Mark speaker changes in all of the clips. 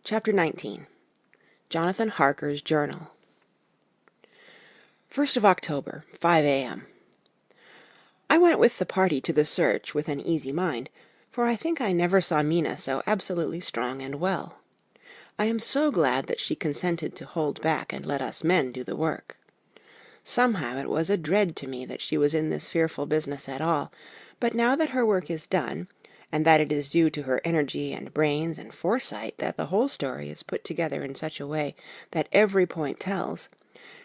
Speaker 1: Chapter 19. Jonathan Harker's Journal. 1st of October, 5 a.m. I went with the party to the search with an easy mind, for I think I never saw Mina so absolutely strong and well. I am so glad that she consented to hold back and let us men do the work. Somehow it was a dread to me that she was in this fearful business at all, but now that her work is done, and that it is due to her energy and brains and foresight that the whole story is put together in such a way that every point tells,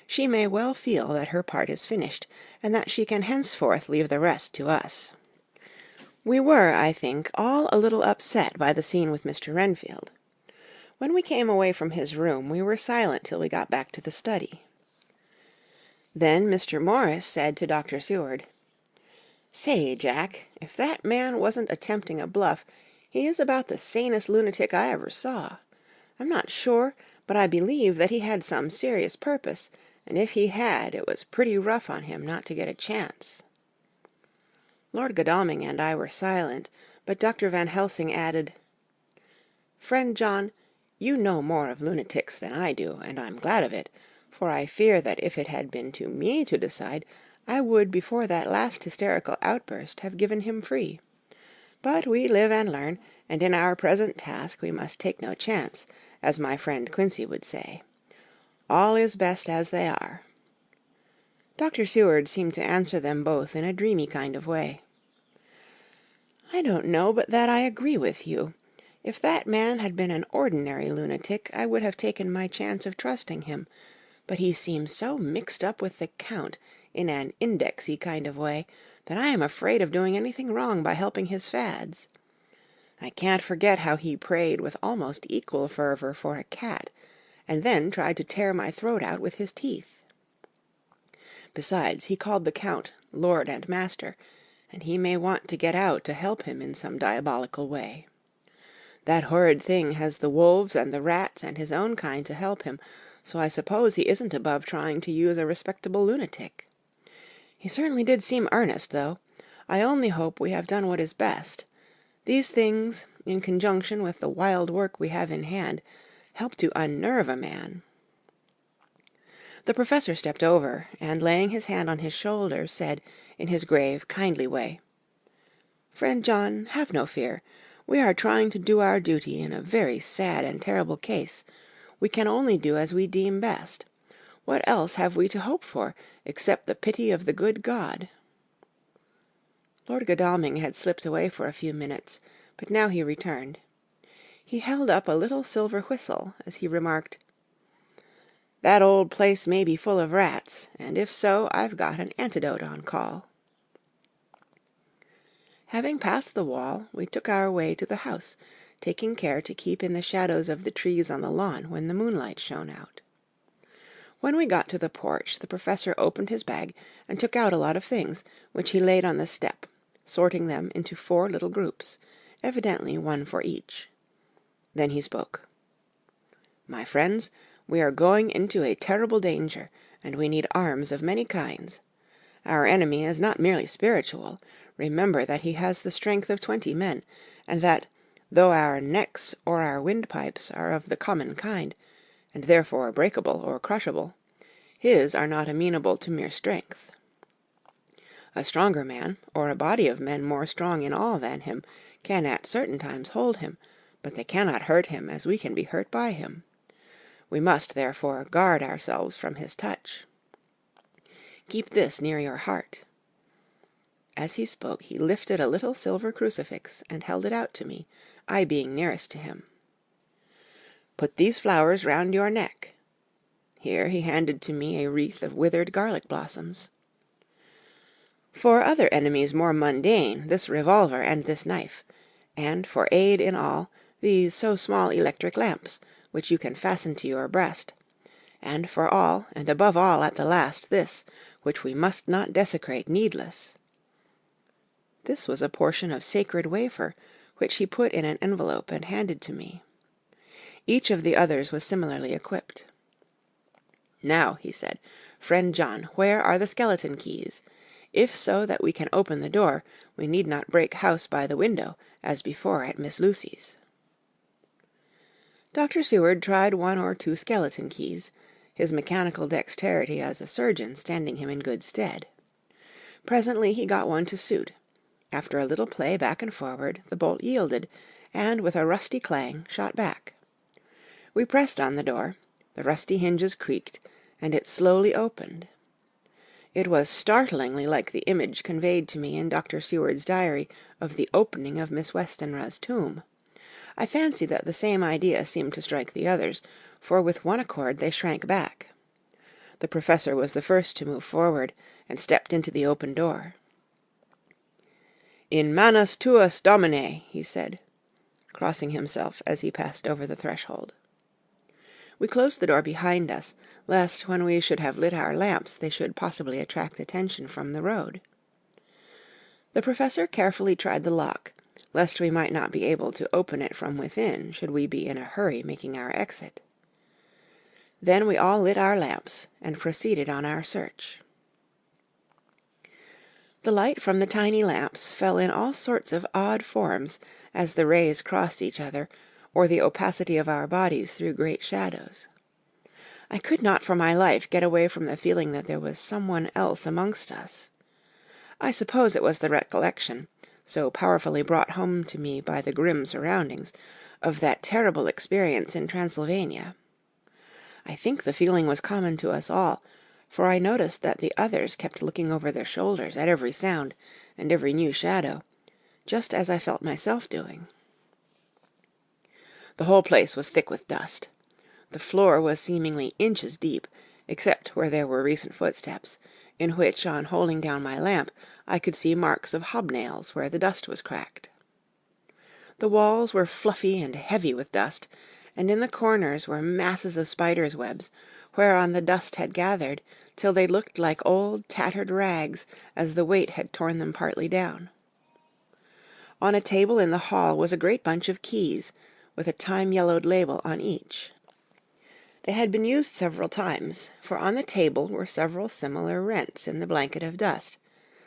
Speaker 1: she may well feel that her part is finished, and that she can henceforth leave the rest to us. We were, I think, all a little upset by the scene with Mr. Renfield. When we came away from his room we were silent till we got back to the study. Then Mr. Morris said to Dr. Seward, "Say, Jack, if that man wasn't attempting a bluff, he is about the sanest lunatic I ever saw. I'm not sure, but I believe that he had some serious purpose, and if he had, it was pretty rough on him not to get a chance." Lord Godalming and I were silent, but Dr. Van Helsing added, "Friend John, you know more of lunatics than I do, and I'm glad of it, for I fear that if it had been to me to decide, I would before that last hysterical outburst have given him free. But we live and learn, and in our present task we must take no chance, as my friend Quincy would say. All is best as they are." Dr. Seward seemed to answer them both in a dreamy kind of way. "I don't know but that I agree with you. If that man had been an ordinary lunatic, I would have taken my chance of trusting him, but he seems so mixed up with the Count in an indexy kind of way that I am afraid of doing anything wrong by helping his fads. I can't forget how he prayed with almost equal fervor for a cat, and then tried to tear my throat out with his teeth. Besides, he called the Count Lord and Master, and he may want to get out to help him in some diabolical way. That horrid thing has the wolves and the rats and his own kind to help him, so I suppose he isn't above trying to use a respectable lunatic. He certainly did seem earnest, though. I only hope we have done what is best. These things, in conjunction with the wild work we have in hand, help to unnerve a man." The Professor stepped over, and laying his hand on his shoulder, said, in his grave, kindly way, "Friend John, have no fear. We are trying to do our duty in a very sad and terrible case. We can only do as we deem best. What else have we to hope for, except the pity of the good God?" Lord Godalming had slipped away for a few minutes, but now he returned. He held up a little silver whistle, as he remarked, "That old place may be full of rats, and if so, I've got an antidote on call." Having passed the wall, we took our way to the house, taking care to keep in the shadows of the trees on the lawn when the moonlight shone out. When we got to the porch, the Professor opened his bag and took out a lot of things, which he laid on the step, sorting them into 4 little groups, evidently one for each. Then he spoke. "My friends, we are going into a terrible danger, and we need arms of many kinds. Our enemy is not merely spiritual. Remember that he has the strength of 20 men, and that, though our necks or our windpipes are of the common kind, and therefore breakable or crushable, his are not amenable to mere strength. A stronger man, or a body of men more strong in all than him, can at certain times hold him, but they cannot hurt him as we can be hurt by him. We must, therefore, guard ourselves from his touch. Keep this near your heart." As he spoke, he lifted a little silver crucifix and held it out to me, I being nearest to him. "Put these flowers round your neck." Here he handed to me a wreath of withered garlic blossoms. "For other enemies more mundane, this revolver and this knife, and for aid in all, these so small electric lamps, which you can fasten to your breast, and for all, and above all at the last, this, which we must not desecrate needless." This was a portion of sacred wafer, which he put in an envelope and handed to me. Each of the others was similarly equipped. "Now," he said, "Friend John, where are the skeleton keys? If so that we can open the door, we need not break house by the window, as before at Miss Lucy's." Dr. Seward tried one or two skeleton keys, his mechanical dexterity as a surgeon standing him in good stead. Presently he got one to suit. After a little play back and forward, the bolt yielded, and with a rusty clang shot back. We pressed on the door, the rusty hinges creaked, and it slowly opened. It was startlingly like the image conveyed to me in Dr. Seward's diary of the opening of Miss Westenra's tomb. I fancy that the same idea seemed to strike the others, for with one accord they shrank back. The Professor was the first to move forward, and stepped into the open door. "In manus tuas, Domine," he said, crossing himself as he passed over the threshold. We closed the door behind us, lest when we should have lit our lamps they should possibly attract attention from the road. The Professor carefully tried the lock, lest we might not be able to open it from within should we be in a hurry making our exit. Then we all lit our lamps, and proceeded on our search. The light from the tiny lamps fell in all sorts of odd forms as the rays crossed each other, or the opacity of our bodies threw great shadows. I could not for my life get away from the feeling that there was someone else amongst us. I suppose it was the recollection, so powerfully brought home to me by the grim surroundings, of that terrible experience in Transylvania. I think the feeling was common to us all, for I noticed that the others kept looking over their shoulders at every sound and every new shadow, just as I felt myself doing. The whole place was thick with dust. The floor was seemingly inches deep, except where there were recent footsteps, in which, on holding down my lamp, I could see marks of hobnails where the dust was cracked. The walls were fluffy and heavy with dust, and in the corners were masses of spiders' webs, whereon the dust had gathered, till they looked like old tattered rags, as the weight had torn them partly down. On a table in the hall was a great bunch of keys, with a time-yellowed label on each. They had been used several times, for on the table were several similar rents in the blanket of dust,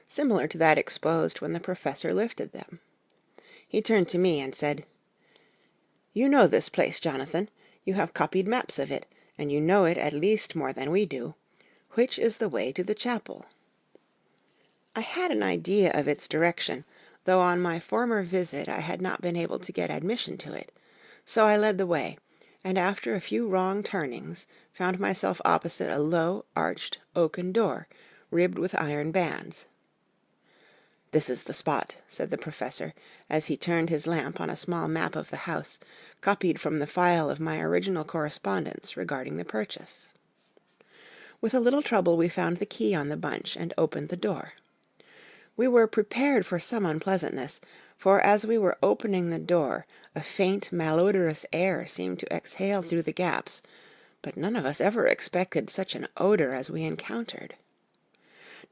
Speaker 1: similar to that exposed when the Professor lifted them. He turned to me and said, "You know this place, Jonathan. You have copied maps of it, and you know it at least more than we do. Which is the way to the chapel?" I had an idea of its direction, though on my former visit I had not been able to get admission to it, so I led the way, and after a few wrong turnings found myself opposite a low, arched, oaken door, ribbed with iron bands. "This is the spot," said the Professor, as he turned his lamp on a small map of the house, copied from the file of my original correspondence regarding the purchase. With a little trouble we found the key on the bunch and opened the door. We were prepared for some unpleasantness, for as we were opening the door a faint malodorous air seemed to exhale through the gaps, but none of us ever expected such an odor as we encountered.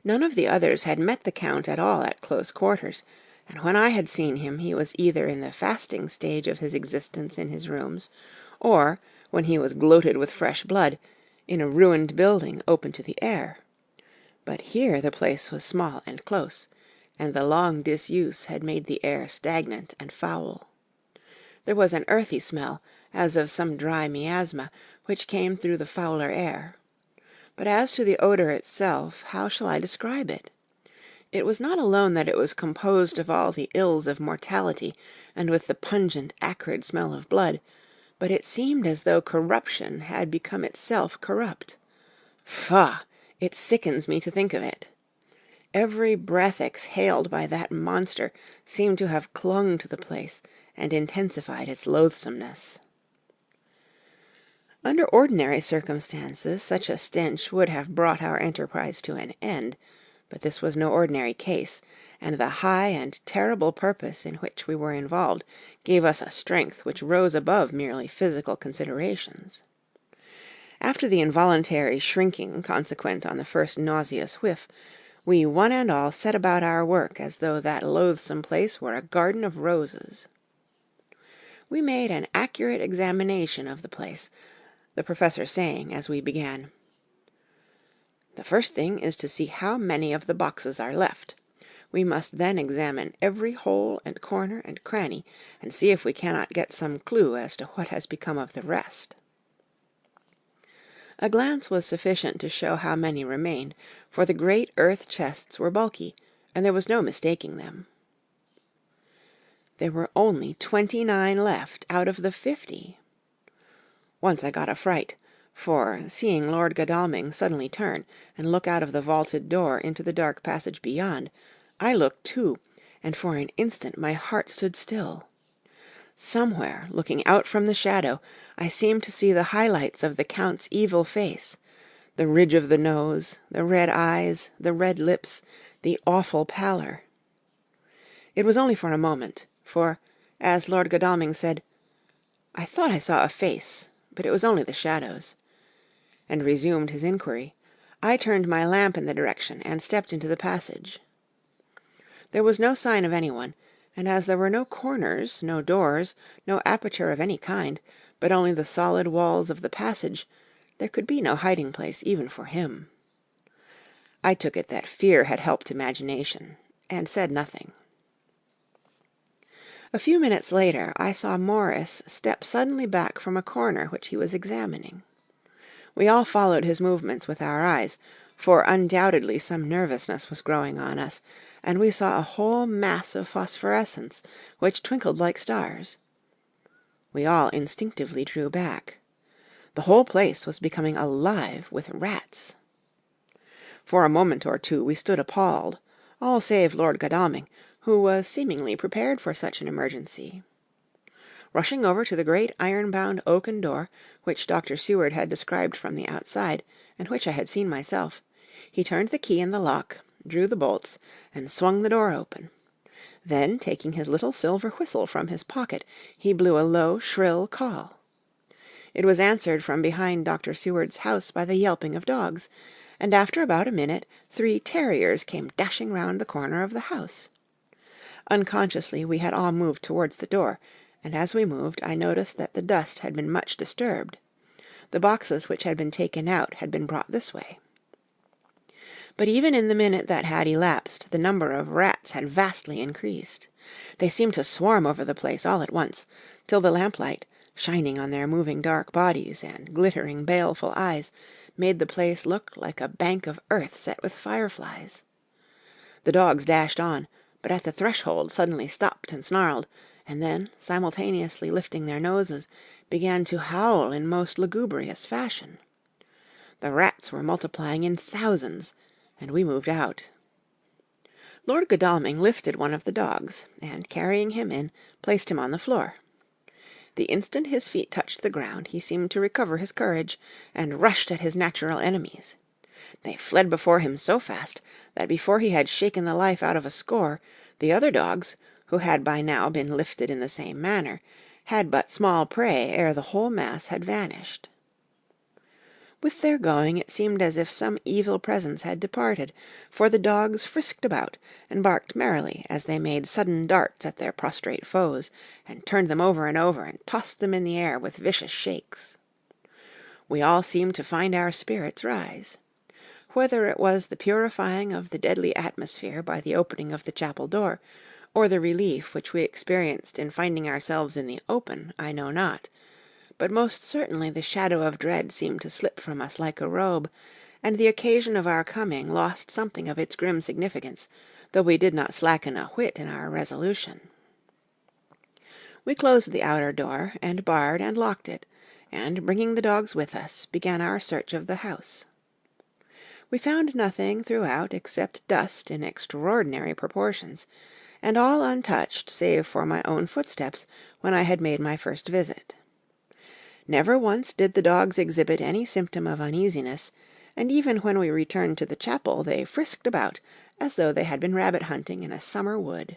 Speaker 1: None of the others had met the Count at all at close quarters, and when I had seen him he was either in the fasting stage of his existence in his rooms, or, when he was gloated with fresh blood, in a ruined building open to the air. But here the place was small and close, and the long disuse had made the air stagnant and foul. There was an earthy smell, as of some dry miasma, which came through the fouler air. But as to the odor itself, how shall I describe it? It was not alone that it was composed of all the ills of mortality, and with the pungent, acrid smell of blood, but it seemed as though corruption had become itself corrupt. Faugh! It sickens me to think of it. Every breath exhaled by that monster seemed to have clung to the place and intensified its loathsomeness. Under ordinary circumstances such a stench would have brought our enterprise to an end, but this was no ordinary case, and the high and terrible purpose in which we were involved gave us a strength which rose above merely physical considerations. After the involuntary shrinking consequent on the first nauseous whiff, we one and all set about our work as though that loathsome place were a garden of roses. We made an accurate examination of the place, the Professor saying, as we began, "The first thing is to see how many of the boxes are left. We must then examine every hole and corner and cranny, and see if we cannot get some clue as to what has become of the rest. A glance was sufficient to show how many remained, for the great earth chests were bulky, and there was no mistaking them. There were only 29 left out of the 50. Once I got a fright, for, seeing Lord Godalming suddenly turn and look out of the vaulted door into the dark passage beyond, I looked too, and for an instant my heart stood still. Somewhere, looking out from the shadow, I seemed to see the highlights of the Count's evil face, the ridge of the nose, the red eyes, the red lips, the awful pallor. It was only for a moment, for, as Lord Godalming said, "I thought I saw a face, but it was only the shadows," and resumed his inquiry, I turned my lamp in the direction and stepped into the passage. There was no sign of anyone, and as there were no corners, no doors, no aperture of any kind, but only the solid walls of the passage, there could be no hiding place even for him. I took it that fear had helped imagination, and said nothing. A few minutes later I saw Morris step suddenly back from a corner which he was examining. We all followed his movements with our eyes, for undoubtedly some nervousness was growing on us, and we saw a whole mass of phosphorescence, which twinkled like stars. We all instinctively drew back. The whole place was becoming alive with rats. For a moment or two we stood appalled, all save Lord Godalming, who was seemingly prepared for such an emergency. Rushing over to the great iron-bound oaken door, which Dr. Seward had described from the outside, and which I had seen myself, he turned the key in the lock, drew the bolts, and swung the door open. Then, taking his little silver whistle from his pocket, he blew a low, shrill call. It was answered from behind Dr. Seward's house by the yelping of dogs, and after about a minute 3 terriers came dashing round the corner of the house. Unconsciously we had all moved towards the door, and as we moved I noticed that the dust had been much disturbed. The boxes which had been taken out had been brought this way. But even in the minute that had elapsed, the number of rats had vastly increased. They seemed to swarm over the place all at once, till the lamplight, shining on their moving dark bodies and glittering baleful eyes, made the place look like a bank of earth set with fireflies. The dogs dashed on, but at the threshold suddenly stopped and snarled, and then, simultaneously lifting their noses, began to howl in most lugubrious fashion. The rats were multiplying in thousands, and we moved out. Lord Godalming lifted one of the dogs, and carrying him in, placed him on the floor. The instant his feet touched the ground he seemed to recover his courage, and rushed at his natural enemies. They fled before him so fast that before he had shaken the life out of a score, the other dogs, who had by now been lifted in the same manner, had but small prey ere the whole mass had vanished. With their going it seemed as if some evil presence had departed, for the dogs frisked about and barked merrily as they made sudden darts at their prostrate foes, and turned them over and over and tossed them in the air with vicious shakes. We all seemed to find our spirits rise. Whether it was the purifying of the deadly atmosphere by the opening of the chapel door, or the relief which we experienced in finding ourselves in the open, I know not, but most certainly the shadow of dread seemed to slip from us like a robe, and the occasion of our coming lost something of its grim significance, though we did not slacken a whit in our resolution. We closed the outer door, and barred and locked it, and, bringing the dogs with us, began our search of the house. We found nothing throughout except dust in extraordinary proportions, and all untouched save for my own footsteps when I had made my first visit. Never once did the dogs exhibit any symptom of uneasiness, and even when we returned to the chapel they frisked about as though they had been rabbit hunting in a summer wood.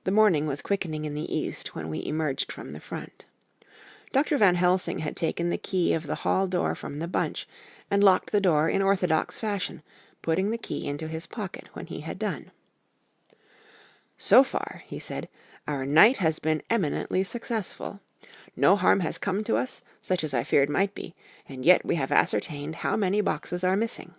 Speaker 1: The morning was quickening in the east when we emerged from the front. Dr. Van Helsing had taken the key of the hall door from the bunch, and locked the door in orthodox fashion, putting the key into his pocket when he had done. "So far," he said, "our night has been eminently successful. No harm has come to us, such as I feared might be, and yet we have ascertained how many boxes are missing.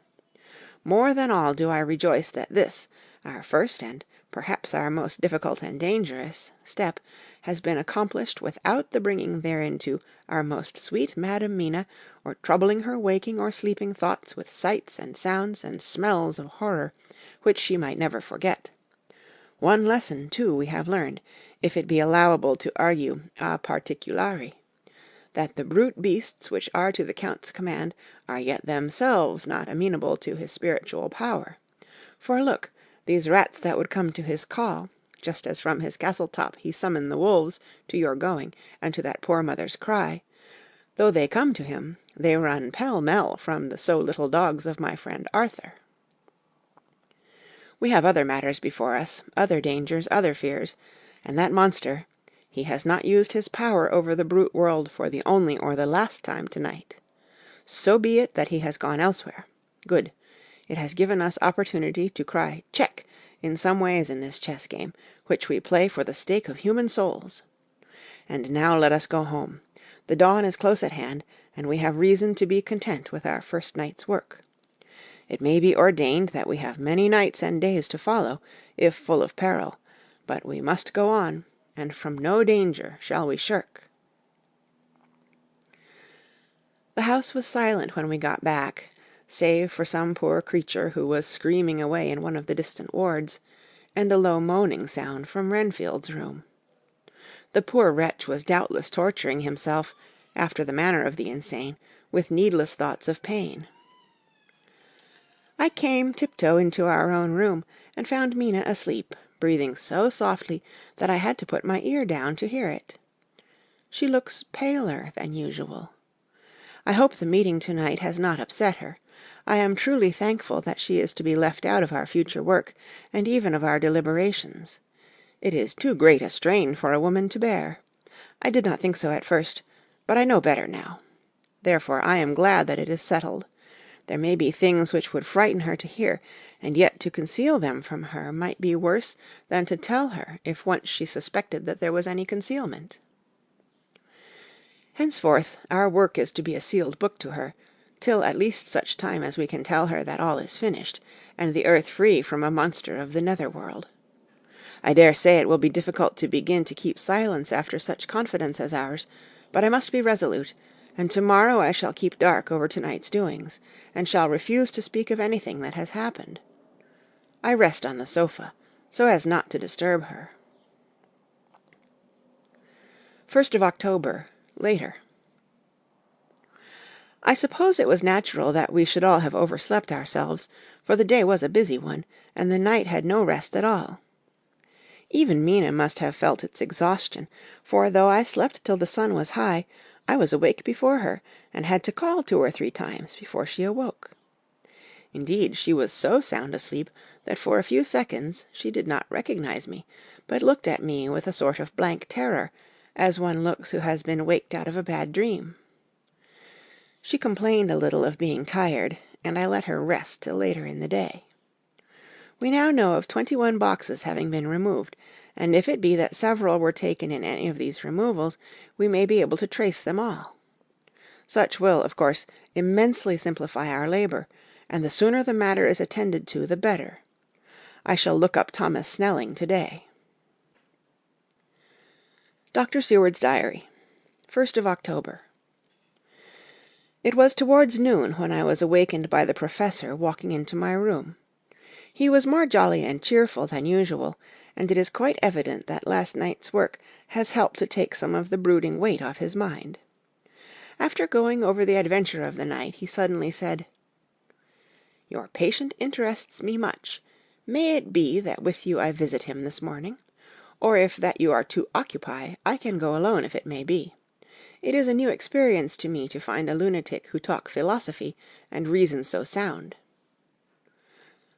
Speaker 1: More than all do I rejoice that this, our first and perhaps our most difficult and dangerous step, has been accomplished without the bringing thereinto our most sweet Madam Mina, or troubling her waking or sleeping thoughts with sights and sounds and smells of horror, which she might never forget. One lesson, too, we have learned, if it be allowable to argue a particulari, that the brute beasts which are to the Count's command are yet themselves not amenable to his spiritual power. For look, these rats that would come to his call, just as from his castle top he summoned the wolves to your going and to that poor mother's cry, though they come to him, they run pell-mell from the so little dogs of my friend Arthur. We have other matters before us, other dangers, other fears, and that monster, he has not used his power over the brute world for the only or the last time tonight. So be it that he has gone elsewhere. Good. It has given us opportunity to cry check in some ways in this chess game, which we play for the stake of human souls. And now let us go home. The dawn is close at hand, and we have reason to be content with our first night's work. It may be ordained that we have many nights and days to follow, if full of peril, but we must go on, and from no danger shall we shirk. The house was silent when we got back, save for some poor creature who was screaming away in one of the distant wards, and a low moaning sound from Renfield's room. The poor wretch was doubtless torturing himself, after the manner of the insane, with needless thoughts of pain. I came tiptoe into our own room, and found Mina asleep, breathing so softly that I had to put my ear down to hear it. She looks paler than usual. I hope the meeting to-night has not upset her. I am truly thankful that she is to be left out of our future work, and even of our deliberations. It is too great a strain for a woman to bear. I did not think so at first, but I know better now. Therefore I am glad that it is settled. There may be things which would frighten her to hear, and yet to conceal them from her might be worse than to tell her if once she suspected that there was any concealment. Henceforth our work is to be a sealed book to her, till at least such time as we can tell her that all is finished, and the earth free from a monster of the nether-world. I dare say it will be difficult to begin to keep silence after such confidence as ours, but I must be resolute, and to-morrow I shall keep dark over to-night's doings, and shall refuse to speak of anything that has happened. I rest on the sofa, so as not to disturb her. 1st of October, later. I suppose it was natural that we should all have overslept ourselves, for the day was a busy one, and the night had no rest at all. Even Mina must have felt its exhaustion, for though I slept till the sun was high, I was awake before her, and had to call 2 or 3 times before she awoke. Indeed, she was so sound asleep that for a few seconds she did not recognize me, but looked at me with a sort of blank terror, as one looks who has been waked out of a bad dream. She complained a little of being tired, and I let her rest till later in the day. We now know of 21 boxes having been removed, and if it be that several were taken in any of these removals, we may be able to trace them all. Such will, of course, immensely simplify our labour, and the sooner the matter is attended to, the better. I shall look up Thomas Snelling to-day. Dr. Seward's Diary, 1st of October. It was towards noon when I was awakened by the Professor walking into my room. He was more jolly and cheerful than usual, and it is quite evident that last night's work has helped to take some of the brooding weight off his mind. After going over the adventure of the night, he suddenly said, "Your patient interests me much. May it be that with you I visit him this morning? Or if that you are too occupied, I can go alone if it may be. It is a new experience to me to find a lunatic who talk philosophy and reason so sound."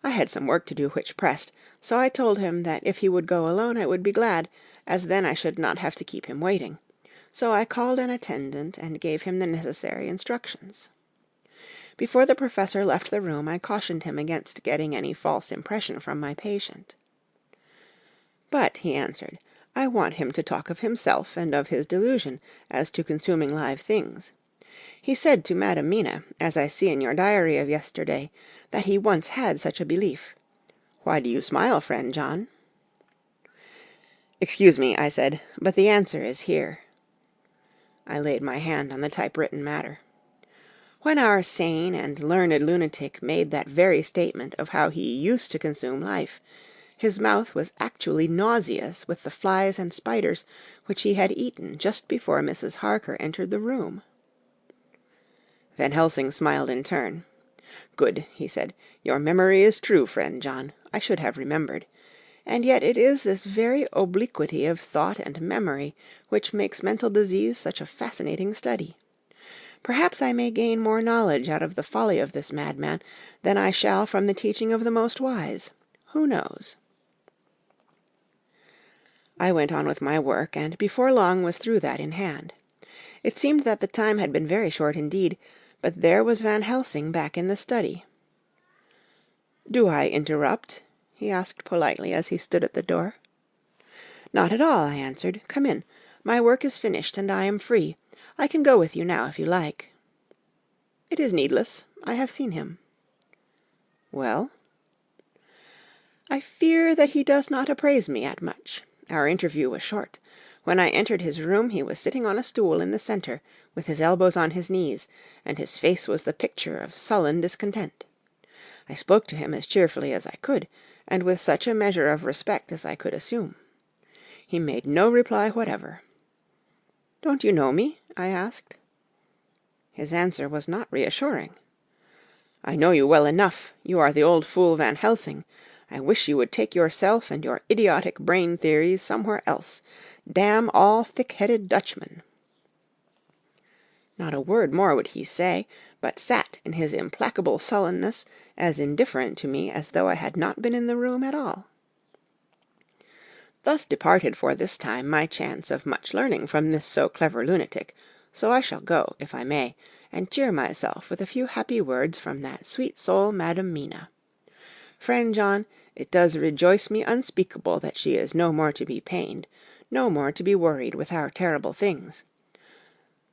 Speaker 1: I had some work to do which pressed, so I told him that if he would go alone I would be glad, as then I should not have to keep him waiting. So I called an attendant and gave him the necessary instructions. Before the Professor left the room I cautioned him against getting any false impression from my patient. "But," he answered, "I want him to talk of himself and of his delusion as to consuming live things. He said to Madam Mina, as I see in your diary of yesterday, that he once had such a belief. Why do you smile, friend John?" "Excuse me," I said, "but the answer is here." I laid my hand on the typewritten matter. When our sane and learned lunatic made that very statement of how he used to consume life, his mouth was actually nauseous with the flies and spiders which he had eaten just before Mrs. Harker entered the room. Van Helsing smiled in turn. "Good," he said. "Your memory is true, friend John. I should have remembered. And yet it is this very obliquity of thought and memory which makes mental disease such a fascinating study. Perhaps I may gain more knowledge out of the folly of this madman than I shall from the teaching of the most wise. Who knows?" I went on with my work, and before long was through that in hand. It seemed that the time had been very short indeed, but there was Van Helsing back in the study. "Do I interrupt?" he asked politely as he stood at the door. "Not at all," I answered. "Come in. My work is finished, and I am free. I can go with you now if you like." "It is needless. I have seen him." "Well?" "I fear that he does not appraise me at much. Our interview was short. When I entered his room he was sitting on a stool in the centre, with his elbows on his knees, and his face was the picture of sullen discontent. I spoke to him as cheerfully as I could, and with such a measure of respect as I could assume. He made no reply whatever. "'Don't you know me?' I asked. His answer was not reassuring. "'I know you well enough. You are the old fool Van Helsing. I wish you would take yourself and your idiotic brain theories somewhere else. Damn all thick-headed Dutchmen.' Not a word more would he say, but sat in his implacable sullenness, as indifferent to me as though I had not been in the room at all. Thus departed for this time my chance of much learning from this so clever lunatic, so I shall go, if I may, and cheer myself with a few happy words from that sweet soul Madam Mina. Friend John, it does rejoice me unspeakable that she is no more to be pained, no more to be worried with our terrible things.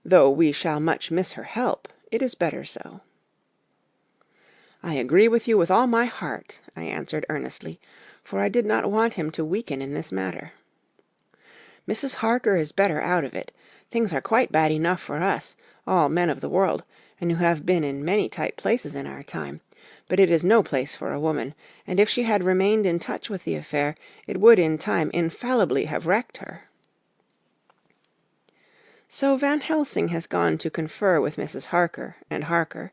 Speaker 1: Though we shall much miss her help, it is better so." "I agree with you with all my heart," I answered earnestly, for I did not want him to weaken in this matter. "Mrs. Harker is better out of it. Things are quite bad enough for us, all men of the world, and who have been in many tight places in our time, but it is no place for a woman, and if she had remained in touch with the affair, it would in time infallibly have wrecked her." So Van Helsing has gone to confer with Mrs. Harker and Harker.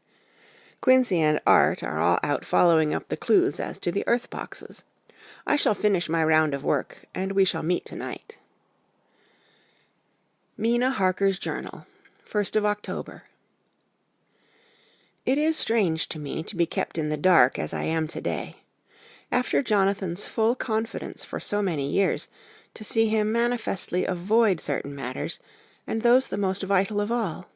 Speaker 1: Quincey and Art are all out following up the clues as to the earth boxes. I shall finish my round of work, and we shall meet tonight. Mina Harker's Journal, 1st of October. It is strange to me to be kept in the dark as I am today. After Jonathan's full confidence for so many years, to see him manifestly avoid certain matters, and those the most vital of all.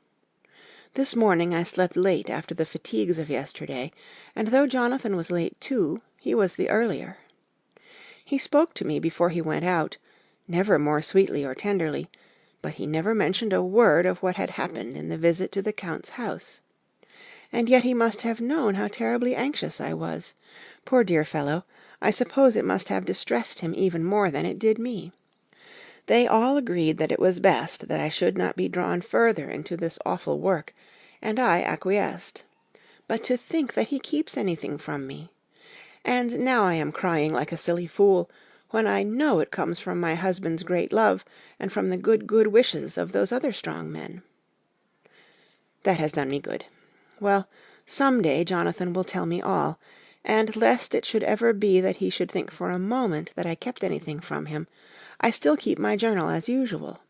Speaker 1: This morning I slept late after the fatigues of yesterday, and though Jonathan was late too, he was the earlier. He spoke to me before he went out, never more sweetly or tenderly, but he never mentioned a word of what had happened in the visit to the Count's house. And yet he must have known how terribly anxious I was. Poor dear fellow, I suppose it must have distressed him even more than it did me. They all agreed that it was best that I should not be drawn further into this awful work, and I acquiesced. But to think that he keeps anything from me! And now I am crying like a silly fool, when I know it comes from my husband's great love, and from the good wishes of those other strong men. That has done me good. Well, some day Jonathan will tell me all, and lest it should ever be that he should think for a moment that I kept anything from him, I still keep my journal as usual.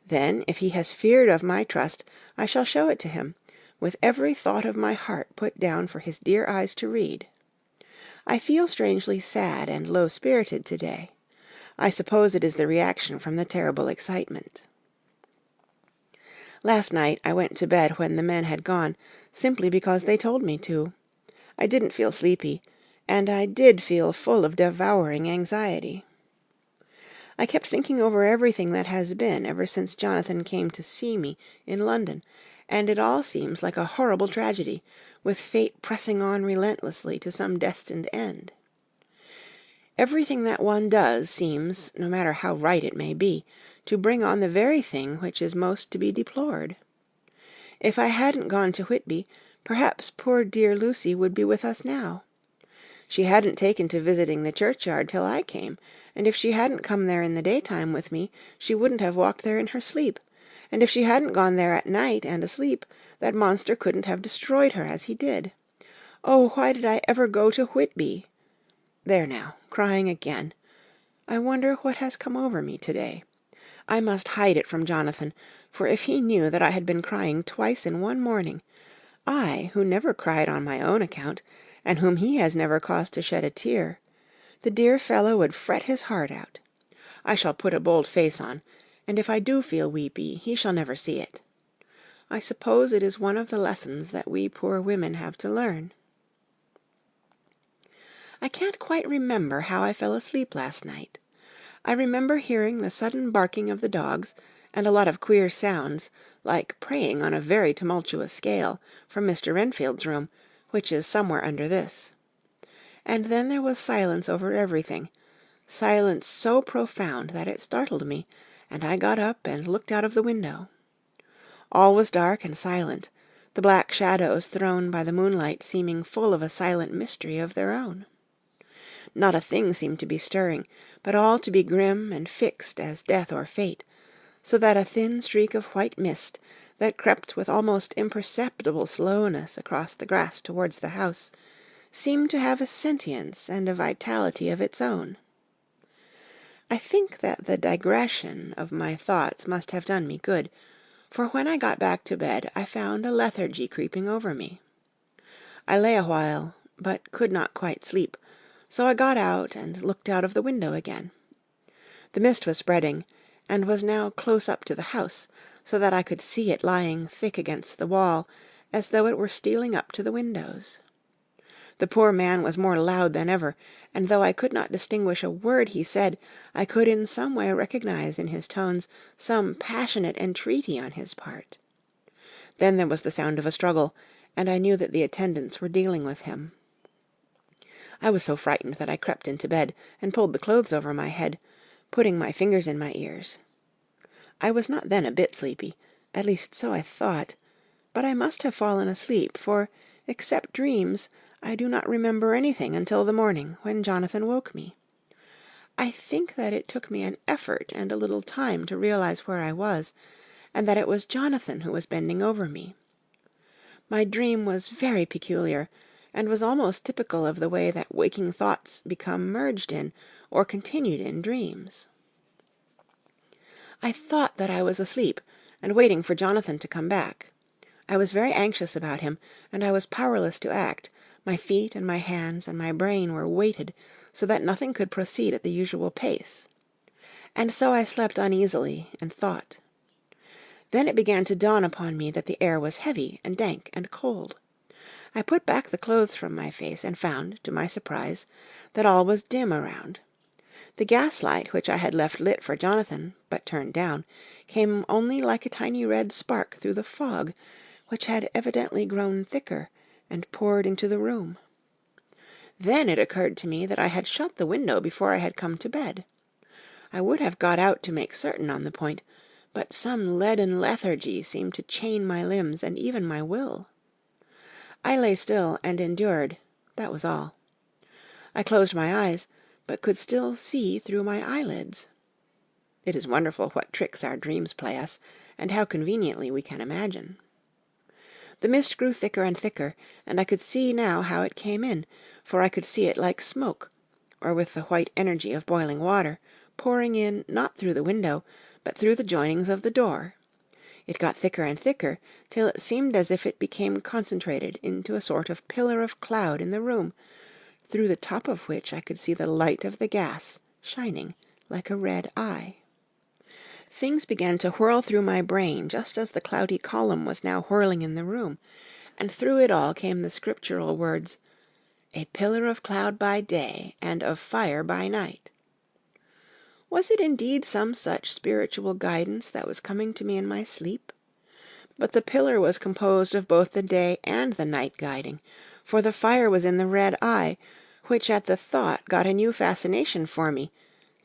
Speaker 1: Then, if he has feared of my trust, I shall show it to him, with every thought of my heart put down for his dear eyes to read. I feel strangely sad and low-spirited today. I suppose it is the reaction from the terrible excitement. Last night I went to bed when the men had gone, simply because they told me to. I didn't feel sleepy, and I did feel full of devouring anxiety. I kept thinking over everything that has been ever since Jonathan came to see me in London, and it all seems like a horrible tragedy, with fate pressing on relentlessly to some destined end. Everything that one does seems, no matter how right it may be, to bring on the very thing which is most to be deplored. If I hadn't gone to Whitby, perhaps poor dear Lucy would be with us now. She hadn't taken to visiting the churchyard till I came, and if she hadn't come there in the daytime with me, she wouldn't have walked there in her sleep, and if she hadn't gone there at night and asleep, that monster couldn't have destroyed her as he did. Oh, why did I ever go to Whitby? There now, crying again. I wonder what has come over me to-day. I must hide it from Jonathan, for if he knew that I had been crying twice in one morning, I, who never cried on my own account, and whom he has never caused to shed a tear, the dear fellow would fret his heart out. I shall put a bold face on, and if I do feel weepy, he shall never see it. I suppose it is one of the lessons that we poor women have to learn. I can't quite remember how I fell asleep last night. I remember hearing the sudden barking of the dogs, and a lot of queer sounds, like praying on a very tumultuous scale, from Mr. Renfield's room, which is somewhere under this. And then there was silence over everything, silence so profound that it startled me, and I got up and looked out of the window. All was dark and silent, the black shadows thrown by the moonlight seeming full of a silent mystery of their own. Not a thing seemed to be stirring, but all to be grim and fixed as death or fate, so that a thin streak of white mist, that crept with almost imperceptible slowness across the grass towards the house, seemed to have a sentience and a vitality of its own. I think that the digression of my thoughts must have done me good, for when I got back to bed I found a lethargy creeping over me. I lay a while, but could not quite sleep, so I got out and looked out of the window again. The mist was spreading, and was now close up to the house, so that I could see it lying thick against the wall, as though it were stealing up to the windows. The poor man was more loud than ever, and though I could not distinguish a word he said, I could in some way recognize in his tones some passionate entreaty on his part. Then there was the sound of a struggle, and I knew that the attendants were dealing with him. I was so frightened that I crept into bed and pulled the clothes over my head, putting my fingers in my ears. I was not then a bit sleepy, at least so I thought, but I must have fallen asleep, for, except dreams, I do not remember anything until the morning, when Jonathan woke me. I think that it took me an effort and a little time to realize where I was, and that it was Jonathan who was bending over me. My dream was very peculiar, and was almost typical of the way that waking thoughts become merged in, or continued in, dreams. I thought that I was asleep, and waiting for Jonathan to come back. I was very anxious about him, and I was powerless to act. My feet and my hands and my brain were weighted, so that nothing could proceed at the usual pace. And so I slept uneasily, and thought. Then it began to dawn upon me that the air was heavy and dank and cold. I put back the clothes from my face, and found, to my surprise, that all was dim around. The gaslight which I had left lit for Jonathan, but turned down, came only like a tiny red spark through the fog, which had evidently grown thicker, and poured into the room. Then it occurred to me that I had shut the window before I had come to bed. I would have got out to make certain on the point, but some leaden lethargy seemed to chain my limbs and even my will. I lay still and endured, that was all. I closed my eyes, but could still see through my eyelids. It is wonderful what tricks our dreams play us, and how conveniently we can imagine. The mist grew thicker and thicker, and I could see now how it came in, for I could see it like smoke, or with the white energy of boiling water, pouring in not through the window, but through the joinings of the door. It got thicker and thicker, till it seemed as if it became concentrated into a sort of pillar of cloud in the room, through the top of which I could see the light of the gas shining like a red eye. Things began to whirl through my brain just as the cloudy column was now whirling in the room, and through it all came the scriptural words, "A pillar of cloud by day and of fire by night." Was it indeed some such spiritual guidance that was coming to me in my sleep? But the pillar was composed of both the day and the night guiding, for the fire was in the red eye, which at the thought got a new fascination for me,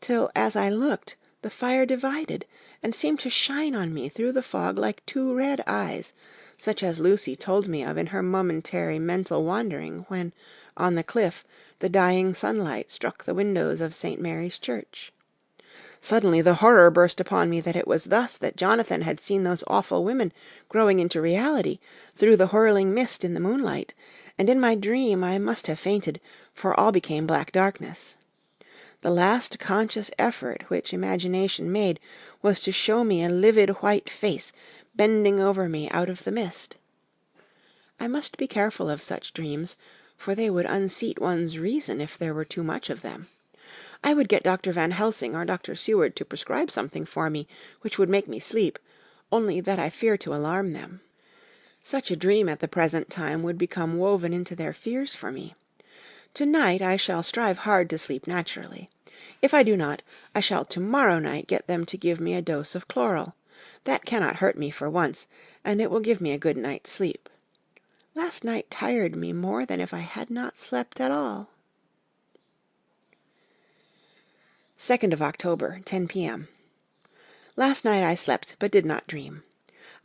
Speaker 1: till, as I looked, the fire divided, and seemed to shine on me through the fog like two red eyes, such as Lucy told me of in her momentary mental wandering when, on the cliff, the dying sunlight struck the windows of St. Mary's Church. Suddenly the horror burst upon me that it was thus that Jonathan had seen those awful women growing into reality, through the whirling mist in the moonlight, and in my dream I must have fainted, for all became black darkness. The last conscious effort which imagination made was to show me a livid white face bending over me out of the mist. I must be careful of such dreams, for they would unseat one's reason if there were too much of them. I would get Dr. Van Helsing or Dr. Seward to prescribe something for me which would make me sleep, only that I fear to alarm them. Such a dream at the present time would become woven into their fears for me. To-night I shall strive hard to sleep naturally. If I do not, I shall to-morrow night get them to give me a dose of chloral. That cannot hurt me for once, and it will give me a good night's sleep. Last night tired me more than if I had not slept at all. 2nd of October, 10 p.m. Last night I slept, but did not dream.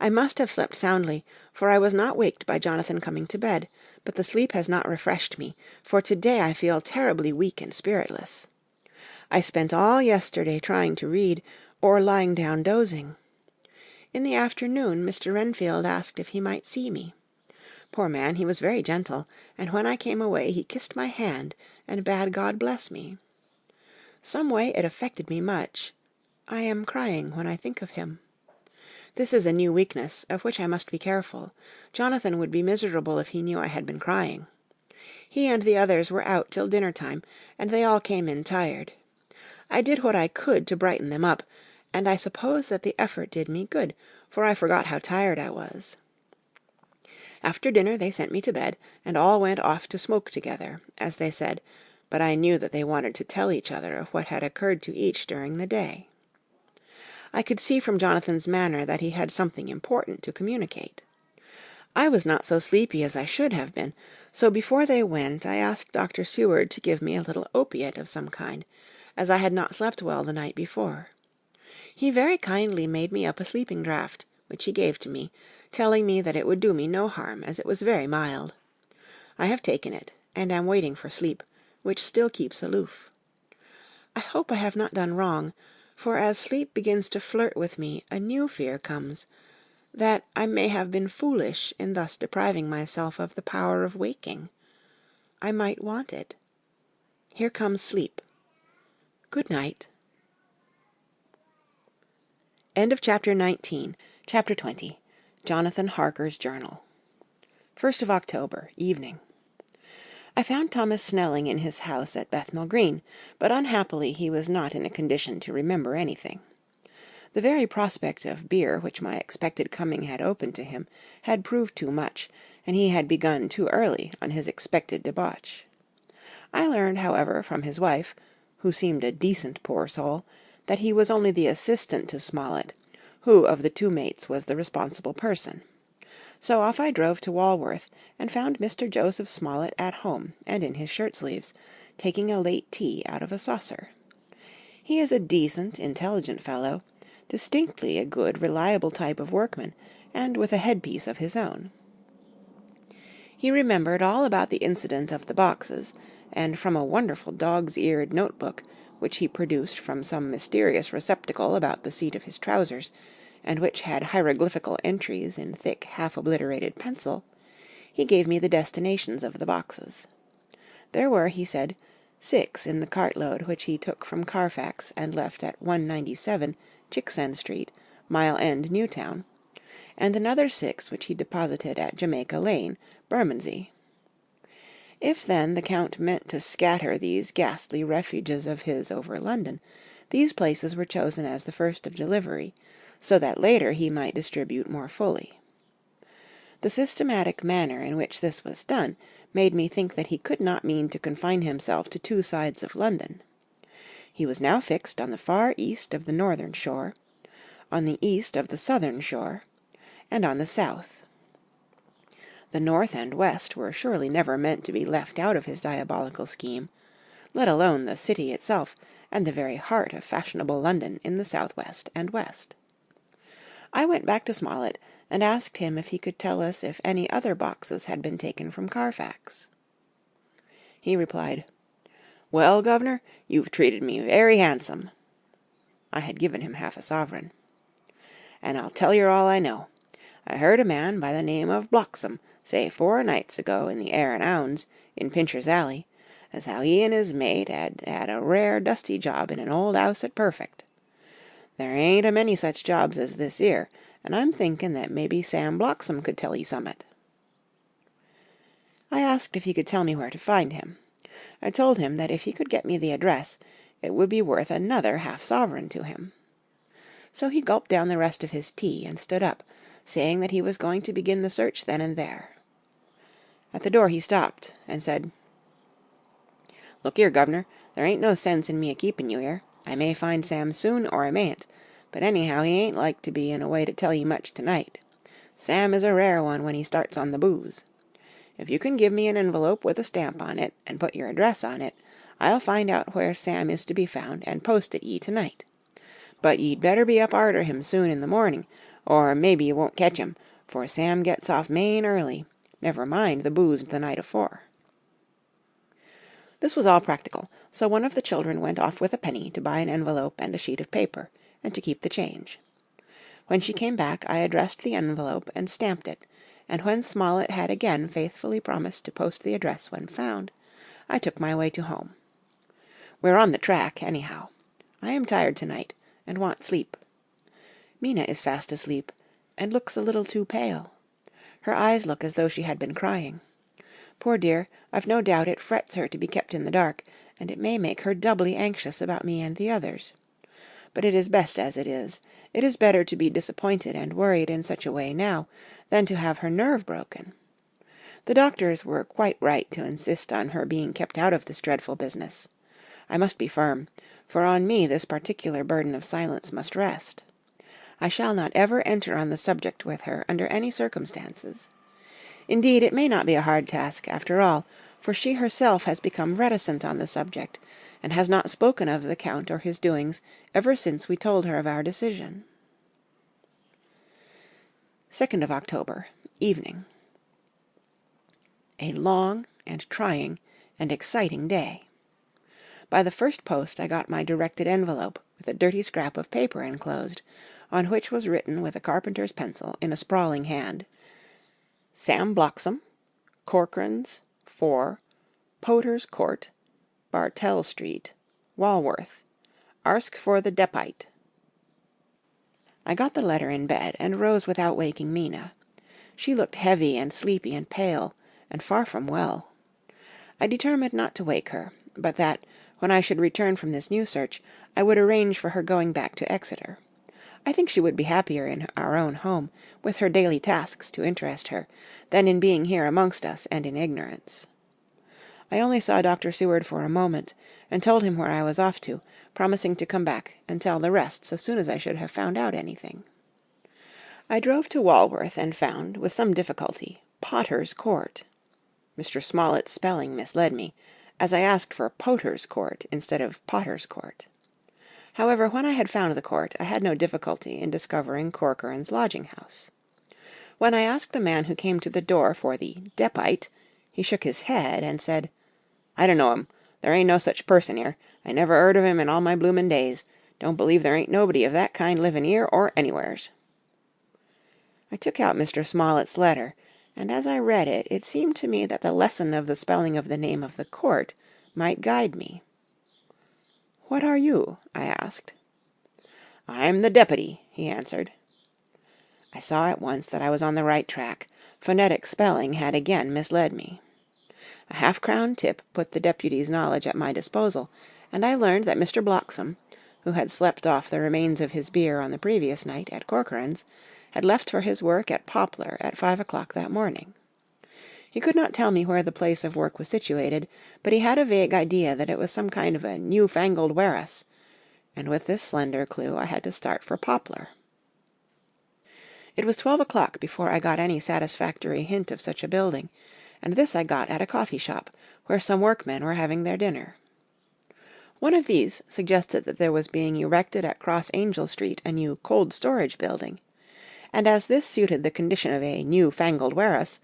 Speaker 1: I must have slept soundly, for I was not waked by Jonathan coming to bed, but the sleep has not refreshed me, for to-day I feel terribly weak and spiritless. I spent all yesterday trying to read, or lying down dozing. In the afternoon Mr. Renfield asked if he might see me. Poor man, he was very gentle, and when I came away he kissed my hand and bade God bless me. Some way it affected me much. I am crying when I think of him. This is a new weakness, of which I must be careful. Jonathan would be miserable if he knew I had been crying. He and the others were out till dinner-time, and they all came in tired. I did what I could to brighten them up, and I suppose that the effort did me good, for I forgot how tired I was. After dinner they sent me to bed, and all went off to smoke together, as they said, but I knew that they wanted to tell each other of what had occurred to each during the day. I could see from Jonathan's manner that he had something important to communicate. I was not so sleepy as I should have been, so before they went I asked Dr. Seward to give me a little opiate of some kind, as I had not slept well the night before. He very kindly made me up a sleeping draught, which he gave to me, telling me that it would do me no harm, as it was very mild. I have taken it, and am waiting for sleep, which still keeps aloof. I hope I have not done wrong, for as sleep begins to flirt with me, a new fear comes, that I may have been foolish in thus depriving myself of the power of waking. I might want it. Here comes sleep. Good night. End of Chapter 19. Chapter 20. Jonathan Harker's Journal. 1st of October, evening. I found Thomas Snelling in his house at Bethnal Green, but unhappily he was not in a condition to remember anything. The very prospect of beer which my expected coming had opened to him had proved too much, and he had begun too early on his expected debauch. I learned, however, from his wife, who seemed a decent poor soul, that he was only the assistant to Smollett, who of the two mates was the responsible person. So off I drove to Walworth, and found Mr. Joseph Smollett at home and in his shirt-sleeves, taking a late tea out of a saucer. He is a decent, intelligent fellow, distinctly a good, reliable type of workman, and with a headpiece of his own. He remembered all about the incident of the boxes, and from a wonderful dog's-eared note-book, which he produced from some mysterious receptacle about the seat of his trousers, and which had hieroglyphical entries in thick, half-obliterated pencil, he gave me the destinations of the boxes. There were, he said, 6 in the cartload which he took from Carfax and left at 197 Chicksend Street, Mile End, Newtown, and another 6 which he deposited at Jamaica Lane, Bermondsey. If then the Count meant to scatter these ghastly refuges of his over London, these places were chosen as the first of delivery, so that later he might distribute more fully. The systematic manner in which this was done made me think that he could not mean to confine himself to 2 sides of London. He was now fixed on the far east of the northern shore, on the east of the southern shore, and on the south. The north and west were surely never meant to be left out of his diabolical scheme, let alone the city itself and the very heart of fashionable London in the southwest and west. I went back to Smollett and asked him if he could tell us if any other boxes had been taken from Carfax. He replied, "Well, governor, you've treated me very handsome." I had given him half a sovereign. "And I'll tell yer all I know. I heard a man by the name of Bloxham say 4 nights ago in the 'Are and 'Ounds, in Pincher's Alley, as how he and his mate had a rare dusty job in an old 'ouse at Perfect. There ain't a many such jobs as this 'ere, and I'm thinking that maybe Sam Bloxham could tell 'ee summat." I asked if he could tell me where to find him. I told him that if he could get me the address, it would be worth another half-sovereign to him. So he gulped down the rest of his tea and stood up, saying that he was going to begin the search then and there. At the door he stopped, and said, "Look 'ere, guv'nor, there ain't no sense in me a-keeping you 'ere. I may find Sam soon, or I mayn't, but anyhow he ain't like to be in a way to tell ye much to-night. Sam is a rare one when he starts on the booze. If you can give me an envelope with a stamp on it, and put your address on it, I'll find out where Sam is to be found, and post it ye to-night. But ye'd better be up arter him soon in the morning, or maybe you won't ketch him, for Sam gets off main early, never mind the booze the night afore." This was all practical, so one of the children went off with a penny to buy an envelope and a sheet of paper, and to keep the change. When she came back I addressed the envelope and stamped it, and when Smollett had again faithfully promised to post the address when found, I took my way to home. We're on the track, anyhow. I am tired to-night, and want sleep. Mina is fast asleep, and looks a little too pale. Her eyes look as though she had been crying. Poor dear, I've no doubt it frets her to be kept in the dark, and it may make her doubly anxious about me and the others. But it is best as it is. It is better to be disappointed and worried in such a way now, than to have her nerve broken. The doctors were quite right to insist on her being kept out of this dreadful business. I must be firm, for on me this particular burden of silence must rest. I shall not ever enter on the subject with her under any circumstances. Indeed, it may not be a hard task, after all, for she herself has become reticent on the subject, and has not spoken of the Count or his doings ever since we told her of our decision. 2nd of October, evening. A long and trying and exciting day. By the first post I got my directed envelope with a dirty scrap of paper enclosed, on which was written with a carpenter's pencil in a sprawling hand, "Sam Bloxham, Corcoran's, 4, Poter's Court, Bartell Street, Walworth. Arsk for the Depite." I got the letter in bed, and rose without waking Mina. She looked heavy and sleepy and pale, and far from well. I determined not to wake her, but that, when I should return from this new search, I would arrange for her going back to Exeter. I think she would be happier in our own home, with her daily tasks to interest her, than in being here amongst us and in ignorance. I only saw Dr. Seward for a moment, and told him where I was off to, promising to come back and tell the rest so soon as I should have found out anything. I drove to Walworth and found, with some difficulty, Potter's Court. Mr. Smollett's spelling misled me, as I asked for Poter's Court instead of Potter's Court. However, when I had found the court, I had no difficulty in discovering Corcoran's lodging-house. When I asked the man who came to the door for the Depite, he shook his head and said, "I don't know him. There ain't no such person here. I never 'eard of him in all my bloomin' days. Don't believe there ain't nobody of that kind livin' here or anywheres." I took out Mr. Smollett's letter, and as I read it, it seemed to me that the lesson of the spelling of the name of the court might guide me. "What are you?" I asked. "I'm the deputy," he answered. I saw at once that I was on the right track. Phonetic spelling had again misled me. A half-crown tip put the deputy's knowledge at my disposal, and I learned that Mr. Bloxham, who had slept off the remains of his beer on the previous night at Corcoran's, had left for his work at Poplar at 5 o'clock that morning. He could not tell me where the place of work was situated, but he had a vague idea that it was some kind of a new-fangled ware'us, and with this slender clue I had to start for Poplar. It was 12 o'clock before I got any satisfactory hint of such a building, and this I got at a coffee shop, where some workmen were having their dinner. One of these suggested that there was being erected at Cross Angel Street a new cold storage building, and as this suited the condition of a new-fangled warehouse,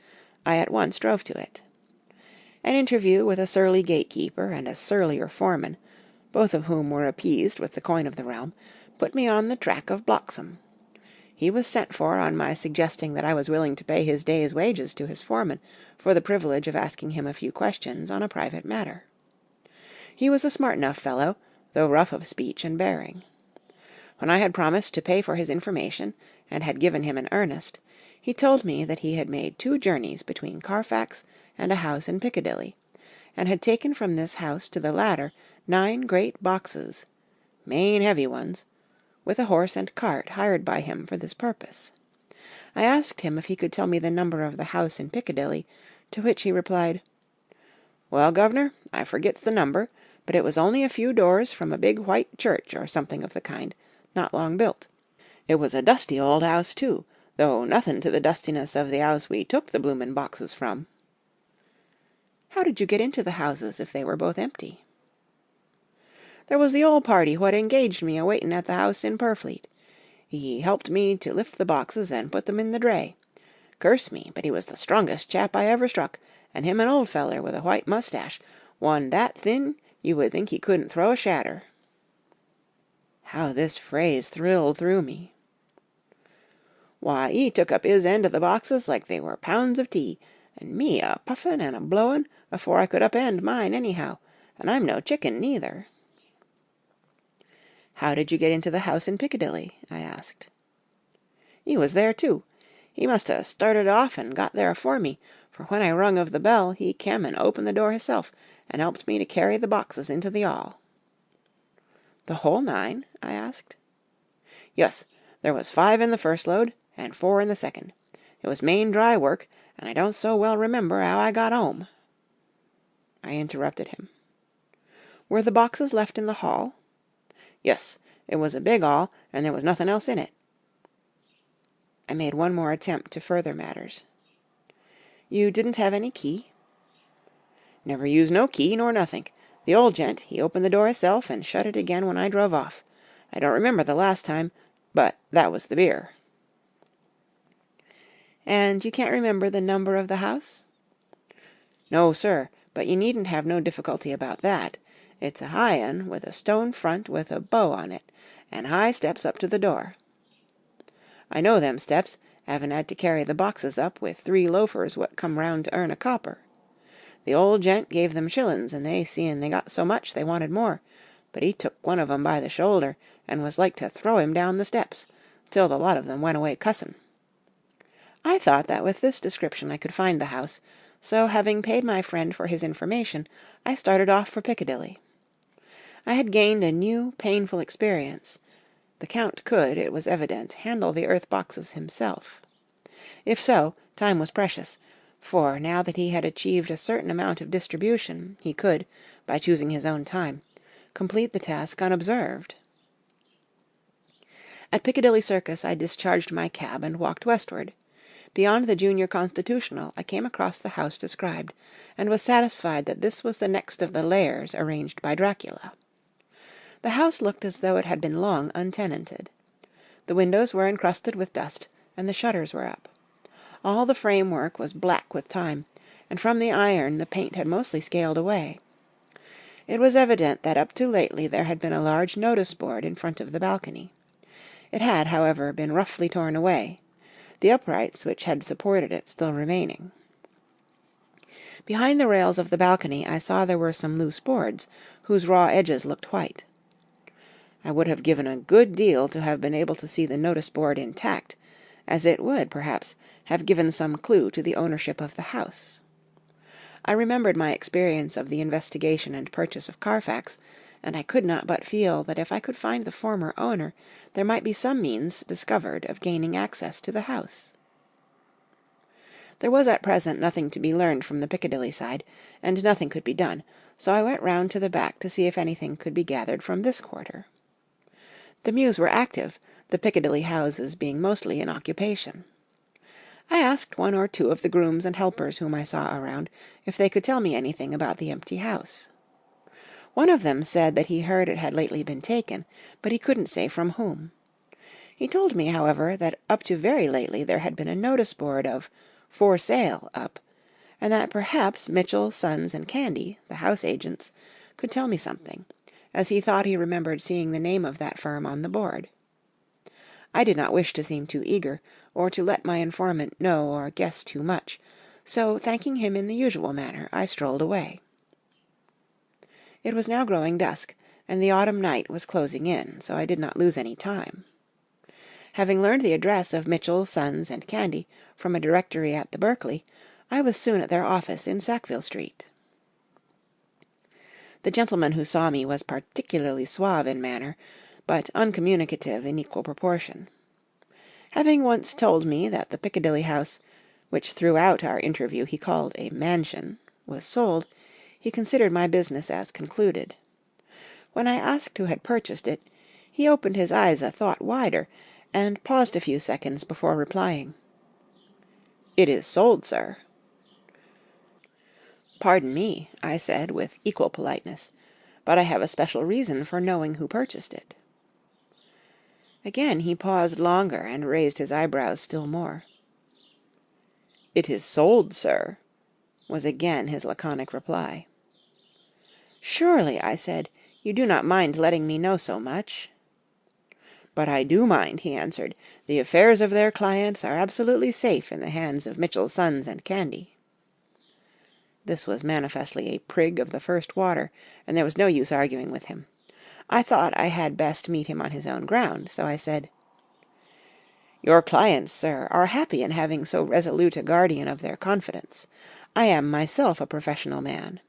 Speaker 1: I at once drove to it. An interview with a surly gatekeeper and a surlier foreman, both of whom were appeased with the coin of the realm, put me on the track of Bloxam. He was sent for on my suggesting that I was willing to pay his day's wages to his foreman for the privilege of asking him a few questions on a private matter. He was a smart enough fellow, though rough of speech and bearing. When I had promised to pay for his information, and had given him an earnest, he told me that he had made 2 journeys between Carfax and a house in Piccadilly, and had taken from this house to the latter 9 great boxes, main heavy ones, with a horse and cart hired by him for this purpose. I asked him if he could tell me the number of the house in Piccadilly, to which he replied, "Well, governor, I forgets the number, but it was only a few doors from a big white church or something of the kind, not long built. It was a dusty old house, too, though nothing to the dustiness of the house we took the bloomin' boxes from." "How did you get into the houses if they were both empty?" "There was the old party what engaged me a-waitin' at the house in Purfleet. He helped me to lift the boxes and put them in the dray. Curse me, but he was the strongest chap I ever struck, and him an old feller with a white mustache, one that thin you would think he couldn't throw a shadder." How this phrase thrilled through me. "Why, he took up his end of the boxes like they were pounds of tea, and me a-puffin' and a-blowin' afore I could up-end mine anyhow, and I'm no chicken neither." "How did you get into the house in Piccadilly?" I asked. "He was there too. He must ha' started off and got there afore me, for when I rung of the bell he kem and opened the door hisself, and helped me to carry the boxes into the 'all." "The whole 9?" I asked. "Yus, there was 5 in the first load, and 4 in the second. It was main dry work, and I don't so well remember 'ow I got 'ome." I interrupted him. "Were the boxes left in the hall?" "Yus, it was a big 'all, and there was nothing else in it." I made one more attempt to further matters. "You didn't have any key?" "Never used no key nor nothink. The old gent, he opened the door hisself and shut it again when I drove off. I don't remember the last time, but that was the beer." "And you can't remember the number of the house?" "No, sir, but you needn't have no difficulty about that. It's a high un with a stone front with a bow on it, and high steps up to the door. I know them steps, havin' had to carry the boxes up with 3 loafers what come round to earn a copper. The old gent gave them shillin's, and they seein' they got so much they wanted more, but he took one of 'em by the shoulder, and was like to throw him down the steps, till the lot of them went away cussin'. I thought that with this description I could find the house, so having paid my friend for his information, I started off for Piccadilly. I had gained a new, painful experience. The Count could, it was evident, handle the earth boxes himself. If so, time was precious, for, now that he had achieved a certain amount of distribution, he could, by choosing his own time, complete the task unobserved. At Piccadilly Circus I discharged my cab and walked westward. Beyond the Junior Constitutional I came across the house described, and was satisfied that this was the next of the lairs arranged by Dracula. The house looked as though it had been long untenanted. The windows were encrusted with dust, and the shutters were up. All the framework was black with time, and from the iron the paint had mostly scaled away. It was evident that up to lately there had been a large notice-board in front of the balcony. It had, however, been roughly torn away, the uprights which had supported it still remaining. Behind the rails of the balcony I saw there were some loose boards, whose raw edges looked white. I would have given a good deal to have been able to see the notice-board intact, as it would, perhaps, have given some clue to the ownership of the house. I remembered my experience of the investigation and purchase of Carfax, and I could not but feel that if I could find the former owner, there might be some means discovered of gaining access to the house. There was at present nothing to be learned from the Piccadilly side, and nothing could be done, so I went round to the back to see if anything could be gathered from this quarter. The mews were active, the Piccadilly houses being mostly in occupation. I asked one or two of the grooms and helpers whom I saw around if they could tell me anything about the empty house. One of them said that he heard it had lately been taken, but he couldn't say from whom. He told me, however, that up to very lately there had been a notice board of "For Sale" up, and that perhaps Mitchell, Sons, and Candy, the house agents, could tell me something, as he thought he remembered seeing the name of that firm on the board. I did not wish to seem too eager, or to let my informant know or guess too much, so, thanking him in the usual manner, I strolled away. It was now growing dusk, and the autumn night was closing in, so I did not lose any time. Having learned the address of Mitchell, Sons, and Candy from a directory at the Berkeley, I was soon at their office in Sackville Street. The gentleman who saw me was particularly suave in manner, but uncommunicative in equal proportion. Having once told me that the Piccadilly house, which throughout our interview he called a mansion, was sold, he considered my business as concluded. When I asked who had purchased it, he opened his eyes a thought wider, and paused a few seconds before replying. "It is sold, sir." "Pardon me," I said with equal politeness, "but I have a special reason for knowing who purchased it." Again he paused longer and raised his eyebrows still more. "It is sold, sir," was again his laconic reply. "Surely," I said, "you do not mind letting me know so much?" "But I do mind," he answered. "The affairs of their clients are absolutely safe in the hands of Mitchell, Sons, and Candy." This was manifestly a prig of the first water, and there was no use arguing with him. I thought I had best meet him on his own ground, so I said, "Your clients, sir, are happy in having so resolute a guardian of their confidence. I am myself a professional man."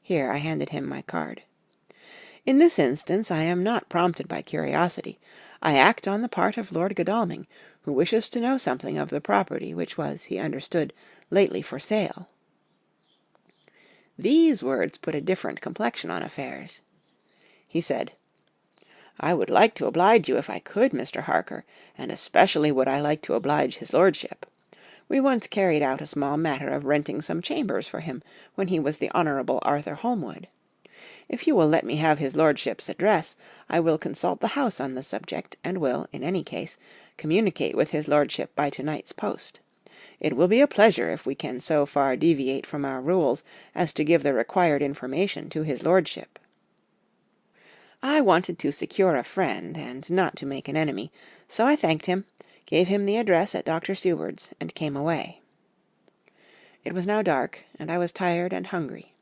Speaker 1: Here I handed him my card. "In this instance I am not prompted by curiosity. I act on the part of Lord Godalming, who wishes to know something of the property which was, he understood, lately for sale." These words put a different complexion on affairs. He said, "I would like to oblige you if I could, Mr. Harker, and especially would I like to oblige his lordship. We once carried out a small matter of renting some chambers for him when he was the Honourable Arthur Holmwood. If you will let me have his lordship's address, I will consult the house on the subject, and will, in any case, communicate with his lordship by to-night's post. It will be a pleasure if we can so far deviate from our rules as to give the required information to his lordship." I wanted to secure a friend, and not to make an enemy, so I thanked him, gave him the address at Dr. Seward's, and came away. It was now dark, and I was tired and hungry.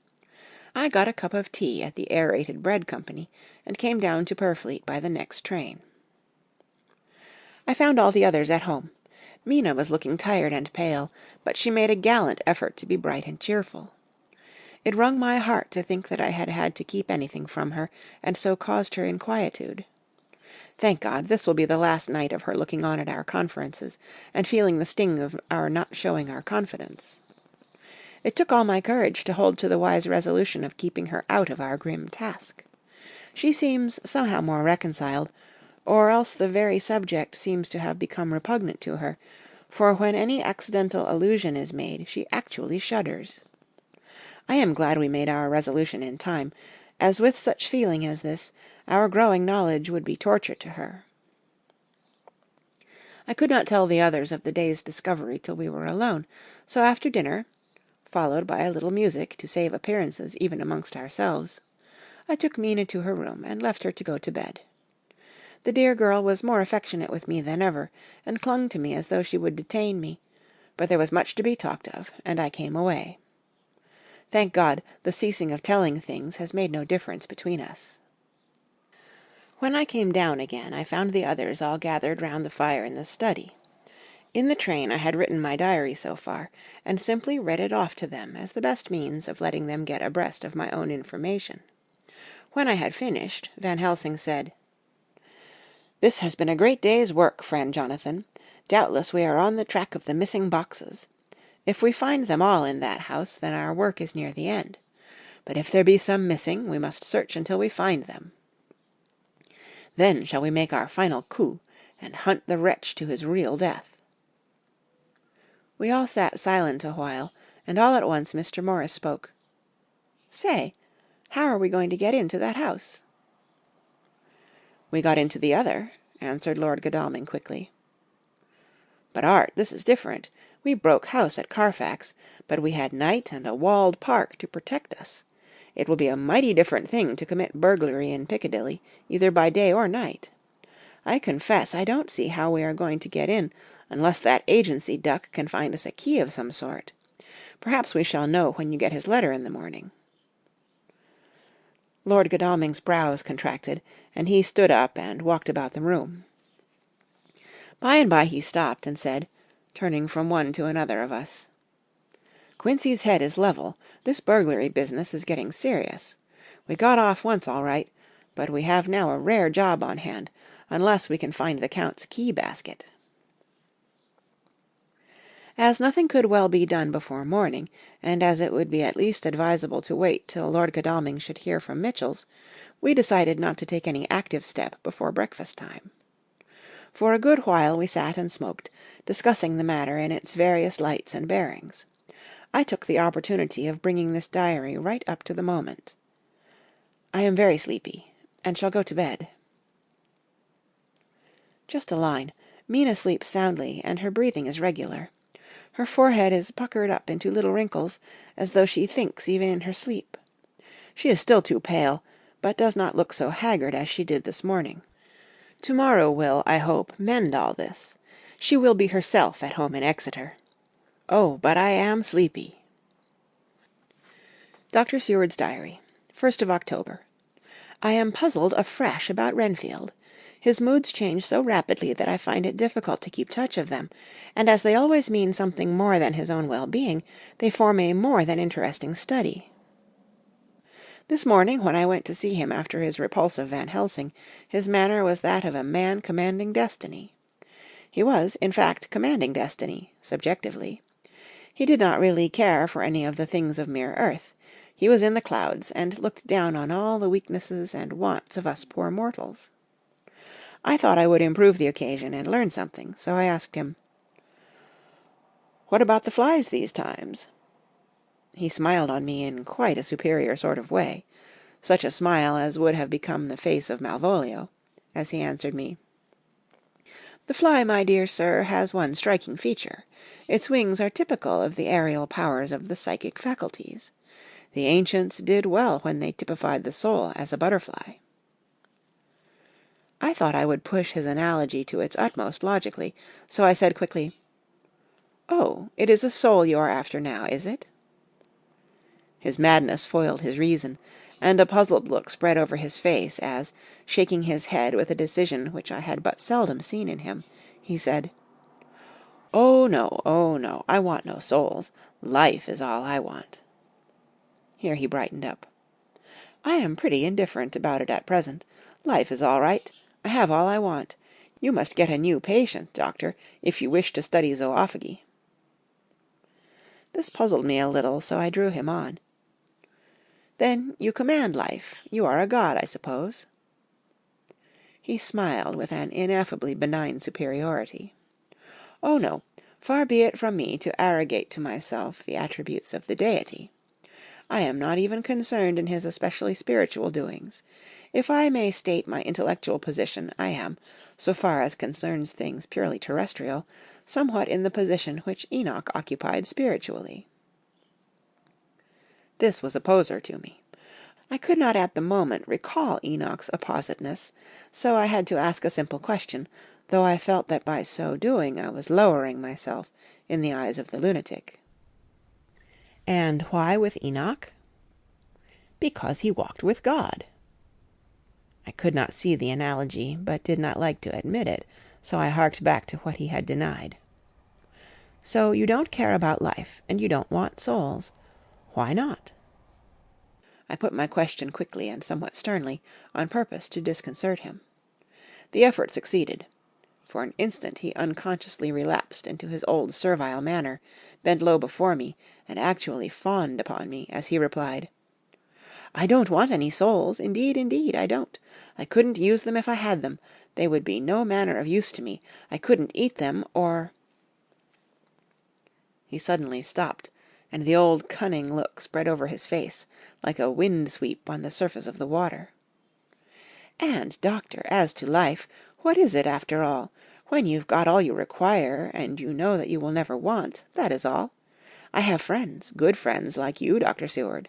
Speaker 1: I got a cup of tea at the Aerated Bread Company, and came down to Purfleet by the next train. I found all the others at home. Mina was looking tired and pale, but she made a gallant effort to be bright and cheerful. It wrung my heart to think that I had had to keep anything from her, and so caused her inquietude. Thank God, this will be the last night of her looking on at our conferences, and feeling the sting of our not showing our confidence. It took all my courage to hold to the wise resolution of keeping her out of our grim task. She seems somehow more reconciled, or else the very subject seems to have become repugnant to her, for when any accidental allusion is made she actually shudders. I am glad we made our resolution in time, as with such feeling as this, our growing knowledge would be torture to her. I could not tell the others of the day's discovery till we were alone, so after dinner, followed by a little music to save appearances even amongst ourselves, I took Mina to her room and left her to go to bed. The dear girl was more affectionate with me than ever, and clung to me as though she would detain me, but there was much to be talked of, and I came away. Thank God, the ceasing of telling things has made no difference between us. When I came down again, I found the others all gathered round the fire in the study. In the train I had written my diary so far, and simply read it off to them as the best means of letting them get abreast of my own information. When I had finished, Van Helsing said, "This has been a great day's work, friend Jonathan. Doubtless we are on the track of the missing boxes. If we find them all in that house, then our work is near the end. But if there be some missing, we must search until we find them. Then shall we make our final coup, and hunt the wretch to his real death." We all sat silent a while, and all at once Mr. Morris spoke. "Say, how are we going to get into that house?" "We got into the other," answered Lord Godalming quickly. "But, Art, this is different. We broke house at Carfax, but we had night and a walled park to protect us. It will be a mighty different thing to commit burglary in Piccadilly, either by day or night. I confess I don't see how we are going to get in, unless that agency duck can find us a key of some sort. Perhaps we shall know when you get his letter in the morning." Lord Godalming's brows contracted, and he stood up and walked about the room. By and by he stopped and said, turning from one to another of us, "Quincy's head is level. This burglary business is getting serious. We got off once all right, but we have now a rare job on hand, unless we can find the Count's key basket." As nothing could well be done before morning, and as it would be at least advisable to wait till Lord Godalming should hear from Mitchell's, we decided not to take any active step before breakfast time. For a good while we sat and smoked, discussing the matter in its various lights and bearings. I took the opportunity of bringing this diary right up to the moment. I am very sleepy, and shall go to bed. Just a line. Mina sleeps soundly, and her breathing is regular. Her forehead is puckered up into little wrinkles, as though she thinks even in her sleep. She is still too pale, but does not look so haggard as she did this morning. Tomorrow will, I hope, mend all this. She will be herself at home in Exeter. Oh, but I am sleepy. Dr. Seward's Diary, 1st of October. I am puzzled afresh about Renfield. His moods change so rapidly that I find it difficult to keep touch of them, and as they always mean something more than his own well-being, they form a more than interesting study. This morning, when I went to see him after his repulse of Van Helsing, his manner was that of a man commanding destiny. He was, in fact, commanding destiny, subjectively. He did not really care for any of the things of mere earth. He was in the clouds, and looked down on all the weaknesses and wants of us poor mortals. I thought I would improve the occasion and learn something, so I asked him, "What about the flies these times?" He smiled on me in quite a superior sort of way, such a smile as would have become the face of Malvolio, as he answered me, "The fly, my dear sir, has one striking feature. Its wings are typical of the aerial powers of the psychic faculties. The ancients did well when they typified the soul as a butterfly." I thought I would push his analogy to its utmost logically, so I said quickly, "Oh, it is a soul you are after now, is it?" His madness foiled his reason, and a puzzled look spread over his face as, shaking his head with a decision which I had but seldom seen in him, he said, oh no, I want no souls. Life is all I want." Here he brightened up. "I am pretty indifferent about it at present. Life is all right. I have all I want. You must get a new patient, doctor, if you wish to study zoophagy." This puzzled me a little, so I drew him on. "Then you command life. You are a god, I suppose?" He smiled with an ineffably benign superiority. "Oh no, far be it from me to arrogate to myself the attributes of the deity. I am not even concerned in his especially spiritual doings. If I may state my intellectual position, I am, so far as concerns things purely terrestrial, somewhat in the position which Enoch occupied spiritually." This was a poser to me. I could not at the moment recall Enoch's appositeness, so I had to ask a simple question, though I felt that by so doing I was lowering myself in the eyes of the lunatic. "And why with Enoch?" "Because he walked with God." I could not see the analogy, but did not like to admit it, so I harked back to what he had denied. "So you don't care about life, and you don't want souls. Why not?" I put my question quickly and somewhat sternly, on purpose to disconcert him. The effort succeeded. For an instant he unconsciously relapsed into his old servile manner, bent low before me, and actually fawned upon me, as he replied, "I don't want any souls, indeed, indeed, I don't. I couldn't use them if I had them. They would be no manner of use to me. I couldn't eat them, or—" He suddenly stopped, and the old cunning look spread over his face, like a wind-sweep on the surface of the water. "And, doctor, as to life, what is it, after all? When you've got all you require, and you know that you will never want, that is all. I have friends, good friends, like you, Dr. Seward."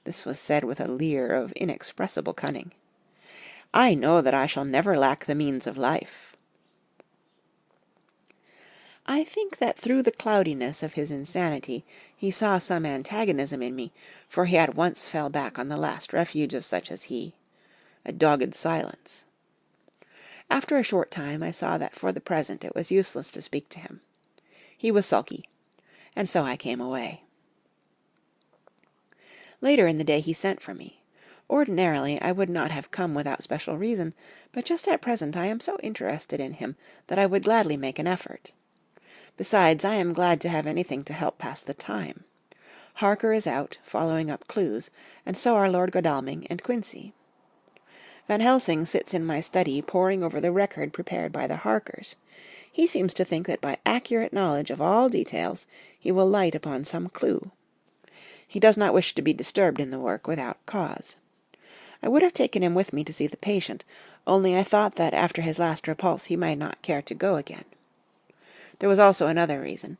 Speaker 1: This was said with a leer of inexpressible cunning. "I know that I shall never lack the means of life." I think that through the cloudiness of his insanity he saw some antagonism in me, for he at once fell back on the last refuge of such as he, a dogged silence. After a short time I saw that for the present it was useless to speak to him. He was sulky, and so I came away. Later in the day he sent for me. Ordinarily I would not have come without special reason, but just at present I am so interested in him that I would gladly make an effort. Besides, I am glad to have anything to help pass the time. Harker is out, following up clues, and so are Lord Godalming and Quincey. Van Helsing sits in my study poring over the record prepared by the Harkers. He seems to think that by accurate knowledge of all details he will light upon some clue. He does not wish to be disturbed in the work without cause. I would have taken him with me to see the patient, only I thought that after his last repulse he might not care to go again. There was also another reason.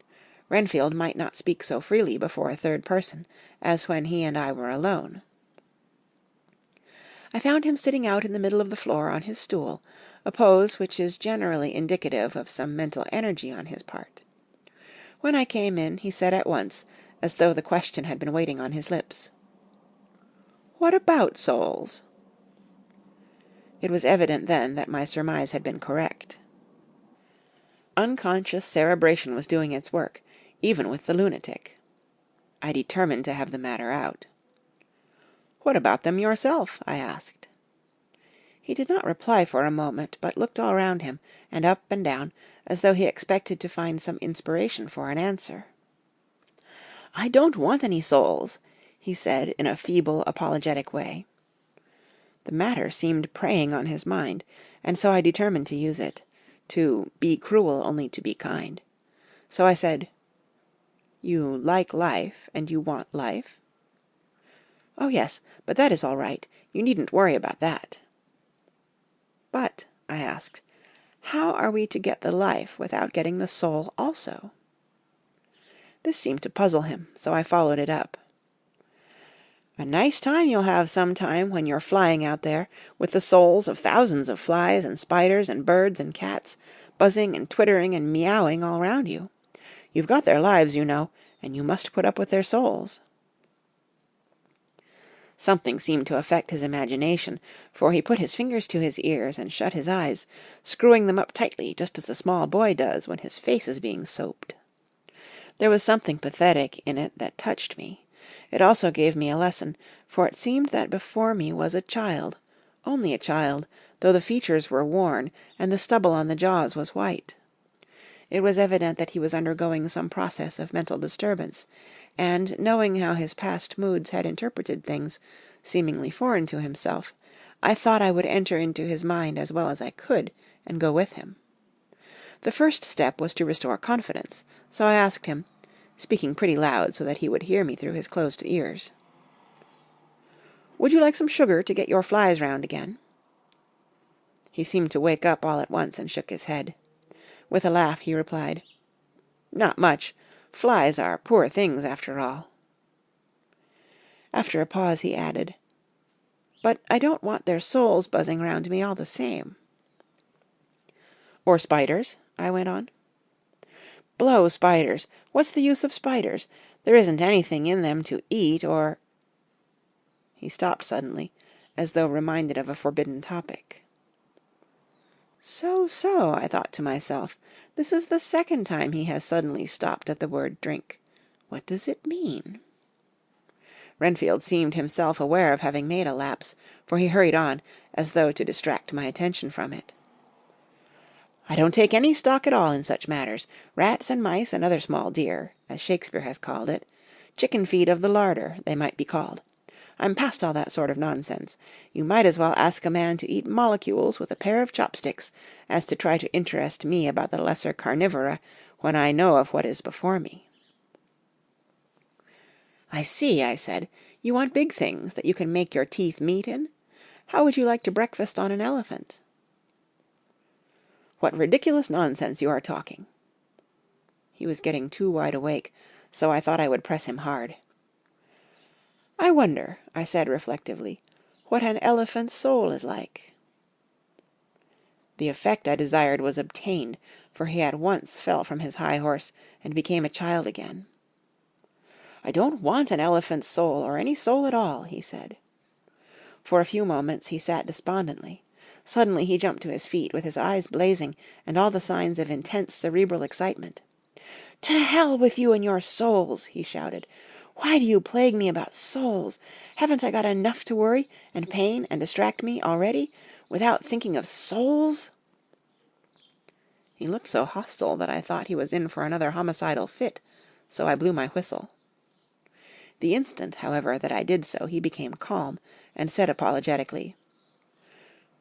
Speaker 1: Renfield might not speak so freely before a third person as when he and I were alone. I found him sitting out in the middle of the floor on his stool, a pose which is generally indicative of some mental energy on his part. When I came in, he said at once, as though the question had been waiting on his lips, "What about souls?" It was evident then that my surmise had been correct. Unconscious cerebration was doing its work, even with the lunatic. I determined to have the matter out. "What about them yourself?" I asked. He did not reply for a moment, but looked all round him, and up and down, as though he expected to find some inspiration for an answer. "I don't want any souls," he said in a feeble, apologetic way. The matter seemed preying on his mind, and so I determined to use it, to be cruel only to be kind. So I said, "You like life, and you want life?" "Oh, yes, but that is all right. You needn't worry about that." "But," I asked, "how are we to get the life without getting the soul also?" This seemed to puzzle him, so I followed it up. "A nice time you'll have some time when you're flying out there, with the souls of thousands of flies and spiders and birds and cats, buzzing and twittering and meowing all round you. You've got their lives, you know, and you must put up with their souls." Something seemed to affect his imagination, for he put his fingers to his ears and shut his eyes, screwing them up tightly just as a small boy does when his face is being soaped. There was something pathetic in it that touched me. It also gave me a lesson, for it seemed that before me was a child, only a child, though the features were worn and the stubble on the jaws was white. It was evident that he was undergoing some process of mental disturbance, and, knowing how his past moods had interpreted things, seemingly foreign to himself, I thought I would enter into his mind as well as I could, and go with him. The first step was to restore confidence, so I asked him, speaking pretty loud so that he would hear me through his closed ears, "Would you like some sugar to get your flies round again?" He seemed to wake up all at once and shook his head. With a laugh he replied, "Not much. Flies are poor things after all." After a pause he added, "But I don't want their souls buzzing round me all the same." "Or spiders?" I went on. "Blow spiders! What's the use of spiders? There isn't anything in them to eat or—" He stopped suddenly, as though reminded of a forbidden topic. So, I thought to myself, this is the second time he has suddenly stopped at the word drink. What does it mean? Renfield seemed himself aware of having made a lapse, for he hurried on, as though to distract my attention from it. "I don't take any stock at all in such matters. Rats and mice and other small deer, as Shakespeare has called it. Chicken feed of the larder, they might be called. I'm past all that sort of nonsense. You might as well ask a man to eat molecules with a pair of chopsticks as to try to interest me about the lesser carnivora when I know of what is before me." "I see," I said. "You want big things that you can make your teeth meet in? How would you like to breakfast on an elephant?" "What ridiculous nonsense you are talking!" He was getting too wide awake, so I thought I would press him hard. "I wonder," I said reflectively, "what an elephant's soul is like." The effect I desired was obtained, for he at once fell from his high horse and became a child again. "I don't want an elephant's soul, or any soul at all," he said. For a few moments he sat despondently. Suddenly he jumped to his feet, with his eyes blazing and all the signs of intense cerebral excitement. "To hell with you and your souls!" he shouted. "Why do you plague me about souls? Haven't I got enough to worry and pain and distract me already, without thinking of souls?" He looked so hostile that I thought he was in for another homicidal fit, so I blew my whistle. The instant, however, that I did so, he became calm, and said apologetically,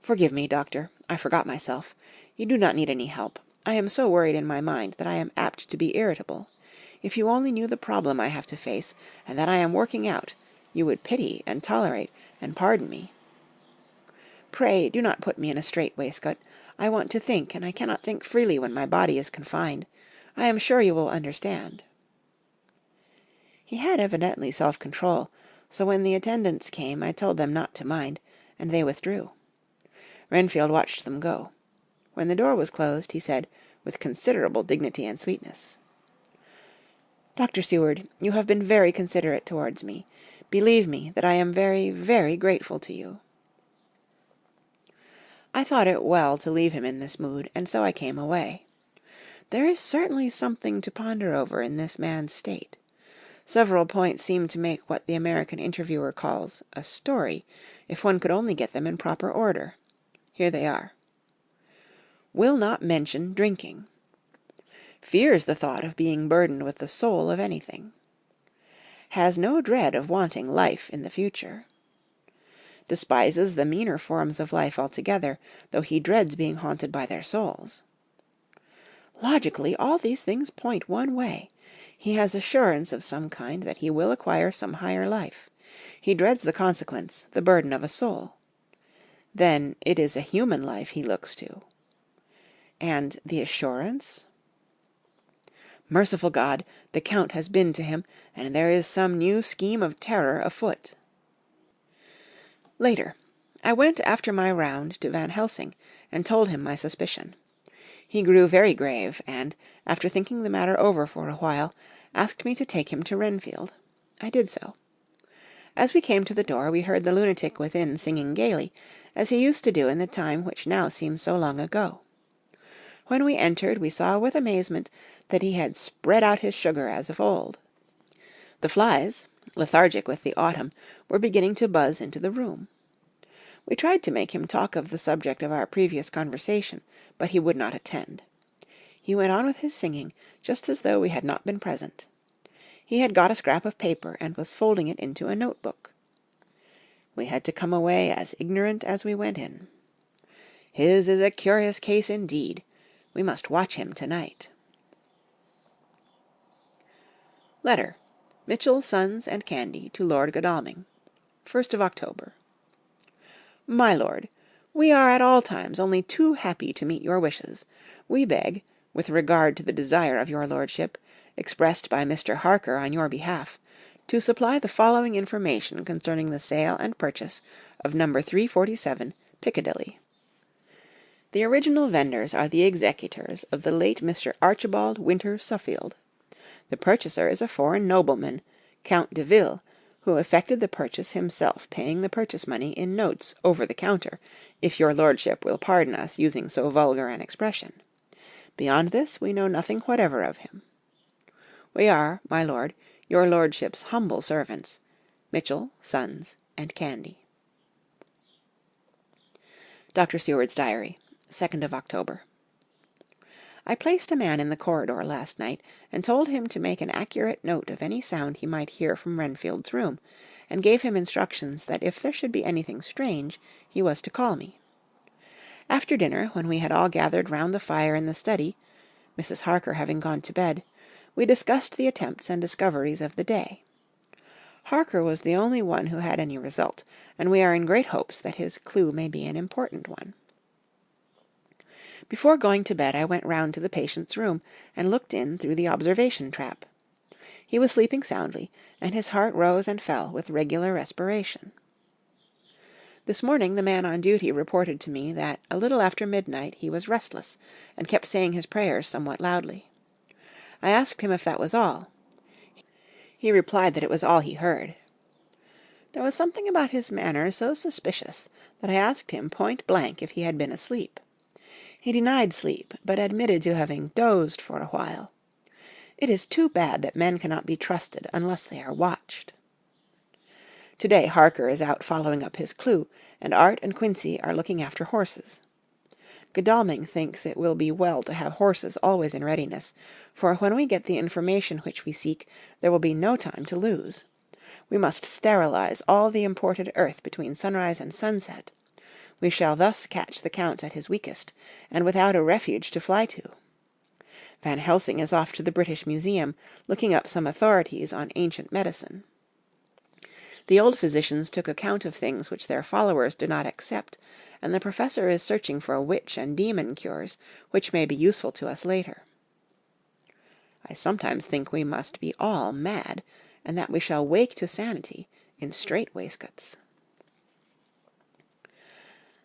Speaker 1: "Forgive me, doctor. I forgot myself. You do not need any help. I am so worried in my mind that I am apt to be irritable. If you only knew the problem I have to face, and that I am working out, you would pity and tolerate and pardon me. Pray do not put me in a strait waistcoat. I want to think, and I cannot think freely when my body is confined. I am sure you will understand." He had evidently self-control, so when the attendants came I told them not to mind, and they withdrew. Renfield watched them go. When the door was closed, he said, with considerable dignity and sweetness, "Dr. Seward, you have been very considerate towards me. Believe me that I am very, very grateful to you." I thought it well to leave him in this mood, and so I came away. There is certainly something to ponder over in this man's state. Several points seem to make what the American interviewer calls a story, if one could only get them in proper order. Here they are. Will not mention drinking. Fears the thought of being burdened with the soul of anything. Has no dread of wanting life in the future. Despises the meaner forms of life altogether, though he dreads being haunted by their souls. Logically, all these things point one way. He has assurance of some kind that he will acquire some higher life. He dreads the consequence, the burden of a soul. Then it is a human life he looks to. And the assurance? Merciful God, the Count has been to him, and there is some new scheme of terror afoot. Later, I went after my round to Van Helsing, and told him my suspicion. He grew very grave, and, after thinking the matter over for a while, asked me to take him to Renfield. I did so. As we came to the door, we heard the lunatic within singing gaily, as he used to do in the time which now seems so long ago. When we entered, we saw with amazement that he had spread out his sugar as of old. The flies, lethargic with the autumn, were beginning to buzz into the room. We tried to make him talk of the subject of our previous conversation, but he would not attend. He went on with his singing, just as though we had not been present. He had got a scrap of paper, and was folding it into a note-book. We had to come away as ignorant as we went in. His is a curious case indeed. We must watch him to-night. Letter. Mitchell, Sons, and Candy to Lord Godalming. 1st of October. My lord, we are at all times only too happy to meet your wishes. We beg, with regard to the desire of your lordship, expressed by Mr. Harker on your behalf, to supply the following information concerning the sale and purchase of number 347, Piccadilly. The original vendors are the executors of the late Mr. Archibald Winter Suffield. The purchaser is a foreign nobleman, Count de Ville, who effected the purchase himself, paying the purchase money in notes over the counter, if your lordship will pardon us using so vulgar an expression. Beyond this we know nothing whatever of him. We are, my lord, your lordship's humble servants, Mitchell, Sons, and Candy. Dr. Seward's Diary, 2nd of October. I placed a man in the corridor last night, and told him to make an accurate note of any sound he might hear from Renfield's room, and gave him instructions that if there should be anything strange, he was to call me. After dinner, when we had all gathered round the fire in the study, Mrs. Harker having gone to bed, we discussed the attempts and discoveries of the day. Harker was the only one who had any result, and we are in great hopes that his clue may be an important one. Before going to bed I went round to the patient's room and looked in through the observation trap. He was sleeping soundly, and his heart rose and fell with regular respiration. This morning the man on duty reported to me that a little after midnight he was restless, and kept saying his prayers somewhat loudly. I asked him if that was all. He replied that it was all he heard. There was something about his manner so suspicious that I asked him point blank if he had been asleep. He denied sleep, but admitted to having dozed for a while. It is too bad that men cannot be trusted unless they are watched. To-day Harker is out following up his clue, and Art and Quincy are looking after horses. Godalming thinks it will be well to have horses always in readiness, for when we get the information which we seek, there will be no time to lose. We must sterilize all the imported earth between sunrise and sunset. We shall thus catch the Count at his weakest, and without a refuge to fly to. Van Helsing is off to the British Museum, looking up some authorities on ancient medicine. The old physicians took account of things which their followers do not accept, and the professor is searching for witch and demon cures, which may be useful to us later. I sometimes think we must be all mad, and that we shall wake to sanity in strait waistcoats.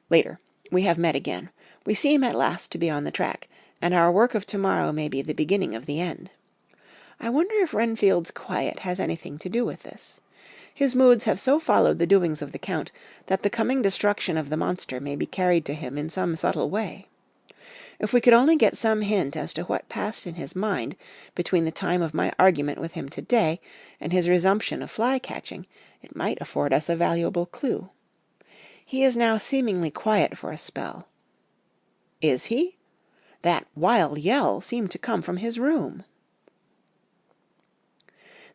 Speaker 1: Later, we have met again. We seem at last to be on the track, and our work of tomorrow may be the beginning of the end. I wonder if Renfield's quiet has anything to do with this. His moods have so followed the doings of the Count that the coming destruction of the monster may be carried to him in some subtle way. If we could only get some hint as to what passed in his mind between the time of my argument with him to-day and his resumption of fly-catching, it might afford us a valuable clue. He is now seemingly quiet for a spell. Is he? That wild yell seemed to come from his room.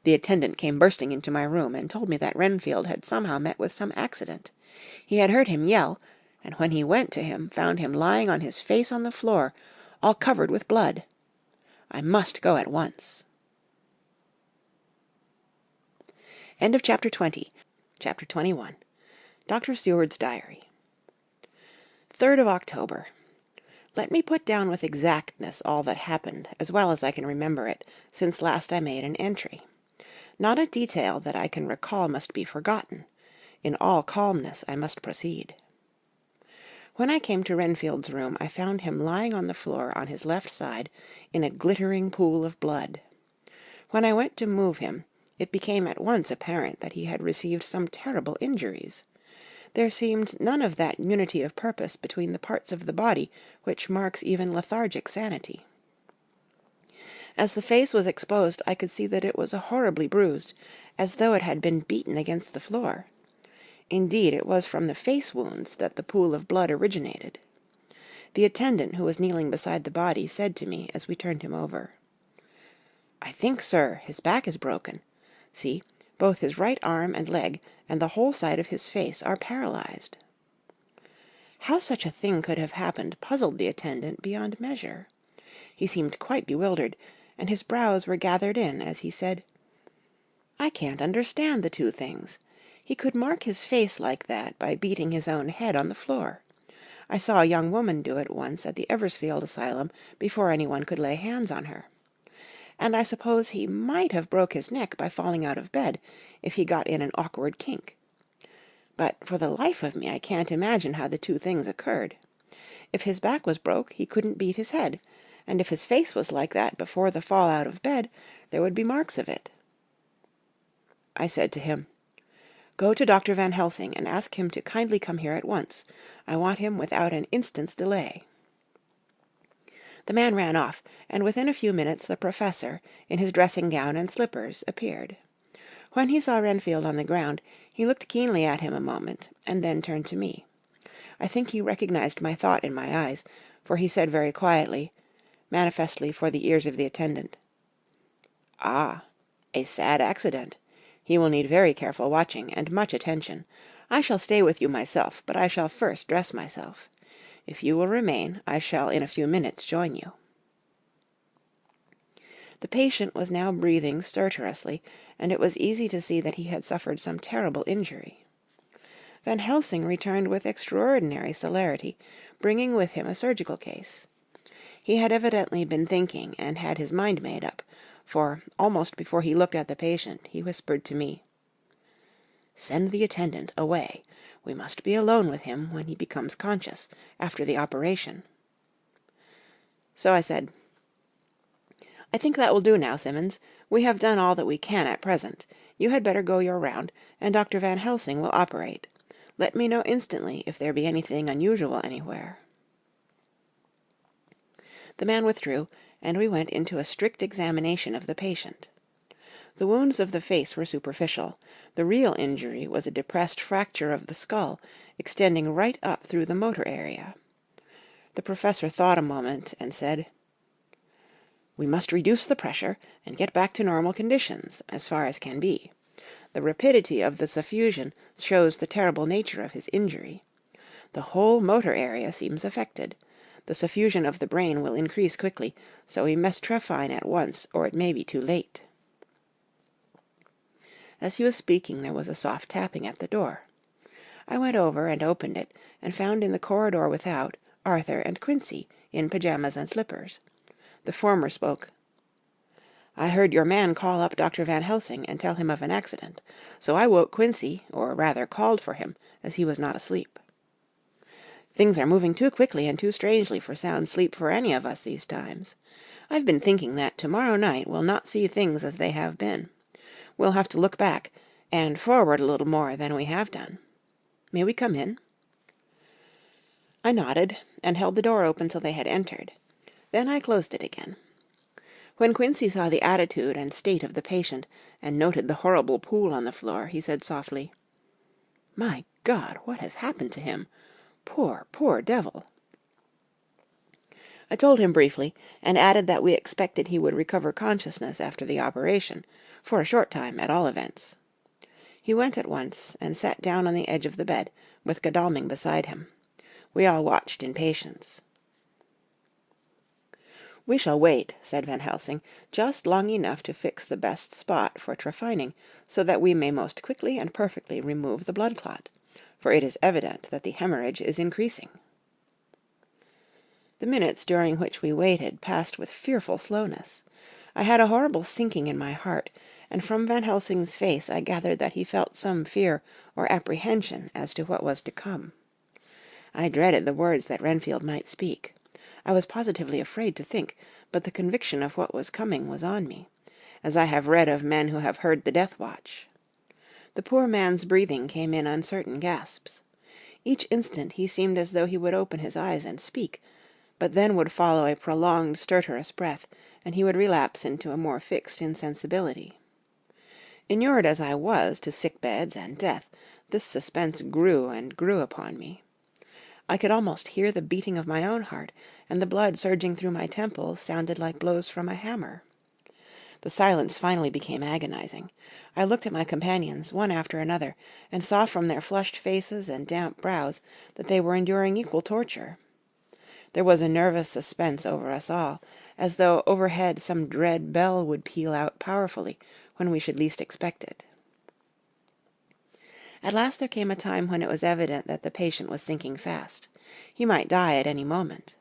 Speaker 1: The attendant came bursting into my room and told me that Renfield had somehow met with some accident. He had heard him yell, and when he went to him found him lying on his face on the floor, all covered with blood. I must go at once. End of Chapter 20. Chapter 21. Dr. Seward's Diary. 3rd of October. Let me put down with exactness all that happened, as well as I can remember it, since last I made an entry. Not a detail that I can recall must be forgotten. In all calmness I must proceed. When I came to Renfield's room, I found him lying on the floor on his left side in a glittering pool of blood. When I went to move him, it became at once apparent that he had received some terrible injuries. There seemed none of that unity of purpose between the parts of the body which marks even lethargic sanity. As the face was exposed, I could see that it was horribly bruised, as though it had been beaten against the floor. Indeed, it was from the face wounds that the pool of blood originated. The attendant who was kneeling beside the body said to me as we turned him over, "I think, sir, his back is broken. See, both his right arm and leg, and the whole side of his face are paralyzed." How such a thing could have happened puzzled the attendant beyond measure. He seemed quite bewildered, and his brows were gathered in as he said, "I can't understand the two things. He could mark his face like that by beating his own head on the floor. I saw a young woman do it once at the Eversfield Asylum before anyone could lay hands on her. And I suppose he might have broke his neck by falling out of bed, if he got in an awkward kink. But for the life of me I can't imagine how the two things occurred. If his back was broke, he couldn't beat his head, and if his face was like that before the fall out of bed, there would be marks of it." I said to him, "Go to Dr. Van Helsing and ask him to kindly come here at once. I want him without an instant's delay." The man ran off, and within a few minutes the professor, in his dressing-gown and slippers, appeared. When he saw Renfield on the ground, he looked keenly at him a moment, and then turned to me. I think he recognized my thought in my eyes, for he said very quietly, manifestly for the ears of the attendant. "Ah, a sad accident. He will need very careful watching, and much attention. I shall stay with you myself, but I shall first dress myself. If you will remain, I shall in a few minutes join you." The patient was now breathing stertorously, and it was easy to see that he had suffered some terrible injury. Van Helsing returned with extraordinary celerity, bringing with him a surgical case. He had evidently been thinking, and had his mind made up, for, almost before he looked at the patient, he whispered to me, "Send the attendant away. We must be alone with him when he becomes conscious, after the operation." So I said, "I think that will do now, Simmons. We have done all that we can at present. You had better go your round, and Dr. Van Helsing will operate. Let me know instantly if there be anything unusual anywhere." The man withdrew, and we went into a strict examination of the patient. The wounds of the face were superficial. The real injury was a depressed fracture of the skull, extending right up through the motor area. The professor thought a moment, and said, "We must reduce the pressure, and get back to normal conditions, as far as can be. The rapidity of the suffusion shows the terrible nature of his injury. The whole motor area seems affected. The suffusion of the brain will increase quickly, so we must trephine at once, or it may be too late." As he was speaking, there was a soft tapping at the door. I went over and opened it, and found in the corridor without Arthur and Quincy, in pajamas and slippers. The former spoke. "I heard your man call up Dr. Van Helsing and tell him of an accident, so I woke Quincy, or rather called for him, as he was not asleep. Things are moving too quickly and too strangely for sound sleep for any of us these times. I've been thinking that tomorrow night we'll not see things as they have been. We'll have to look back, and forward a little more than we have done. May we come in?" I nodded, and held the door open till they had entered. Then I closed it again. When Quincy saw the attitude and state of the patient, and noted the horrible pool on the floor, he said softly, "My God, what has happened to him? Poor, poor devil!" I told him briefly, and added that we expected he would recover consciousness after the operation, for a short time at all events. He went at once, and sat down on the edge of the bed, with Godalming beside him. We all watched in patience. "We shall wait," said Van Helsing, "just long enough to fix the best spot for trephining, so that we may most quickly and perfectly remove the blood clot, for it is evident that the hemorrhage is increasing." The minutes during which we waited passed with fearful slowness. I had a horrible sinking in my heart, and from Van Helsing's face I gathered that he felt some fear or apprehension as to what was to come. I dreaded the words that Renfield might speak. I was positively afraid to think, but the conviction of what was coming was on me, as I have read of men who have heard the death watch. The poor man's breathing came in uncertain gasps. Each instant he seemed as though he would open his eyes and speak, but then would follow a prolonged stertorous breath, and he would relapse into a more fixed insensibility. Inured as I was to sick beds and death, this suspense grew and grew upon me. I could almost hear the beating of my own heart, and the blood surging through my temples sounded like blows from a hammer. The silence finally became agonizing. I looked at my companions, one after another, and saw from their flushed faces and damp brows that they were enduring equal torture. There was a nervous suspense over us all, as though overhead some dread bell would peal out powerfully when we should least expect it. At last there came a time when it was evident that the patient was sinking fast. He might die at any moment.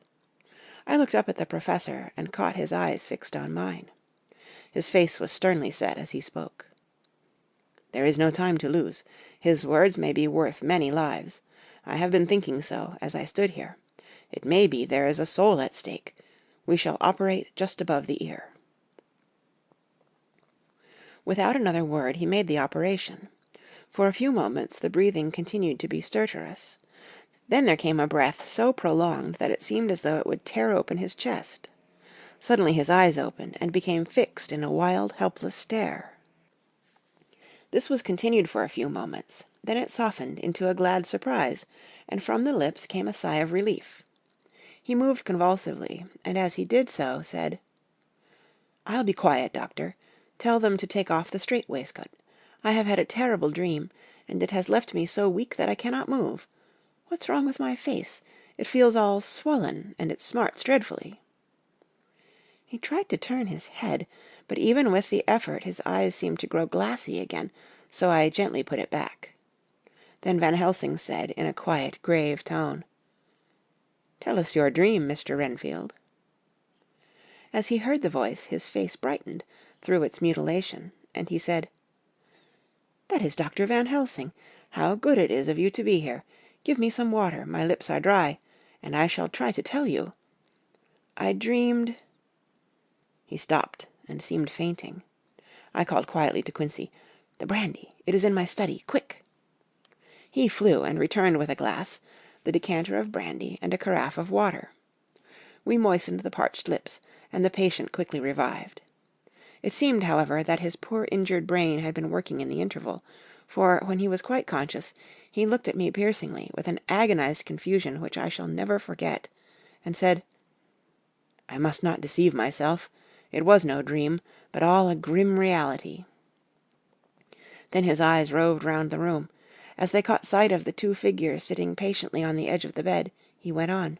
Speaker 1: I looked up at the professor, and caught his eyes fixed on mine. His face was sternly set as he spoke. "There is no time to lose. His words may be worth many lives. I have been thinking so, as I stood here. It may be there is a soul at stake. We shall operate just above the ear." Without another word he made the operation. For a few moments the breathing continued to be stertorous. Then there came a breath so prolonged that it seemed as though it would tear open his chest. Suddenly his eyes opened, and became fixed in a wild, helpless stare. This was continued for a few moments. Then it softened into a glad surprise, and from the lips came a sigh of relief. He moved convulsively, and as he did so, said, "I'll be quiet, doctor. Tell them to take off the strait-waistcoat. I have had a terrible dream, and it has left me so weak that I cannot move. What's wrong with my face? It feels all swollen, and it smarts dreadfully." He tried to turn his head, but even with the effort his eyes seemed to grow glassy again, so I gently put it back. Then Van Helsing said, in a quiet, grave tone, "Tell us your dream, Mr. Renfield." As he heard the voice, his face brightened through its mutilation, and he said, "That is Dr. Van Helsing. How good it is of you to be here. Give me some water, my lips are dry, and I shall try to tell you. I dreamed—" He stopped and seemed fainting. I called quietly to Quincy, "The brandy. It is in my study. Quick!" He flew and returned with a glass, the decanter of brandy, and a carafe of water. We moistened the parched lips, and the patient quickly revived. It seemed, however, that his poor injured brain had been working in the interval, for, when he was quite conscious, he looked at me piercingly, with an agonized confusion which I shall never forget, and said, "I must not deceive myself. It was no dream, but all a grim reality." Then his eyes roved round the room. As they caught sight of the two figures sitting patiently on the edge of the bed, he went on,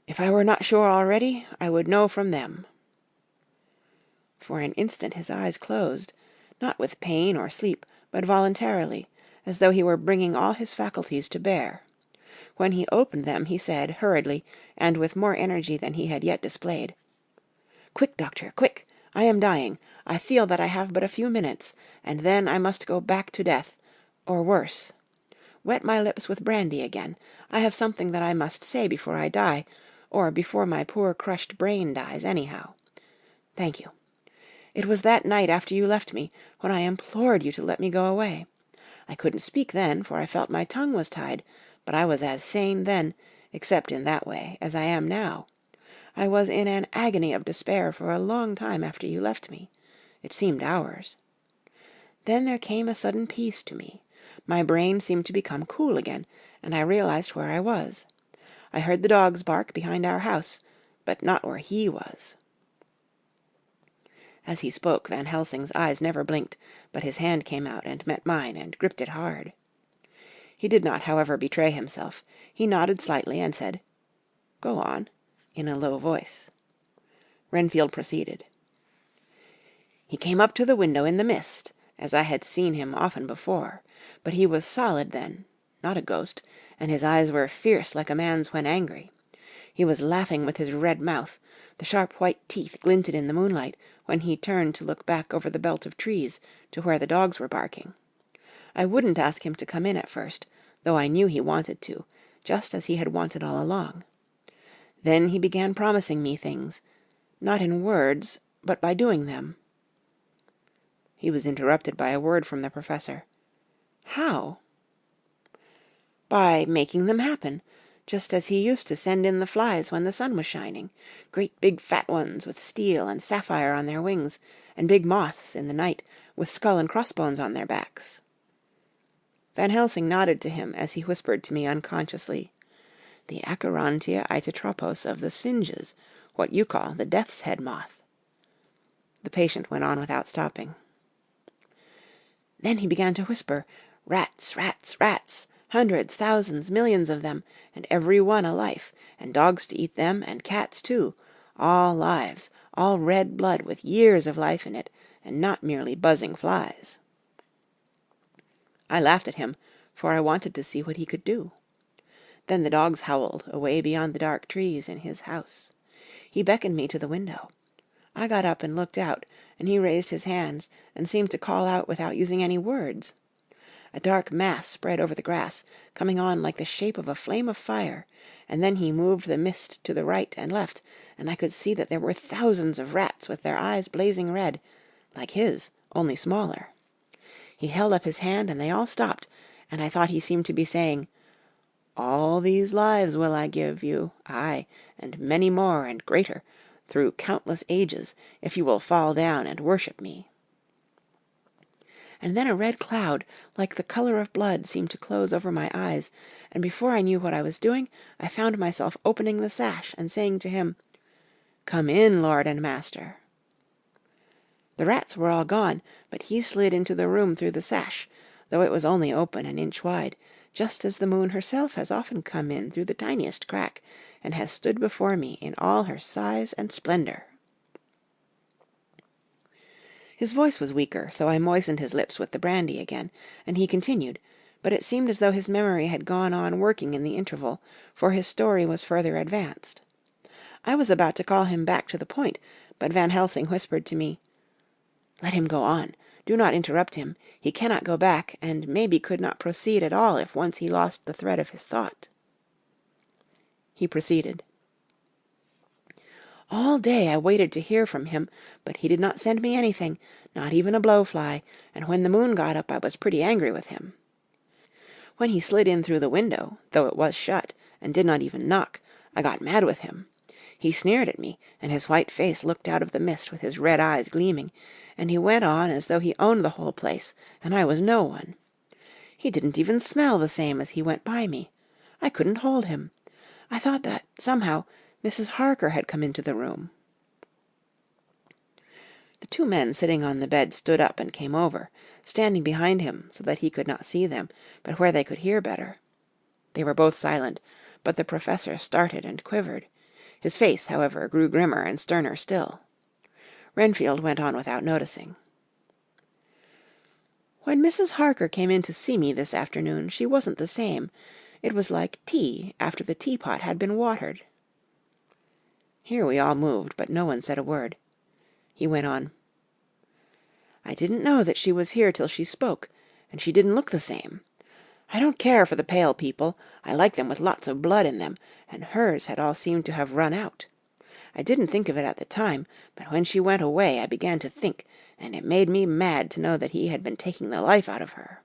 Speaker 1: "If I were not sure already, I would know from them." For an instant his eyes closed, not with pain or sleep, but voluntarily, as though he were bringing all his faculties to bear. When he opened them, he said, hurriedly, and with more energy than he had yet displayed, "Quick, doctor, quick! I am dying. I feel that I have but a few minutes, and then I must go back to death, or worse. Wet my lips with brandy again. I have something that I must say before I die, or before my poor crushed brain dies, anyhow. Thank you. It was that night after you left me, when I implored you to let me go away. I couldn't speak then, for I felt my tongue was tied, but I was as sane then, except in that way, as I am now. I was in an agony of despair for a long time after you left me. It seemed hours. Then there came a sudden peace to me. My brain seemed to become cool again, and I realized where I was. I heard the dogs bark behind our house, but not where he was." As he spoke, Van Helsing's eyes never blinked, but his hand came out and met mine and gripped it hard. He did not, however, betray himself. He nodded slightly and said, "Go on," in a low voice. Renfield proceeded. "He came up to the window in the mist, as I had seen him often before, but he was solid then, not a ghost, and his eyes were fierce like a man's when angry. He was laughing with his red mouth. The sharp white teeth glinted in the moonlight when he turned to look back over the belt of trees to where the dogs were barking. I wouldn't ask him to come in at first, though I knew he wanted to, just as he had wanted all along. Then he began promising me things, not in words, but by doing them." He was interrupted by a word from the professor. "How?" "By making them happen, just as he used to send in the flies when the sun was shining, great big fat ones with steel and sapphire on their wings, and big moths in the night with skull and crossbones on their backs." Van Helsing nodded to him as he whispered to me unconsciously, "The Acherontia itatropos of the Sphinges, what you call the death's head moth." The patient went on without stopping. "Then he began to whisper, 'Rats, rats, rats, hundreds, thousands, millions of them, and every one a life, and dogs to eat them, and cats too, all lives, all red blood with years of life in it, and not merely buzzing flies.' I laughed at him, for I wanted to see what he could do. Then the dogs howled away beyond the dark trees in his house. He beckoned me to the window. I got up and looked out, and he raised his hands and seemed to call out without using any words. A dark mass spread over the grass, coming on like the shape of a flame of fire, and then he moved the mist to the right and left, and I could see that there were thousands of rats with their eyes blazing red, like his, only smaller. He held up his hand, and they all stopped, and I thought he seemed to be saying, 'All these lives will I give you, aye, and many more and greater, through countless ages, if you will fall down and worship me.' and then a red cloud, like the color of blood, seemed to close over my eyes, and before I knew what I was doing, I found myself opening the sash and saying to him, "Come in, lord and master." The rats were all gone, but he slid into the room through the sash, though it was only open an inch wide, just as the moon herself has often come in through the tiniest crack, and has stood before me in all her size and splendor. His voice was weaker, so I moistened his lips with the brandy again, and he continued, but it seemed as though his memory had gone on working in the interval, for his story was further advanced. I was about to call him back to the point, but Van Helsing whispered to me, "Let him go on. Do not interrupt him. He cannot go back, and maybe could not proceed at all if once he lost the thread of his thought." He proceeded. "All day I waited to hear from him, but he did not send me anything, not even a blowfly, and when the moon got up I was pretty angry with him. When he slid in through the window, though it was shut, and did not even knock, I got mad with him. He sneered at me, and his white face looked out of the mist with his red eyes gleaming, and he went on as though he owned the whole place, and I was no one. He didn't even smell the same as he went by me. I couldn't hold him. I thought that, somehow, Mrs. Harker had come into the room." The two men sitting on the bed stood up and came over, standing behind him so that he could not see them, but where they could hear better. They were both silent, but the professor started and quivered. His face, however, grew grimmer and sterner still. Renfield went on without noticing. "When Mrs. Harker came in to see me this afternoon, she wasn't the same. It was like tea after the teapot had been watered." Here we all moved, but no one said a word. He went on. "I didn't know that she was here till she spoke, and she didn't look the same. I don't care for the pale people. I like them with lots of blood in them, and hers had all seemed to have run out. I didn't think of it at the time, but when she went away I began to think, and it made me mad to know that he had been taking the life out of her."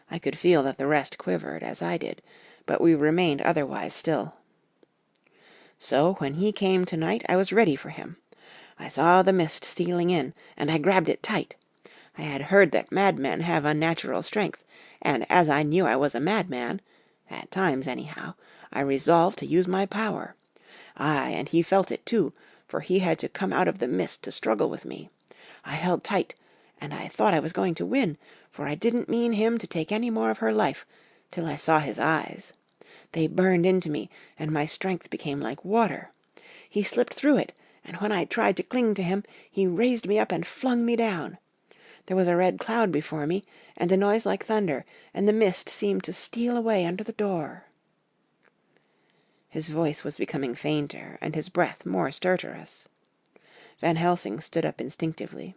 Speaker 1: I could feel that the rest quivered, as I did, but we remained otherwise still. "So when he came tonight I was ready for him. I saw the mist stealing in, and I grabbed it tight. I had heard that madmen have unnatural strength, and as I knew I was a madman, at times anyhow, I resolved to use my power. Aye, and he felt it too, for he had to come out of the mist to struggle with me. I held tight, and I thought I was going to win, for I didn't mean him to take any more of her life, till I saw his eyes. They burned into me, and my strength became like water. He slipped through it, and when I tried to cling to him, he raised me up and flung me down. There was a red cloud before me, and a noise like thunder, and the mist seemed to steal away under the door." His voice was becoming fainter, and his breath more stertorous. Van Helsing stood up instinctively.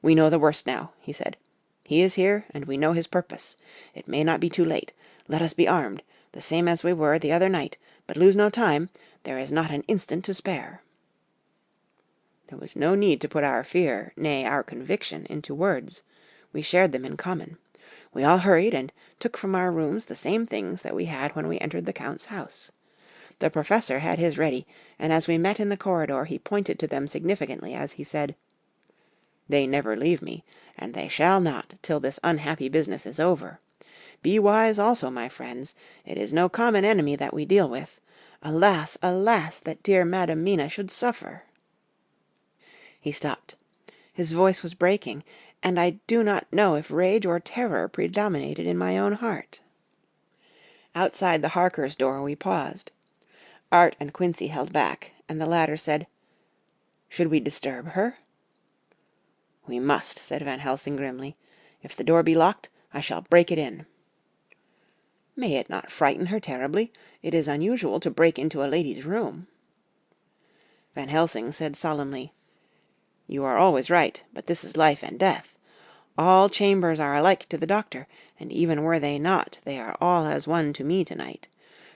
Speaker 1: "We know the worst now," he said. "He is here, and we know his purpose. It may not be too late. Let us be armed, the same as we were the other night, but lose no time. There is not an instant to spare." There was no need to put our fear, nay, our conviction, into words. We shared them in common. We all hurried, and took from our rooms the same things that we had when we entered the Count's house. The professor had his ready, and as we met in the corridor he pointed to them significantly as he said, "They never leave me, and they shall not till this unhappy business is over. Be wise also, my friends. It is no common enemy that we deal with. Alas, alas, that dear Madam Mina should suffer." He stopped. His voice was breaking, and I do not know if rage or terror predominated in my own heart. Outside the Harkers' door we paused. Art and Quincy held back, and the latter said, "Should we disturb her?" "We must," said Van Helsing grimly. "If the door be locked, I shall break it in." "May it not frighten her terribly? It is unusual to break into a lady's room." Van Helsing said solemnly, "You are always right, but this is life and death. All chambers are alike to the doctor, and even were they not, they are all as one to me tonight.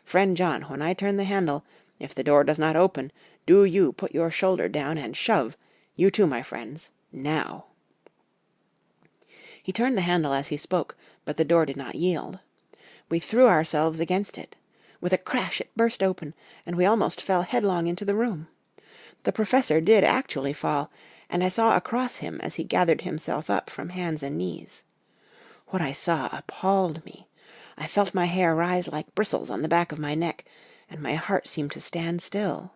Speaker 1: Friend John, when I turn the handle, if the door does not open, do you put your shoulder down and shove, you too, my friends, now." He turned the handle as he spoke, but the door did not yield. We threw ourselves against it. With a crash it burst open, and we almost fell headlong into the room. The professor did actually fall, and I saw across him as he gathered himself up from hands and knees. What I saw appalled me. I felt my hair rise like bristles on the back of my neck, and my heart seemed to stand still.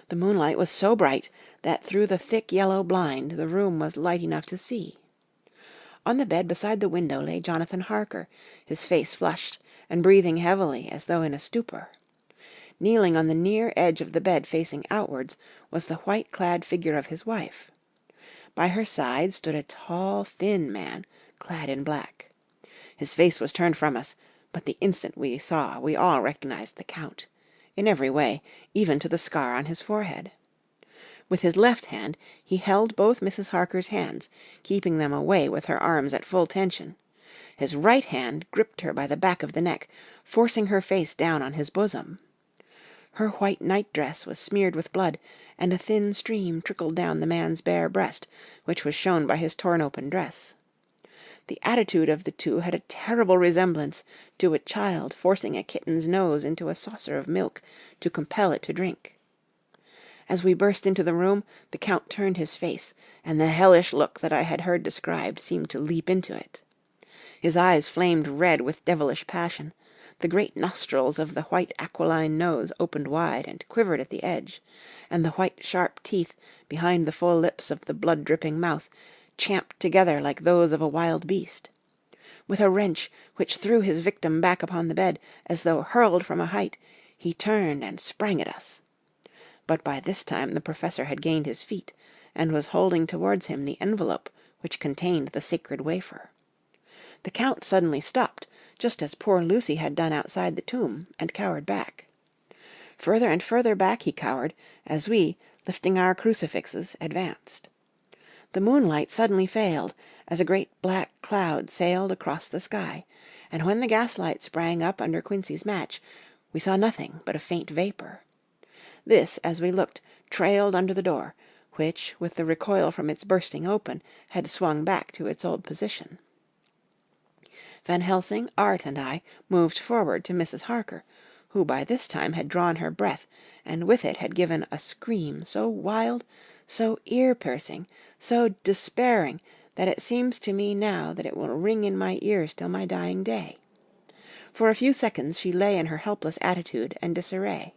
Speaker 1: The moonlight was so bright that through the thick yellow blind the room was light enough to see. On the bed beside the window lay Jonathan Harker, his face flushed, and breathing heavily as though in a stupor. Kneeling on the near edge of the bed facing outwards was the white-clad figure of his wife. By her side stood a tall, thin man, clad in black. His face was turned from us, but the instant we saw we all recognized the Count, in every way, even to the scar on his forehead. With his left hand he held both Mrs. Harker's hands, keeping them away with her arms at full tension. His right hand gripped her by the back of the neck, forcing her face down on his bosom. Her white night-dress was smeared with blood, and a thin stream trickled down the man's bare breast, which was shown by his torn-open dress. The attitude of the two had a terrible resemblance to a child forcing a kitten's nose into a saucer of milk to compel it to drink. As we burst into the room, the Count turned his face, and the hellish look that I had heard described seemed to leap into it. His eyes flamed red with devilish passion. The great nostrils of the white aquiline nose opened wide and quivered at the edge, and the white sharp teeth behind the full lips of the blood-dripping mouth champed together like those of a wild beast. With a wrench which threw his victim back upon the bed, as though hurled from a height, he turned and sprang at us. But by this time the Professor had gained his feet, and was holding towards him the envelope which contained the sacred wafer. The Count suddenly stopped, just as poor Lucy had done outside the tomb, and cowered back. Further and further back he cowered, as we, lifting our crucifixes, advanced. The moonlight suddenly failed, as a great black cloud sailed across the sky, and when the gaslight sprang up under Quincy's match, we saw nothing but a faint vapour. This, as we looked, trailed under the door, which, with the recoil from its bursting open, had swung back to its old position. Van Helsing, Art, and I moved forward to Mrs. Harker, who by this time had drawn her breath, and with it had given a scream so wild, so ear-piercing, so despairing, that it seems to me now that it will ring in my ears till my dying day. For a few seconds she lay in her helpless attitude and disarray.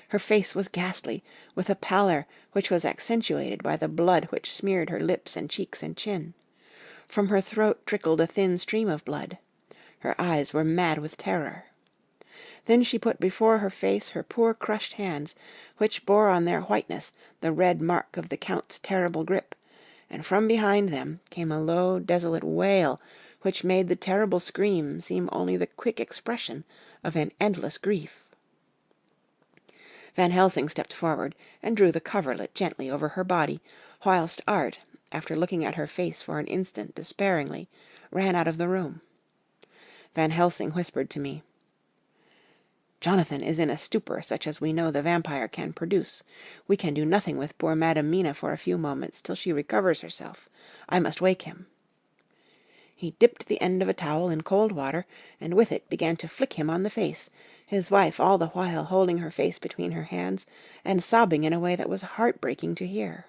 Speaker 1: Her face was ghastly, with a pallor which was accentuated by the blood which smeared her lips and cheeks and chin. From her throat trickled a thin stream of blood. Her eyes were mad with terror. Then she put before her face her poor crushed hands, which bore on their whiteness the red mark of the Count's terrible grip, and from behind them came a low, desolate wail, which made the terrible scream seem only the quick expression of an endless grief. Van Helsing stepped forward and drew the coverlet gently over her body, whilst Art, after looking at her face for an instant despairingly, ran out of the room. Van Helsing whispered to me, "Jonathan is in a stupor such as we know the vampire can produce. We can do nothing with poor Madam Mina for a few moments till she recovers herself. I must wake him." He dipped the end of a towel in cold water, and with it began to flick him on the face, his wife all the while holding her face between her hands and sobbing in a way that was heartbreaking to hear.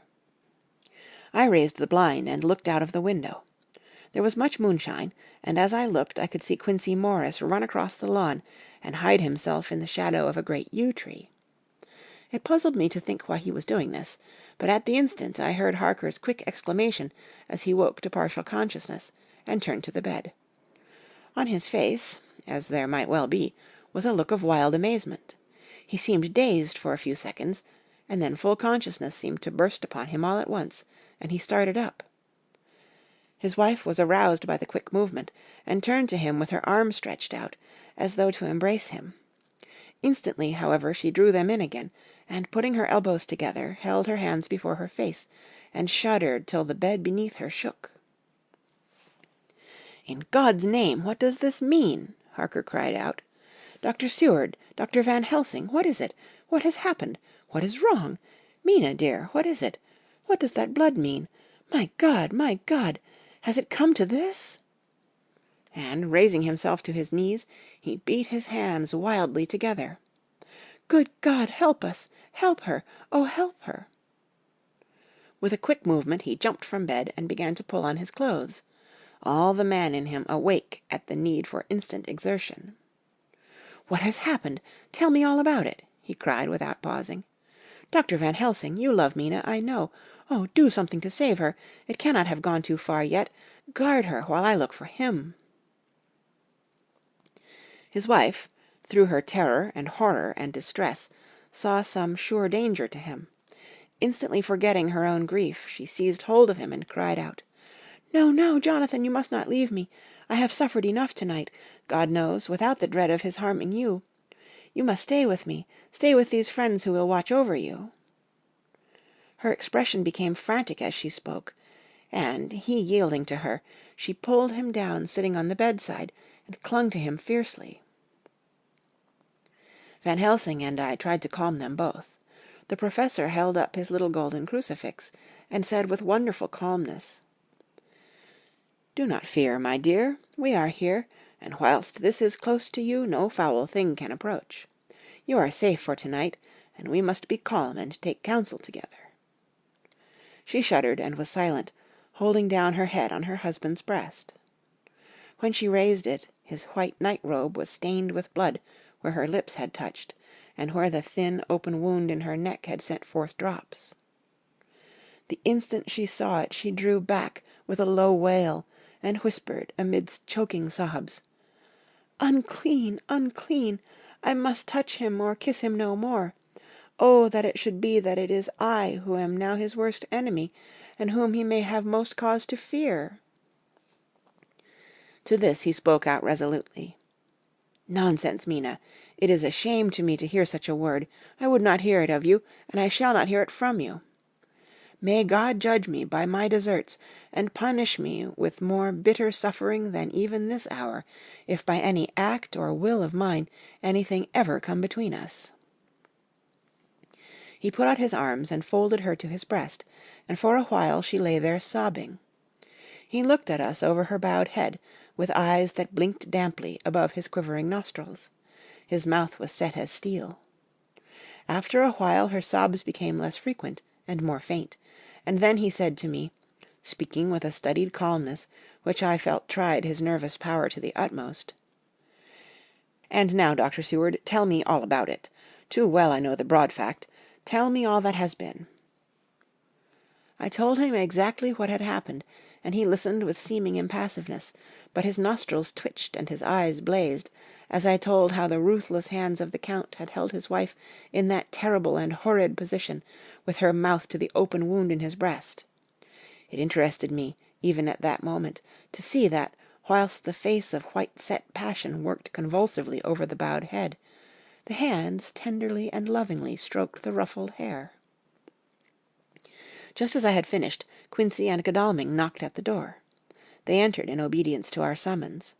Speaker 1: I raised the blind and looked out of the window. There was much moonshine, and as I looked I could see Quincy Morris run across the lawn and hide himself in the shadow of a great yew tree. It puzzled me to think why he was doing this, but at the instant I heard Harker's quick exclamation as he woke to partial consciousness, and turned to the bed. On his face, as there might well be, was a look of wild amazement. He seemed dazed for a few seconds, and then full consciousness seemed to burst upon him all at once, and he started up. His wife was aroused by the quick movement, and turned to him with her arms stretched out, as though to embrace him. Instantly, however, she drew them in again, and putting her elbows together, held her hands before her face, and shuddered till the bed beneath her shook. "In God's name, what does this mean?" Harker cried out. "Dr. Seward, Dr. Van Helsing, what is it? What has happened? What is wrong? Mina, dear, what is it? What does that blood mean? My God, my God! Has it come to this?" And, raising himself to his knees, he beat his hands wildly together. "Good God, help us! Help her! Oh, help her!" With a quick movement he jumped from bed and began to pull on his clothes, all the man in him awake at the need for instant exertion. "What has happened? Tell me all about it," he cried without pausing. "Dr. Van Helsing, you love Mina, I know. Oh, do something to save her. It cannot have gone too far yet. Guard her while I look for him." His wife, through her terror and horror and distress, saw some sure danger to him. Instantly forgetting her own grief, she seized hold of him and cried out, "No, no, Jonathan, you must not leave me. I have suffered enough tonight, God knows, without the dread of his harming you. You must stay with me, stay with these friends who will watch over you." Her expression became frantic as she spoke, and, he yielding to her, she pulled him down sitting on the bedside, and clung to him fiercely. Van Helsing and I tried to calm them both. The Professor held up his little golden crucifix, and said with wonderful calmness, "Do not fear, my dear, we are here, and whilst this is close to you, no foul thing can approach. You are safe for tonight, and we must be calm and take counsel together." She shuddered and was silent, holding down her head on her husband's breast. When she raised it, his white night-robe was stained with blood where her lips had touched, and where the thin, open wound in her neck had sent forth drops. The instant she saw it, she drew back with a low wail, and whispered amidst choking sobs, "Unclean, unclean! I must touch him or kiss him no more. Oh, that it should be that it is I who am now his worst enemy, and whom he may have most cause to fear." To this he spoke out resolutely. "Nonsense, Mina! It is a shame to me to hear such a word. I would not hear it of you, and I shall not hear it from you. May God judge me by my deserts, and punish me with more bitter suffering than even this hour, if by any act or will of mine anything ever come between us." He put out his arms and folded her to his breast, and for a while she lay there sobbing. He looked at us over her bowed head, with eyes that blinked damply above his quivering nostrils. His mouth was set as steel. After a while her sobs became less frequent and more faint, and then he said to me, speaking with a studied calmness which I felt tried his nervous power to the utmost, "And now, Dr. Seward, tell me all about it. Too well I know the broad fact. Tell me all that has been." I told him exactly what had happened, and he listened with seeming impassiveness, but his nostrils twitched and his eyes blazed, as I told how the ruthless hands of the Count had held his wife in that terrible and horrid position, with her mouth to the open wound in his breast. It interested me, even at that moment, to see that, whilst the face of white-set passion worked convulsively over the bowed head, the hands tenderly and lovingly stroked the ruffled hair. Just as I had finished, Quincey and Godalming knocked at the door. They entered in obedience to our summons.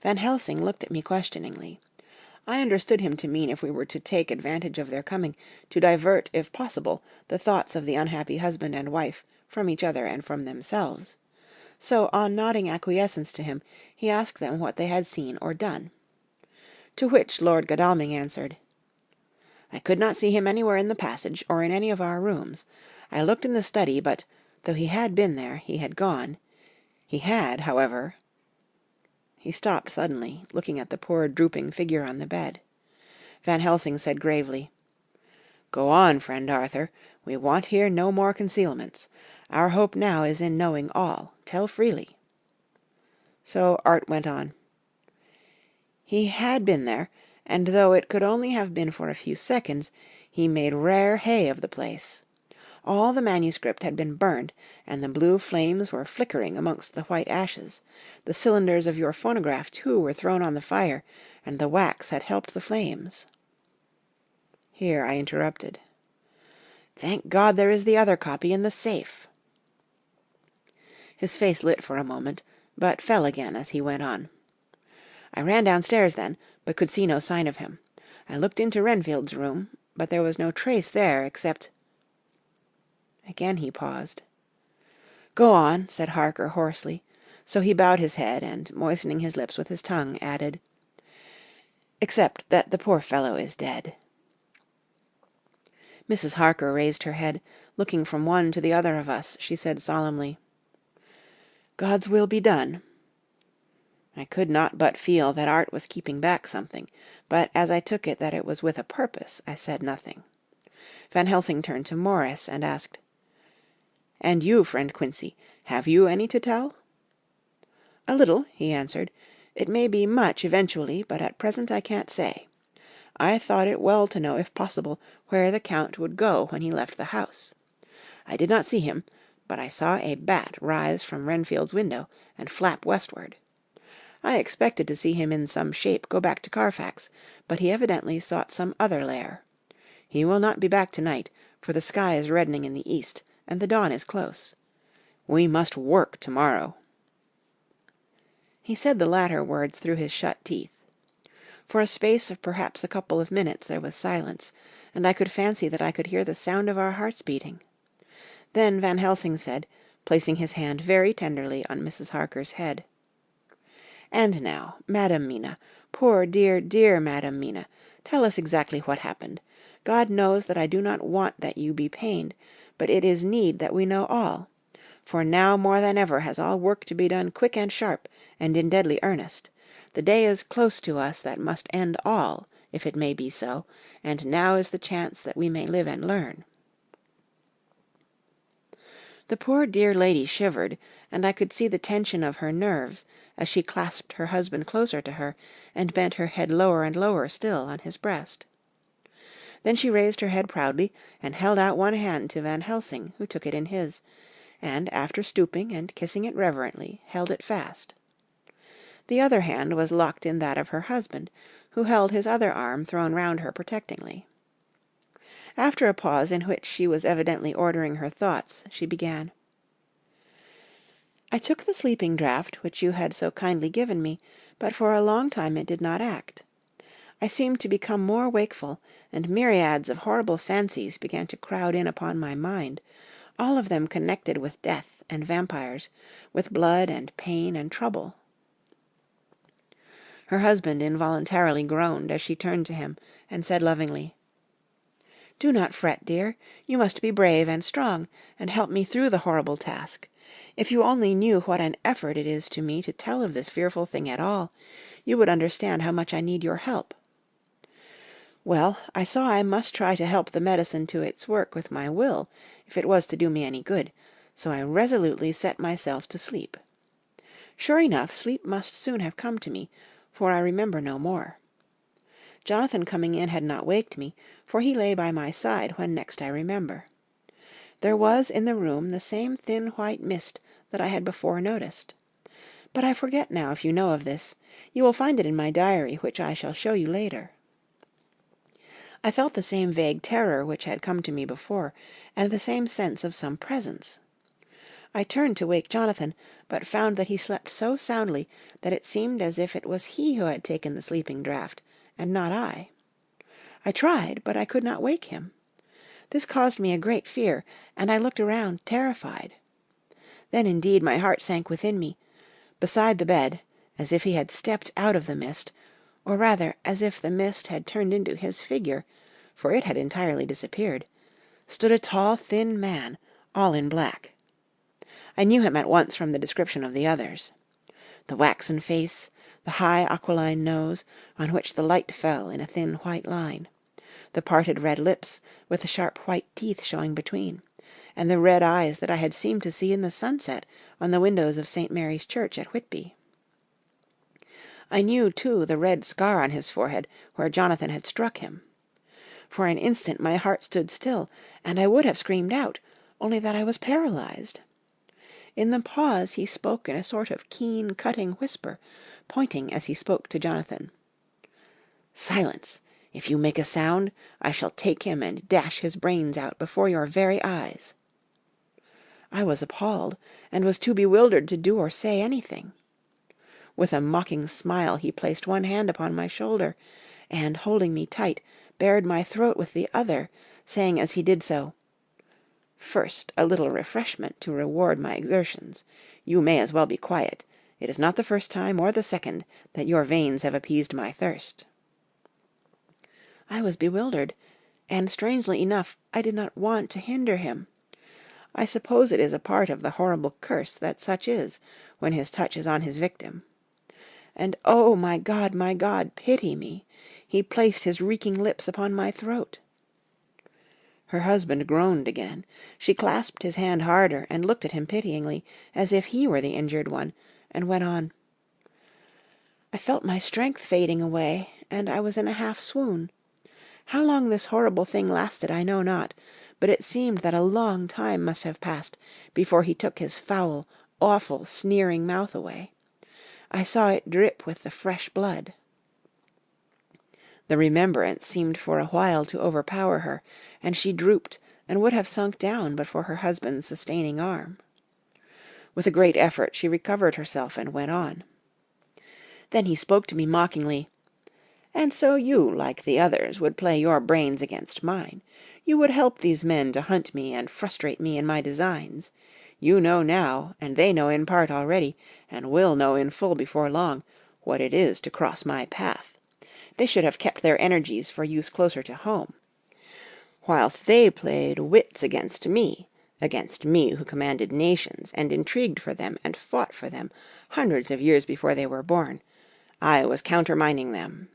Speaker 1: Van Helsing looked at me questioningly. I understood him to mean if we were to take advantage of their coming to divert, if possible, the thoughts of the unhappy husband and wife from each other and from themselves. So, on nodding acquiescence to him, he asked them what they had seen or done. To which Lord Godalming answered, "I could not see him anywhere in the passage, or in any of our rooms. I looked in the study, but, though he had been there, he had gone. He had, however—" He stopped suddenly, looking at the poor drooping figure on the bed. Van Helsing said gravely, "Go on, friend Arthur. We want here no more concealments. Our hope now is in knowing all. Tell freely." So Art went on. "He had been there, and though it could only have been for a few seconds, he made rare hay of the place. All the manuscript had been burned, and the blue flames were flickering amongst the white ashes. The cylinders of your phonograph, too, were thrown on the fire, and the wax had helped the flames." Here I interrupted. "Thank God there is the other copy in the safe." His face lit for a moment, but fell again as he went on. "I ran downstairs then, but could see no sign of him. I looked into Renfield's room, but there was no trace there except—" Again he paused. "Go on," said Harker hoarsely, so he bowed his head, and, moistening his lips with his tongue, added, "except that the poor fellow is dead." Mrs. Harker raised her head. Looking from one to the other of us, she said solemnly, "God's will be done." I could not but feel that art was keeping back something, but as I took it that it was with a purpose, I said nothing. Van Helsing turned to Morris and asked, "And you, friend Quincy, have you any to tell?" "A little," he answered. "It may be much eventually, but at present I can't say. I thought it well to know, if possible, where the Count would go when he left the house. I did not see him, but I saw a bat rise from Renfield's window and flap westward. I expected to see him in some shape go back to Carfax, but he evidently sought some other lair. He will not be back tonight, for the sky is reddening in the east, and the dawn is close. We must work tomorrow." He said the latter words through his shut teeth. For a space of perhaps a couple of minutes there was silence, and I could fancy that I could hear the sound of our hearts beating. Then Van Helsing said, placing his hand very tenderly on Mrs. Harker's head, "And now, Madam Mina, poor dear, dear Madam Mina, tell us exactly what happened. God knows that I do not want that you be pained, but it is need that we know all. For now more than ever has all work to be done quick and sharp, and in deadly earnest. The day is close to us that must end all, if it may be so, and now is the chance that we may live and learn." The poor dear lady shivered, and I could see the tension of her nerves as she clasped her husband closer to her and bent her head lower and lower still on his breast. Then she raised her head proudly and held out one hand to Van Helsing, who took it in his, and after stooping and kissing it reverently, held it fast. The other hand was locked in that of her husband, who held his other arm thrown round her protectingly. After a pause in which she was evidently ordering her thoughts, she began, "I took the sleeping draught which you had so kindly given me, but for a long time it did not act. I seemed to become more wakeful, and myriads of horrible fancies began to crowd in upon my mind, all of them connected with death and vampires, with blood and pain and trouble." Her husband involuntarily groaned as she turned to him and said lovingly, "Do not fret, dear. You must be brave and strong, and help me through the horrible task. If you only knew what an effort it is to me to tell of this fearful thing at all, you would understand how much I need your help." Well, I saw I must try to help the medicine to its work with my will, if it was to do me any good, so I resolutely set myself to sleep. Sure enough, sleep must soon have come to me, for I remember no more. Jonathan coming in had not waked me, for he lay by my side when next I remember. There was in the room the same thin white mist that I had before noticed. But I forget now if you know of this. You will find it in my diary, which I shall show you later. I felt the same vague terror which had come to me before, and the same sense of some presence. I turned to wake Jonathan, but found that he slept so soundly that it seemed as if it was he who had taken the sleeping draught, and not I. I tried, but I could not wake him. This caused me a great fear, and I looked around terrified. Then indeed my heart sank within me. Beside the bed, as if he had stepped out of the mist, or rather as if the mist had turned into his figure, for it had entirely disappeared, stood a tall, thin man, all in black. I knew him at once from the description of the others. The waxen face, the high aquiline nose, on which the light fell in a thin white line, the parted red lips, with the sharp white teeth showing between, and the red eyes that I had seemed to see in the sunset on the windows of St. Mary's Church at Whitby. I knew, too, the red scar on his forehead where Jonathan had struck him. For an instant my heart stood still, and I would have screamed out, only that I was paralyzed. In the pause he spoke in a sort of keen, cutting whisper, pointing as he spoke to Jonathan. "Silence! If you make a sound, I shall take him and dash his brains out before your very eyes." I was appalled, and was too bewildered to do or say anything. With a mocking smile he placed one hand upon my shoulder, and, holding me tight, bared my throat with the other, saying as he did so, "First, a little refreshment to reward my exertions. You may as well be quiet. It is not the first time or the second that your veins have appeased my thirst." I was bewildered. and strangely enough I did not want to hinder him. I suppose it is a part of the horrible curse that such is, when his touch is on his victim. And oh, my God, pity me! He placed his reeking lips upon my throat. Her husband groaned again. She clasped his hand harder and looked at him pityingly, as if he were the injured one, and went on. I felt my strength fading away, and I was in a half-swoon. How long this horrible thing lasted I know not, but it seemed that a long time must have passed before he took his foul, awful, sneering mouth away. I saw it drip with the fresh blood. The remembrance seemed for a while to overpower her, and she drooped and would have sunk down but for her husband's sustaining arm. With a great effort she recovered herself and went on. Then he spoke to me mockingly. "And so you, like the others, would play your brains against mine. You would help these men to hunt me and frustrate me in my designs. You know now, and they know in part already, and will know in full before long, what it is to cross my path. They should have kept their energies for use closer to home. Whilst they played wits against me who commanded nations, and intrigued for them, and fought for them, hundreds of years before they were born, I was countermining them.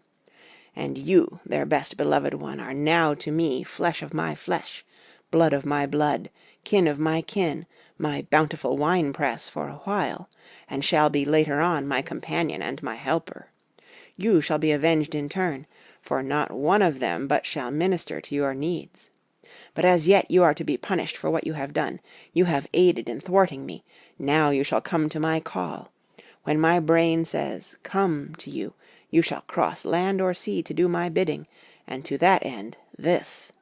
Speaker 1: And you, their best beloved one, are now to me flesh of my flesh, blood of my blood, kin of my kin, my bountiful wine-press for a while, and shall be later on my companion and my helper. You shall be avenged in turn, for not one of them but shall minister to your needs. But as yet you are to be punished for what you have done. You have aided in thwarting me. Now you shall come to my call. When my brain says, 'Come' to you, you shall cross land or sea to do my bidding, and to that end, this."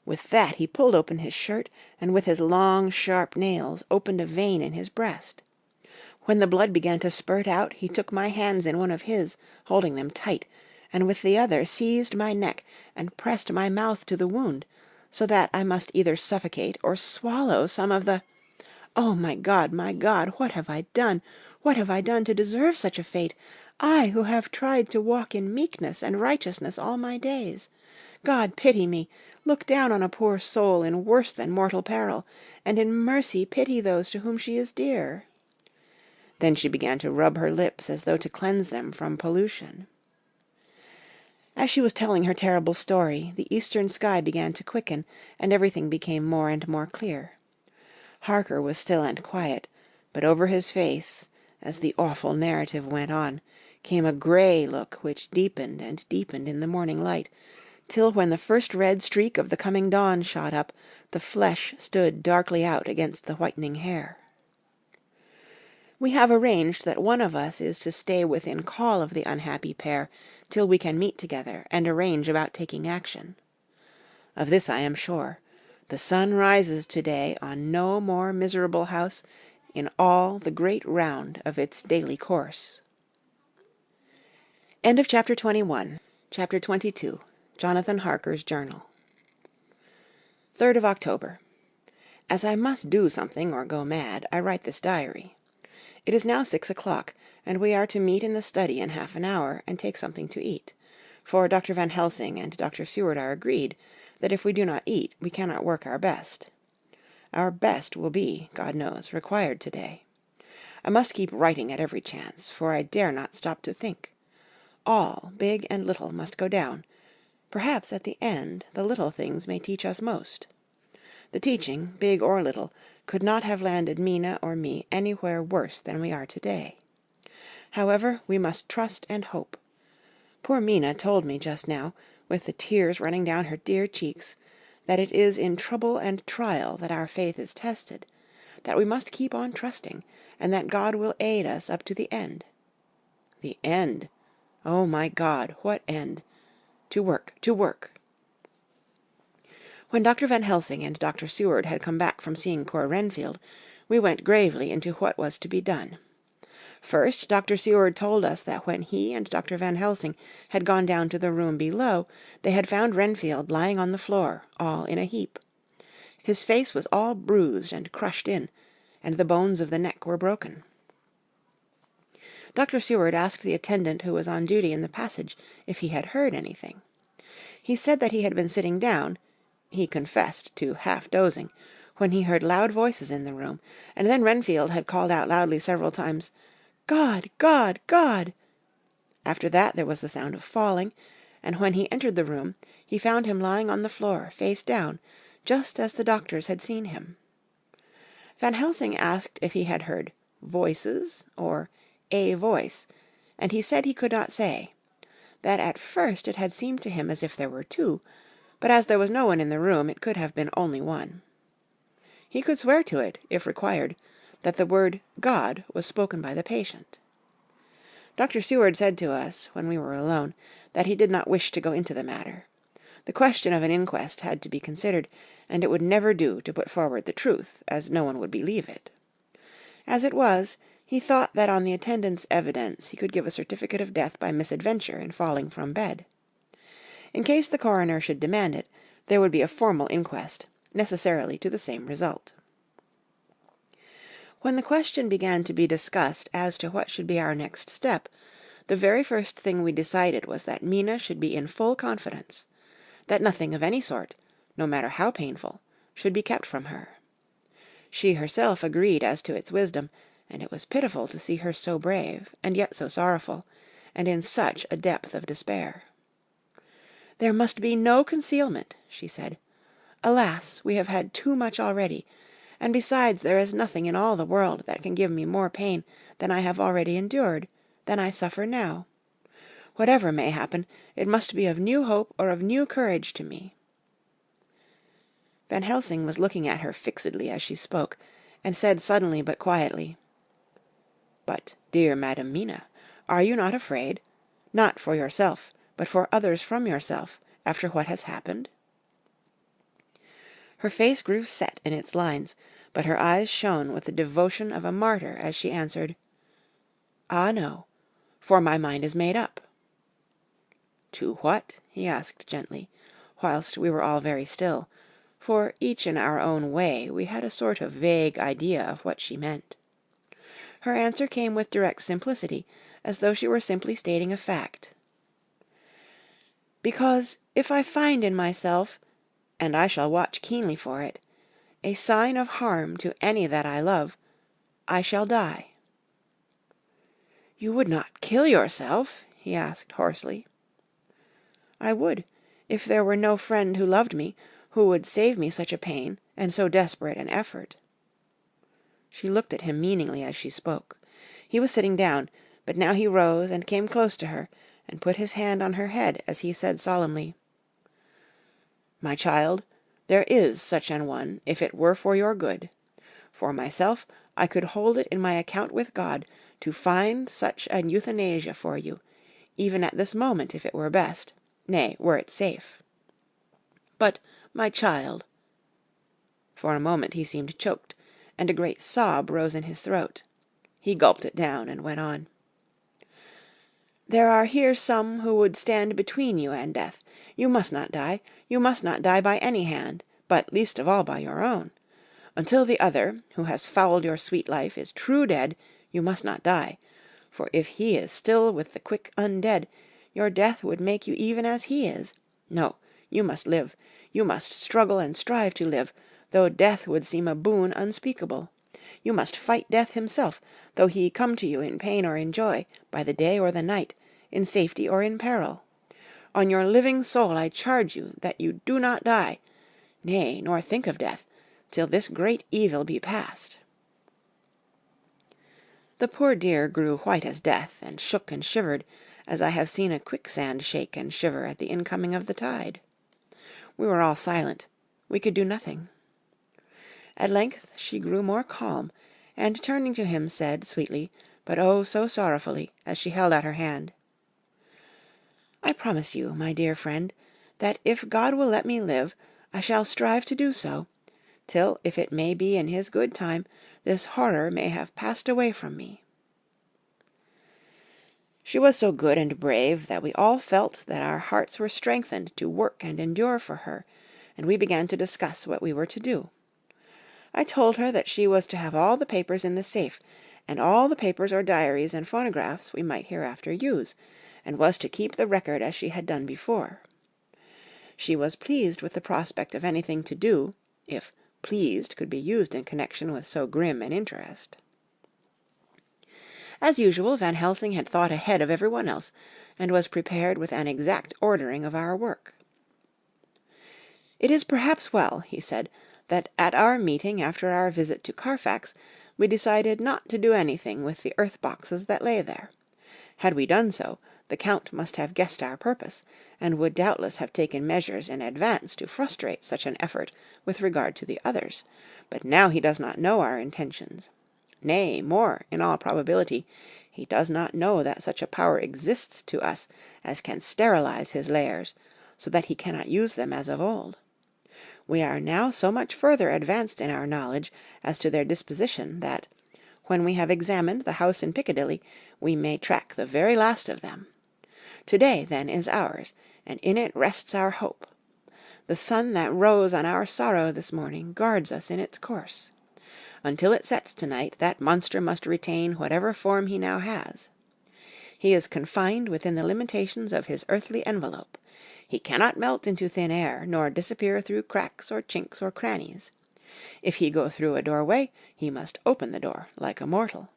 Speaker 1: With that he pulled open his shirt, and with his long, sharp nails opened a vein in his breast. When the blood began to spurt out, he took my hands in one of his, holding them tight, and with the other seized my neck and pressed my mouth to the wound, so that I must either suffocate or swallow some of the... Oh, my God, what have I done? What have I done to deserve such a fate? I who have tried to walk in meekness and righteousness all my days. God, pity me. Look down on a poor soul in worse than mortal peril, and in mercy pity those to whom she is dear. Then she began to rub her lips as though to cleanse them from pollution. As she was telling her terrible story, the eastern sky began to quicken, and everything became more and more clear. Harker was still and quiet, but over his face, as the awful narrative went on, came a grey look which deepened and deepened in the morning light, till when the first red streak of the coming dawn shot up, the flesh stood darkly out against the whitening hair. We have arranged that one of us is to stay within call of the unhappy pair till we can meet together and arrange about taking action. Of this I am sure. The sun rises to-day on no more miserable house in all the great round of its daily course. End of Chapter 21. Chapter 22. Jonathan Harker's Journal. 3rd of October. As I must do something or go mad, I write this diary. It is now 6 o'clock, and we are to meet in the study in half an hour and take something to eat, for Dr. Van Helsing and Dr. Seward are agreed that if we do not eat we cannot work our best. Our best will be, God knows, required today. I must keep writing at every chance, for I dare not stop to think. All, big and little, must go down. Perhaps at the end the little things may teach us most. The teaching, big or little, could not have landed Mina or me anywhere worse than we are today. However, we must trust and hope. Poor Mina told me just now, with the tears running down her dear cheeks, that it is in trouble and trial that our faith is tested, that we must keep on trusting, and that God will aid us up to the end. The end! Oh, my God, what end? To work, to work! When Dr. Van Helsing and Dr. Seward had come back from seeing poor Renfield, we went gravely into what was to be done. First, Dr. Seward told us that when he and Dr. Van Helsing had gone down to the room below, they had found Renfield lying on the floor, all in a heap. His face was all bruised and crushed in, and the bones of the neck were broken. Dr. Seward asked the attendant who was on duty in the passage if he had heard anything. He said that he had been sitting down, he confessed to half dozing, when he heard loud voices in the room, and then Renfield had called out loudly several times, "God! God! God!" After that there was the sound of falling, and when he entered the room he found him lying on the floor, face down, just as the doctors had seen him. Van Helsing asked if he had heard voices or a voice, and he said he could not say, that at first it had seemed to him as if there were two, but as there was no one in the room it could have been only one. He could swear to it, if required, that the word God was spoken by the patient. Dr. Seward said to us, when we were alone, that he did not wish to go into the matter. The question of an inquest had to be considered, and it would never do to put forward the truth, as no one would believe it. As it was, he thought that on the attendant's evidence he could give a certificate of death by misadventure in falling from bed. In case the coroner should demand it, there would be a formal inquest, necessarily to the same result. When the question began to be discussed as to what should be our next step, the very first thing we decided was that Mina should be in full confidence, that nothing of any sort, no matter how painful, should be kept from her. She herself agreed as to its wisdom, and it was pitiful to see her so brave, and yet so sorrowful, and in such a depth of despair. "There must be no concealment," she said. "Alas, we have had too much already, and besides there is nothing in all the world that can give me more pain than I have already endured, than I suffer now. Whatever may happen, it must be of new hope or of new courage to me." Van Helsing was looking at her fixedly as she spoke, and said suddenly but quietly, "But, dear Madam Mina, are you not afraid, not for yourself, but for others from yourself, after what has happened?" Her face grew set in its lines, but her eyes shone with the devotion of a martyr as she answered, "Ah, no, for my mind is made up." "To what?" he asked gently, whilst we were all very still, for each in our own way we had a sort of vague idea of what she meant. Her answer came with direct simplicity, as though she were simply stating a fact. "Because if I find in myself, and I shall watch keenly for it, a sign of harm to any that I love, I shall die." "You would not kill yourself?" he asked hoarsely. "I would, if there were no friend who loved me, who would save me such a pain and so desperate an effort." She looked at him meaningly as she spoke. He was sitting down, but now he rose and came close to her, and put his hand on her head as he said solemnly, "My child, there is such an one, if it were for your good. For myself, I could hold it in my account with God to find such an euthanasia for you, even at this moment if it were best, nay, were it safe. But, my child—" For a moment he seemed choked, and a great sob rose in his throat. He gulped it down and went on. "There are here some who would stand between you and death. You must not die. You must not die by any hand, but least of all by your own. Until the other, who has fouled your sweet life, is true dead, you must not die. For if he is still with the quick undead, your death would make you even as he is. No, you must live. You must struggle and strive to live, though death would seem a boon unspeakable. You must fight death himself, though he come to you in pain or in joy, by the day or the night, in safety or in peril. On your living soul I charge you that you do not die, nay, nor think of death, till this great evil be past." The poor dear grew white as death, and shook and shivered, as I have seen a quicksand shake and shiver at the incoming of the tide. We were all silent. We could do nothing. At length she grew more calm, and turning to him said sweetly, but oh so sorrowfully, as she held out her hand, "I promise you, my dear friend, that if God will let me live, I shall strive to do so, till, if it may be in his good time, this horror may have passed away from me." She was so good and brave that we all felt that our hearts were strengthened to work and endure for her, and we began to discuss what we were to do. I told her that she was to have all the papers in the safe, and all the papers or diaries and phonographs we might hereafter use, and was to keep the record as she had done before. She was pleased with the prospect of anything to do, if pleased could be used in connection with so grim an interest. As usual, Van Helsing had thought ahead of everyone else, and was prepared with an exact ordering of our work. "It is perhaps well," he said, "that at our meeting after our visit to Carfax we decided not to do anything with the earth boxes that lay there. Had we done so, the Count must have guessed our purpose, and would doubtless have taken measures in advance to frustrate such an effort with regard to the others, but now he does not know our intentions. Nay, more, in all probability, he does not know that such a power exists to us as can sterilize his lairs, so that he cannot use them as of old. We are now so much further advanced in our knowledge as to their disposition that, when we have examined the house in Piccadilly, we may track the very last of them. To-day, then, is ours, and in it rests our hope. The sun that rose on our sorrow this morning guards us in its course. Until it sets to-night, that monster must retain whatever form he now has. He is confined within the limitations of his earthly envelope. He cannot melt into thin air, nor disappear through cracks or chinks or crannies. If he go through a doorway, he must open the door, like a mortal.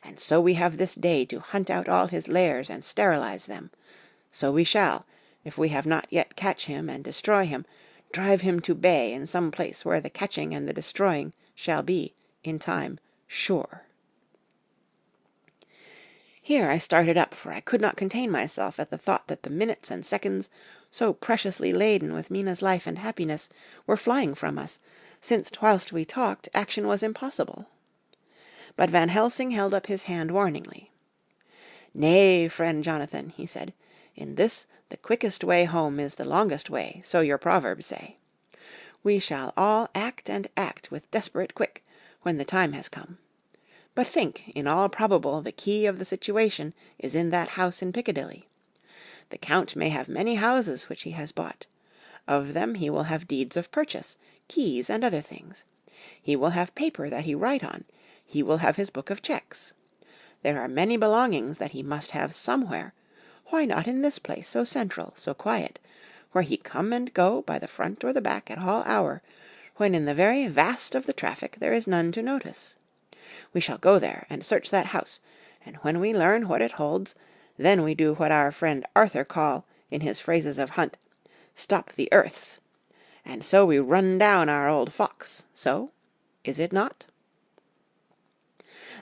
Speaker 1: And so we have this day to hunt out all his lairs and sterilize them. So we shall, if we have not yet catch him and destroy him, drive him to bay in some place where the catching and the destroying shall be, in time, sure." Here I started up, for I could not contain myself at the thought that the minutes and seconds, so preciously laden with Mina's life and happiness, were flying from us, since whilst we talked action was impossible. But Van Helsing held up his hand warningly. "Nay, friend Jonathan," he said, "in this the quickest way home is the longest way, so your proverbs say. We shall all act and act with desperate quick, when the time has come. But think, in all probable the key of the situation is in that house in Piccadilly. The Count may have many houses which he has bought. Of them he will have deeds of purchase, keys, and other things. He will have paper that he write on. He will have his book of checks. There are many belongings that he must have somewhere. Why not in this place, so central, so quiet, where he come and go by the front or the back at all hour, when in the very vast of the traffic there is none to notice? We shall go there and search that house, and when we learn what it holds, then we do what our friend Arthur call, in his phrases of hunt, stop the earths. And so we run down our old fox. So, is it not?"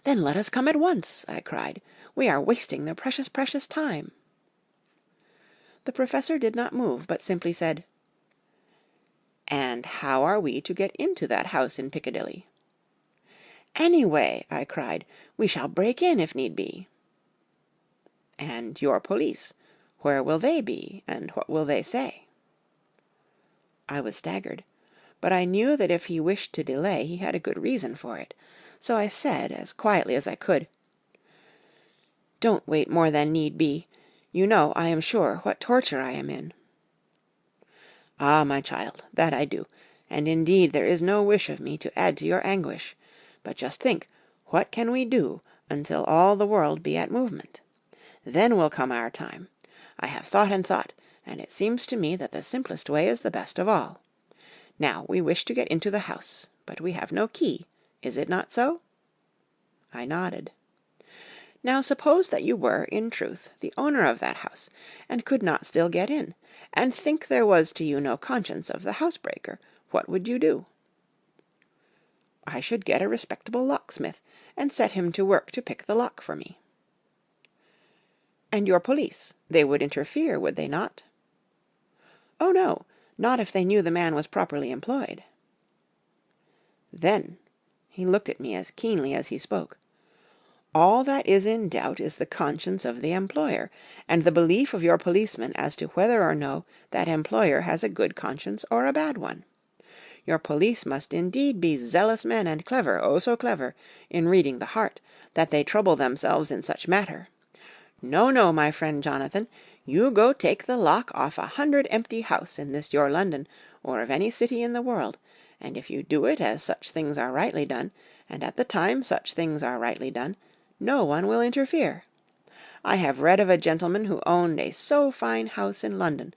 Speaker 1: "Then let us come at once," I cried. "We are wasting the precious, precious time." The Professor did not move, but simply said, "And how are we to get into that house in Piccadilly?" "Any way," I cried. "We shall break in if need be." "And your police, where will they be, and what will they say?" I was staggered, but I knew that if he wished to delay he had a good reason for it, so I said, as quietly as I could, "Don't wait more than need be. You know, I am sure, what torture I am in." "Ah, my child, that I do, and indeed there is no wish of me to add to your anguish. But just think, what can we do until all the world be at movement? Then will come our time. I have thought and thought, and it seems to me that the simplest way is the best of all. Now we wish to get into the house, but we have no key. Is it not so?" I nodded. "Now suppose that you were, in truth, the owner of that house, and could not still get in, and think there was to you no conscience of the housebreaker, what would you do?" "I should get a respectable locksmith, and set him to work to pick the lock for me." "And your police, they would interfere, would they not?" "Oh no, not if they knew the man was properly employed." "Then," he looked at me as keenly as he spoke, "all that is in doubt is the conscience of the employer, and the belief of your policeman as to whether or no that employer has a good conscience or a bad one. Your police must indeed be zealous men and clever, oh so clever, in reading the heart, that they trouble themselves in such matter. No, no, my friend Jonathan, you go take the lock off 100 empty house in this your London, or of any city in the world, and if you do it as such things are rightly done, and at the time such things are rightly done, no one will interfere. I have read of a gentleman who owned a so fine house in London,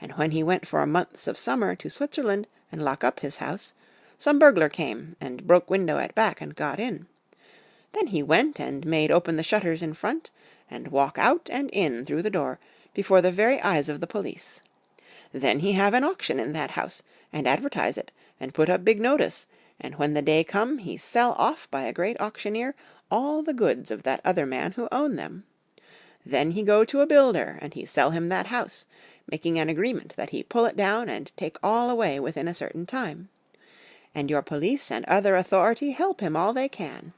Speaker 1: and when he went for months of summer to Switzerland and lock up his house, some burglar came and broke window at back and got in. Then he went and made open the shutters in front, and walk out and in through the door, before the very eyes of the police. Then he have an auction in that house, and advertise it, and put up big notice, and when the day come, he sell off by a great auctioneer all the goods of that other man who own them. Then he go to a builder, and he sell him that house, making an agreement that he pull it down and take all away within a certain time. And your police and other authority help him all they can.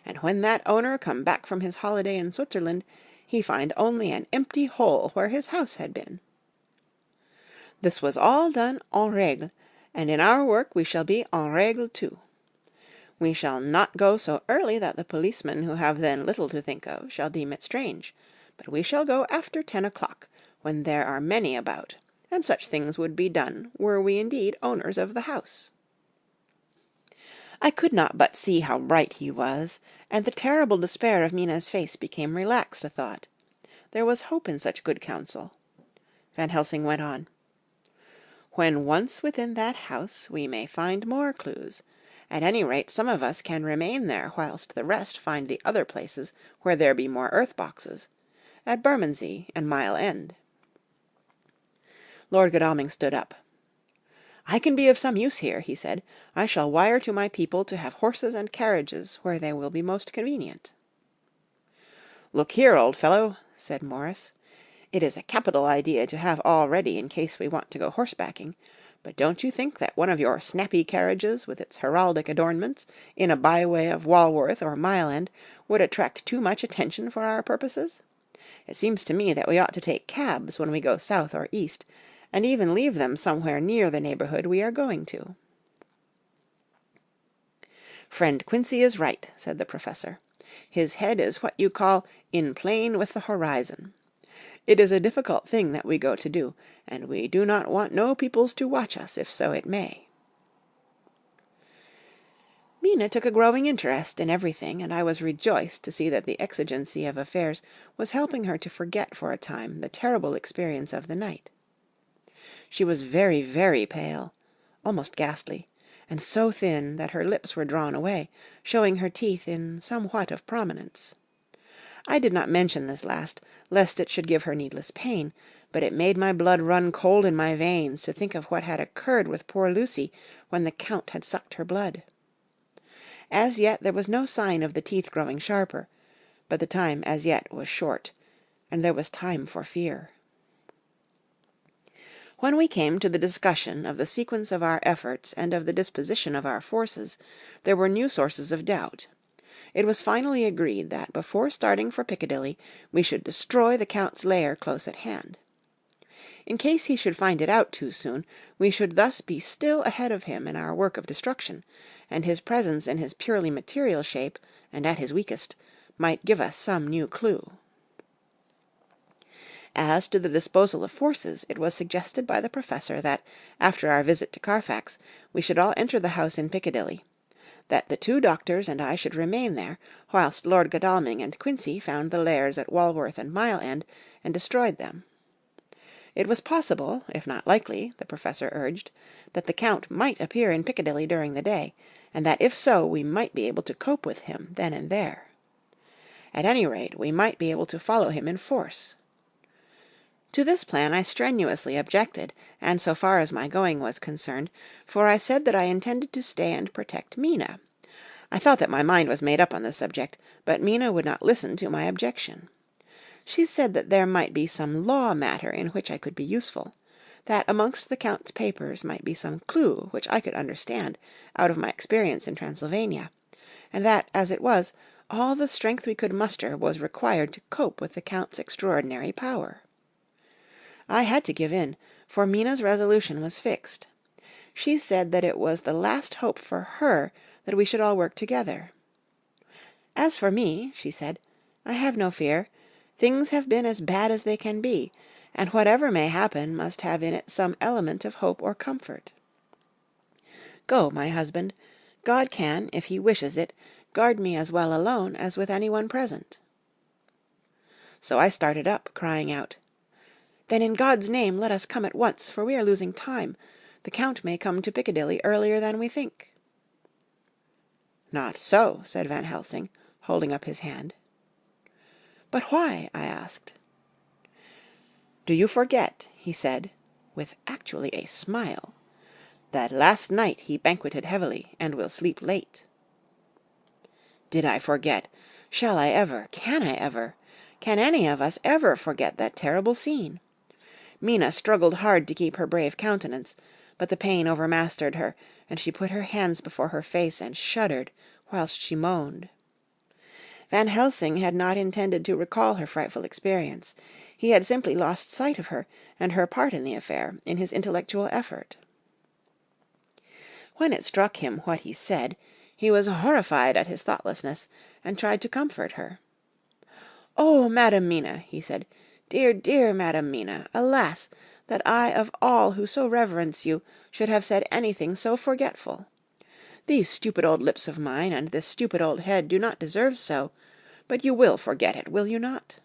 Speaker 1: And when that owner come back from his holiday in Switzerland, he find only an empty hole where his house had been. This was all done en règle, and in our work we shall be en règle too. We shall not go so early that the policemen who have then little to think of shall deem it strange, but we shall go after 10 o'clock, when there are many about, and such things would be done were we indeed owners of the house. I could not but see how right he was, and the terrible despair of Mina's face became relaxed a thought. There was hope in such good counsel. Van Helsing went on. When once within that house, we may find more clues. At any rate, some of us can remain there, whilst the rest find the other places where there be more earth-boxes, at Bermondsey and Mile End. Lord Godalming stood up. I can be of some use here, he said. I shall wire to my people to have horses and carriages where they will be most convenient. Look here, old fellow, said Morris. It is a capital idea to have all ready in case we want to go horsebacking, but don't you think that one of your snappy carriages, with its heraldic adornments, in a byway of Walworth or Mile End, would attract too much attention for our purposes? It seems to me that we ought to take cabs when we go south or east, and even leave them somewhere near the neighbourhood we are going to. Friend Quincy is right, said the Professor. His head is what you call in plane with the horizon. It is a difficult thing that we go to do, and we do not want no peoples to watch us, if so it may. Mina took a growing interest in everything, and I was rejoiced to see that the exigency of affairs was helping her to forget for a time the terrible experience of the night. She was very, very pale, almost ghastly, and so thin that her lips were drawn away, showing her teeth in somewhat of prominence. I did not mention this last, lest it should give her needless pain, but it made my blood run cold in my veins to think of what had occurred with poor Lucy when the Count had sucked her blood. As yet there was no sign of the teeth growing sharper, but the time as yet was short, and there was time for fear. When we came to the discussion of the sequence of our efforts and of the disposition of our forces, there were new sources of doubt. It was finally agreed that before starting for Piccadilly we should destroy the Count's lair close at hand. In case he should find it out too soon, we should thus be still ahead of him in our work of destruction, and his presence in his purely material shape, and at his weakest, might give us some new clue. As to the disposal of forces, it was suggested by the Professor that, after our visit to Carfax, we should all enter the house in Piccadilly, that the 2 doctors and I should remain there, whilst Lord Godalming and Quincy found the lairs at Walworth and Mile End, and destroyed them. It was possible, if not likely, the Professor urged, that the Count might appear in Piccadilly during the day, and that if so we might be able to cope with him then and there. At any rate, we might be able to follow him in force. To this plan I strenuously objected, and so far as my going was concerned, for I said that I intended to stay and protect Mina. I thought that my mind was made up on the subject, but Mina would not listen to my objection. She said that there might be some law matter in which I could be useful, that amongst the Count's papers might be some clue which I could understand out of my experience in Transylvania, and that, as it was, all the strength we could muster was required to cope with the Count's extraordinary power. I had to give in, for Mina's resolution was fixed. She said that it was the last hope for her that we should all work together. As for me, she said, I have no fear. Things have been as bad as they can be, and whatever may happen must have in it some element of hope or comfort. Go, my husband. God can, if he wishes it, guard me as well alone as with anyone present. So I started up, crying out, "Then in God's name let us come at once, for we are losing time. The Count may come to Piccadilly earlier than we think." "Not so," said Van Helsing, holding up his hand. "But why?" I asked. "Do you forget," he said, with actually a smile, "that last night he banqueted heavily, and will sleep late?" Did I forget? Shall I ever? Can I ever? Can any of us ever forget that terrible scene? Mina struggled hard to keep her brave countenance, but the pain overmastered her, and she put her hands before her face and shuddered, whilst she moaned. Van Helsing had not intended to recall her frightful experience. He had simply lost sight of her, and her part in the affair, in his intellectual effort. When it struck him what he said, he was horrified at his thoughtlessness, and tried to comfort her. "Oh, Madam Mina," he said, "dear, dear Madam Mina, alas, that I of all who so reverence you should have said anything so forgetful. These stupid old lips of mine and this stupid old head do not deserve so, but you will forget it, will you not?"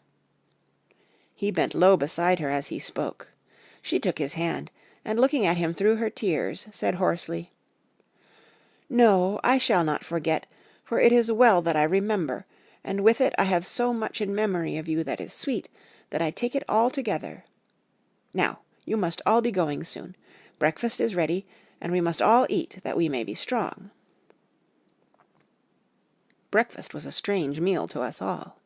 Speaker 1: He bent low beside her as he spoke. She took his hand, and looking at him through her tears, said hoarsely, "No, I shall not forget, for it is well that I remember, and with it I have so much in memory of you that is sweet, that I take it all together. Now, you must all be going soon. Breakfast is ready, and we must all eat, that we may be strong." Breakfast was a strange meal to us all.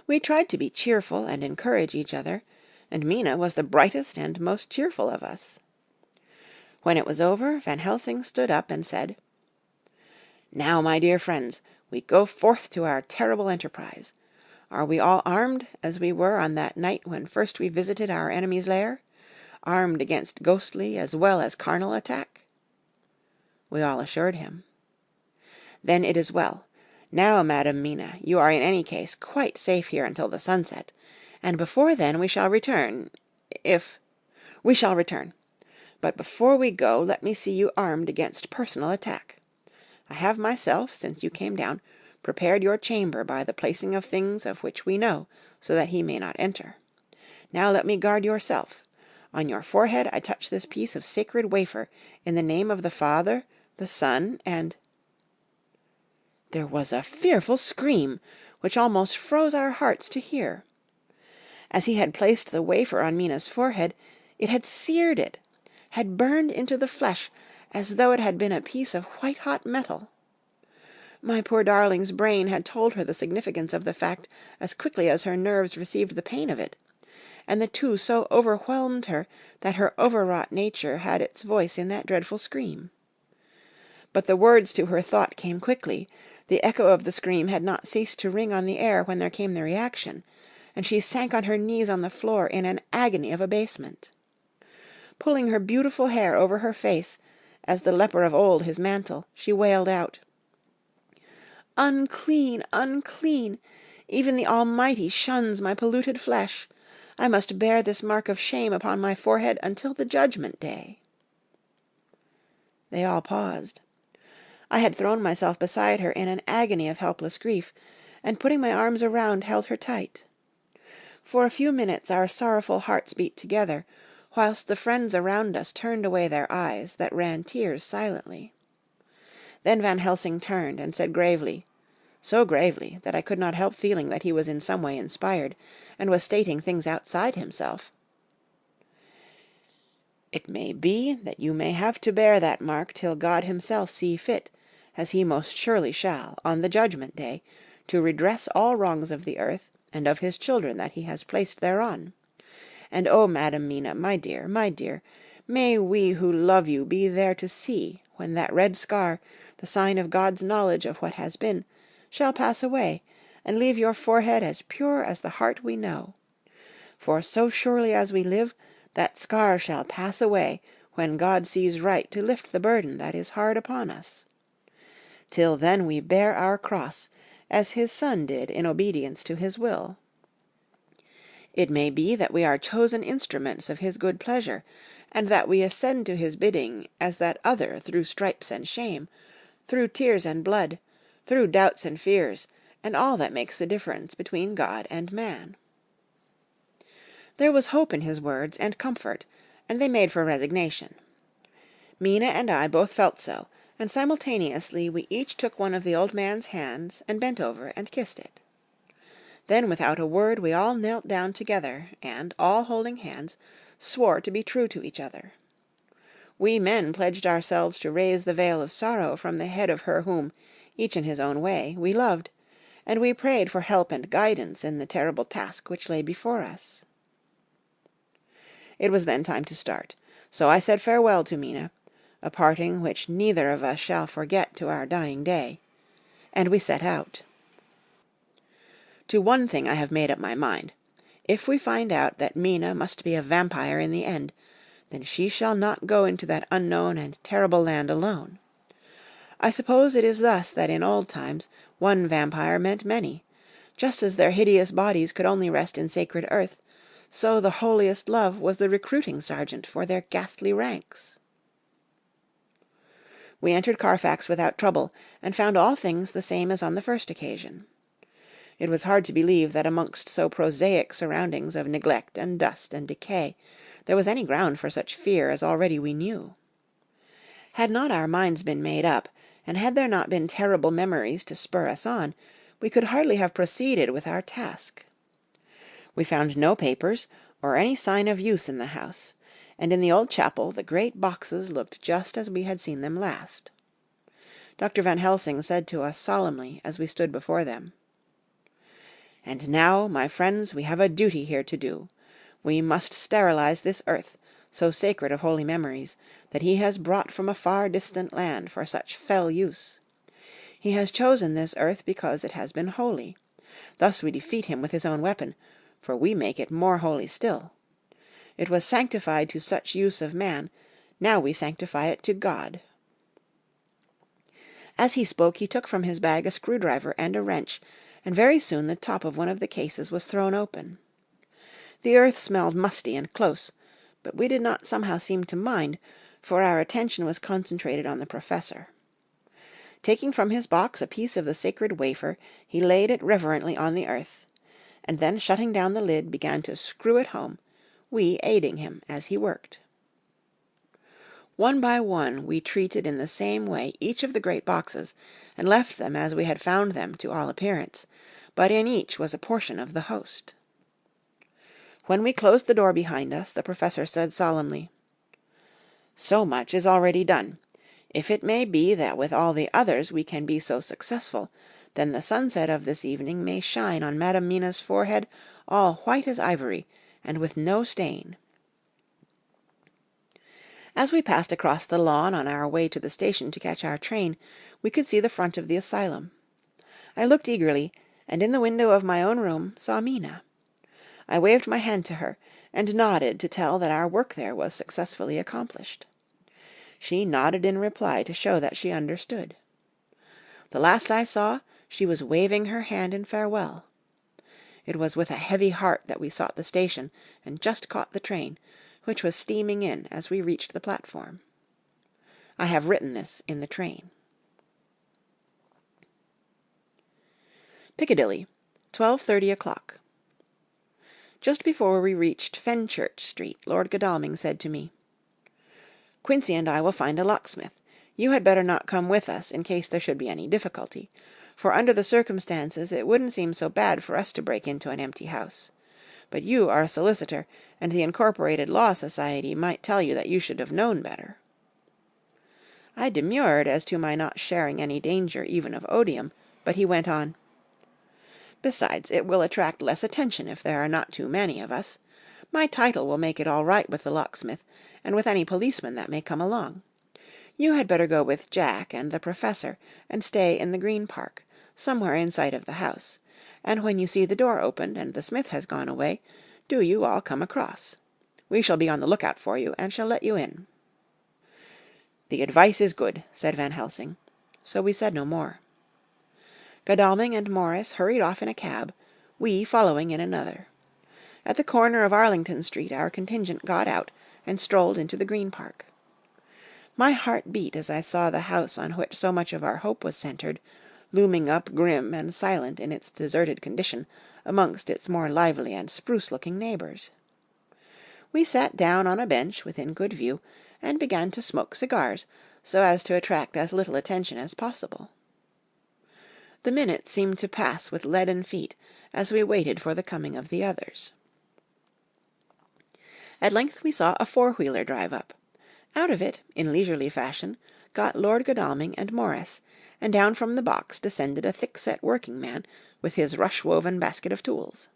Speaker 1: We tried to be cheerful and encourage each other, and Mina was the brightest and most cheerful of us. When it was over, Van Helsing stood up and said, "Now, my dear friends, we go forth to our terrible enterprise. Are we all armed, as we were on that night when first we visited our enemy's lair? Armed against ghostly as well as carnal attack?" We all assured him. "Then it is well. Now, Madam Mina, you are in any case quite safe here until the sunset, and before then we shall return, if... We shall return. But before we go, let me see you armed against personal attack. I have myself, since you came down, prepared your chamber by the placing of things of which we know, so that he may not enter. Now let me guard yourself. On your forehead I touch this piece of sacred wafer, in the name of the Father, the Son, and—" There was a fearful scream, which almost froze our hearts to hear. As he had placed the wafer on Mina's forehead, it had seared it, had burned into the flesh, as though it had been a piece of white-hot metal. My poor darling's brain had told her the significance of the fact as quickly as her nerves received the pain of it, and the two so overwhelmed her that her overwrought nature had its voice in that dreadful scream. But the words to her thought came quickly. The echo of the scream had not ceased to ring on the air when there came the reaction, and she sank on her knees on the floor in an agony of abasement. Pulling her beautiful hair over her face, as the leper of old his mantle, she wailed out, "Unclean, unclean! Even the Almighty shuns my polluted flesh. I must bear this mark of shame upon my forehead until the judgment day." They all paused. I had thrown myself beside her in an agony of helpless grief, and putting my arms around held her tight. For a few minutes our sorrowful hearts beat together, whilst the friends around us turned away their eyes, that ran tears silently. Then Van Helsing turned and said gravely, so gravely that I could not help feeling that he was in some way inspired, and was stating things outside himself, "It may be that you may have to bear that mark till God himself see fit, as he most surely shall, on the judgment day, to redress all wrongs of the earth, and of his children that he has placed thereon. And oh, Madam Mina, my dear, may we who love you be there to see, when that red scar, the sign of God's knowledge of what has been, shall pass away, and leave your forehead as pure as the heart we know. For so surely as we live, that scar shall pass away when God sees right to lift the burden that is hard upon us. Till then we bear our cross, as his Son did in obedience to his will. It may be that we are chosen instruments of his good pleasure, and that we ascend to his bidding as that other through stripes and shame, through tears and blood, through doubts and fears, and all that makes the difference between God and man. There was hope in his words, and comfort, and they made for resignation. Mina and I both felt so, and simultaneously we each took one of the old man's hands and bent over and kissed it. Then without a word we all knelt down together, and, all holding hands, swore to be true to each other. We men pledged ourselves to raise the veil of sorrow from the head of her whom, each in his own way, we loved, and we prayed for help and guidance in the terrible task which lay before us. It was then time to start, so I said farewell to Mina, a parting which neither of us shall forget to our dying day, and we set out. To one thing I have made up my mind. If we find out that Mina must be a vampire in the end, then she shall not go into that unknown and terrible land alone. I suppose it is thus that in old times one vampire meant many. Just as their hideous bodies could only rest in sacred earth, so the holiest love was the recruiting sergeant for their ghastly ranks. We entered Carfax without trouble, and found all things the same as on the first occasion. It was hard to believe that amongst so prosaic surroundings of neglect and dust and decay there was any ground for such fear as already we knew. Had not our minds been made up, and had there not been terrible memories to spur us on, we could hardly have proceeded with our task. We found no papers, or any sign of use in the house, and in the old chapel the great boxes looked just as we had seen them last. Dr. Van Helsing said to us solemnly as we stood before them, "And now, my friends, we have a duty here to do. We must sterilize this earth, so sacred of holy memories, that he has brought from a far distant land for such fell use. He has chosen this earth because it has been holy. Thus we defeat him with his own weapon, for we make it more holy still. It was sanctified to such use of man, now we sanctify it to God." As he spoke he took from his bag a screwdriver and a wrench, and very soon the top of one of the cases was thrown open. The earth smelled musty and close, but we did not somehow seem to mind, for our attention was concentrated on the professor. Taking from his box a piece of the sacred wafer, he laid it reverently on the earth, and then shutting down the lid began to screw it home, we aiding him as he worked. One by one we treated in the same way each of the great boxes, and left them as we had found them to all appearance, but in each was a portion of the host. When we closed the door behind us, the professor said solemnly, "So much is already done. If it may be that with all the others we can be so successful, then the sunset of this evening may shine on Madam Mina's forehead all white as ivory, and with no stain." As we passed across the lawn on our way to the station to catch our train, we could see the front of the asylum. I looked eagerly, and in the window of my own room saw Mina. I waved my hand to her, and nodded to tell that our work there was successfully accomplished. She nodded in reply to show that she understood. The last I saw, she was waving her hand in farewell. It was with a heavy heart that we sought the station, and just caught the train, which was steaming in as we reached the platform. I have written this in the train. Piccadilly, 12:30 o'clock. Just before we reached Fenchurch Street, Lord Godalming said to me, "Quincey and I will find a locksmith. You had better not come with us in case there should be any difficulty, for under the circumstances it wouldn't seem so bad for us to break into an empty house. But you are a solicitor, and the Incorporated Law Society might tell you that you should have known better." I demurred as to my not sharing any danger even of odium, but he went on, "Besides, it will attract less attention if there are not too many of us. My title will make it all right with the locksmith, and with any policeman that may come along. You had better go with Jack and the professor, and stay in the Green Park, somewhere in sight of the house, and when you see the door opened and the smith has gone away, do you all come across. We shall be on the lookout for you, and shall let you in." "The advice is good," said Van Helsing, so we said no more. Godalming and Morris hurried off in a cab, we following in another. At the corner of Arlington Street our contingent got out, and strolled into the Green Park. My heart beat as I saw the house on which so much of our hope was centred, looming up grim and silent in its deserted condition amongst its more lively and spruce-looking neighbours. We sat down on a bench within good view, and began to smoke cigars, so as to attract as little attention as possible. The minutes seemed to pass with leaden feet as we waited for the coming of the others. At length we saw a four-wheeler drive up. Out of it, in leisurely fashion, got Lord Godalming and Morris, and down from the box descended a thick-set working-man with his rush-woven basket of tools.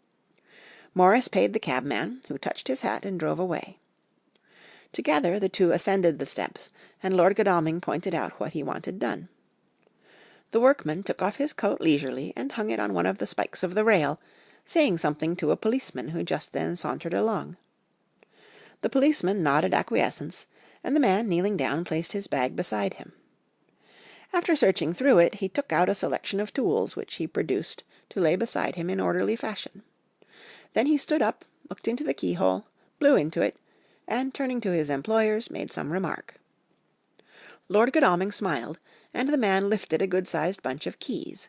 Speaker 1: Morris paid the cabman, who touched his hat and drove away. Together the two ascended the steps, and Lord Godalming pointed out what he wanted done. The workman took off his coat leisurely and hung it on one of the spikes of the rail, saying something to a policeman who just then sauntered along. The policeman nodded acquiescence, and the man kneeling down placed his bag beside him. After searching through it, he took out a selection of tools which he produced to lay beside him in orderly fashion. Then he stood up, looked into the keyhole, blew into it, and turning to his employers, made some remark. Lord Godalming smiled, and the man lifted a good-sized bunch of keys.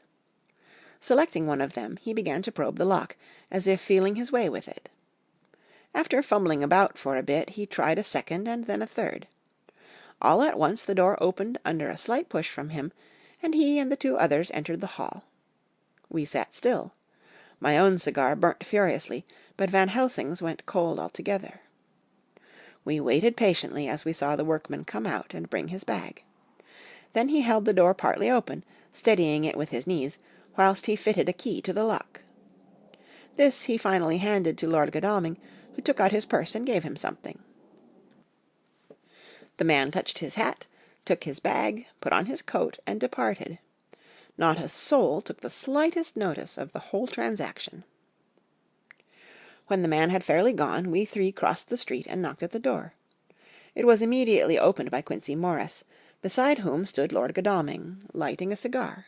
Speaker 1: Selecting one of them, he began to probe the lock, as if feeling his way with it. After fumbling about for a bit, he tried a second and then a third. All at once the door opened under a slight push from him, and he and the two others entered the hall. We sat still. My own cigar burnt furiously, but Van Helsing's went cold altogether. We waited patiently as we saw the workman come out and bring his bag. Then he held the door partly open, steadying it with his knees, whilst he fitted a key to the lock. This he finally handed to Lord Godalming, who took out his purse and gave him something. The man touched his hat, took his bag, put on his coat, and departed. Not a soul took the slightest notice of the whole transaction. When the man had fairly gone, we three crossed the street and knocked at the door. It was immediately opened by Quincey Morris, beside whom stood Lord Godalming, lighting a cigar.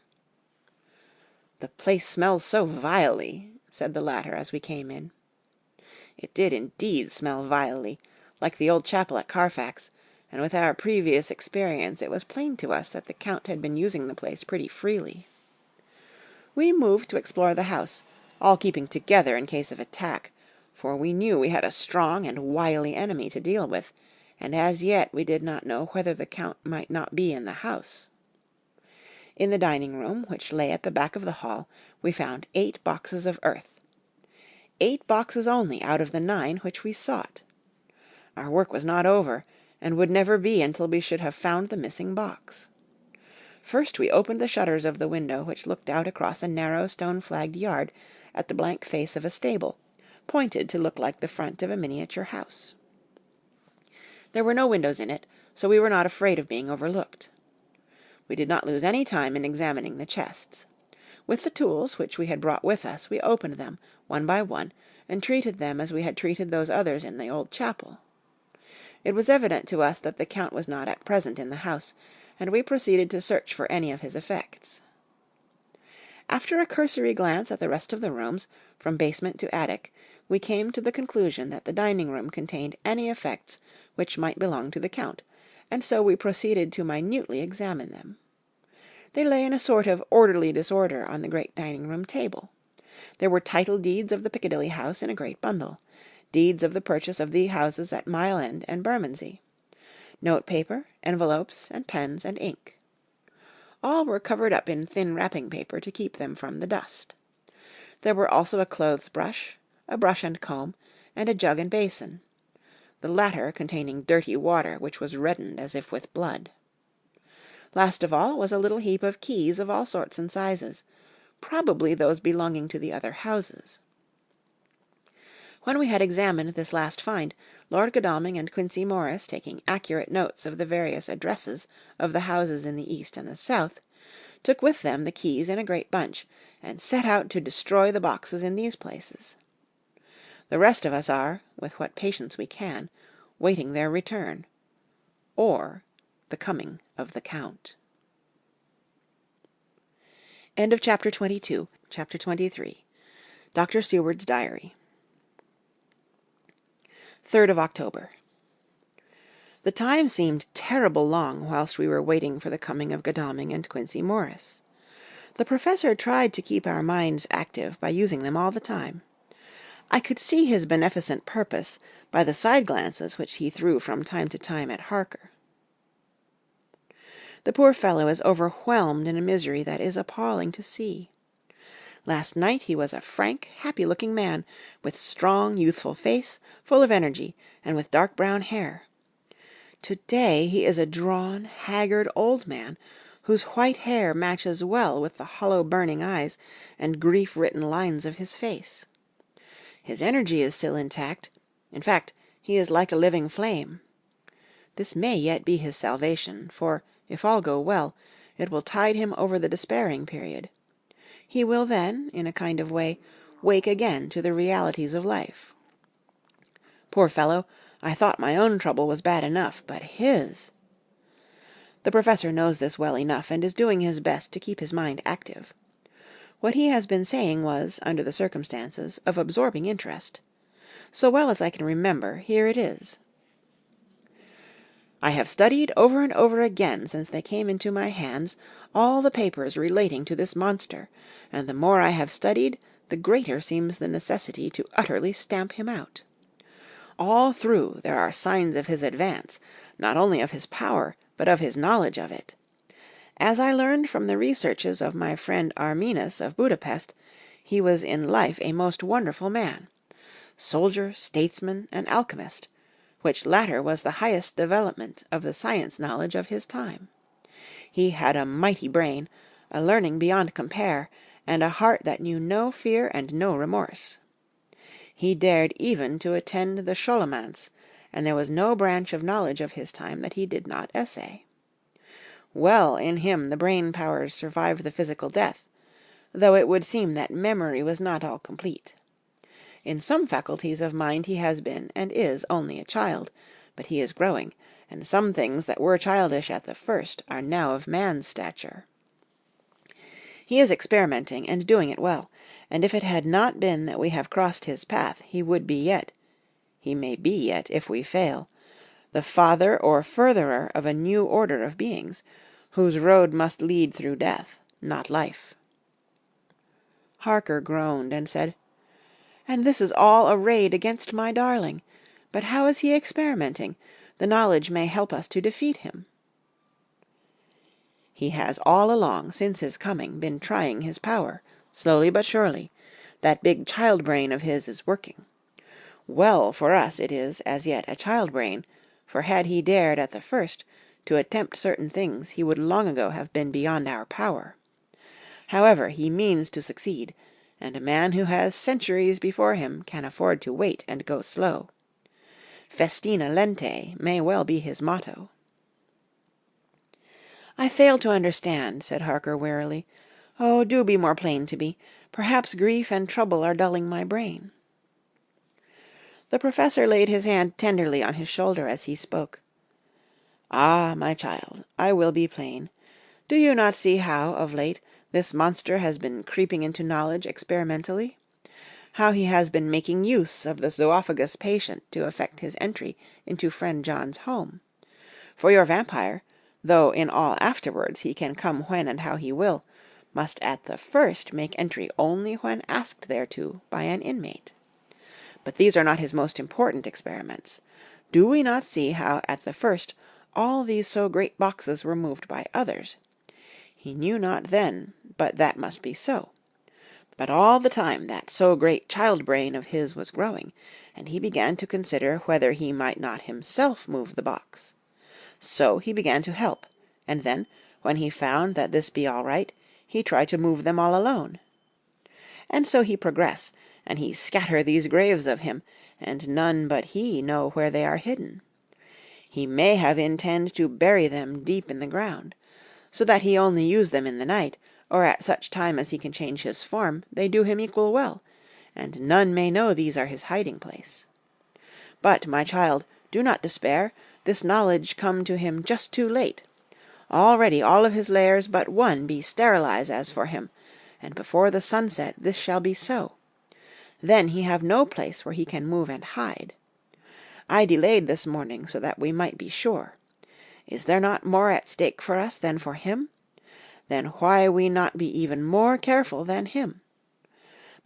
Speaker 1: "The place smells so vilely," said the latter as we came in. It did indeed smell vilely, like the old chapel at Carfax, and with our previous experience it was plain to us that the Count had been using the place pretty freely. We moved to explore the house, all keeping together in case of attack, for we knew we had a strong and wily enemy to deal with, and as yet we did not know whether the Count might not be in the house. In the dining-room, which lay at the back of the hall, we found 8 boxes of earth. 8 boxes only out of the 9 which we sought. Our work was not over, and would never be until we should have found the missing box. First we opened the shutters of the window which looked out across a narrow stone-flagged yard at the blank face of a stable, pointed to look like the front of a miniature house. There were no windows in it, so we were not afraid of being overlooked. We did not lose any time in examining the chests. With the tools which we had brought with us, we opened them, one by one, and treated them as we had treated those others in the old chapel. It was evident to us that the Count was not at present in the house, and we proceeded to search for any of his effects. After a cursory glance at the rest of the rooms, from basement to attic, we came to the conclusion that the dining-room contained any effects which might belong to the Count, and so we proceeded to minutely examine them. They lay in a sort of orderly disorder on the great dining-room table. There were title deeds of the Piccadilly house in a great bundle, deeds of the purchase of the houses at Mile End and Bermondsey, note-paper, envelopes, and pens and ink. All were covered up in thin wrapping paper to keep them from the dust. There were also a clothes-brush, a brush and comb, and a jug and basin, the latter containing dirty water which was reddened as if with blood. Last of all was a little heap of keys of all sorts and sizes, probably those belonging to the other houses. When we had examined this last find, Lord Godalming and Quincey Morris, taking accurate notes of the various addresses of the houses in the east and the south, took with them the keys in a great bunch, and set out to destroy the boxes in these places. The rest of us are, with what patience we can, waiting their return, or the coming of the Count. End of Chapter 22. Chapter 23. Dr. Seward's Diary. 3rd of October. The time seemed terrible long whilst we were waiting for the coming of Godalming and Quincey Morris. The Professor tried to keep our minds active by using them all the time. I could see his beneficent purpose by the side glances which he threw from time to time at Harker. The poor fellow is overwhelmed in a misery that is appalling to see. Last night he was a frank, happy-looking man, with strong, youthful face, full of energy, and with dark brown hair. To-day he is a drawn, haggard old man, whose white hair matches well with the hollow burning eyes and grief-written lines of his face. His energy is still intact. In fact, he is like a living flame. This may yet be his salvation, for, if all go well, it will tide him over the despairing period. He will then, in a kind of way, wake again to the realities of life. Poor fellow, I thought my own trouble was bad enough, but his... The Professor knows this well enough, and is doing his best to keep his mind active. What he has been saying was, under the circumstances, of absorbing interest. So well as I can remember, here it is. I have studied over and over again since they came into my hands all the papers relating to this monster, and the more I have studied, the greater seems the necessity to utterly stamp him out. All through there are signs of his advance, not only of his power, but of his knowledge of it. As I learned from the researches of my friend Arminus of Budapest, he was in life a most wonderful man, soldier, statesman, and alchemist, which latter was the highest development of the science knowledge of his time. He had a mighty brain, a learning beyond compare, and a heart that knew no fear and no remorse. He dared even to attend the Scholomance, and there was no branch of knowledge of his time that he did not essay. Well in him the brain powers survived the physical death, though it would seem that memory was not all complete. In some faculties of mind he has been and is only a child, but he is growing, and some things that were childish at the first are now of man's stature. He is experimenting, and doing it well, and if it had not been that we have crossed his path, he would be yet, he may be yet if we fail, the father or furtherer of a new order of beings, whose road must lead through death, not life. Harker groaned and said, "And this is all a raid against my darling. But how is he experimenting? The knowledge may help us to defeat him." "He has all along, since his coming, been trying his power, slowly but surely. That big child brain of his is working. Well for us it is, as yet, a child brain, for had he dared, at the first, to attempt certain things, he would long ago have been beyond our power. However, he means to succeed, and a man who has centuries before him can afford to wait and go slow. Festina lente may well be his motto." "I fail to understand," said Harker wearily. "Oh, do be more plain to me. Perhaps grief and trouble are dulling my brain." The Professor laid his hand tenderly on his shoulder as he spoke. "Ah, my child, I will be plain. Do you not see how, of late, this monster has been creeping into knowledge experimentally? How he has been making use of the zoophagous patient to effect his entry into friend John's home? For your vampire, though in all afterwards he can come when and how he will, must at the first make entry only when asked thereto by an inmate. But these are not his most important experiments. Do we not see how at the first all these so great boxes were moved by others? He knew not then, but that must be so. But all the time that so great child-brain of his was growing, and he began to consider whether he might not himself move the box. So he began to help, and then, when he found that this be all right, he try to move them all alone. And so he progress, and he scatter these graves of him, and none but he know where they are hidden. He may have intend to bury them deep in the ground, so that he only use them in the night, or at such time as he can change his form, they do him equal well, and none may know these are his hiding place. But, my child, do not despair, this knowledge come to him just too late. Already all of his lairs but one be sterilized as for him, and before the sunset this shall be so. Then he have no place where he can move and hide. I delayed this morning so that we might be sure. Is there not more at stake for us than for him? Then why we not be even more careful than him?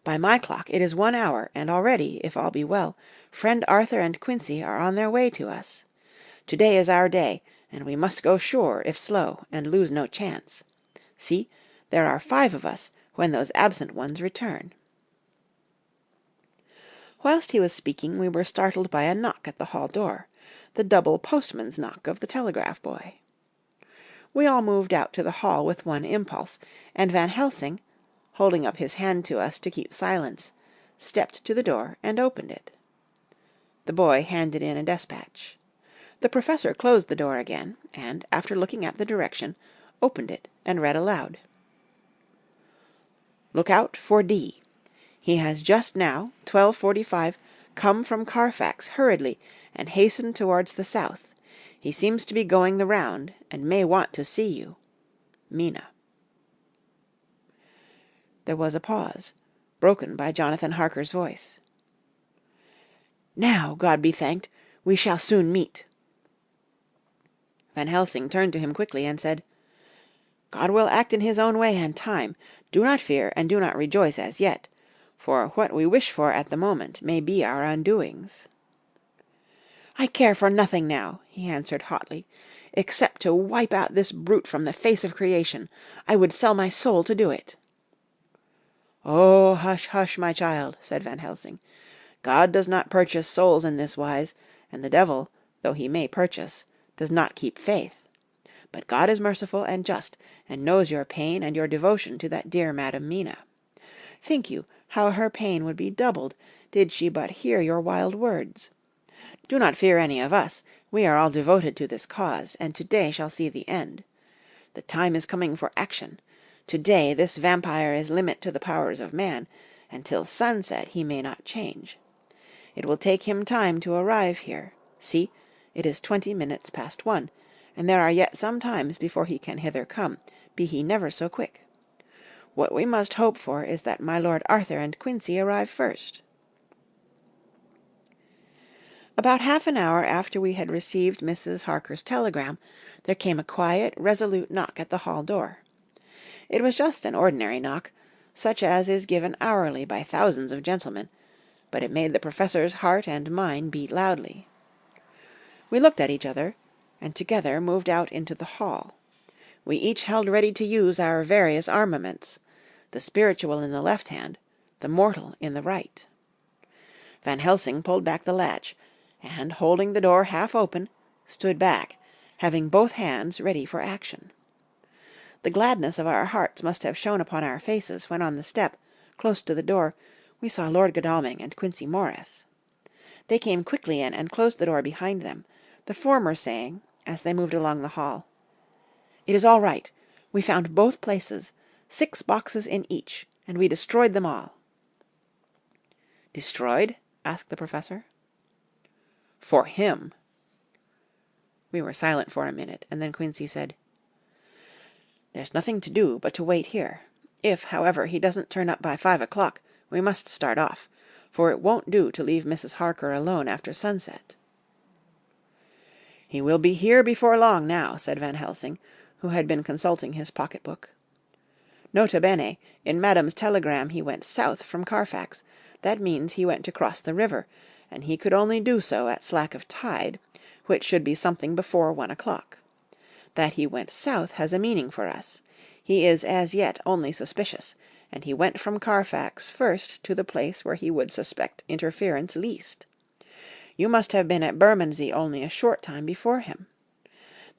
Speaker 1: By my clock it is 1 hour, and already, if all be well, friend Arthur and Quincey are on their way to us. To-day is our day, and we must go sure, if slow, and lose no chance. See, there are 5 of us, when those absent ones return." Whilst he was speaking, we were startled by a knock at the hall door, the double postman's knock of the telegraph boy. We all moved out to the hall with one impulse, and Van Helsing, holding up his hand to us to keep silence, stepped to the door and opened it. The boy handed in a despatch. The professor closed the door again, and, after looking at the direction, opened it and read aloud. "Look out for D. He has just now, 12:45, come from Carfax hurriedly and hastened towards the south. He seems to be going the round, and may want to see you. Mina." There was a pause, broken by Jonathan Harker's voice. "Now, God be thanked, we shall soon meet." Van Helsing turned to him quickly and said, "God will act in his own way and time. Do not fear, and do not rejoice as yet, for what we wish for at the moment may be our undoings." "I care for nothing now," he answered hotly, "except to wipe out this brute from the face of creation. I would sell my soul to do it." "Oh, hush, hush, my child," said Van Helsing. "God does not purchase souls in this wise, and the devil, though he may purchase, does not keep faith. But God is merciful and just, and knows your pain and your devotion to that dear Madam Mina. Think you how her pain would be doubled did she but hear your wild words? Do not fear any of us, we are all devoted to this cause, and to-day shall see the end. The time is coming for action. To-day this vampire is limit to the powers of man, and till sunset he may not change. It will take him time to arrive here. See, it is 20 minutes past 1, and there are yet some times before he can hither come, be he never so quick. What we must hope for is that my Lord Arthur and Quincey arrive first." About half an hour after we had received Mrs. Harker's telegram, there came a quiet, resolute knock at the hall door. It was just an ordinary knock, such as is given hourly by thousands of gentlemen, but it made the professor's heart and mine beat loudly. We looked at each other, and together moved out into the hall. We each held ready to use our various armaments, the spiritual in the left hand, the mortal in the right. Van Helsing pulled back the latch, and, holding the door half open, stood back, having both hands ready for action. The gladness of our hearts must have shone upon our faces when on the step, close to the door, we saw Lord Godalming and Quincey Morris. They came quickly in and closed the door behind them, the former saying, as they moved along the hall, "It is all right. We found both places, 6 boxes in each, and we destroyed them all." "Destroyed?" asked the professor. "For him." We were silent for a minute, and then Quincey said, "There's nothing to do but to wait here. If, however, he doesn't turn up by 5 o'clock, we must start off, for it won't do to leave Mrs. Harker alone after sunset." "He will be here before long now," said Van Helsing, who had been consulting his pocket-book. "Nota bene, in Madam's telegram he went south from Carfax. That means he went to cross the river, and he could only do so at slack of tide, which should be something before 1 o'clock. That he went south has a meaning for us. He is as yet only suspicious, and he went from Carfax first to the place where he would suspect interference least. You must have been at Bermondsey only a short time before him.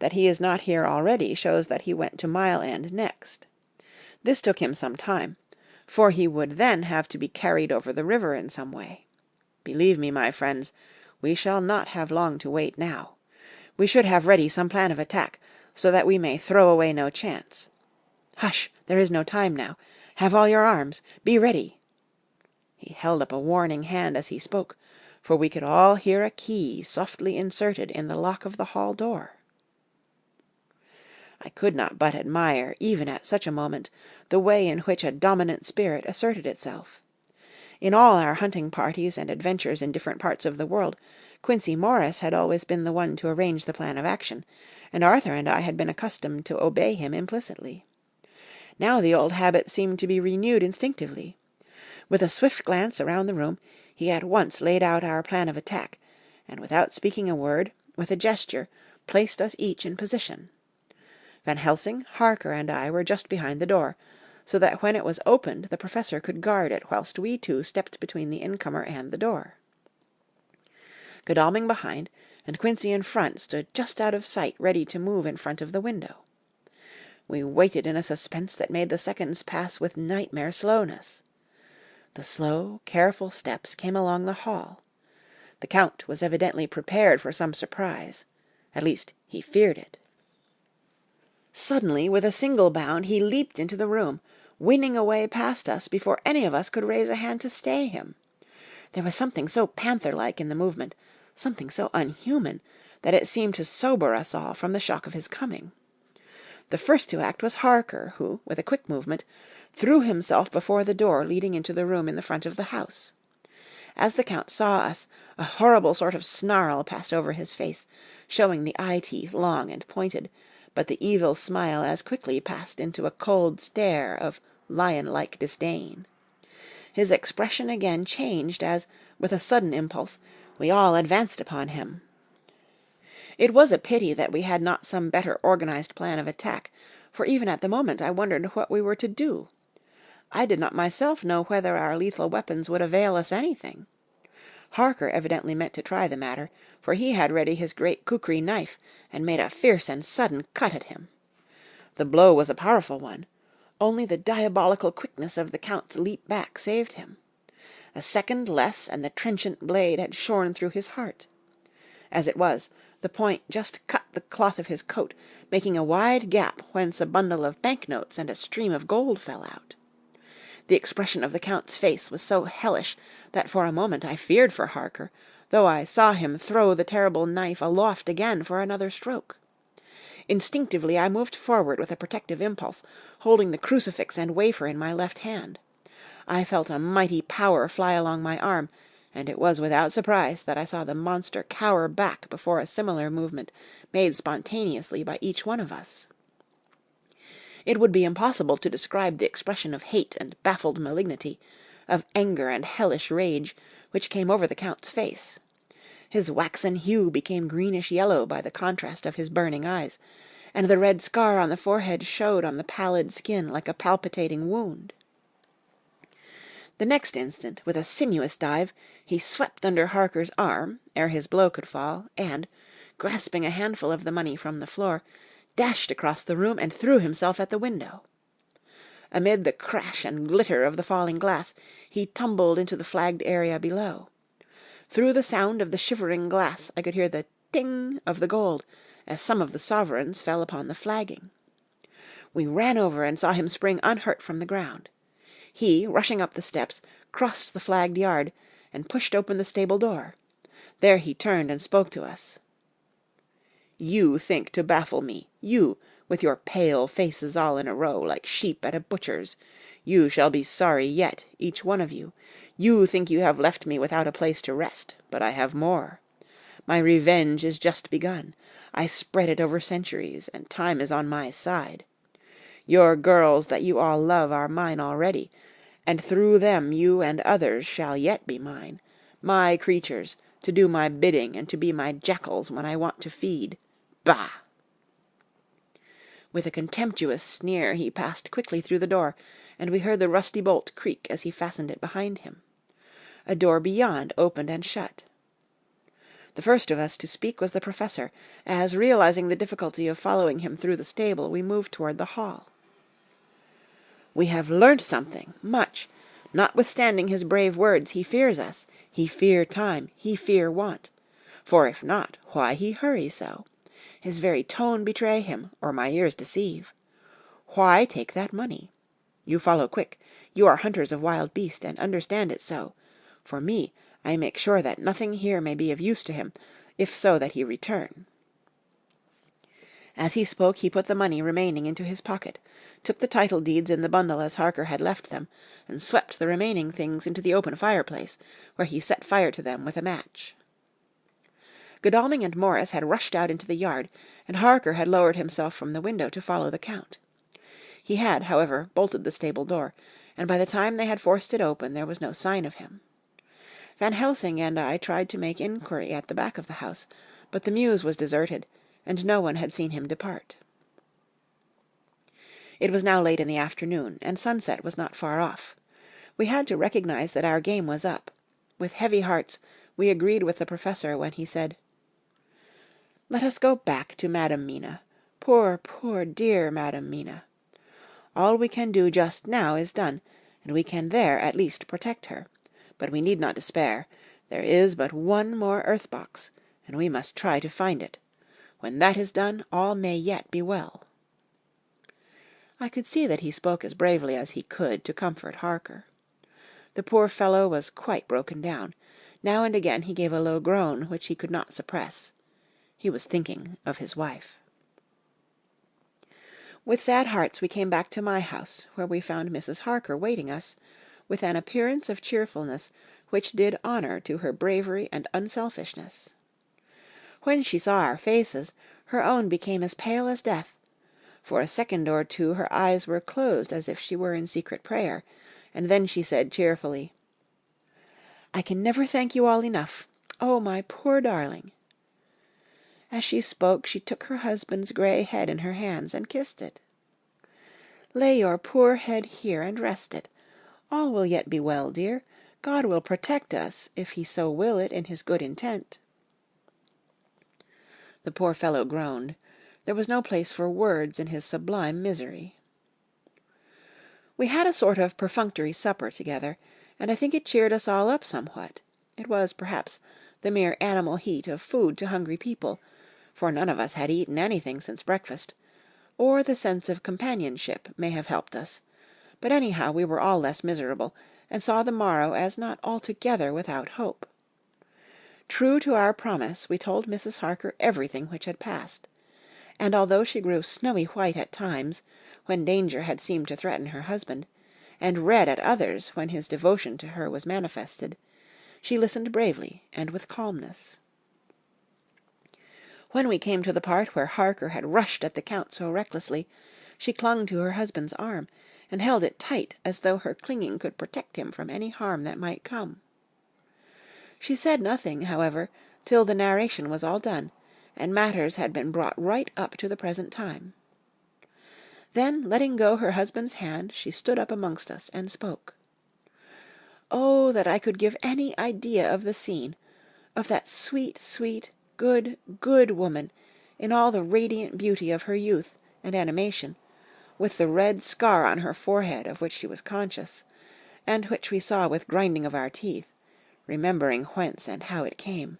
Speaker 1: That he is not here already shows that he went to Mile End next. This took him some time, for he would then have to be carried over the river in some way. Believe me, my friends, we shall not have long to wait now. We should have ready some plan of attack, so that we may throw away no chance. Hush! There is no time now. Have all your arms. Be ready." He held up a warning hand as he spoke, for we could all hear a key softly inserted in the lock of the hall door. I could not but admire, even at such a moment, the way in which a dominant spirit asserted itself. In all our hunting parties and adventures in different parts of the world, Quincey Morris had always been the one to arrange the plan of action, and Arthur and I had been accustomed to obey him implicitly. Now the old habit seemed to be renewed instinctively. With a swift glance around the room, he at once laid out our plan of attack, and without speaking a word, with a gesture, placed us each in position. Van Helsing, Harker, and I were just behind the door, so that when it was opened the Professor could guard it whilst we two stepped between the incomer and the door. Godalming behind, and Quincey in front stood just out of sight ready to move in front of the window. We waited in a suspense that made the seconds pass with nightmare slowness. The slow, careful steps came along the hall. The Count was evidently prepared for some surprise. At least, he feared it. Suddenly, with a single bound, he leaped into the room, winning away past us before any of us could raise a hand to stay him. There was something so panther-like in the movement, something so unhuman, that it seemed to sober us all from the shock of his coming. The first to act was Harker, who, with a quick movement, threw himself before the door leading into the room in the front of the house. As the Count saw us, a horrible sort of snarl passed over his face, showing the eye-teeth long and pointed, but the evil smile as quickly passed into a cold stare of lion-like disdain. His expression again changed as, with a sudden impulse, we all advanced upon him. It was a pity that we had not some better organized plan of attack, for even at the moment I wondered what we were to do. I did not myself know whether our lethal weapons would avail us anything. Harker evidently meant to try the matter, for he had ready his great kukri knife, and made a fierce and sudden cut at him. The blow was a powerful one. Only the diabolical quickness of the Count's leap back saved him. A second less, and the trenchant blade had shorn through his heart. As it was, the point just cut the cloth of his coat, making a wide gap whence a bundle of banknotes and a stream of gold fell out. The expression of the Count's face was so hellish that for a moment I feared for Harker, though I saw him throw the terrible knife aloft again for another stroke. Instinctively I moved forward with a protective impulse, holding the crucifix and wafer in my left hand. I felt a mighty power fly along my arm, and it was without surprise that I saw the monster cower back before a similar movement made spontaneously by each one of us. It would be impossible to describe the expression of hate and baffled malignity, of anger and hellish rage, which came over the Count's face. His waxen hue became greenish-yellow by the contrast of his burning eyes, and the red scar on the forehead showed on the pallid skin like a palpitating wound. The next instant, with a sinuous dive, he swept under Harker's arm, ere his blow could fall, and, grasping a handful of the money from the floor, dashed across the room and threw himself at the window. Amid the crash and glitter of the falling glass, he tumbled into the flagged area below. Through the sound of the shivering glass I could hear the ting of the gold, as some of the sovereigns fell upon the flagging. We ran over and saw him spring unhurt from the ground. He, rushing up the steps, crossed the flagged yard, and pushed open the stable door. There he turned and spoke to us. "You think to baffle me, you, with your pale faces all in a row, like sheep at a butcher's. You shall be sorry yet, each one of you. You think you have left me without a place to rest, but I have more. My revenge is just begun. I spread it over centuries, and time is on my side. Your girls that you all love are mine already, and through them you and others shall yet be mine, my creatures, to do my bidding and to be my jackals when I want to feed. Bah!" With a contemptuous sneer he passed quickly through the door, and we heard the rusty bolt creak as he fastened it behind him. A door beyond opened and shut. The first of us to speak was the Professor, as, realizing the difficulty of following him through the stable, we moved toward the hall. "We have learnt something, much. Notwithstanding his brave words, he fears us. He fear time, he fear want. For if not, why he hurry so? His very tone betray him, or my ears deceive. Why take that money? You follow quick. You are hunters of wild beast, and understand it so. For me, I make sure that nothing here may be of use to him, if so that he return." As he spoke he put the money remaining into his pocket, took the title deeds in the bundle as Harker had left them, and swept the remaining things into the open fireplace, where he set fire to them with a match. Godalming and Morris had rushed out into the yard, and Harker had lowered himself from the window to follow the Count. He had, however, bolted the stable door, and by the time they had forced it open there was no sign of him. Van Helsing and I tried to make inquiry at the back of the house, but the mews was deserted, and no one had seen him depart. It was now late in the afternoon, and sunset was not far off. We had to recognize that our game was up. With heavy hearts we agreed with the Professor when he said, "Let us go back to Madam Mina. Poor, poor, dear Madam Mina. All we can do just now is done, and we can there at least protect her. But we need not despair. There is but one more earth-box, and we must try to find it. When that is done, all may yet be well." I could see that he spoke as bravely as he could to comfort Harker. The poor fellow was quite broken down. Now and again he gave a low groan which he could not suppress. He was thinking of his wife. With sad hearts we came back to my house, where we found Mrs. Harker waiting us, with an appearance of cheerfulness which did honour to her bravery and unselfishness. When she saw our faces, her own became as pale as death. For a second or two her eyes were closed as if she were in secret prayer, and then she said cheerfully, "I can never thank you all enough. Oh, my poor darling!" As she spoke she took her husband's grey head in her hands and kissed it. "Lay your poor head here and rest it. All will yet be well, dear. God will protect us, if he so will it in his good intent." The poor fellow groaned. There was no place for words in his sublime misery. We had a sort of perfunctory supper together, and I think it cheered us all up somewhat. It was, perhaps, the mere animal heat of food to hungry people, for none of us had eaten anything since breakfast, or the sense of companionship may have helped us, but anyhow we were all less miserable, and saw the morrow as not altogether without hope. True to our promise, we told Mrs. Harker everything which had passed, and although she grew snowy white at times, when danger had seemed to threaten her husband, and red at others when his devotion to her was manifested, she listened bravely and with calmness. When we came to the part where Harker had rushed at the Count so recklessly, she clung to her husband's arm, and held it tight as though her clinging could protect him from any harm that might come. She said nothing, however, till the narration was all done, and matters had been brought right up to the present time. Then, letting go her husband's hand, she stood up amongst us and spoke. "Oh, that I could give any idea of the scene, of that sweet, sweet, good, good woman, in all the radiant beauty of her youth and animation, with the red scar on her forehead of which she was conscious, and which we saw with grinding of our teeth, remembering whence and how it came.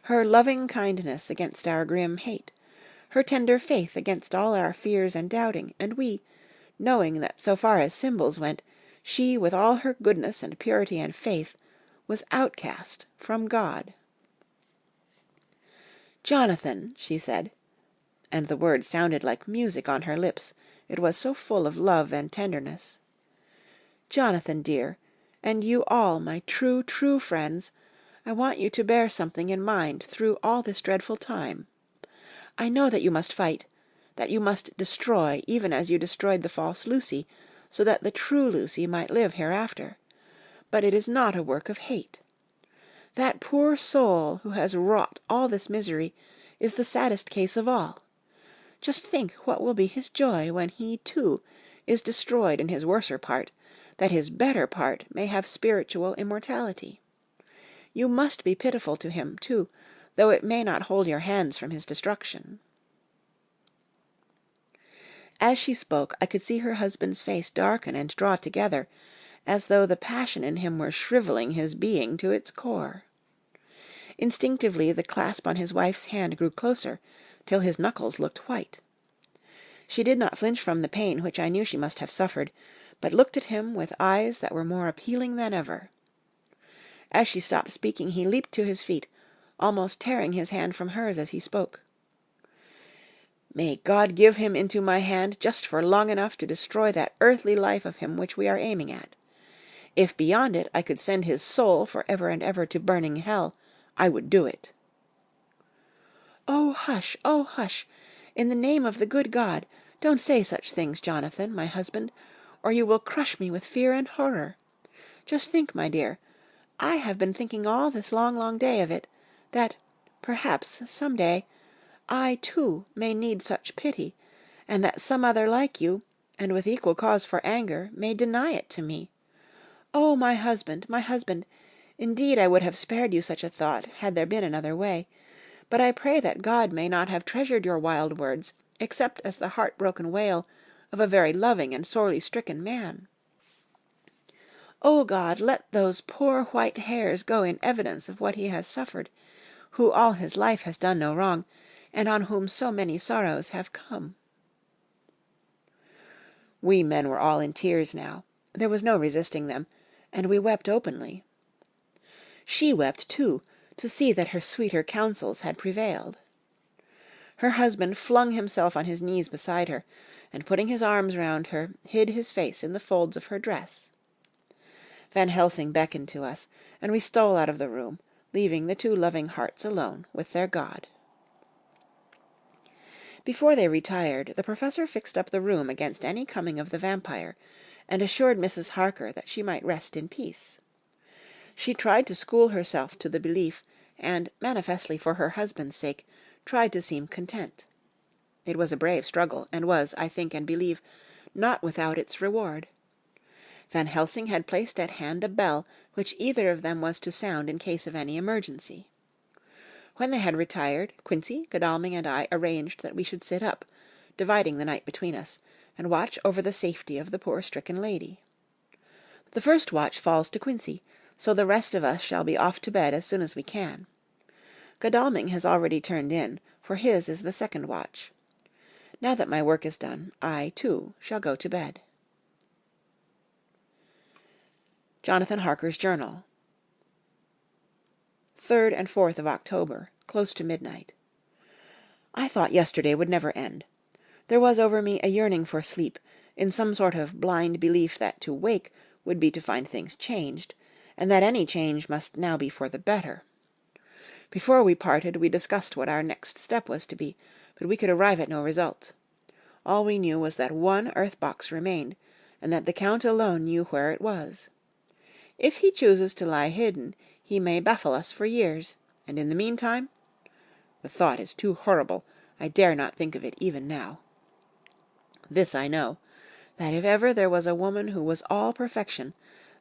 Speaker 1: Her loving kindness against our grim hate, her tender faith against all our fears and doubting, and we, knowing that so far as symbols went, she, with all her goodness and purity and faith, was outcast from God. "Jonathan," she said, and the word sounded like music on her lips, it was so full of love and tenderness. "Jonathan, dear, and you all, my true, true friends, I want you to bear something in mind through all this dreadful time. I know that you must fight, that you must destroy even as you destroyed the false Lucy, so that the true Lucy might live hereafter. But it is not a work of hate. That poor soul who has wrought all this misery is the saddest case of all. Just think what will be his joy when he, too, is destroyed in his worser part, that his better part may have spiritual immortality. You must be pitiful to him, too, though it may not hold your hands from his destruction." As she spoke, I could see her husband's face darken and draw together, as though the passion in him were shrivelling his being to its core. Instinctively the clasp on his wife's hand grew closer, till his knuckles looked white. She did not flinch from the pain which I knew she must have suffered, but looked at him with eyes that were more appealing than ever. As she stopped speaking, he leaped to his feet, almost tearing his hand from hers as he spoke. "May God give him into my hand just for long enough to destroy that earthly life of him which we are aiming at. If beyond it I could send his soul for ever and ever to burning hell, I would do it." "Oh, hush! Oh, hush! In the name of the good God, don't say such things, Jonathan, my husband, or you will crush me with fear and horror. Just think, my dear, I have been thinking all this long, long day of it, that, perhaps, some day, I, too, may need such pity, and that some other like you, and with equal cause for anger, may deny it to me. Oh, my husband, indeed I would have spared you such a thought, had there been another way, but I pray that God may not have treasured your wild words, except as the heart-broken wail of a very loving and sorely stricken man. O God, let those poor white hairs go in evidence of what he has suffered, who all his life has done no wrong, and on whom so many sorrows have come. We men were all in tears now. There was no resisting them, and we wept openly. She wept, too, to see that her sweeter counsels had prevailed. Her husband flung himself on his knees beside her, and putting his arms round her, hid his face in the folds of her dress. Van Helsing beckoned to us, and we stole out of the room, leaving the two loving hearts alone with their God. Before they retired, the professor fixed up the room against any coming of the vampire, and assured Mrs. Harker that she might rest in peace. She tried to school herself to the belief, and, manifestly for her husband's sake, tried to seem content. It was a brave struggle, and was, I think and believe, not without its reward. Van Helsing had placed at hand a bell which either of them was to sound in case of any emergency. When they had retired, Quincey, Godalming, and I arranged that we should sit up, dividing the night between us, and watch over the safety of the poor stricken lady. The first watch falls to Quincey, so the rest of us shall be off to bed as soon as we can. Godalming has already turned in, for his is the second watch. Now that my work is done, I, too, shall go to bed. Jonathan Harker's Journal. 3rd and 4th of October, close to midnight. I thought yesterday would never end. There was over me a yearning for sleep, in some sort of blind belief that to wake would be to find things changed, and that any change must now be for the better. Before we parted, we discussed what our next step was to be, but we could arrive at no result. All we knew was that one earth-box remained, and that the Count alone knew where it was. If he chooses to lie hidden, he may baffle us for years, and in the meantime? The thought is too horrible. I dare not think of it even now. This I know, that if ever there was a woman who was all perfection,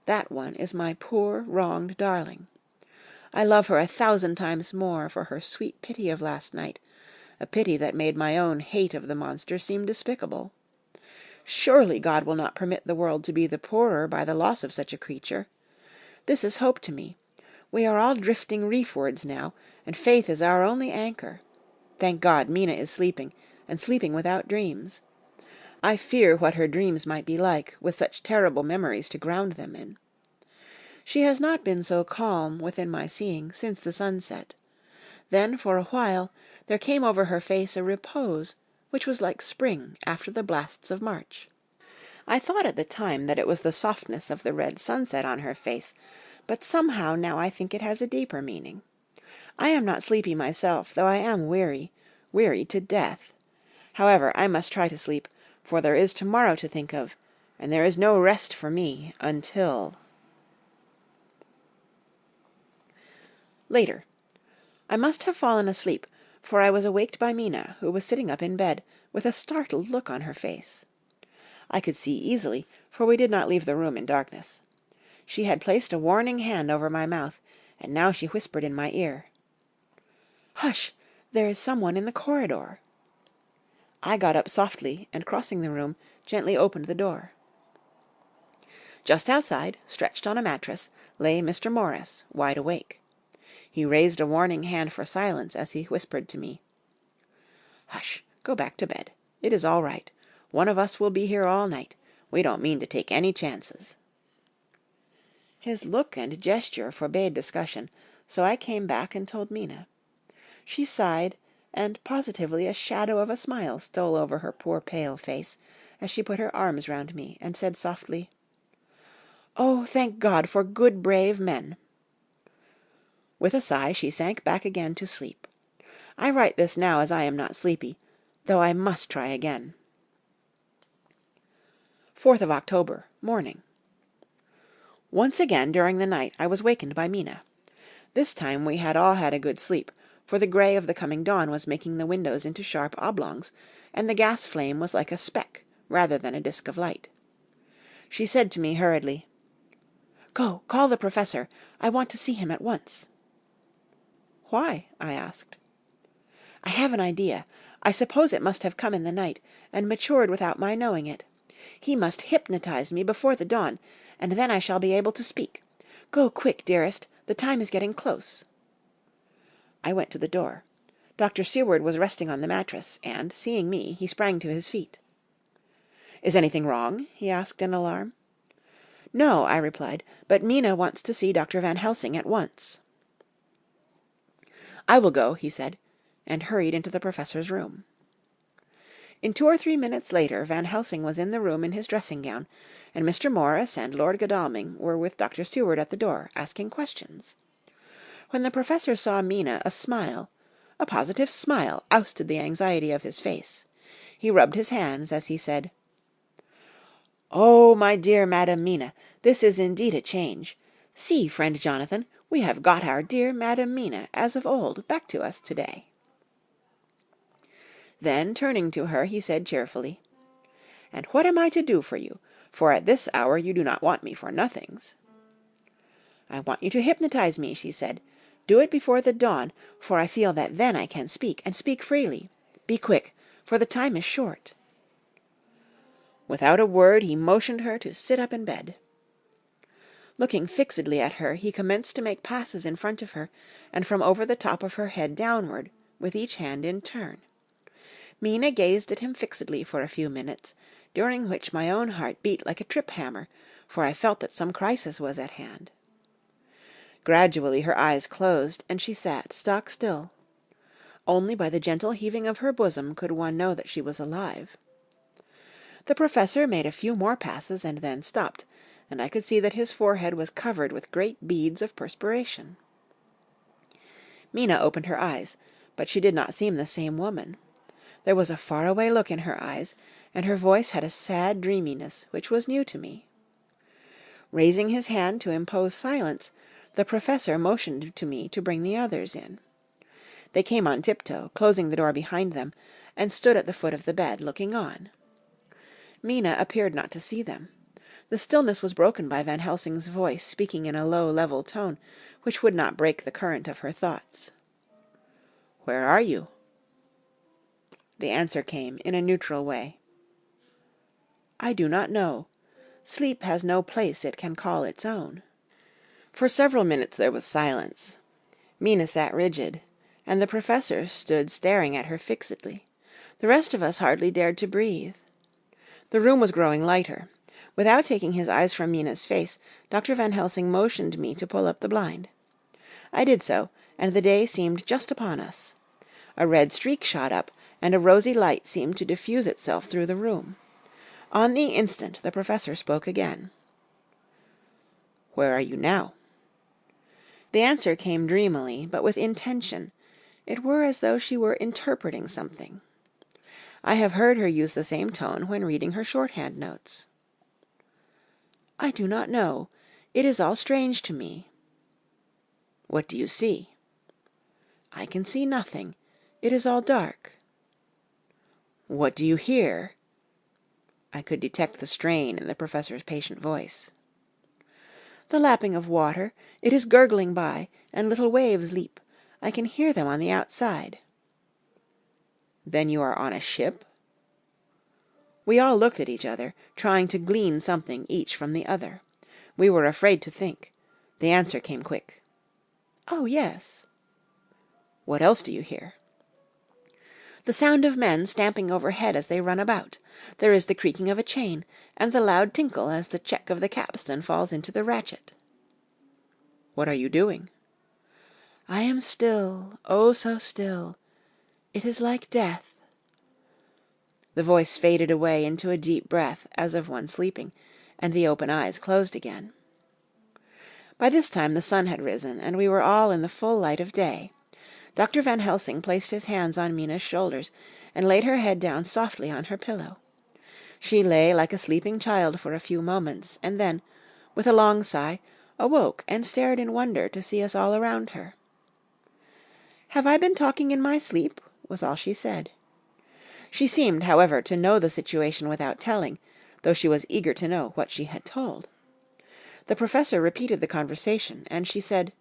Speaker 1: that one is my poor, wronged darling. I love her 1,000 times more for her sweet pity of last night, a pity that made my own hate of the monster seem despicable. Surely God will not permit the world to be the poorer by the loss of such a creature. This is hope to me. We are all drifting reefwards now, and faith is our only anchor. Thank God, Mina is sleeping, and sleeping without dreams. I fear what her dreams might be like, with such terrible memories to ground them in. She has not been so calm within my seeing since the sunset. Then, for a while, there came over her face a repose, which was like spring after the blasts of March. I thought at the time that it was the softness of the red sunset on her face, but somehow now I think it has a deeper meaning. I am not sleepy myself, though I am weary to death. However, I must try to sleep, for there is tomorrow to think of, and there is no rest for me until... Later. I must have fallen asleep, for I was awaked by Mina, who was sitting up in bed, with a startled look on her face. I could see easily, for we did not leave the room in darkness. She had placed a warning hand over my mouth, and now she whispered in my ear. "Hush! There is someone in the corridor." I got up softly, and crossing the room, gently opened the door. Just outside, stretched on a mattress, lay Mr. Morris, wide awake. He raised a warning hand for silence as he whispered to me. "Hush! Go back to bed. It is all right. One of us will be here all night. We don't mean to take any chances." His look and gesture forbade discussion, so I came back and told Mina. She sighed, and positively a shadow of a smile stole over her poor pale face, as she put her arms round me, and said softly, "Oh, thank God for good brave men!" With a sigh she sank back again to sleep. I write this now as I am not sleepy, though I must try again. 4th of October, morning. Once again during the night I was wakened by Mina. This time we had all had a good sleep, for the grey of the coming dawn was making the windows into sharp oblongs, and the gas flame was like a speck rather than a disk of light. She said to me hurriedly, "Go, call the Professor. I want to see him at once." "Why?" I asked. "I have an idea. I suppose it must have come in the night, and matured without my knowing it. He must hypnotize me before the dawn, and then I shall be able to speak. Go quick, dearest. The time is getting close." I went to the door. Dr. Seward was resting on the mattress, and, seeing me, he sprang to his feet. "Is anything wrong?" he asked in alarm. "No," I replied, "but Mina wants to see Dr. Van Helsing at once." "I will go," he said, and hurried into the Professor's room. In 2 or 3 minutes later Van Helsing was in the room in his dressing gown, and Mr. Morris and Lord Godalming were with Dr. Seward at the door, asking questions. When the Professor saw Mina, a smile, a positive smile, ousted the anxiety of his face. He rubbed his hands as he said, "Oh, my dear Madam Mina, this is indeed a change. See, friend Jonathan, we have got our dear Madam Mina, as of old, back to us to-day." Then, turning to her, he said cheerfully, "And what am I to do for you? For at this hour you do not want me for nothings." "I want you to hypnotize me," she said. "Do it before the dawn, for I feel that then I can speak, and speak freely. Be quick, for the time is short." Without a word he motioned her to sit up in bed. Looking fixedly at her, he commenced to make passes in front of her, and from over the top of her head downward, with each hand in turn. Mina gazed at him fixedly for a few minutes, during which my own heart beat like a trip-hammer, for I felt that some crisis was at hand. Gradually her eyes closed, and she sat stock still. Only by the gentle heaving of her bosom could one know that she was alive. The Professor made a few more passes and then stopped, and I could see that his forehead was covered with great beads of perspiration. Mina opened her eyes, but she did not seem the same woman. There was a far-away look in her eyes, and her voice had a sad dreaminess which was new to me. Raising his hand to impose silence, the Professor motioned to me to bring the others in. They came on tiptoe, closing the door behind them, and stood at the foot of the bed, looking on. Mina appeared not to see them. The stillness was broken by Van Helsing's voice speaking in a low, level tone, which would not break the current of her thoughts. "Where are you?" The answer came in a neutral way. "I do not know. Sleep has no place it can call its own." For several minutes there was silence. Mina sat rigid, and the Professor stood staring at her fixedly. The rest of us hardly dared to breathe. The room was growing lighter. Without taking his eyes from Mina's face, Dr. Van Helsing motioned me to pull up the blind. I did so, and the day seemed just upon us. A red streak shot up, and a rosy light seemed to diffuse itself through the room. On the instant the Professor spoke again. "Where are you now?" The answer came dreamily, but with intention. It were as though she were interpreting something. I have heard her use the same tone when reading her shorthand notes. "I do not know. It is all strange to me." "What do you see?" "I can see nothing. It is all dark." "What do you hear?" I could detect the strain in the Professor's patient voice. "The lapping of water. It is gurgling by, and little waves leap. I can hear them on the outside." "Then you are on a ship?" We all looked at each other, trying to glean something each from the other. We were afraid to think. The answer came quick. "Oh, yes." "What else do you hear?" "The sound of men stamping overhead as they run about. There is the creaking of a chain, and the loud tinkle as the check of the capstan falls into the ratchet." "What are you doing?" "I am still, oh so still. It is like death." The voice faded away into a deep breath, as of one sleeping, and the open eyes closed again. By this time the sun had risen, and we were all in the full light of day. Dr. Van Helsing placed his hands on Mina's shoulders, and laid her head down softly on her pillow. She lay like a sleeping child for a few moments, and then, with a long sigh, awoke and stared in wonder to see us all around her. "Have I been talking in my sleep?" was all she said. She seemed, however, to know the situation without telling, though she was eager to know what she had told. The Professor repeated the conversation, and she said,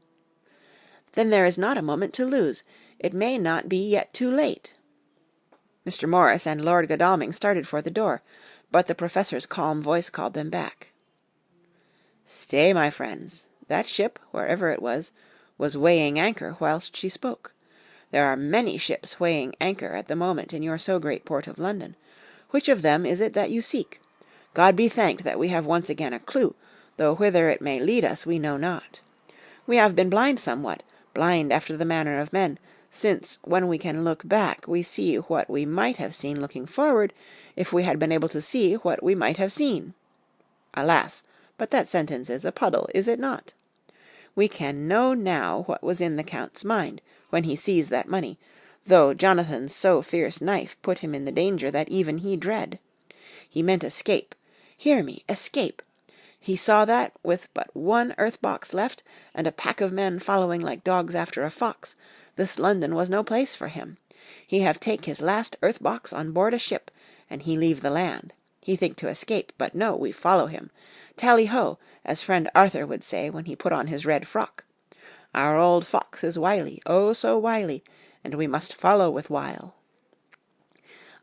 Speaker 1: "Then there is not a moment to lose. It may not be yet too late." Mr. Morris and Lord Godalming started for the door, but the Professor's calm voice called them back. "Stay, my friends. That ship, wherever it was weighing anchor whilst she spoke. There are many ships weighing anchor at the moment in your so great port of London. Which of them is it that you seek? God be thanked that we have once again a clue, though whither it may lead us we know not. We have been blind somewhat, blind after the manner of men, since, when we can look back, we see what we might have seen looking forward, if we had been able to see what we might have seen. Alas, but that sentence is a puddle, is it not? We can know now what was in the Count's mind, when he seized that money, though Jonathan's so fierce knife put him in the danger that even he dread. He meant escape. Hear me, escape. He saw that, with but one earth-box left, and a pack of men following like dogs after a fox, this London was no place for him. He have take his last earth-box on board a ship, and he leave the land. He think to escape, but no, we follow him. Tally-ho, as friend Arthur would say when he put on his red frock. Our old fox is wily, oh so wily, and we must follow with wile.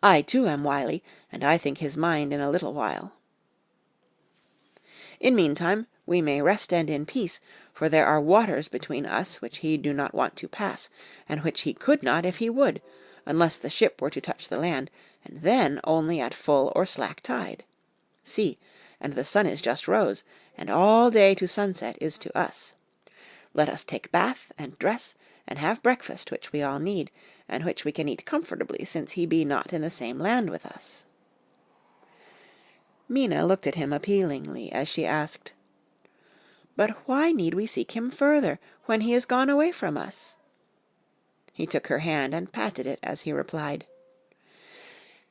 Speaker 1: I too am wily, and I think his mind in a little while. In meantime, we may rest and in peace, for there are waters between us which he do not want to pass, and which he could not if he would, unless the ship were to touch the land, and then only at full or slack tide. See, and the sun is just rose, and all day to sunset is to us. Let us take bath and dress, and have breakfast which we all need, and which we can eat comfortably, since he be not in the same land with us." Mina looked at him appealingly as she asked, "But why need we seek him further, when he is gone away from us?" He took her hand and patted it as he replied,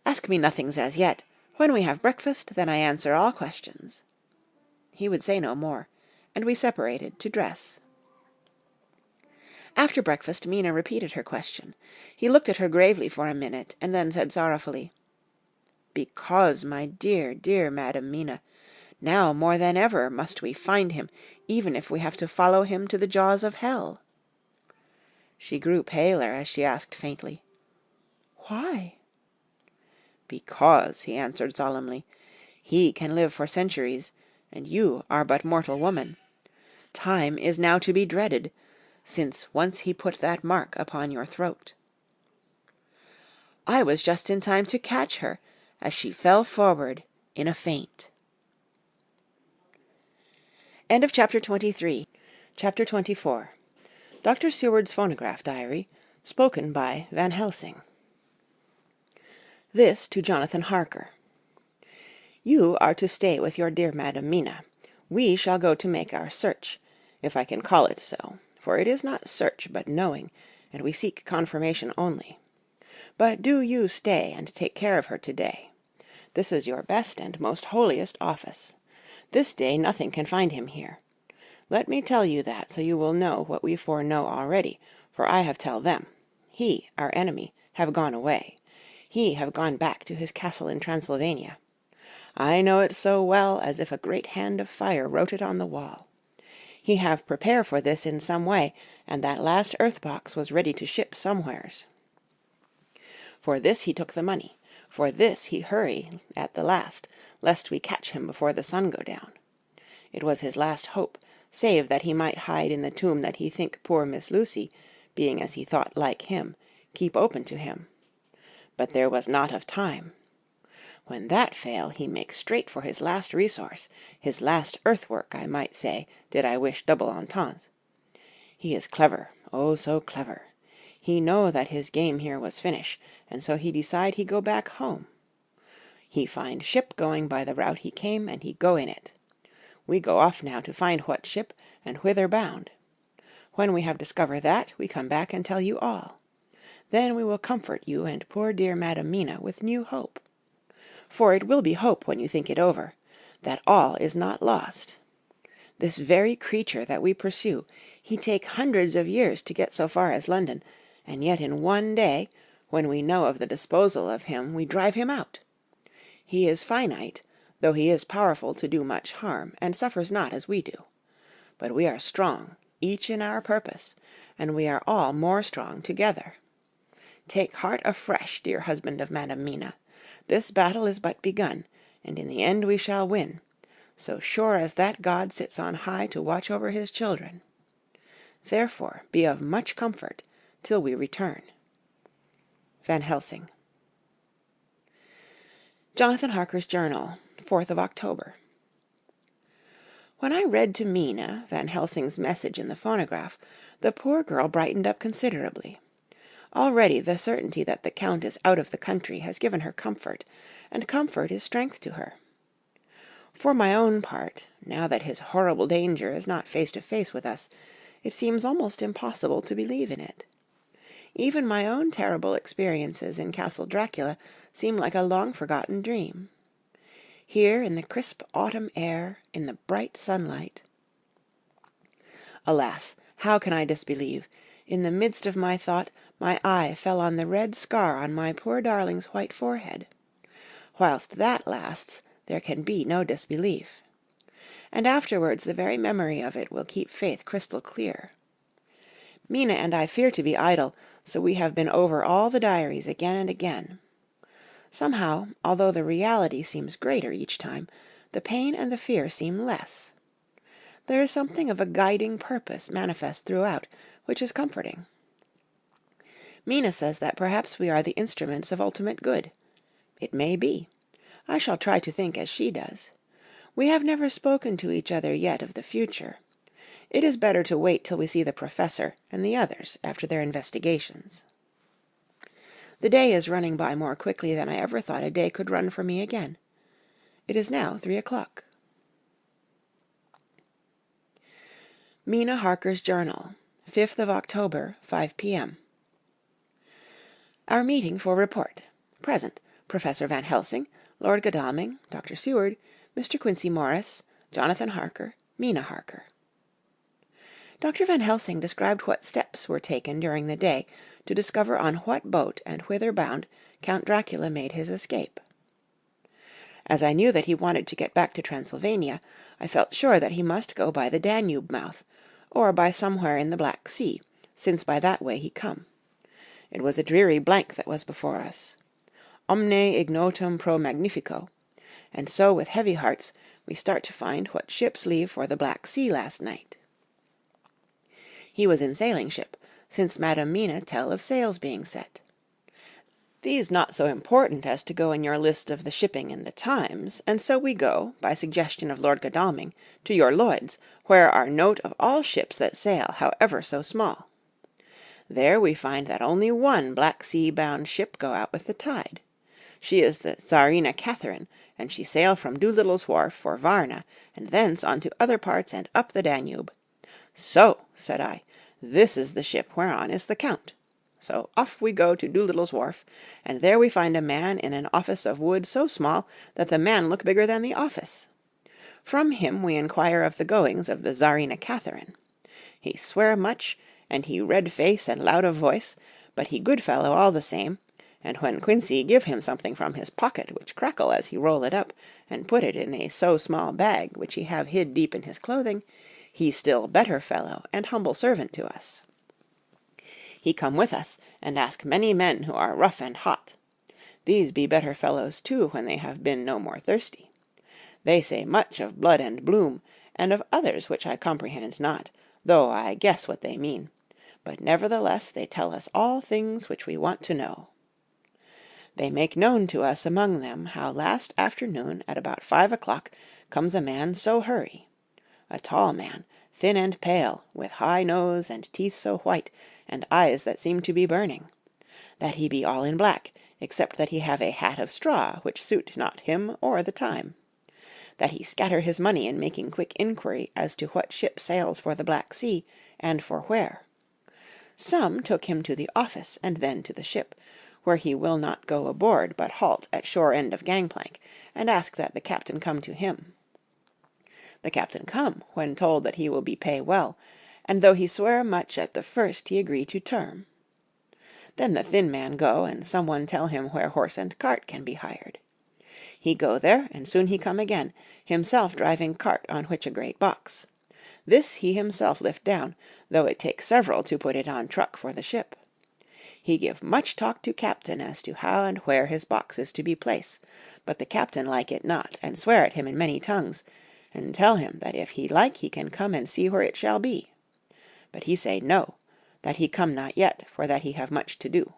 Speaker 1: "Ask me nothings as yet. When we have breakfast, then I answer all questions." He would say no more, and we separated to dress. After breakfast Mina repeated her question. He looked at her gravely for a minute, and then said sorrowfully, "Because, my dear, dear Madam Mina, now more than ever must we find him, even if we have to follow him to the jaws of hell." She grew paler as she asked faintly, "Why?" "Because," he answered solemnly, "he can live for centuries, and you are but mortal woman. Time is now to be dreaded, since once he put that mark upon your throat." I was just in time to catch her, as she fell forward in a faint. End of Chapter 23. Chapter 24. Dr. Seward's Phonograph Diary, spoken by Van Helsing. This to Jonathan Harker. You are to stay with your dear Madam Mina. We shall go to make our search, if I can call it so, for it is not search but knowing, and we seek confirmation only. But do you stay and take care of her to-day. This is your best and most holiest office. This day nothing can find him here. Let me tell you that, so you will know what we foreknow already, for I have tell them. He, our enemy, have gone away. He have gone back to his castle in Transylvania. I know it so well as if a great hand of fire wrote it on the wall. He have prepare for this in some way, and that last earth-box was ready to ship somewheres. For this he took the money. For this he hurry at the last, lest we catch him before the sun go down. It was his last hope, save that he might hide in the tomb that he think poor Miss Lucy, being as he thought like him, keep open to him. But there was not of time. When that fail, he make straight for his last resource, his last earthwork, I might say, did I wish double entente. He is clever, oh so clever. He know that his game here was finish, and so he decide he go back home. He find ship going by the route he came, and he go in it. We go off now to find what ship, and whither bound. When we have discovered that, we come back and tell you all. Then we will comfort you and poor dear Madam Mina with new hope. for it will be hope when you think it over, that all is not lost. This very creature that we pursue, he take hundreds of years to get so far as London, and yet in one day, when we know of the disposal of him, we drive him out. He is finite, though he is powerful to do much harm, and suffers not as we do. But we are strong, each in our purpose, and we are all more strong together. Take heart afresh, dear husband of Madam Mina. This battle is but begun, and in the end we shall win, so sure as that God sits on high to watch over his children. Therefore be of much comfort till we return. Van Helsing. Jonathan Harker's Journal, 4th of October. When I read to Mina Van Helsing's message in the phonograph, the poor girl brightened up considerably. Already the certainty that the Count is out of the country has given her comfort, and comfort is strength to her. For my own part, now that his horrible danger is not face to face with us, it seems almost impossible to believe in it. Even my own terrible experiences in Castle Dracula seem like a long-forgotten dream. Here, in the crisp autumn air, in the bright sunlight. Alas, how can I disbelieve? In the midst of my thought, my eye fell on the red scar on my poor darling's white forehead. Whilst that lasts, there can be no disbelief. And afterwards the very memory of it will keep faith crystal clear. Mina and I fear to be idle, so we have been over all the diaries again and again. Somehow, although the reality seems greater each time, the pain and the fear seem less. There is something of a guiding purpose manifest throughout, which is comforting. Mina says that perhaps we are the instruments of ultimate good. It may be. I shall try to think as she does. We have never spoken to each other yet of the future. It is better to wait till we see the Professor and the others after their investigations. The day is running by more quickly than I ever thought a day could run for me again. It is now 3 o'clock. Mina Harker's Journal, 5th of October, 5 p.m. Our meeting for report. Present, Professor Van Helsing, Lord Godalming, Dr. Seward, Mr. Quincy Morris, Jonathan Harker, Mina Harker. Dr. Van Helsing described what steps were taken during the day to discover on what boat and whither bound Count Dracula made his escape. As I knew that he wanted to get back to Transylvania, I felt sure that he must go by the Danube mouth, or by somewhere in the Black Sea, since by that way he come. It was a dreary blank that was before us. Omne ignotum pro magnifico, and so with heavy hearts we start to find what ships leave for the Black Sea last night. He was in sailing ship, since Madam Mina tell of sails being set. These not so important as to go in your list of the shipping in the Times, and so we go, by suggestion of Lord Godalming, to your Lloyd's, where are note of all ships that sail, however so small. There we find that only one Black Sea-bound ship go out with the tide. She is the Tsarina Catherine, and she sail from Doolittle's Wharf for Varna, and thence on to other parts and up the Danube. So, said I, this is the ship whereon is the Count. So off we go to Doolittle's Wharf, and there we find a man in an office of wood so small that the man look bigger than the office. From him we inquire of the goings of the Tsarina Catherine. He swear much, and he red face and loud of voice, but he good fellow all the same, and when Quincy give him something from his pocket, which crackle as he roll it up, and put it in a so small bag which he have hid deep in his clothing, he still better fellow and humble servant to us. He come with us, and ask many men who are rough and hot. These be better fellows too when they have been no more thirsty. They say much of blood and bloom, and of others which I comprehend not, though I guess what they mean. But nevertheless they tell us all things which we want to know. They make known to us among them how last afternoon at about 5 o'clock comes a man so hurry. A tall man, thin and pale, with high nose and teeth so white, and eyes that seem to be burning. That he be all in black, except that he have a hat of straw which suit not him or the time. That he scatter his money in making quick inquiry as to what ship sails for the Black Sea, and for where. Some took him to the office, and then to the ship, where he will not go aboard, but halt at shore end of gangplank, and ask that the captain come to him. The captain come, when told that he will be pay well, and though he swear much at the first, he agree to term. Then the thin man go, and some one tell him where horse and cart can be hired. He go there, and soon he come again, himself driving cart on which a great box. This he himself lift down, though it take several to put it on truck for the ship. He give much talk to captain as to how and where his box is to be place, but the captain like it not, and swear at him in many tongues, and tell him that if he like he can come and see where it shall be. But he say no, that he come not yet, for that he have much to do.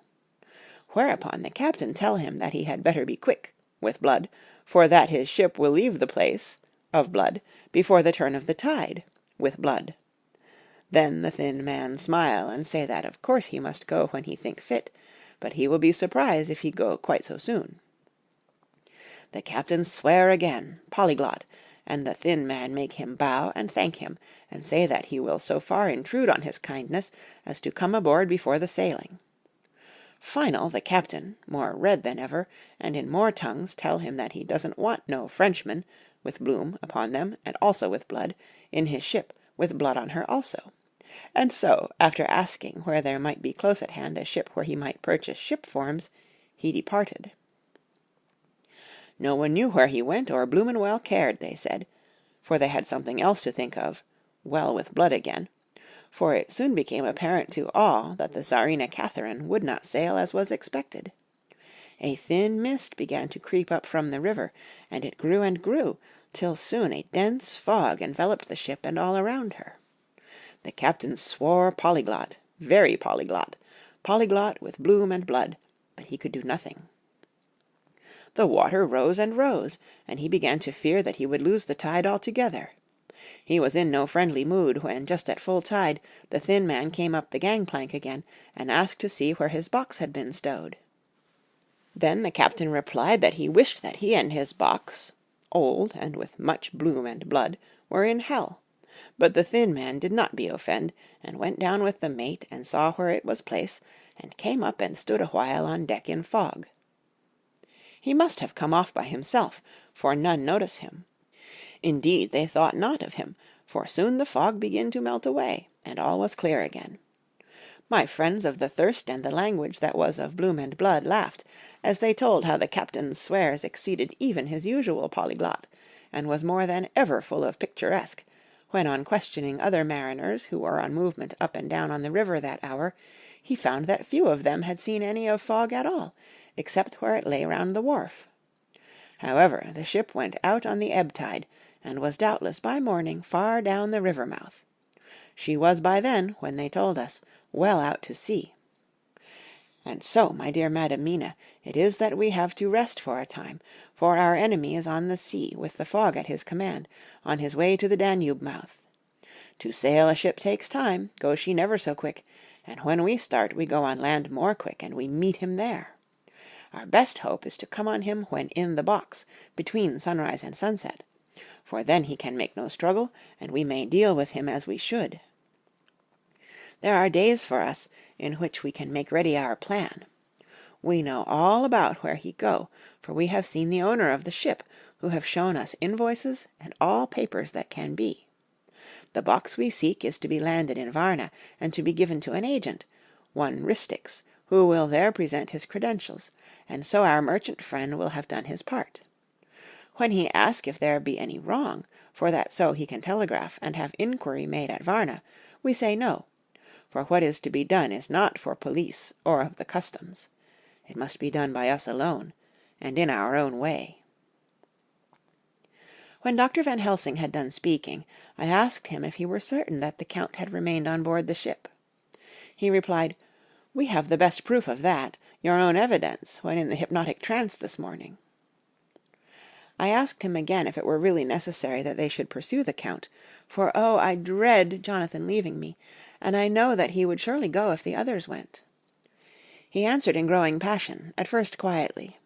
Speaker 1: Whereupon the captain tell him that he had better be quick, with blood, for that his ship will leave the place of blood before the turn of the tide, with blood. Then the thin man smile, and say that of course he must go when he think fit, but he will be surprised if he go quite so soon. The captain swear again, polyglot, and the thin man make him bow and thank him, and say that he will so far intrude on his kindness as to come aboard before the sailing. Final, the captain, more red than ever, and in more tongues tell him that he doesn't want no Frenchmen, with bloom upon them, and also with blood, in his ship, with blood on her also. And so, after asking where there might be close at hand a ship where he might purchase ship forms, he departed. No one knew where he went, or bloomin' well cared, they said, for they had something else to think of, well with blood again, for it soon became apparent to all that the Tsarina Catherine would not sail as was expected. A thin mist began to creep up from the river, and it grew and grew, till soon a dense fog enveloped the ship and all around her. The captain swore polyglot, very polyglot, polyglot with bloom and blood, but he could do nothing. The water rose and rose, and he began to fear that he would lose the tide altogether. He was in no friendly mood when, just at full tide, the thin man came up the gangplank again, and asked to see where his box had been stowed. Then the captain replied that he wished that he and his box, old and with much bloom and blood, were in hell. But the thin man did not be offend, and went down with the mate and saw where it was place, and came up and stood a while on deck in fog. He must have come off by himself, for none notice him. Indeed, they thought not of him, for soon the fog began to melt away, and all was clear again. My friends of the thirst and the language that was of bloom and blood laughed, as they told how the captain's swears exceeded even his usual polyglot, and was more than ever full of picturesque, when on questioning other mariners who were on movement up and down on the river that hour, he found that few of them had seen any of fog at all, except where it lay round the wharf. However, the ship went out on the ebb tide, and was doubtless by morning far down the river mouth. She was by then, when they told us, well out to sea. And so, my dear Madam Mina, it is that we have to rest for a time, for our enemy is on the sea, with the fog at his command, on his way to the Danube mouth. To sail a ship takes time, go she never so quick, and when we start we go on land more quick, and we meet him there. Our best hope is to come on him when in the box, between sunrise and sunset, for then he can make no struggle, and we may deal with him as we should. There are days for us in which we can make ready our plan. We know all about where he go, for we have seen the owner of the ship, who have shown us invoices and all papers that can be. The box we seek is to be landed in Varna, and to be given to an agent, one Ristix, who will there present his credentials, and so our merchant friend will have done his part. When he ask if there be any wrong, for that so he can telegraph and have inquiry made at Varna, we say no, for what is to be done is not for police or of the customs. It must be done by us alone, and in our own way. When Dr. Van Helsing had done speaking, I asked him if he were certain that the Count had remained on board the ship. He replied, "We have the best proof of that, your own evidence, when in the hypnotic trance this morning." I asked him again if it were really necessary that they should pursue the Count, for oh, I dread Jonathan leaving me, and I know that he would surely go if the others went. He answered in growing passion, at first quietly.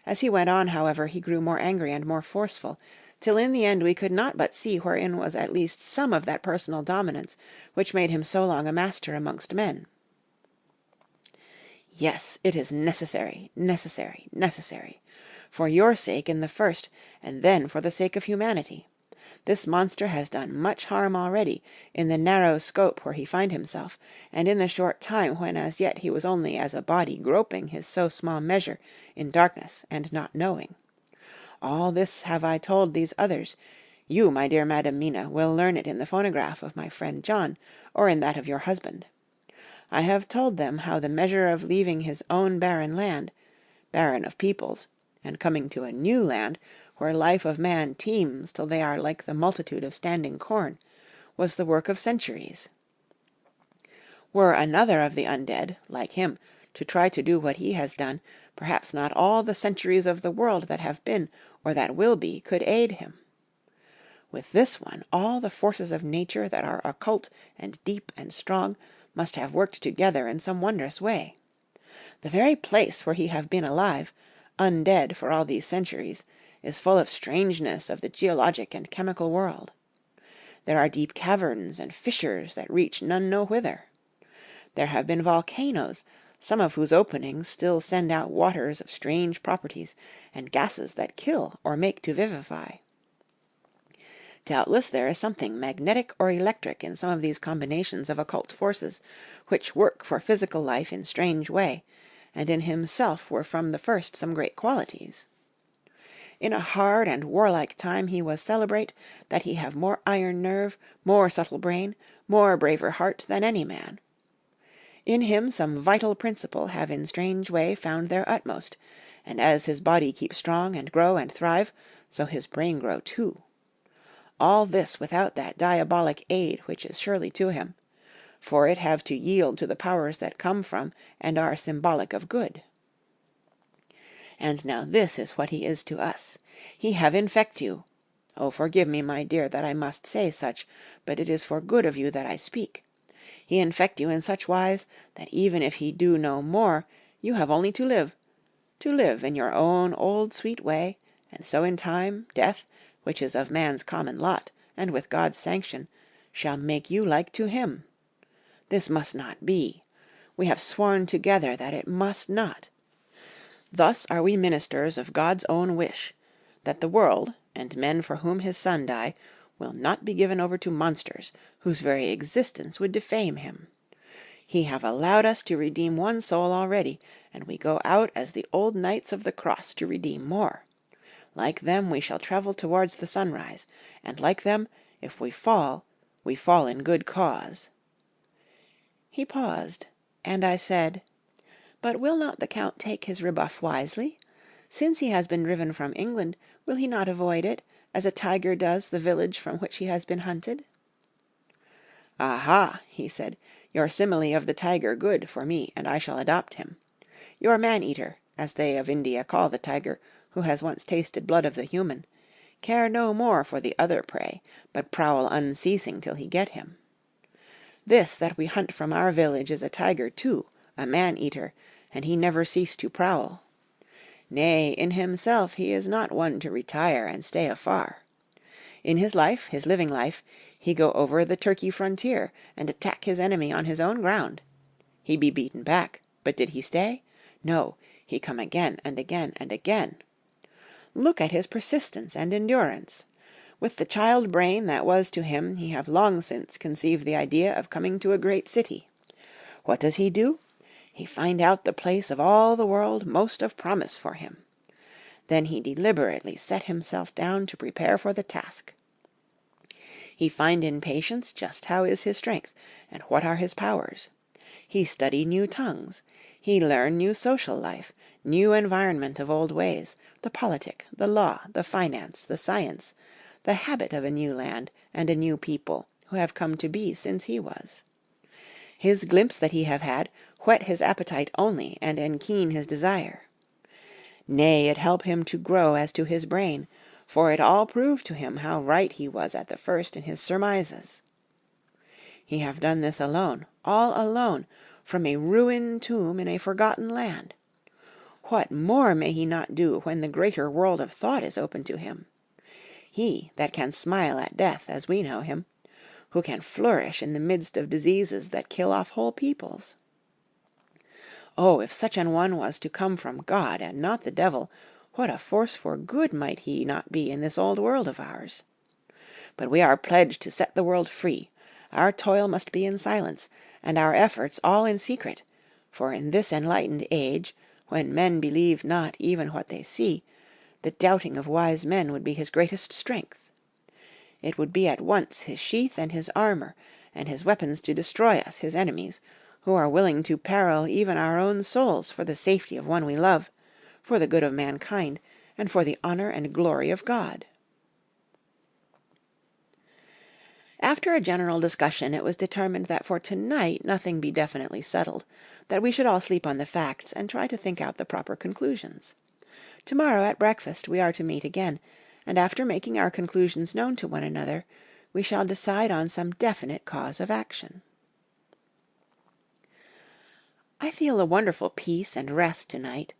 Speaker 1: As he went on, however, he grew more angry and more forceful, till in the end we could not but see wherein was at least some of that personal dominance which made him so long a master amongst men. Yes, it is necessary, necessary, necessary. For your sake in the first, and then for the sake of humanity. This monster has done much harm already, in the narrow scope where he find himself, and in the short time when as yet he was only as a body groping his so small measure in darkness and not knowing. All this have I told these others. You, my dear Madam Mina, will learn it in the phonograph of my friend John, or in that of your husband. I have told them how the measure of leaving his own barren land, barren of peoples, and coming to a new land, where life of man teems till they are like the multitude of standing corn, was the work of centuries. Were another of the undead, like him, to try to do what he has done, perhaps not all the centuries of the world that have been, or that will be, could aid him. With this one, all the forces of nature that are occult and deep and strong must have worked together in some wondrous way. The very place where he have been alive, undead for all these centuries, is full of strangeness of the geologic and chemical world. There are deep caverns and fissures that reach none know whither. There have been volcanoes, some of whose openings still send out waters of strange properties, and gases that kill or make to vivify. Doubtless there is something magnetic or electric in some of these combinations of occult forces, which work for physical life in strange way, and in himself were from the first some great qualities. In a hard and warlike time he was celebrate that he have more iron nerve, more subtle brain, more braver heart than any man. In him some vital principle have in strange way found their utmost, and as his body keep strong and grow and thrive, so his brain grow too. All this without that diabolic aid which is surely to him, for it have to yield to the powers that come from and are symbolic of good. And now this is what he is to us. He have infect you. Oh, forgive me, my dear, that I must say such, but it is for good of you that I speak. He infect you in such wise that even if he do no more, you have only to live in your own old sweet way, and so in time, death, which is of man's common lot, and with God's sanction, shall make you like to him. This must not be. We have sworn together that it must not. Thus are we ministers of God's own wish, that the world, and men for whom his Son died, will not be given over to monsters, whose very existence would defame him. He have allowed us to redeem one soul already, and we go out as the old knights of the cross to redeem more. Like them we shall travel towards the sunrise, and like them, if we fall in good cause." He paused, and I said, "But will not the Count take his rebuff wisely? Since he has been driven from England, will he not avoid it, as a tiger does the village from which he has been hunted?" "Aha!" he said, "your simile of the tiger good for me, and I shall adopt him. Your man-eater, as they of India call the tiger, who has once tasted blood of the human, care no more for the other prey, but prowl unceasing till he get him. This that we hunt from our village is a tiger too, a man-eater, and he never cease to prowl. Nay, in himself he is not one to retire and stay afar. In his life, his living life, he go over the Turkey frontier, and attack his enemy on his own ground. He be beaten back, but did he stay? No, he come again and again and again. Look at his persistence and endurance. With the child brain that was to him, he have long since conceived the idea of coming to a great city. What does he do? He find out the place of all the world most of promise for him. Then he deliberately set himself down to prepare for the task. He find in patience just how is his strength, and what are his powers. He study new tongues. He learn new social life, new environment of old ways, the politic, the law, the finance, the science, the habit of a new land and a new people, who have come to be since he was. His glimpse that he have had whet his appetite only, and enkeen his desire. Nay, it help him to grow as to his brain, for it all prove to him how right he was at the first in his surmises. He have done this alone, all alone, from a ruined tomb in a forgotten land. What more may he not do when the greater world of thought is open to him? He that can smile at death as we know him, who can flourish in the midst of diseases that kill off whole peoples. Oh, if such an one was to come from God, and not the devil, what a force for good might he not be in this old world of ours! But we are pledged to set the world free. Our toil must be in silence, and our efforts all in secret, for in this enlightened age, when men believe not even what they see, the doubting of wise men would be his greatest strength. It would be at once his sheath and his armor, and his weapons to destroy us, his enemies, who are willing to peril even our own souls for the safety of one we love, for the good of mankind, and for the honor and glory of God. After a general discussion, it was determined that for tonight nothing be definitely settled, that we should all sleep on the facts and try to think out the proper conclusions. Tomorrow at breakfast we are to meet again, and after making our conclusions known to one another, we shall decide on some definite cause of action. I feel a wonderful peace and rest tonight.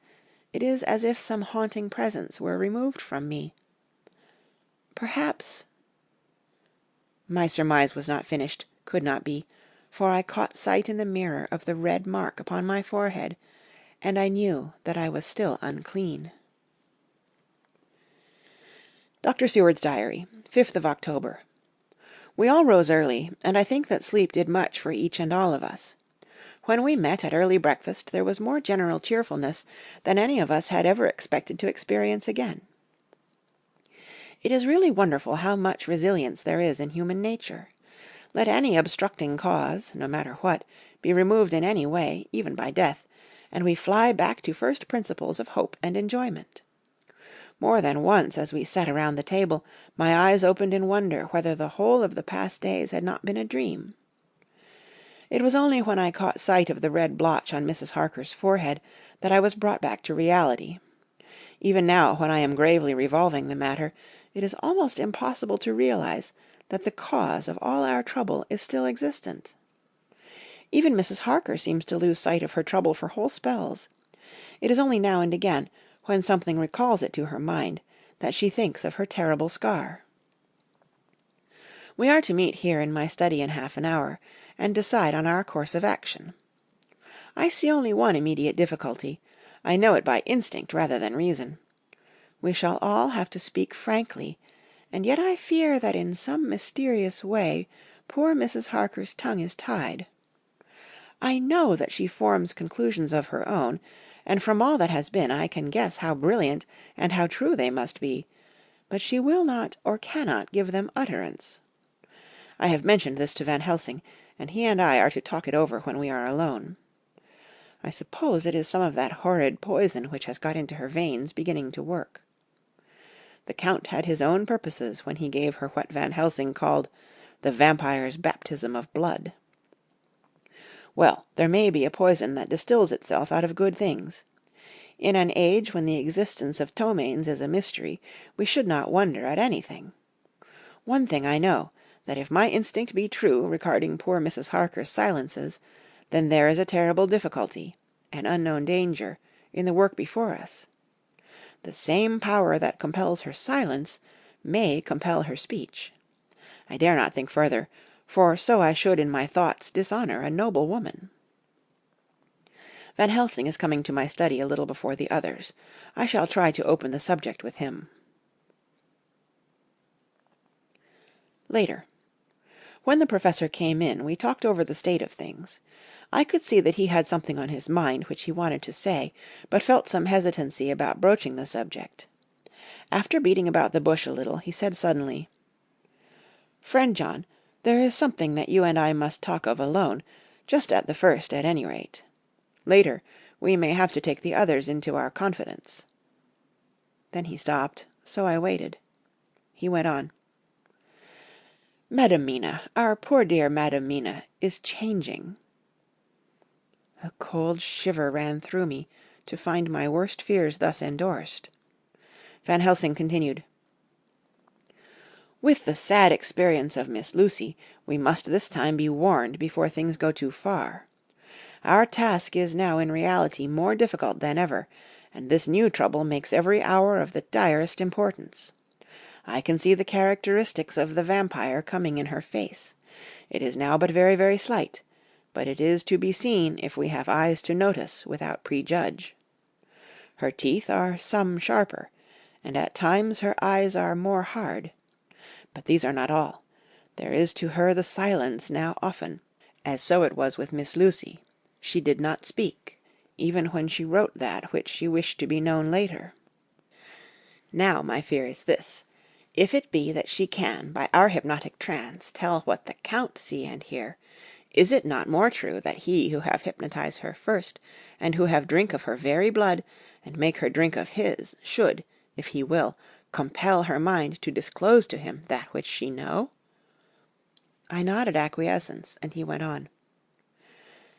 Speaker 1: It is as if some haunting presence were removed from me. Perhaps... My surmise was not finished, could not be, for I caught sight in the mirror of the red mark upon my forehead, and I knew that I was still unclean. Dr. Seward's Diary, 5th of October. We all rose early, and I think that sleep did much for each and all of us. When we met at early breakfast, there was more general cheerfulness than any of us had ever expected to experience again. It is really wonderful how much resilience there is in human nature. Let any obstructing cause, no matter what, be removed in any way, even by death, and we fly back to first principles of hope and enjoyment. More than once, as we sat around the table, my eyes opened in wonder whether the whole of the past days had not been a dream. It was only when I caught sight of the red blotch on Mrs. Harker's forehead that I was brought back to reality. Even now, when I am gravely revolving the matter, it is almost impossible to realize that the cause of all our trouble is still existent. Even Mrs. Harker seems to lose sight of her trouble for whole spells. It is only now and again, when something recalls it to her mind, that she thinks of her terrible scar. We are to meet here in my study in half an hour, and decide on our course of action. I see only one immediate difficulty. I know it by instinct rather than reason. We shall all have to speak frankly, and yet I fear that in some mysterious way poor Mrs. Harker's tongue is tied. I know that she forms conclusions of her own, and from all that has been I can guess how brilliant and how true they must be, but she will not or cannot give them utterance. I have mentioned this to Van Helsing, and he and I are to talk it over when we are alone. I suppose it is some of that horrid poison which has got into her veins beginning to work. The Count had his own purposes when he gave her what Van Helsing called the vampire's baptism of blood. Well, there may be a poison that distills itself out of good things. In an age when the existence of ptomaines is a mystery, we should not wonder at anything. One thing I know, that if my instinct be true regarding poor Mrs. Harker's silences, then there is a terrible difficulty, an unknown danger, in the work before us. The same power that compels her silence may compel her speech. I dare not think further, for so I should in my thoughts dishonor a noble woman. Van Helsing is coming to my study a little before the others. I shall try to open the subject with him. Later. When the professor came in, we talked over the state of things. I could see that he had something on his mind which he wanted to say, but felt some hesitancy about broaching the subject. After beating about the bush a little, he said suddenly, "Friend John, there is something that you and I must talk of alone, just at the first at any rate. Later, we may have to take the others into our confidence." Then he stopped, so I waited. He went on. "Madam Mina, our poor dear Madam Mina, is changing." A cold shiver ran through me to find my worst fears thus endorsed. Van Helsing continued. "With the sad experience of Miss Lucy, we must this time be warned before things go too far. Our task is now in reality more difficult than ever, and this new trouble makes every hour of the direst importance. I can see the characteristics of the vampire coming in her face. It is now but very, very slight, but it is to be seen if we have eyes to notice without prejudge. Her teeth are some sharper, and at times her eyes are more hard. But these are not all. There is to her the silence now often, as so it was with Miss Lucy. She did not speak, even when she wrote that which she wished to be known later. Now my fear is this. If it be that she can, by our hypnotic trance, tell what the Count see and hear, is it not more true that he who have hypnotized her first, and who have drink of her very blood, and make her drink of his, should, if he will, compel her mind to disclose to him that which she know? I nodded acquiescence, and he went on.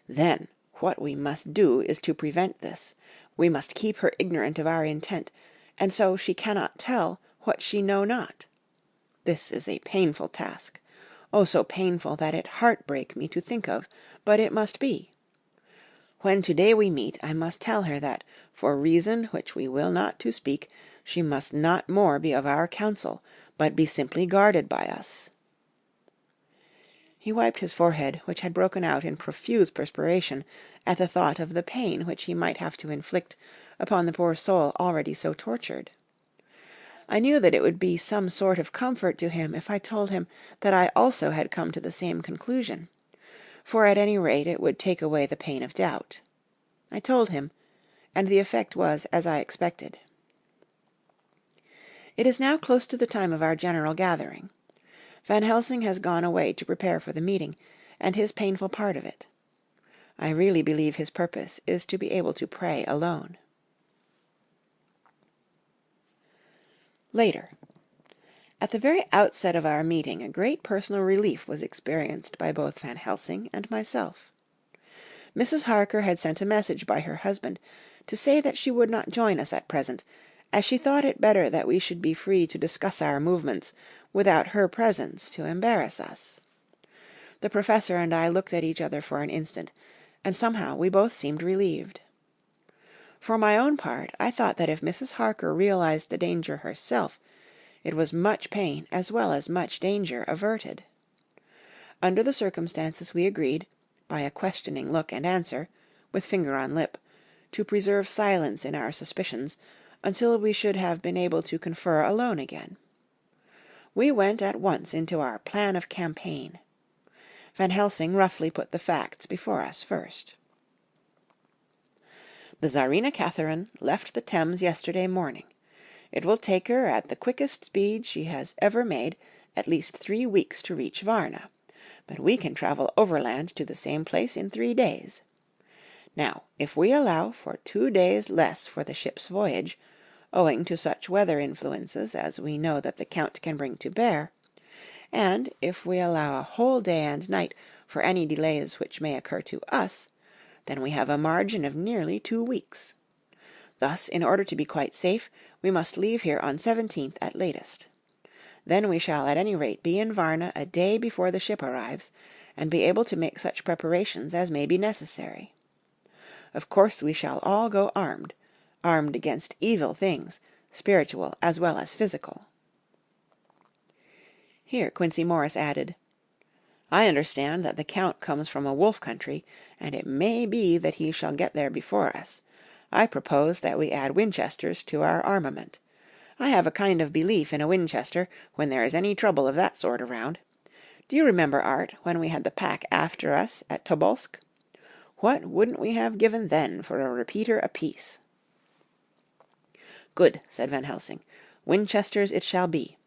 Speaker 1: Then what we must do is to prevent this. We must keep her ignorant of our intent, and so she cannot tell what she know not. This is a painful task. Oh, so painful that it heartbreak me to think of, but it must be. When to-day we meet, I must tell her that, for reason which we will not to speak, she must not more be of our counsel, but be simply guarded by us. He wiped his forehead, which had broken out in profuse perspiration at the thought of the pain which he might have to inflict upon the poor soul already so tortured. I knew that it would be some sort of comfort to him if I told him that I also had come to the same conclusion, for at any rate it would take away the pain of doubt. I told him, and the effect was as I expected. It is now close to the time of our general gathering. Van Helsing has gone away to prepare for the meeting, and his painful part of it. I really believe his purpose is to be able to pray alone. Later. At the very outset of our meeting a great personal relief was experienced by both Van Helsing and myself. Mrs. Harker had sent a message by her husband to say that she would not join us at present, as she thought it better that we should be free to discuss our movements without her presence to embarrass us. The Professor and I looked at each other for an instant, and somehow we both seemed relieved. For my own part, I thought that if Mrs. Harker realized the danger herself, it was much pain as well as much danger averted. Under the circumstances we agreed, by a questioning look and answer, with finger on lip, to preserve silence in our suspicions until we should have been able to confer alone again. We went at once into our plan of campaign. Van Helsing roughly put the facts before us first. The Tsarina Catherine left the Thames yesterday morning. It will take her at the quickest speed she has ever made at least 3 weeks to reach Varna, but we can travel overland to the same place in 3 days. Now, if we allow for 2 days less for the ship's voyage, owing to such weather influences as we know that the Count can bring to bear, and if we allow a whole day and night for any delays which may occur to us, then we have a margin of nearly 2 weeks. Thus, in order to be quite safe, we must leave here on 17th at latest. Then we shall at any rate be in Varna a day before the ship arrives, and be able to make such preparations as may be necessary. Of course we shall all go armed against evil things, spiritual as well as physical. Here Quincey Morris added, I understand that the Count comes from a wolf country, and it may be that he shall get there before us. I propose that we add Winchesters to our armament. I have a kind of belief in a Winchester when there is any trouble of that sort around. Do you remember, Art, when we had the pack after us at Tobolsk? What wouldn't we have given then for a repeater apiece? Good, said Van Helsing. Winchesters it shall be.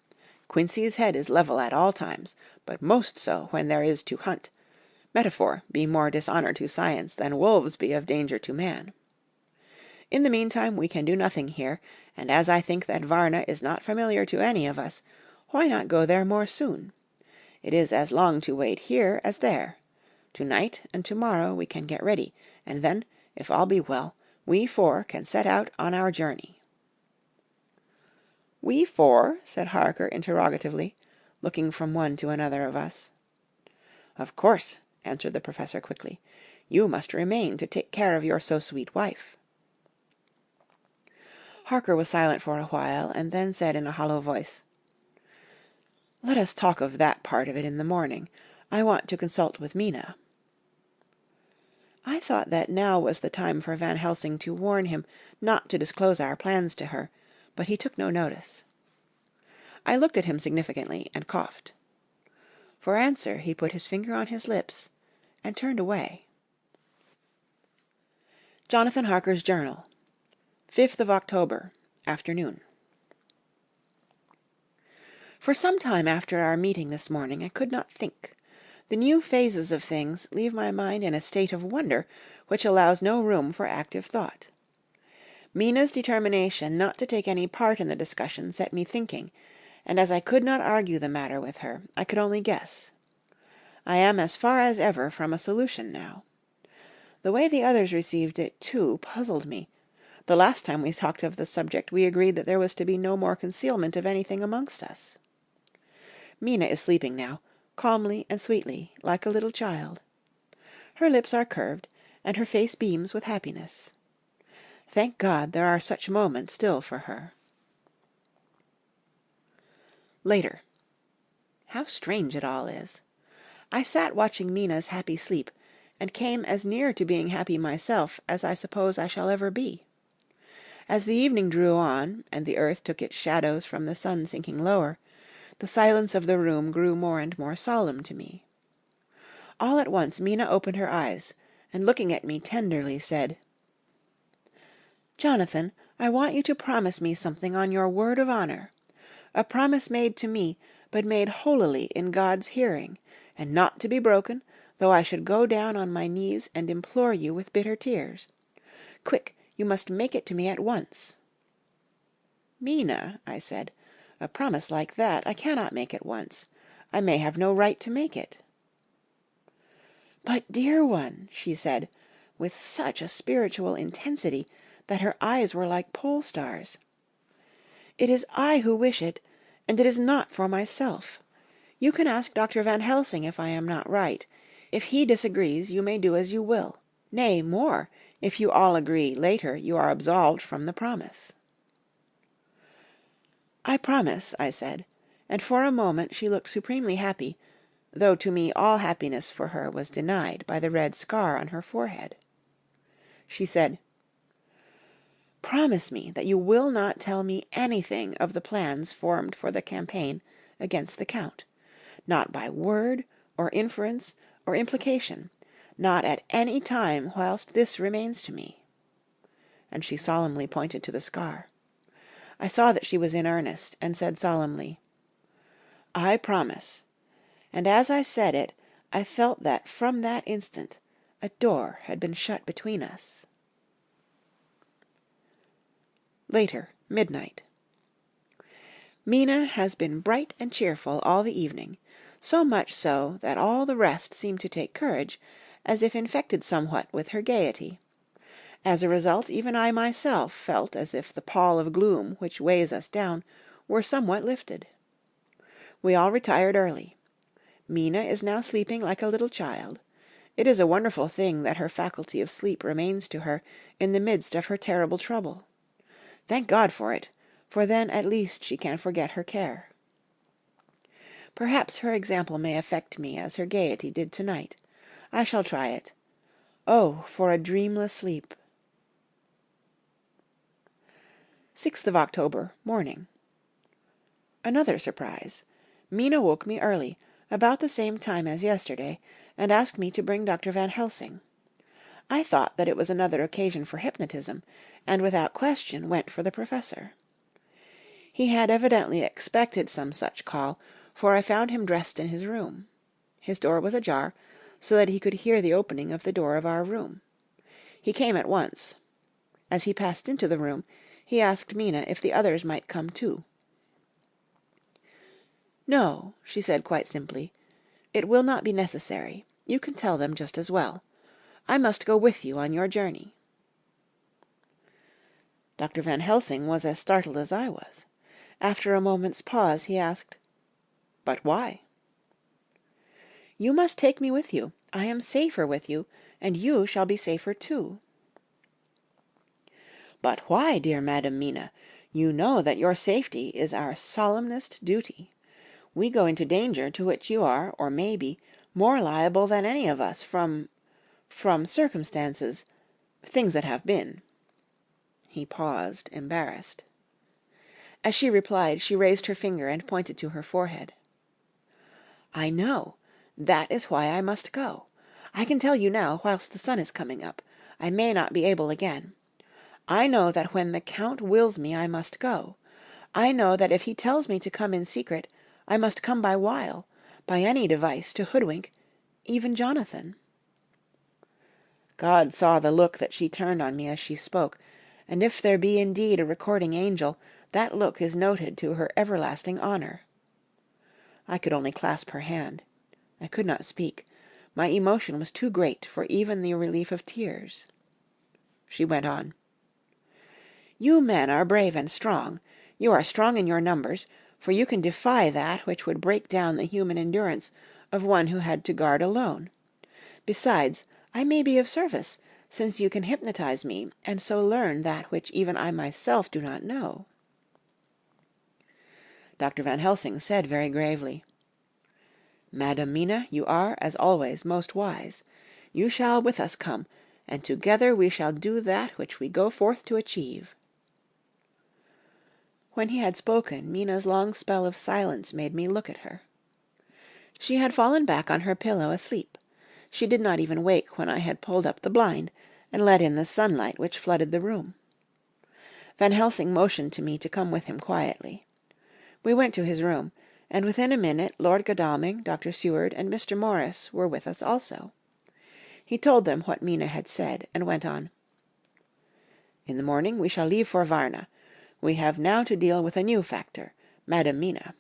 Speaker 1: Quincey's head is level at all times, but most so when there is to hunt. Metaphor be more dishonour to science than wolves be of danger to man. In the meantime we can do nothing here, and as I think that Varna is not familiar to any of us, why not go there more soon? It is as long to wait here as there. To-night and to-morrow we can get ready, and then, if all be well, we 4 can set out on our journey. We 4? said Harker interrogatively, looking from one to another of us. Of course, answered the Professor quickly. You must remain to take care of your so sweet wife. Harker was silent for a while, and then said in a hollow voice, Let us talk of that part of it in the morning. I want to consult with Mina. I thought that now was the time for Van Helsing to warn him not to disclose our plans to her, but he took no notice. I looked at him significantly and coughed. For answer he put his finger on his lips and turned away. Jonathan Harker's Journal, 5th of October, afternoon. For some time after our meeting this morning I could not think. The new phases of things leave my mind in a state of wonder which allows no room for active thought. Mina's determination not to take any part in the discussion set me thinking, and as I could not argue the matter with her, I could only guess. I am as far as ever from a solution now. The way the others received it, too, puzzled me. The last time we talked of the subject we agreed that there was to be no more concealment of anything amongst us. Mina is sleeping now, calmly and sweetly, like a little child. Her lips are curved, and her face beams with happiness. Thank God there are such moments still for her. Later. How strange it all is. I sat watching Mina's happy sleep, and came as near to being happy myself as I suppose I shall ever be. As the evening drew on, and the earth took its shadows from the sun sinking lower, the silence of the room grew more and more solemn to me. All at once Mina opened her eyes, and looking at me tenderly said, "Jonathan, I want you to promise me something on your word of honor. A promise made to me, but made holily in God's hearing, and not to be broken, though I should go down on my knees and implore you with bitter tears. Quick, you must make it to me at once." "Mina," I said, "a promise like that I cannot make at once. I may have no right to make it." "But, dear one," she said, with such a spiritual intensity that her eyes were like pole stars, "it is I who wish it, and it is not for myself. You can ask Dr. Van Helsing if I am not right. If he disagrees, you may do as you will. Nay, more, if you all agree, later you are absolved from the promise." "I promise," I said, and for a moment she looked supremely happy, though to me all happiness for her was denied by the red scar on her forehead. She said, "Promise me that you will not tell me anything of the plans formed for the campaign against the Count, not by word, or inference, or implication, not at any time whilst this remains to me." And she solemnly pointed to the scar. I saw that she was in earnest, and said solemnly, "I promise." And as I said it, I felt that from that instant a door had been shut between us. Later, midnight. Mina has been bright and cheerful all the evening, so much so that all the rest seem to take courage, as if infected somewhat with her gaiety. As a result, even I myself felt as if the pall of gloom which weighs us down were somewhat lifted. We all retired early. Mina is now sleeping like a little child. It is a wonderful thing that her faculty of sleep remains to her in the midst of her terrible trouble. Thank God for it, for then at least she can forget her care. Perhaps her example may affect me as her gaiety did tonight. I shall try it. Oh, for a dreamless sleep! 6th of October, morning. Another surprise. Mina woke me early, about the same time as yesterday, and asked me to bring Dr. Van Helsing. I thought that it was another occasion for hypnotism, and without question went for the professor. He had evidently expected some such call, for I found him dressed in his room. His door was ajar, so that he could hear the opening of the door of our room. He came at once. As he passed into the room, he asked Mina if the others might come too. "No," she said quite simply, "it will not be necessary. You can tell them just as well. I must go with you on your journey." Dr. Van Helsing was as startled as I was. After a moment's pause, he asked, "But why?" "You must take me with you. I am safer with you, and you shall be safer too." "But why, dear Madam Mina? You know that your safety is our solemnest duty. We go into danger to which you are, or may be, more liable than any of us, from from circumstances, things that have been." He paused, embarrassed. As she replied, she raised her finger and pointed to her forehead. "I know. That is why I must go. I can tell you now, whilst the sun is coming up. I may not be able again. I know that when the Count wills me I must go. I know that if he tells me to come in secret, I must come by wile, by any device to hoodwink, even Jonathan." God saw the look that she turned on me as she spoke, and if there be indeed a recording angel, that look is noted to her everlasting honour. I could only clasp her hand. I could not speak. My emotion was too great for even the relief of tears. She went on. "You men are brave and strong. You are strong in your numbers, for you can defy that which would break down the human endurance of one who had to guard alone. Besides, I may be of service, since you can hypnotize me, and so learn that which even I myself do not know." Dr. Van Helsing said very gravely, "Madam Mina, you are, as always, most wise. You shall with us come, and together we shall do that which we go forth to achieve." When he had spoken, Mina's long spell of silence made me look at her. She had fallen back on her pillow asleep. She did not even wake when I had pulled up the blind and let in the sunlight which flooded the room. Van Helsing motioned to me to come with him quietly. We went to his room, and within a minute Lord Godalming, Dr. Seward, and Mr. Morris were with us also. He told them what Mina had said, and went on. "In the morning we shall leave for Varna. We have now to deal with a new factor, Madam Mina.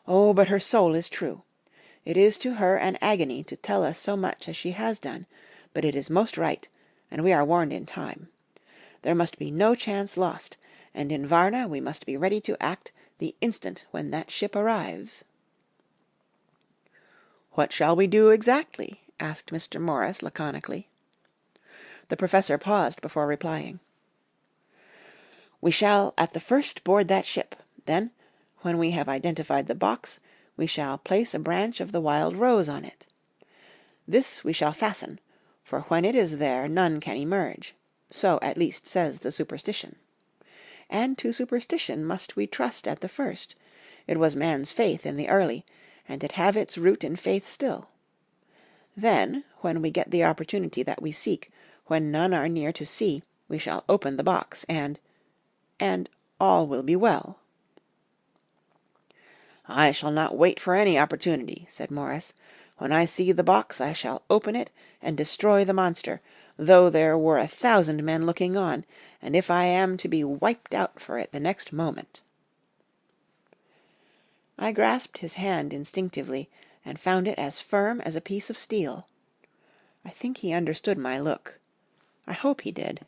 Speaker 1: Oh, but her soul is true. It is to her an agony to tell us so much as she has done, but it is most right, and we are warned in time. There must be no chance lost, and in Varna we must be ready to act the instant when that ship arrives." "What shall we do exactly?" asked Mr. Morris laconically. The professor paused before replying. "We shall at the first board that ship. Then, when we have identified the box, we shall place a branch of the wild rose on it. This we shall fasten, for when it is there none can emerge. So at least says the superstition. And to superstition must we trust at the first. It was man's faith in the early, and it have its root in faith still. Then, when we get the opportunity that we seek, when none are near to see, we shall open the box, and all will be well." "I shall not wait for any opportunity," said Morris. "When I see the box I shall open it and destroy the monster, though there were 1,000 men looking on, and if I am to be wiped out for it the next moment." I grasped his hand instinctively, and found it as firm as a piece of steel. I think he understood my look. I hope he did.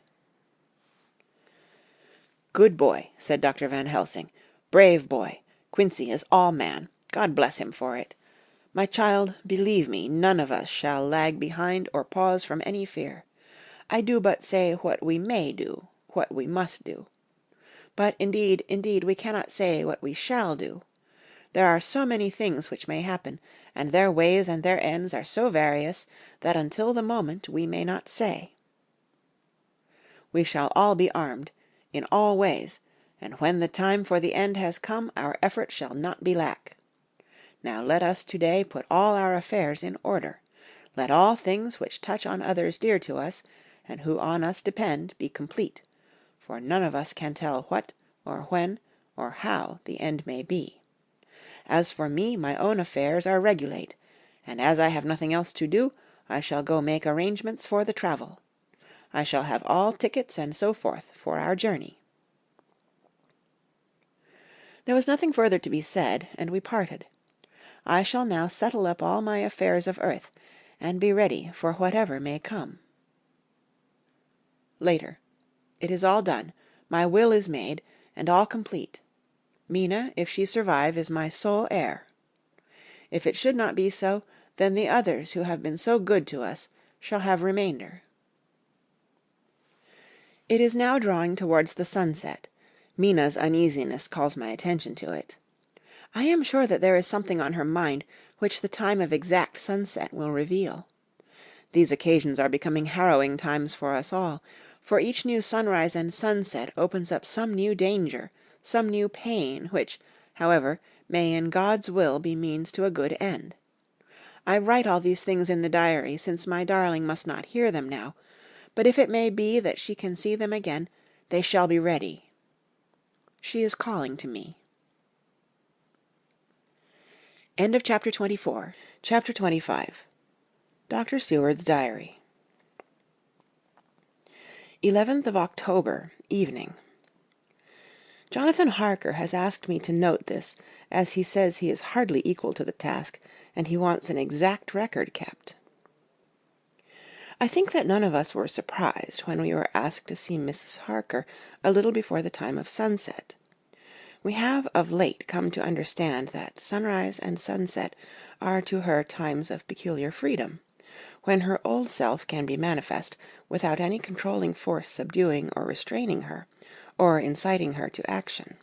Speaker 1: "Good boy," said Dr. Van Helsing. "Brave boy. Quincey is all man. God bless him for it. My child, believe me, none of us shall lag behind or pause from any fear. I do but say what we may do, what we must do. But indeed, we cannot say what we shall do. There are so many things which may happen, and their ways and their ends are so various, that until the moment we may not say. We shall all be armed, in all ways, and when the time for the end has come our effort shall not be lack. Now let us to-day put all our affairs in order. Let all things which touch on others dear to us, and who on us depend, be complete, for none of us can tell what, or when, or how the end may be. As for me, my own affairs are regulate, and as I have nothing else to do, I shall go make arrangements for the travel. I shall have all tickets and so forth for our journey." There was nothing further to be said, and we parted. I shall now settle up all my affairs of earth, and be ready for whatever may come. Later. It is all done. My will is made, and all complete. Mina, if she survive, is my sole heir. If it should not be so, then the others who have been so good to us shall have remainder. It is now drawing towards the sunset. Mina's uneasiness calls my attention to it. I am sure that there is something on her mind which the time of exact sunset will reveal. These occasions are becoming harrowing times for us all, for each new sunrise and sunset opens up some new danger, some new pain, which, however, may in God's will be means to a good end. I write all these things in the diary, since my darling must not hear them now, but if it may be that she can see them again, they shall be ready. She is calling to me. End of Chapter 24. Chapter 25. Dr. Seward's Diary. 11th of October, evening. Jonathan Harker has asked me to note this, as he says he is hardly equal to the task, and he wants an exact record kept. I think that none of us were surprised when we were asked to see Mrs. Harker a little before the time of sunset. We have of late come to understand that sunrise and sunset are to her times of peculiar freedom, when her old self can be manifest without any controlling force subduing or restraining her, or inciting her to action.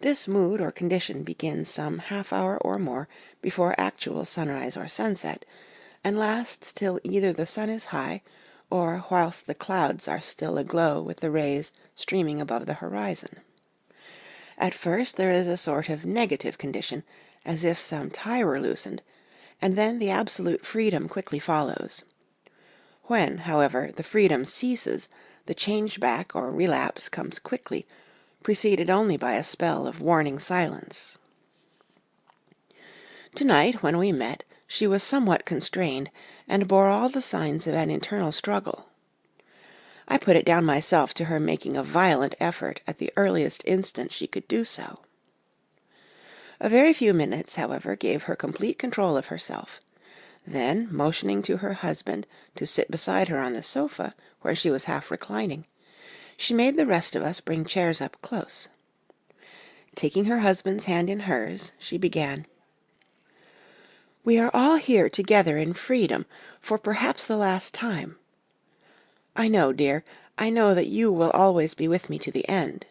Speaker 1: This mood or condition begins some half-hour or more before actual sunrise or sunset, and lasts till either the sun is high, or whilst the clouds are still aglow with the rays streaming above the horizon. At first there is a sort of negative condition, as if some tie were loosened, and then the absolute freedom quickly follows. When, however, the freedom ceases, the change back or relapse comes quickly, preceded only by a spell of warning silence. Tonight, when we met, she was somewhat constrained, and bore all the signs of an internal struggle. I put it down myself to her making a violent effort at the earliest instant she could do so. A very few minutes, however, gave her complete control of herself. Then, motioning to her husband to sit beside her on the sofa, where she was half reclining, she made the rest of us bring chairs up close. Taking her husband's hand in hers, she began, "We are all here together in freedom, for perhaps the last time. I know, dear, I know that you will always be with me to the end."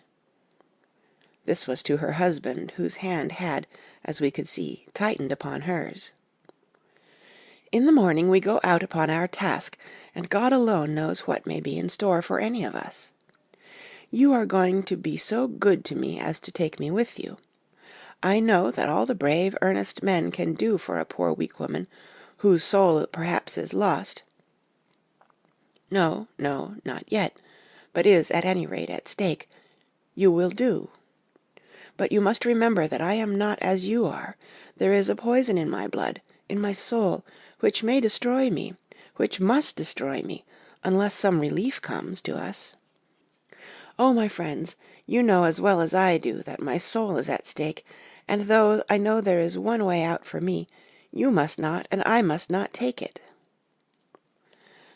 Speaker 1: This was to her husband, whose hand had, as we could see, tightened upon hers. "In the morning we go out upon our task, and God alone knows what may be in store for any of us. You are going to be so good to me as to take me with you. I know that all the brave, earnest men can do for a poor weak woman, whose soul perhaps is lost, no, not yet, but is at any rate at stake, you will do. But you must remember that I am not as you are. There is a poison in my blood, in my soul, which may destroy me, which must destroy me, unless some relief comes to us. Oh, my friends, you know as well as I do that my soul is at stake, and though I know there is one way out for me, you must not and I must not take it."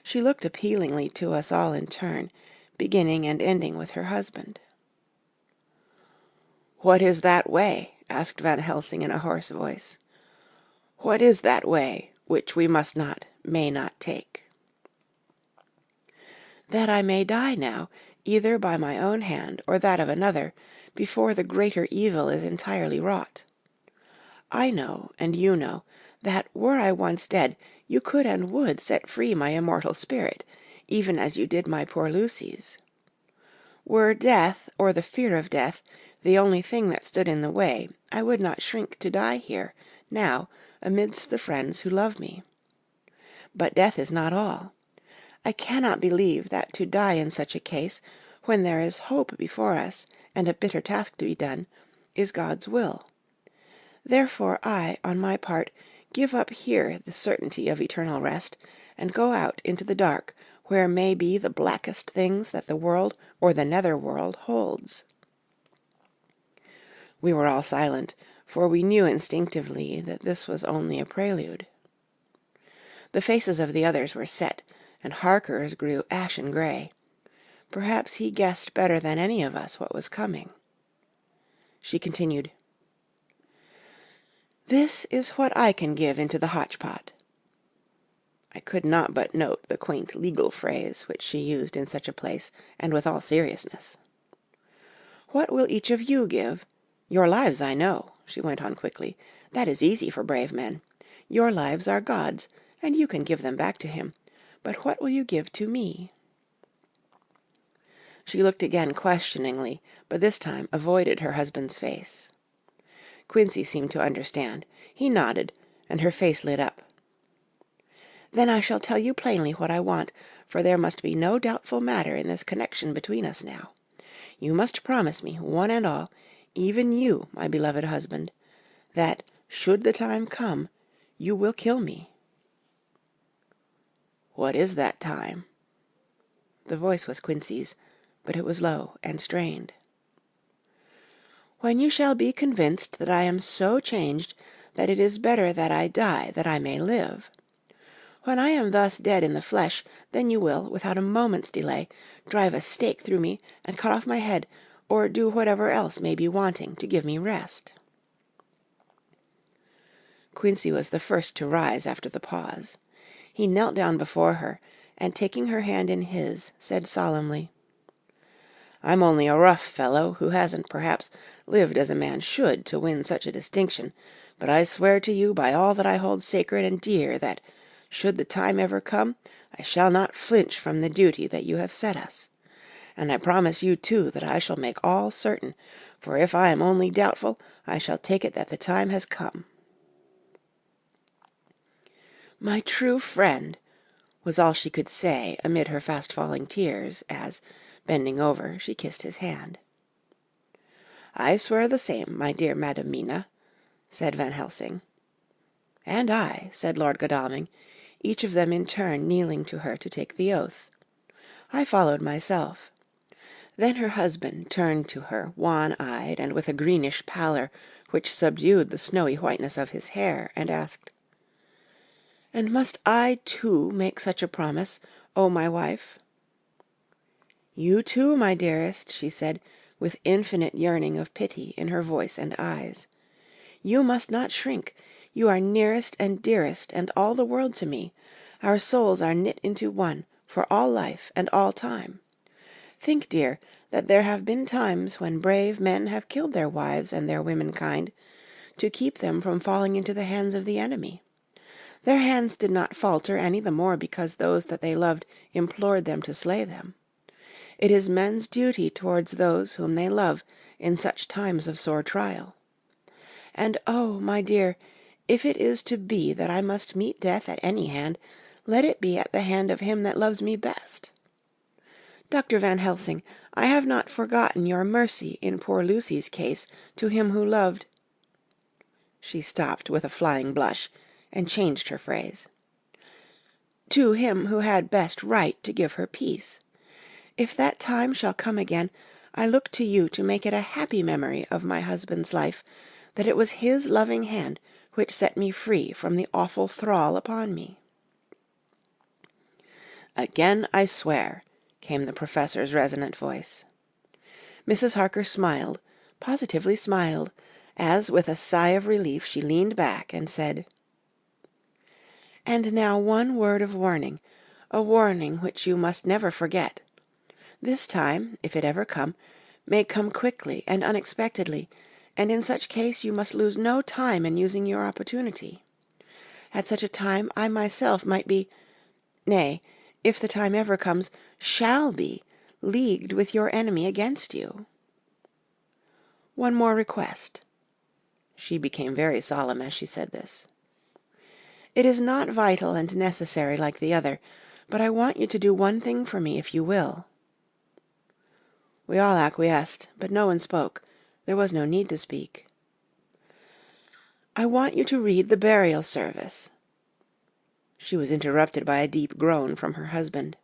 Speaker 1: She looked appealingly to us all in turn, beginning and ending with her husband. "What is that way?" asked Van Helsing in a hoarse voice. "What is that way which we must not, may not take?" "That I may die now, either by my own hand or that of another, before the greater evil is entirely wrought. I know, and you know, that were I once dead, you could and would set free my immortal spirit, even as you did my poor Lucy's. Were death, or the fear of death, the only thing that stood in the way, I would not shrink to die here, now, amidst the friends who love me. But death is not all. I cannot believe that to die in such a case, when there is hope before us, and a bitter task to be done, is God's will. Therefore I, on my part, give up here the certainty of eternal rest, and go out into the dark, where may be the blackest things that the world or the nether world holds." We were all silent, for we knew instinctively that this was only a prelude. The faces of the others were set, and Harker's grew ashen grey. Perhaps he guessed better than any of us what was coming. She continued, "This is what I can give into the hotch-pot." I could not but note the quaint legal phrase which she used in such a place, and with all seriousness. "What will each of you give? Your lives I know," she went on quickly. "That is easy for brave men. Your lives are God's, and you can give them back to him. But what will you give to me?" She looked again questioningly, but this time avoided her husband's face. Quincy seemed to understand. He nodded, and her face lit up. "Then I shall tell you plainly what I want, for there must be no doubtful matter in this connection between us now. You must promise me, one and all, even you, my beloved husband, that, should the time come, you will kill me." "What is that time?" The voice was Quincy's, but it was low and strained. "When you shall be convinced that I am so changed that it is better that I die that I may live. When I am thus dead in the flesh, then you will, without a moment's delay, drive a stake through me and cut off my head, or do whatever else may be wanting to give me rest." Quincy was the first to rise after the pause. He knelt down before her, and taking her hand in his, said solemnly, "I'm only a rough fellow, who hasn't, perhaps, lived as a man should to win such a distinction, but I swear to you by all that I hold sacred and dear that, should the time ever come, I shall not flinch from the duty that you have set us. And I promise you, too, that I shall make all certain, for if I am only doubtful, I shall take it that the time has come." "My true friend," was all she could say amid her fast-falling tears, as, bending over, she kissed his hand. "I swear the same, my dear Madam Mina," said Van Helsing. "And I," said Lord Godalming, each of them in turn kneeling to her to take the oath. I followed myself. Then her husband turned to her, wan-eyed and with a greenish pallor which subdued the snowy whiteness of his hair, and asked, "And must I, too, make such a promise, O my wife?" "You too, my dearest," she said, with infinite yearning of pity in her voice and eyes. "You must not shrink. You are nearest and dearest and all the world to me. Our souls are knit into one, for all life and all time. Think, dear, that there have been times when brave men have killed their wives and their womenkind, to keep them from falling into the hands of the enemy. Their hands did not falter any the more because those that they loved implored them to slay them. It is men's duty towards those whom they love in such times of sore trial. And oh, my dear, if it is to be that I must meet death at any hand, let it be at the hand of him that loves me best. Dr. Van Helsing, I have not forgotten your mercy in poor Lucy's case to him who loved—" She stopped with a flying blush, and changed her phrase. "To him who had best right to give her peace. If that time shall come again, I look to you to make it a happy memory of my husband's life, that it was his loving hand which set me free from the awful thrall upon me." "Again I swear," came the Professor's resonant voice. Mrs. Harker smiled, positively smiled, as with a sigh of relief she leaned back and said, "And now one word of warning, a warning which you must never forget. This time, if it ever come, may come quickly and unexpectedly, and in such case you must lose no time in using your opportunity. At such a time I myself might be—nay, if the time ever comes, shall be leagued with your enemy against you. One more request." She became very solemn as she said this. "It is not vital and necessary like the other, but I want you to do one thing for me if you will." We all acquiesced, but no one spoke. There was no need to speak. "I want you to read the burial service." She was interrupted by a deep groan from her husband.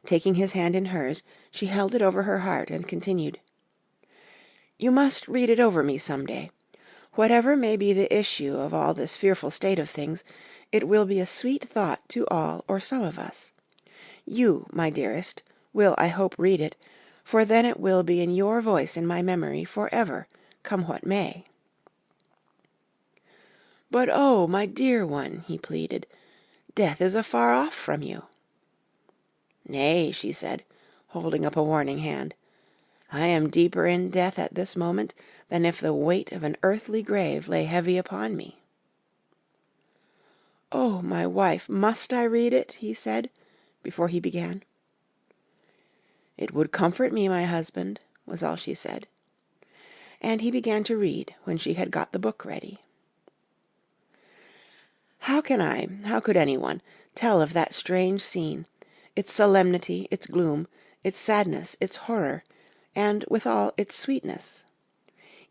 Speaker 1: Taking his hand in hers, she held it over her heart and continued, "You must read it over me some day. Whatever may be the issue of all this fearful state of things, it will be a sweet thought to all or some of us. You, my dearest, will, I hope, read it, for then it will be in your voice in my memory for ever, come what may." "But oh, my dear one," he pleaded, "death is afar off from you." "Nay," she said, holding up a warning hand, "I am deeper in death at this moment than if the weight of an earthly grave lay heavy upon me." "Oh, my wife, must I read it?" he said, before he began. "It would comfort me, my husband," was all she said. And he began to read when she had got the book ready. How could anyone, tell of that strange scene, its solemnity, its gloom, its sadness, its horror, and, withal, its sweetness?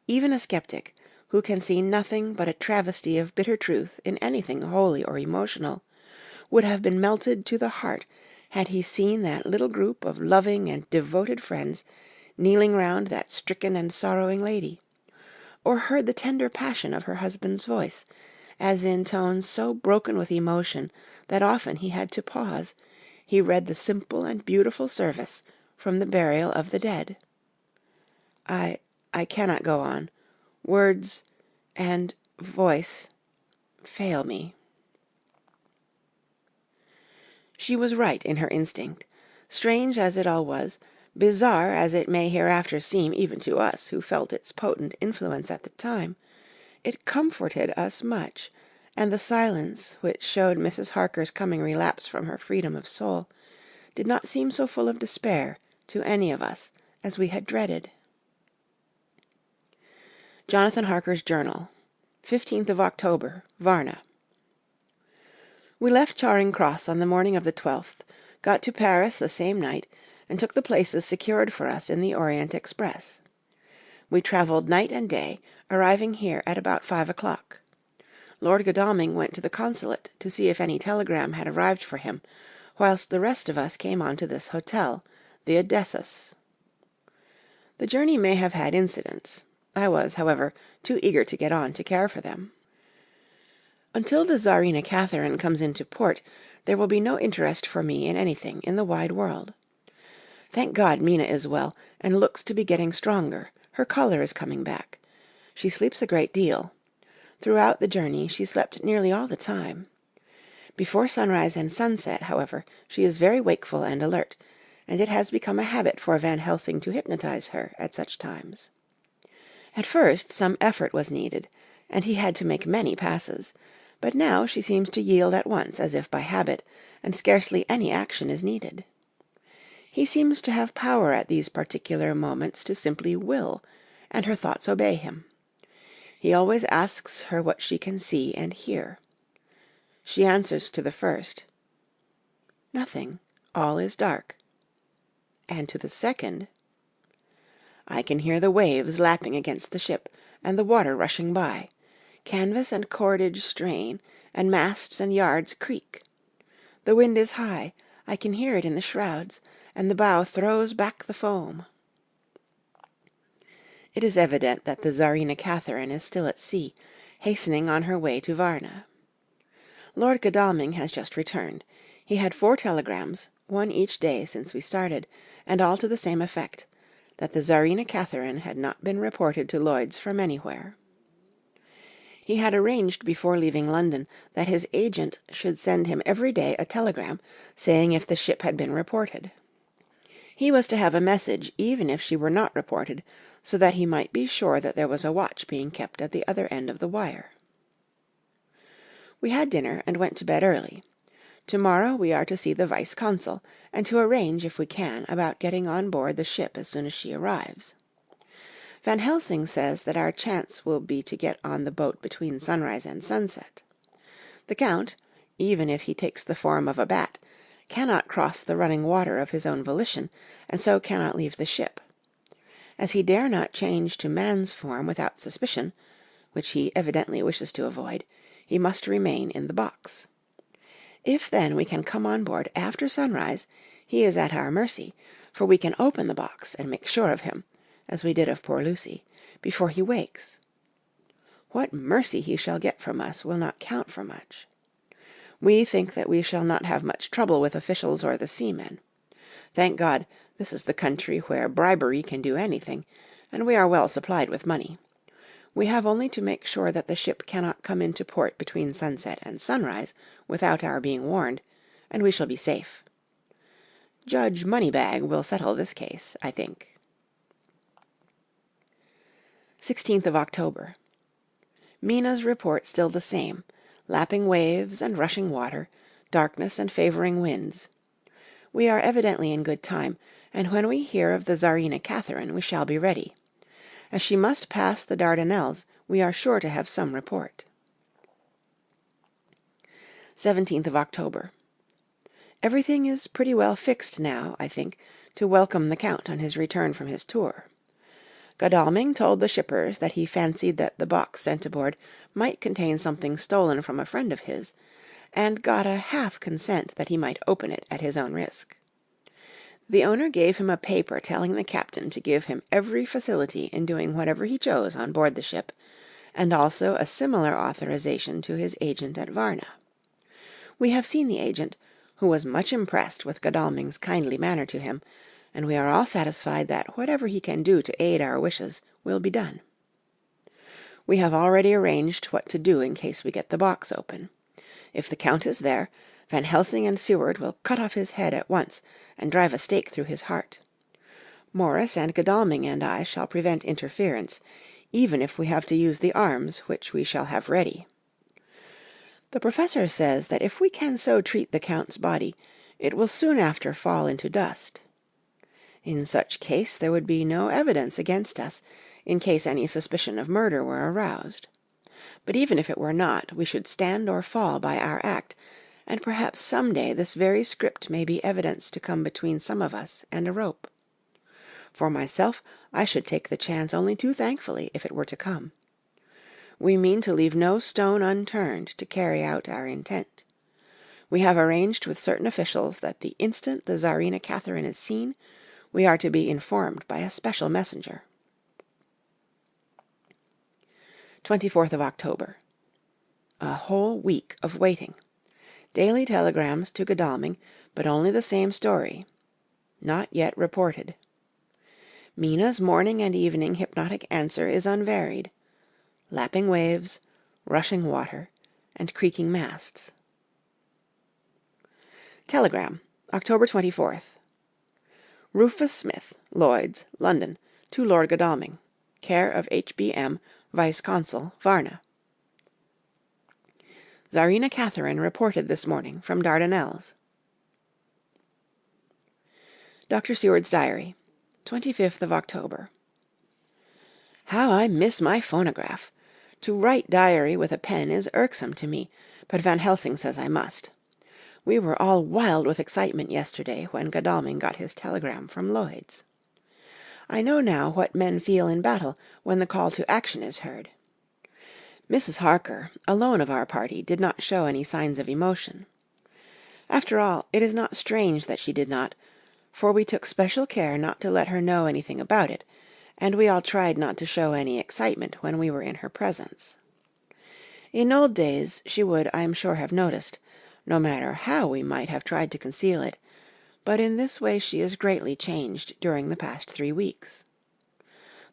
Speaker 1: Even a skeptic, who can see nothing but a travesty of bitter truth in anything holy or emotional, would have been melted to the heart had he seen that little group of loving and devoted friends kneeling round that stricken and sorrowing lady, or heard the tender passion of her husband's voice, as in tones so broken with emotion that often he had to pause, he read the simple and beautiful service from the burial of the dead. I cannot go on. Words and voice fail me. She was right in her instinct. Strange as it all was, bizarre as it may hereafter seem even to us who felt its potent influence at the time, it comforted us much, and the silence which showed Mrs. Harker's coming relapse from her freedom of soul did not seem so full of despair to any of us as we had dreaded. Jonathan Harker's Journal, 15th of October, Varna. We left Charing Cross on the morning of the 12th, got to Paris the same night, and took the places secured for us in the Orient Express. We travelled night and day, arriving here at about 5 o'clock. Lord Godalming went to the consulate to see if any telegram had arrived for him, whilst the rest of us came on to this hotel, the Odessus. The journey may have had incidents. I was, however, too eager to get on to care for them. Until the Tsarina Catherine comes into port, there will be no interest for me in anything in the wide world. Thank God Mina is well, and looks to be getting stronger. Her colour is coming back. She sleeps a great deal. Throughout the journey she slept nearly all the time. Before sunrise and sunset, however, she is very wakeful and alert, and it has become a habit for Van Helsing to hypnotize her at such times. At first some effort was needed, and he had to make many passes, but now she seems to yield at once as if by habit, and scarcely any action is needed. He seems to have power at these particular moments to simply will, and her thoughts obey him. He always asks her what she can see and hear. She answers to the first, "Nothing, all is dark," and to the second, "I can hear the waves lapping against the ship, and the water rushing by. Canvas and cordage strain, and masts and yards creak. The wind is high, I can hear it in the shrouds, and the bow throws back the foam." It is evident that the Tsarina Catherine is still at sea, hastening on her way to Varna. Lord Godalming has just returned. He had 4 telegrams, one each day since we started, and all to the same effect, that the Tsarina Catherine had not been reported to Lloyd's from anywhere. He had arranged before leaving London that his agent should send him every day a telegram saying if the ship had been reported. He was to have a message even if she were not reported, so that he might be sure that there was a watch being kept at the other end of the wire. We had dinner and went to bed early. Tomorrow we are to see the Vice-Consul, and to arrange, if we can, about getting on board the ship as soon as she arrives. Van Helsing says that our chance will be to get on the boat between sunrise and sunset. The Count, even if he takes the form of a bat, cannot cross the running water of his own volition, and so cannot leave the ship. As he dare not change to man's form without suspicion, which he evidently wishes to avoid, he must remain in the box. If then we can come on board after sunrise, he is at our mercy, for we can open the box and make sure of him, as we did of poor Lucy, before he wakes. What mercy he shall get from us will not count for much. We think that we shall not have much trouble with officials or the seamen. Thank God, this is the country where bribery can do anything, and we are well supplied with money. We have only to make sure that the ship cannot come into port between sunset and sunrise without our being warned, and we shall be safe. Judge Moneybag will settle this case, I think. 16th of October. Mina's report still the same. lapping waves and rushing water, darkness and favouring winds. We are evidently in good time, and when we hear of the Tsarina Catherine we shall be ready. As she must pass the Dardanelles, we are sure to have some report. 17th of October. Everything is pretty well fixed now, I think, to welcome the Count on his return from his tour. Godalming told the shippers that he fancied that the box sent aboard might contain something stolen from a friend of his, and got a half consent that he might open it at his own risk. The owner gave him a paper telling the captain to give him every facility in doing whatever he chose on board the ship, and also a similar authorization to his agent at Varna. We have seen the agent, who was much impressed with Godalming's kindly manner to him, and we are all satisfied that whatever he can do to aid our wishes will be done. We have already arranged what to do in case we get the box open. If the Count is there, Van Helsing and Seward will cut off his head at once and drive a stake through his heart. Morris and Godalming and I shall prevent interference, even if we have to use the arms which we shall have ready. The professor says that if we can so treat the Count's body, it will soon after fall into dust. In such case there would be no evidence against us, in case any suspicion of murder were aroused. But even if it were not, we should stand or fall by our act, and perhaps some day this very script may be evidence to come between some of us and a rope. For myself, I should take the chance only too thankfully if it were to come. We mean to leave no stone unturned to carry out our intent. We have arranged with certain officials that the instant the Tsarina Catherine is seen, we are to be informed by a special messenger. 24th of October. A whole week of waiting. Daily telegrams to Godalming, but only the same story. Not yet reported. Mina's morning and evening hypnotic answer is unvaried. Lapping waves, rushing water, and creaking masts. Telegram, October 24th. Rufus Smith, Lloyd's, London, to Lord Godalming, care of H.B.M., Vice-Consul, Varna. Tsarina Catherine reported this morning from Dardanelles. Dr. Seward's Diary, 25th of October. How I miss my phonograph! To write diary with a pen is irksome to me, but Van Helsing says I must. We were all wild with excitement yesterday when Godalming got his telegram from Lloyd's. I know now what men feel in battle when the call to action is heard. Mrs. Harker, alone of our party, did not show any signs of emotion. After all, it is not strange that she did not, for we took special care not to let her know anything about it, and we all tried not to show any excitement when we were in her presence. In old days she would, I am sure, have noticed, no matter how we might have tried to conceal it, but in this way she is greatly changed during the past 3 weeks.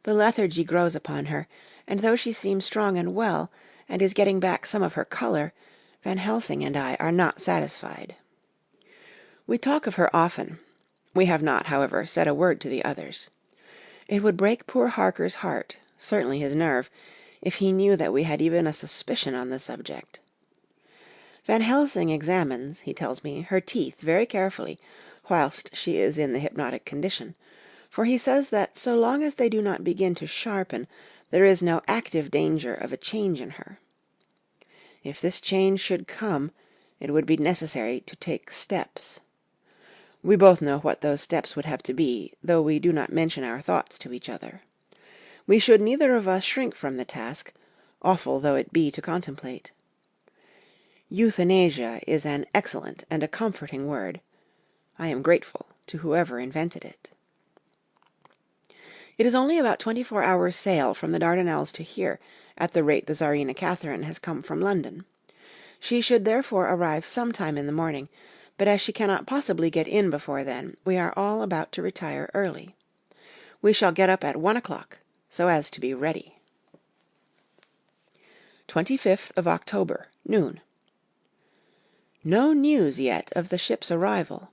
Speaker 1: The lethargy grows upon her, and though she seems strong and well, and is getting back some of her colour, Van Helsing and I are not satisfied. We talk of her often. We have not, however, said a word to the others. It would break poor Harker's heart, certainly his nerve, if he knew that we had even a suspicion on the subject. Van Helsing examines, he tells me, her teeth very carefully, whilst she is in the hypnotic condition, for he says that so long as they do not begin to sharpen, there is no active danger of a change in her. If this change should come, it would be necessary to take steps. We both know what those steps would have to be, though we do not mention our thoughts to each other. We should neither of us shrink from the task, awful though it be to contemplate. Euthanasia is an excellent and a comforting word. I am grateful to whoever invented it. It is only about 24 hours' sail from the Dardanelles to here, at the rate the Tsarina Catherine has come from London. She should therefore arrive some time in the morning, but as she cannot possibly get in before then, we are all about to retire early. We shall get up at 1 o'clock, so as to be ready. 25th of October, noon. No news yet of the ship's arrival.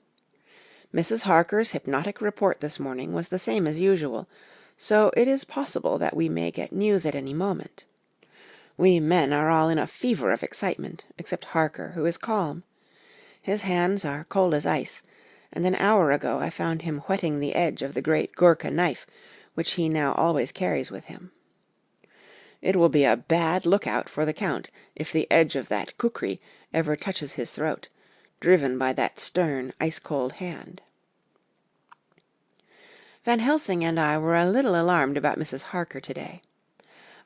Speaker 1: Mrs. Harker's hypnotic report this morning was the same as usual, so it is possible that we may get news at any moment. We men are all in a fever of excitement, except Harker, who is calm. His hands are cold as ice, and an hour ago I found him whetting the edge of the great Gurkha knife, which he now always carries with him. It will be a bad lookout for the Count if the edge of that kukri ever touches his throat, driven by that stern, ice-cold hand. Van Helsing and I were a little alarmed about Mrs. Harker today.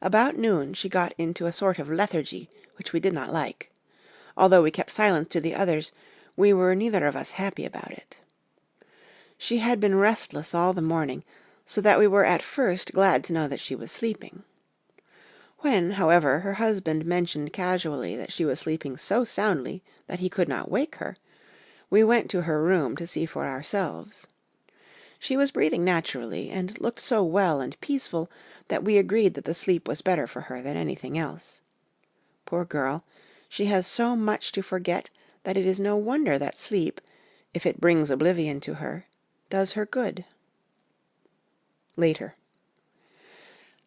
Speaker 1: About noon she got into a sort of lethargy which we did not like. Although we kept silence to the others, we were neither of us happy about it. She had been restless all the morning, so that we were at first glad to know that she was sleeping. When, however, her husband mentioned casually that she was sleeping so soundly that he could not wake her, we went to her room to see for ourselves. She was breathing naturally, and looked so well and peaceful that we agreed that the sleep was better for her than anything else. Poor girl, she has so much to forget that it is no wonder that sleep, if it brings oblivion to her, does her good. Later.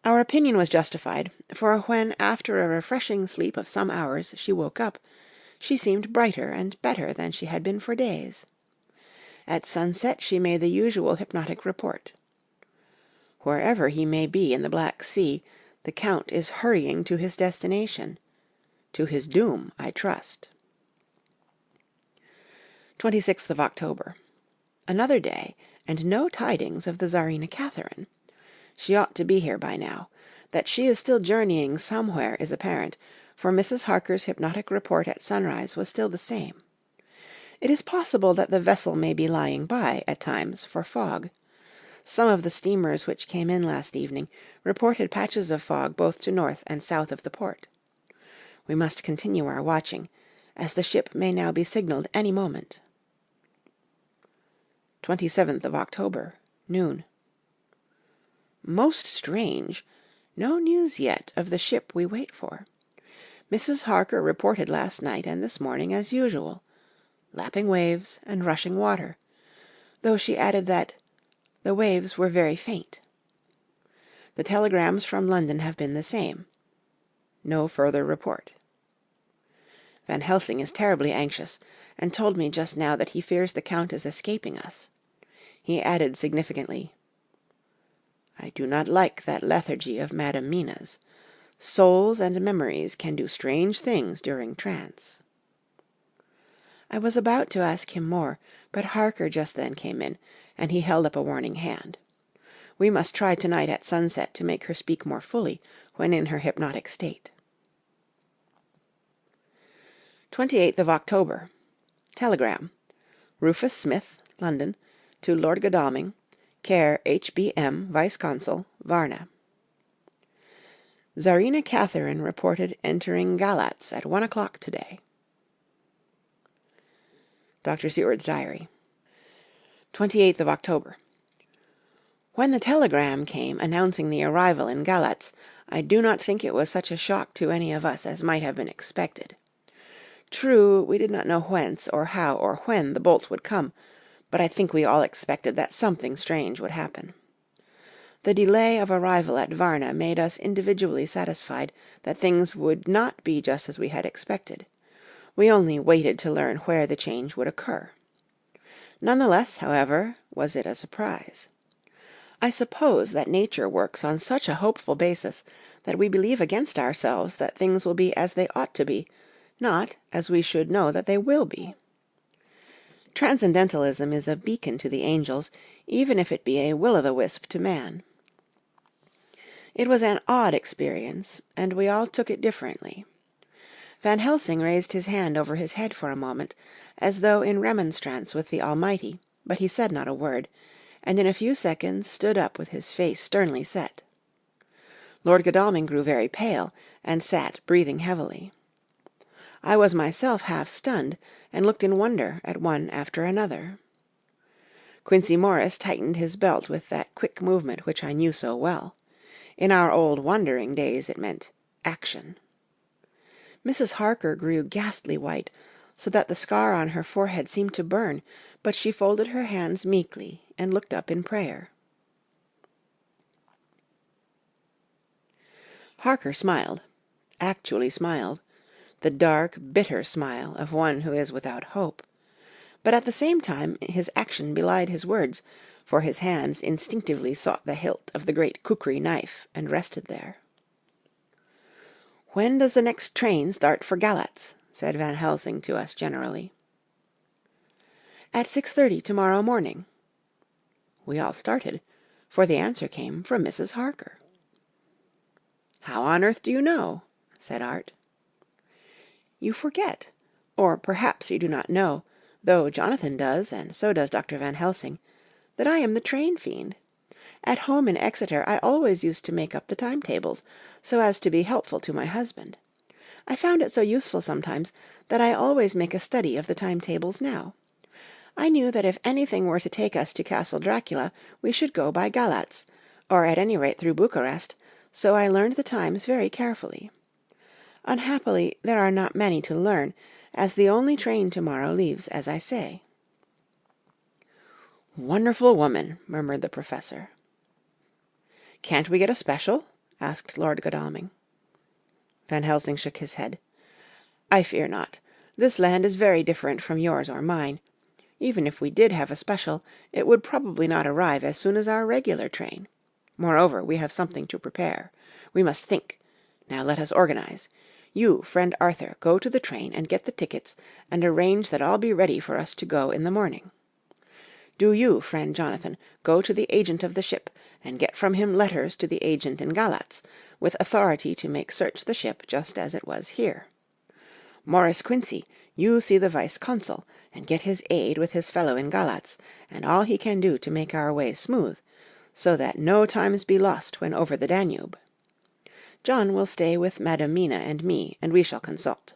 Speaker 1: Our opinion was justified, for when, after a refreshing sleep of some hours, she woke up, she seemed brighter and better than she had been for days. At sunset she made the usual hypnotic report. Wherever he may be in the Black Sea, the Count is hurrying to his destination. To his doom, I trust. 26th of October. Another day, and no tidings of the Tsarina Catherine. She ought to be here by now. That she is still journeying somewhere is apparent, for Mrs. Harker's hypnotic report at sunrise was still the same. It is possible that the vessel may be lying by, at times, for fog. Some of the steamers which came in last evening reported patches of fog both to north and south of the port. We must continue our watching, as the ship may now be signalled any moment. 27th of October, noon. Most strange! No news yet of the ship we wait for. Mrs. Harker reported last night and this morning as usual, lapping waves and rushing water, though she added that the waves were very faint. The telegrams from London have been the same. No further report. Van Helsing is terribly anxious, and told me just now that he fears the Count is escaping us. He added significantly, "I do not like that lethargy of Madam Mina's. Souls and memories can do strange things during trance." I was about to ask him more, but Harker just then came in, and he held up a warning hand. We must try tonight at sunset to make her speak more fully when in her hypnotic state. 28th of October. Telegram. Rufus Smith, London, to Lord Godalming, care H.B.M. Vice-Consul, Varna. Tsarina Catherine reported entering Galatz at 1 o'clock today. Dr. Seward's Diary. 28th of October. When the telegram came announcing the arrival in Galatz, I do not think it was such a shock to any of us as might have been expected. True, we did not know whence or how or when the bolt would come, but I think we all expected that something strange would happen. The delay of arrival at Varna made us individually satisfied that things would not be just as we had expected. We only waited to learn where the change would occur. None the less, however, was it a surprise. I suppose that nature works on such a hopeful basis that we believe against ourselves that things will be as they ought to be, not as we should know that they will be. Transcendentalism is a beacon to the angels, even if it be a will-o'-the-wisp to man. It was an odd experience, and we all took it differently. Van Helsing raised his hand over his head for a moment, as though in remonstrance with the Almighty, but he said not a word, and in a few seconds stood up with his face sternly set. Lord Godalming grew very pale, and sat breathing heavily. I was myself half stunned, and looked in wonder at one after another. Quincey Morris tightened his belt with that quick movement which I knew so well. In our old wandering days it meant action. Mrs. Harker grew ghastly white, so that the scar on her forehead seemed to burn, but she folded her hands meekly and looked up in prayer. Harker smiled. actually smiled, the dark, bitter smile of one who is without hope. But at the same time his action belied his words, for his hands instinctively sought the hilt of the great kukri knife, and rested there. "When does the next train start for Galatz?" said Van Helsing to us generally. "At 6:30 tomorrow morning." We all started, for the answer came from Mrs. Harker. "How on earth do you know?" said Art. "You forget, or perhaps you do not know, though Jonathan does, and so does Dr. Van Helsing, that I am the train fiend. At home in Exeter I always used to make up the timetables, so as to be helpful to my husband. I found it so useful sometimes that I always make a study of the timetables now. I knew that if anything were to take us to Castle Dracula we should go by Galatz, or at any rate through Bucharest, so I learned the times very carefully. Unhappily there are not many to learn, as the only train tomorrow leaves as I say." "Wonderful woman," murmured the Professor. "Can't we get a special?" asked Lord Godalming. Van Helsing shook his head. "I fear not. This land is very different from yours or mine. Even if we did have a special, it would probably not arrive as soon as our regular train. Moreover, we have something to prepare. We must think. Now let us organize. You, friend Arthur, go to the train and get the tickets, and arrange that all be ready for us to go in the morning. Do you, friend Jonathan, go to the agent of the ship, and get from him letters to the agent in Galatz, with authority to make search the ship just as it was here. Maurice Quincy, you see the vice-consul, and get his aid with his fellow in Galatz, and all he can do to make our way smooth, so that no times be lost when over the Danube. John will stay with Madam Mina and me, and we shall consult.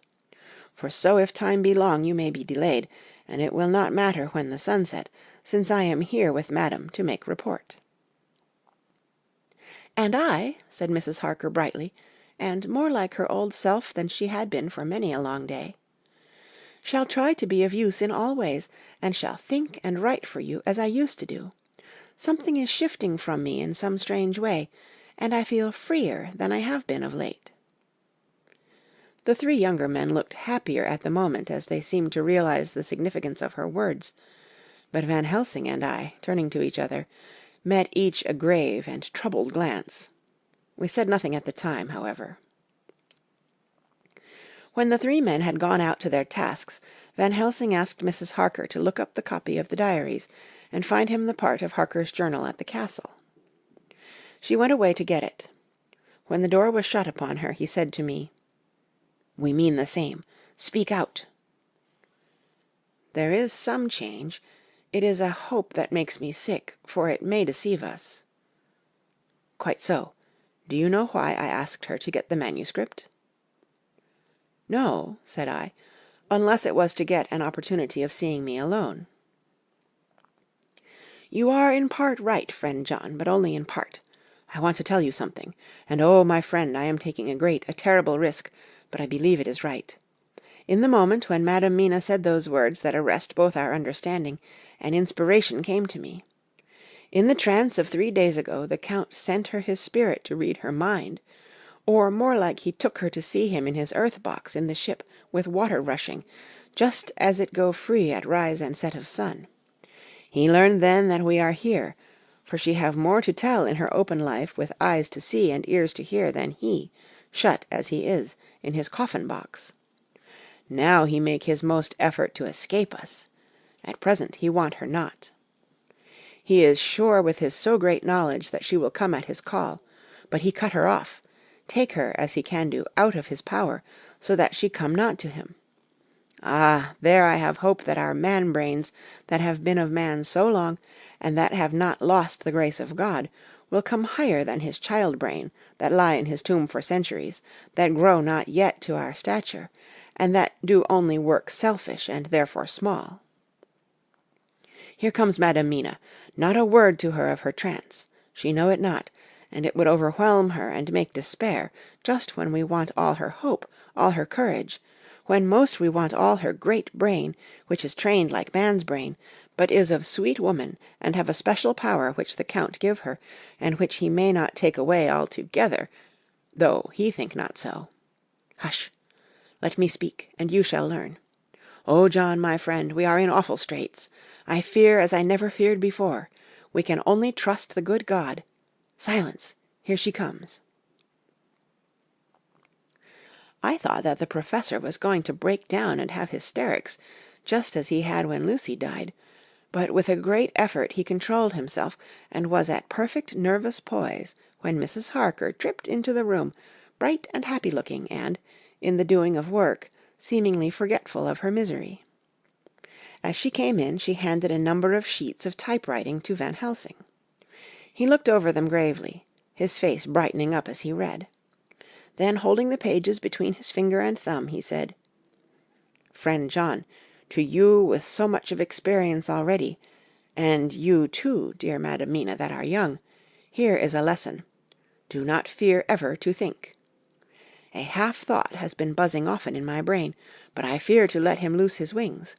Speaker 1: For so if time be long you may be delayed, and it will not matter when the sun set, since I am here with Madam to make report." "And I," said Mrs. Harker brightly, and more like her old self than she had been for many a long day, "shall try to be of use in all ways, and shall think and write for you as I used to do. Something is shifting from me in some strange way, and I feel freer than I have been of late." The three younger men looked happier at the moment as they seemed to realize the significance of her words, but Van Helsing and I, turning to each other, met each a grave and troubled glance. We said nothing at the time, however. When the three men had gone out to their tasks, Van Helsing asked Mrs. Harker to look up the copy of the diaries, and find him the part of Harker's journal at the castle. She went away to get it. When the door was shut upon her, he said to me, "We mean the same. Speak out." "There is some change. It is a hope that makes me sick, for it may deceive us." "Quite so. Do you know why I asked her to get the manuscript?" "No," said I, "unless it was to get an opportunity of seeing me alone." "You are in part right, friend John, but only in part. I want to tell you something, and oh, my friend, I am taking a terrible risk, but I believe it is right. In the moment when Madam Mina said those words that arrest both our understanding, an inspiration came to me. In the trance of 3 days ago the Count sent her his spirit to read her mind, or more like he took her to see him in his earth-box in the ship with water rushing, just as it go free at rise and set of sun. He learned then that we are here, for she have more to tell in her open life with eyes to see and ears to hear than he, shut as he is, in his coffin-box. Now he make his most effort to escape us. At present he want her not. He is sure with his so great knowledge that she will come at his call, but he cut her off, take her as he can do out of his power, so that she come not to him. Ah, there I have hope that our man-brains, that have been of man so long, and that have not lost the grace of God, will come higher than his child-brain, that lie in his tomb for centuries, that grow not yet to our stature, and that do only work selfish and therefore small. Here comes Madam Mina. Not a word to her of her trance. She know it not, and it would overwhelm her and make despair, just when we want all her hope, all her courage, when most we want all her great brain, which is trained like man's brain, but is of sweet woman, and have a special power which the Count give her, and which he may not take away altogether, though he think not so. Hush! Let me speak, and you shall learn. Oh, John, my friend, we are in awful straits. I fear as I never feared before. We can only trust the good God. Silence! Here she comes." I thought that the Professor was going to break down and have hysterics, just as he had when Lucy died, but with a great effort he controlled himself, and was at perfect nervous poise when Mrs. Harker tripped into the room, bright and happy-looking, and, in the doing of work, seemingly forgetful of her misery. As she came in, she handed a number of sheets of typewriting to Van Helsing. He looked over them gravely, his face brightening up as he read. Then, holding the pages between his finger and thumb, he said, "Friend John, to you with so much of experience already, and you too, dear Madam Mina, that are young, here is a lesson. Do not fear ever to think. A half-thought has been buzzing often in my brain, but I fear to let him loose his wings.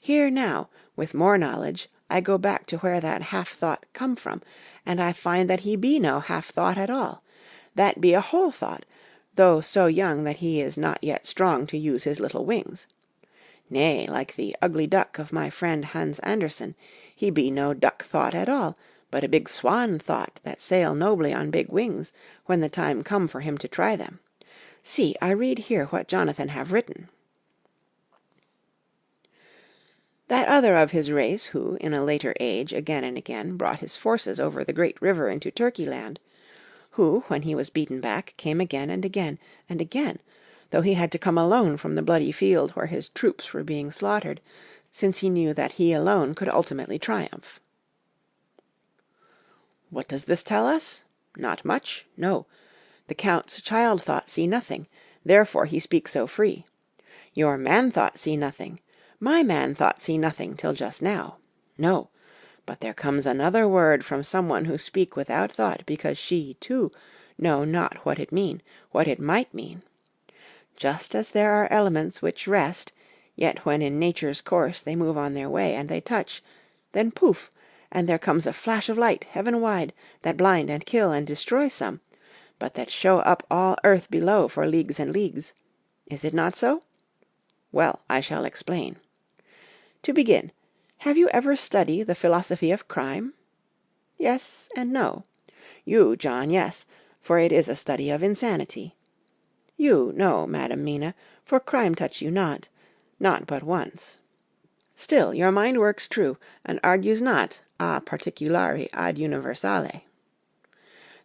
Speaker 1: Here now, with more knowledge, I go back to where that half-thought come from, and I find that he be no half-thought at all. That be a whole thought, though so young that he is not yet strong to use his little wings. Nay, like the ugly duck of my friend Hans Andersen, he be no duck-thought at all, but a big swan-thought that sail nobly on big wings, when the time come for him to try them. See, I read here what Jonathan have written. That other of his race who, in a later age, again and again, brought his forces over the great river into Turkey-land, who, when he was beaten back, came again and again and again, though he had to come alone from the bloody field where his troops were being slaughtered, since he knew that he alone could ultimately triumph. What does this tell us? Not much, no. The Count's child-thought see nothing, therefore he speaks so free. Your man-thought see nothing, my man-thought see nothing till just now. No, but there comes another word from someone who speak without thought, because she, too, know not what it mean, what it might mean. Just as there are elements which rest, yet when in nature's course they move on their way, and they touch, then poof, and there comes a flash of light, heaven-wide, that blind and kill and destroy some, but that show up all earth below for leagues and leagues. Is it not so? Well, I shall explain. To begin, have you ever studied the philosophy of crime? Yes and no. You, John, yes, for it is a study of insanity. You, no, Madam Mina, for crime touch you not but once. Still, your mind works true, and argues not a particulari ad universale.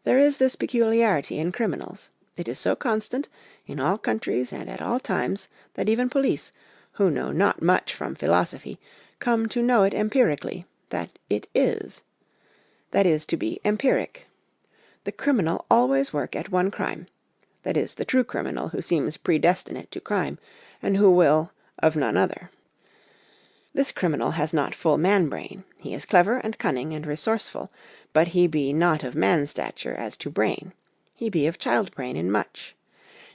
Speaker 1: There is this peculiarity in criminals. It is so constant, in all countries and at all times, that even police, who know not much from philosophy, come to know it empirically, that it is. That is to be empiric. The criminal always work at one crime. That is, the true criminal who seems predestinate to crime, and who will of none other. This criminal has not full man-brain. He is clever and cunning and resourceful, but he be not of man-stature as to brain. He be of child-brain in much.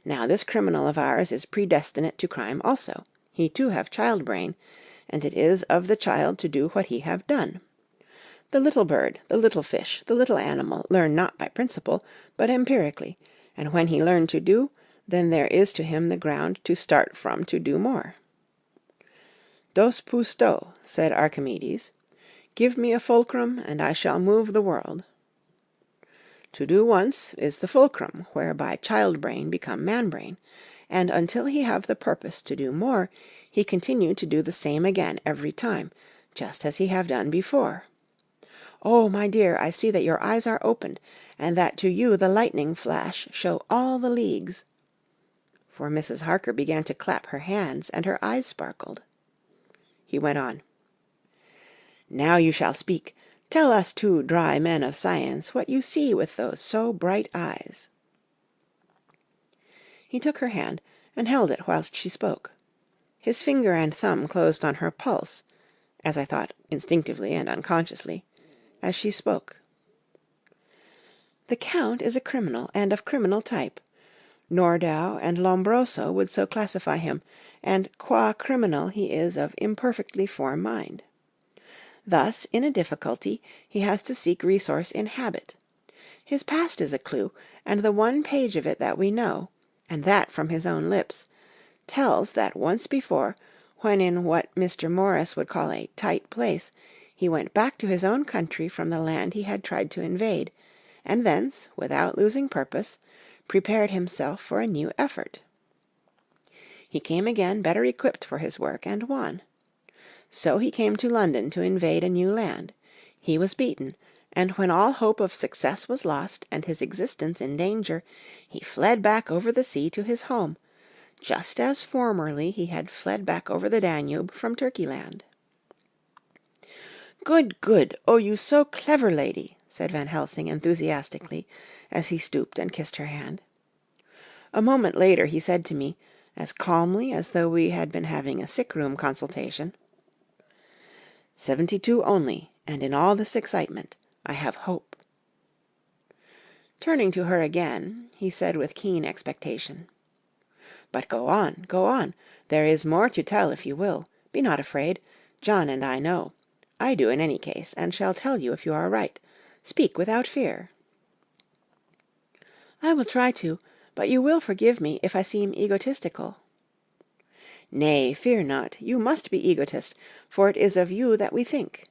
Speaker 1: Now this criminal of ours is predestinate to crime also. He too have child-brain, and it is of the child to do what he have done. The little bird, the little fish, the little animal learn not by principle, but empirically, and when he learn to do, then there is to him the ground to start from to do more. Dos pusto, said Archimedes, give me a fulcrum, and I shall move the world. To do once is the fulcrum, whereby child-brain become man-brain, and until he have the purpose to do more, he continue to do the same again every time, just as he have done before. Oh, my dear, I see that your eyes are opened, and that to you the lightning flash show all the leagues. For Mrs. Harker began to clap her hands, and her eyes sparkled. He went on. Now you shall speak. Tell us two dry men of science what you see with those so bright eyes. He took her hand, and held it whilst she spoke. His finger and thumb closed on her pulse, as I thought instinctively and unconsciously, as she spoke. The Count is a criminal, and of criminal type. Nordau and Lombroso would so classify him, and qua criminal he is of imperfectly formed mind. Thus, in a difficulty, he has to seek resource in habit. His past is a clue, and the one page of it that we know, and that from his own lips, tells that once before, when in what Mr. Morris would call a tight place, he went back to his own country from the land he had tried to invade, and thence, without losing purpose, prepared himself for a new effort. He came again better equipped for his work, and won. So he came to London to invade a new land. He was beaten, and when all hope of success was lost, and his existence in danger, he fled back over the sea to his home, just as formerly he had fled back over the Danube from Turkeyland. "Good, good! Oh, you so clever lady!" said Van Helsing enthusiastically, as he stooped and kissed her hand. A moment later he said to me, as calmly as though we had been having a sick-room consultation, 72 only, and in all this excitement I have hope." Turning to her again, he said with keen expectation, "But go on, go on. There is more to tell if you will. Be not afraid. John and I know. I do in any case, and shall tell you if you are right. Speak without fear." "I will try to, but you will forgive me if I seem egotistical." "Nay, fear not. You must be egotist, for it is of you that we think."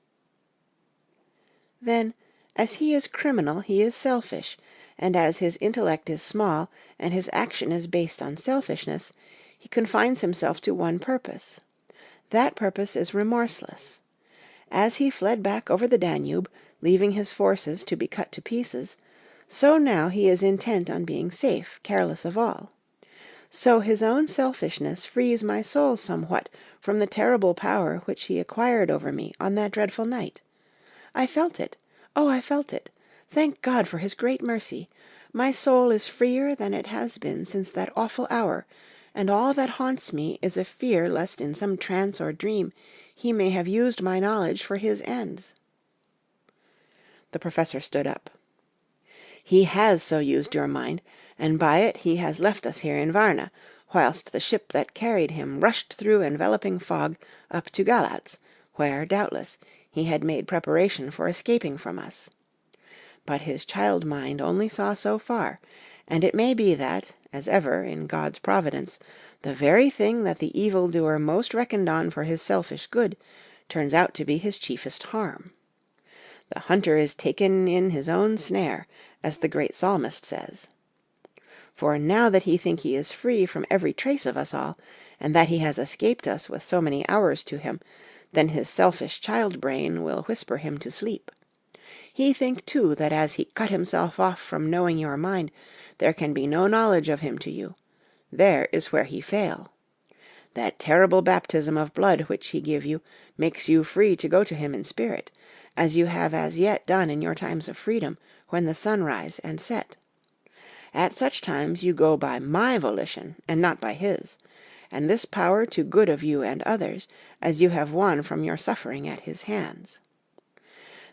Speaker 1: "Then, as he is criminal, he is selfish, and as his intellect is small, and his action is based on selfishness, he confines himself to one purpose. That purpose is remorseless. As he fled back over the Danube, leaving his forces to be cut to pieces, so now he is intent on being safe, careless of all. So his own selfishness frees my soul somewhat from the terrible power which he acquired over me on that dreadful night. I felt it. Oh, I felt it. Thank God for his great mercy. My soul is freer than it has been since that awful hour, and all that haunts me is a fear lest in some trance or dream he may have used my knowledge for his ends." The professor stood up. "He has so used your mind, and by it he has left us here in Varna, whilst the ship that carried him rushed through enveloping fog up to Galatz, where, doubtless, he had made preparation for escaping from us. But his child mind only saw so far, and it may be that, as ever, in God's providence, the very thing that the evil-doer most reckoned on for his selfish good turns out to be his chiefest harm. The hunter is taken in his own snare, as the great psalmist says. For now that he think he is free from every trace of us all, and that he has escaped us with so many hours to him, then his selfish child-brain will whisper him to sleep. He think, too, that as he cut himself off from knowing your mind, there can be no knowledge of him to you. There is where he fail. That terrible baptism of blood which he give you makes you free to go to him in spirit, as you have as yet done in your times of freedom, when the sun rise and set. At such times you go by my volition, and not by his, and this power to good of you and others, as you have won from your suffering at his hands.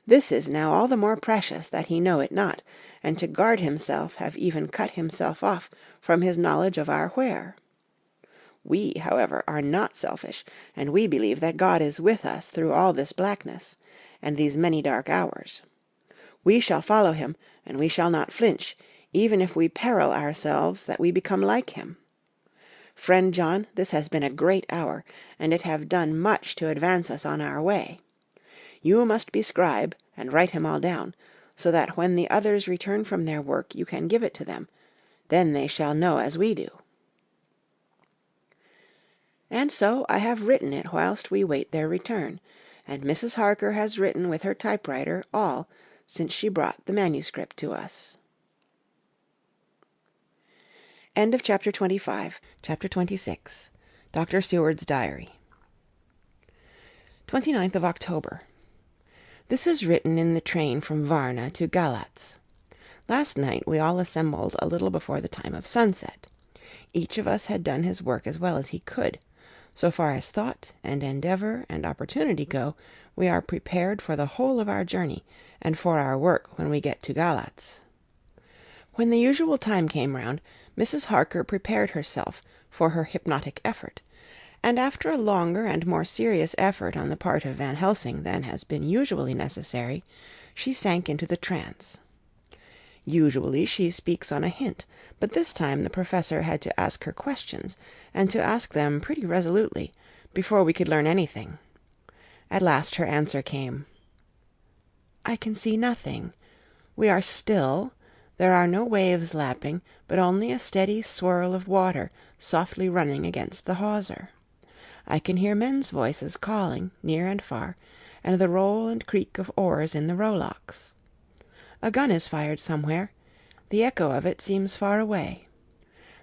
Speaker 1: This is now all the more precious that he know it not, and to guard himself have even cut himself off from his knowledge of our where. We, however, are not selfish, and we believe that God is with us through all this blackness, and these many dark hours. We shall follow him, and we shall not flinch, even if we peril ourselves that we become like him. Friend John, this has been a great hour, and it have done much to advance us on our way. You must be scribe, and write him all down, so that when the others return from their work you can give it to them. Then they shall know as we do." And so I have written it whilst we wait their return, and Mrs. Harker has written with her typewriter all since she brought the manuscript to us. End of Chapter 25. Chapter 26. Dr. Seward's Diary. 29th of October. This is written in the train from Varna to Galatz. Last night we all assembled a little before the time of sunset. Each of us had done his work as well as he could. So far as thought and endeavor and opportunity go, we are prepared for the whole of our journey, and for our work when we get to Galatz. When the usual time came round, Mrs. Harker prepared herself for her hypnotic effort, and after a longer and more serious effort on the part of Van Helsing than has been usually necessary, she sank into the trance. Usually she speaks on a hint, but this time the professor had to ask her questions, and to ask them pretty resolutely, before we could learn anything. At last her answer came. "I can see nothing. We are still. There are no waves lapping, but only a steady swirl of water softly running against the hawser. I can hear men's voices calling, near and far, and the roll and creak of oars in the rowlocks. A gun is fired somewhere. The echo of it seems far away.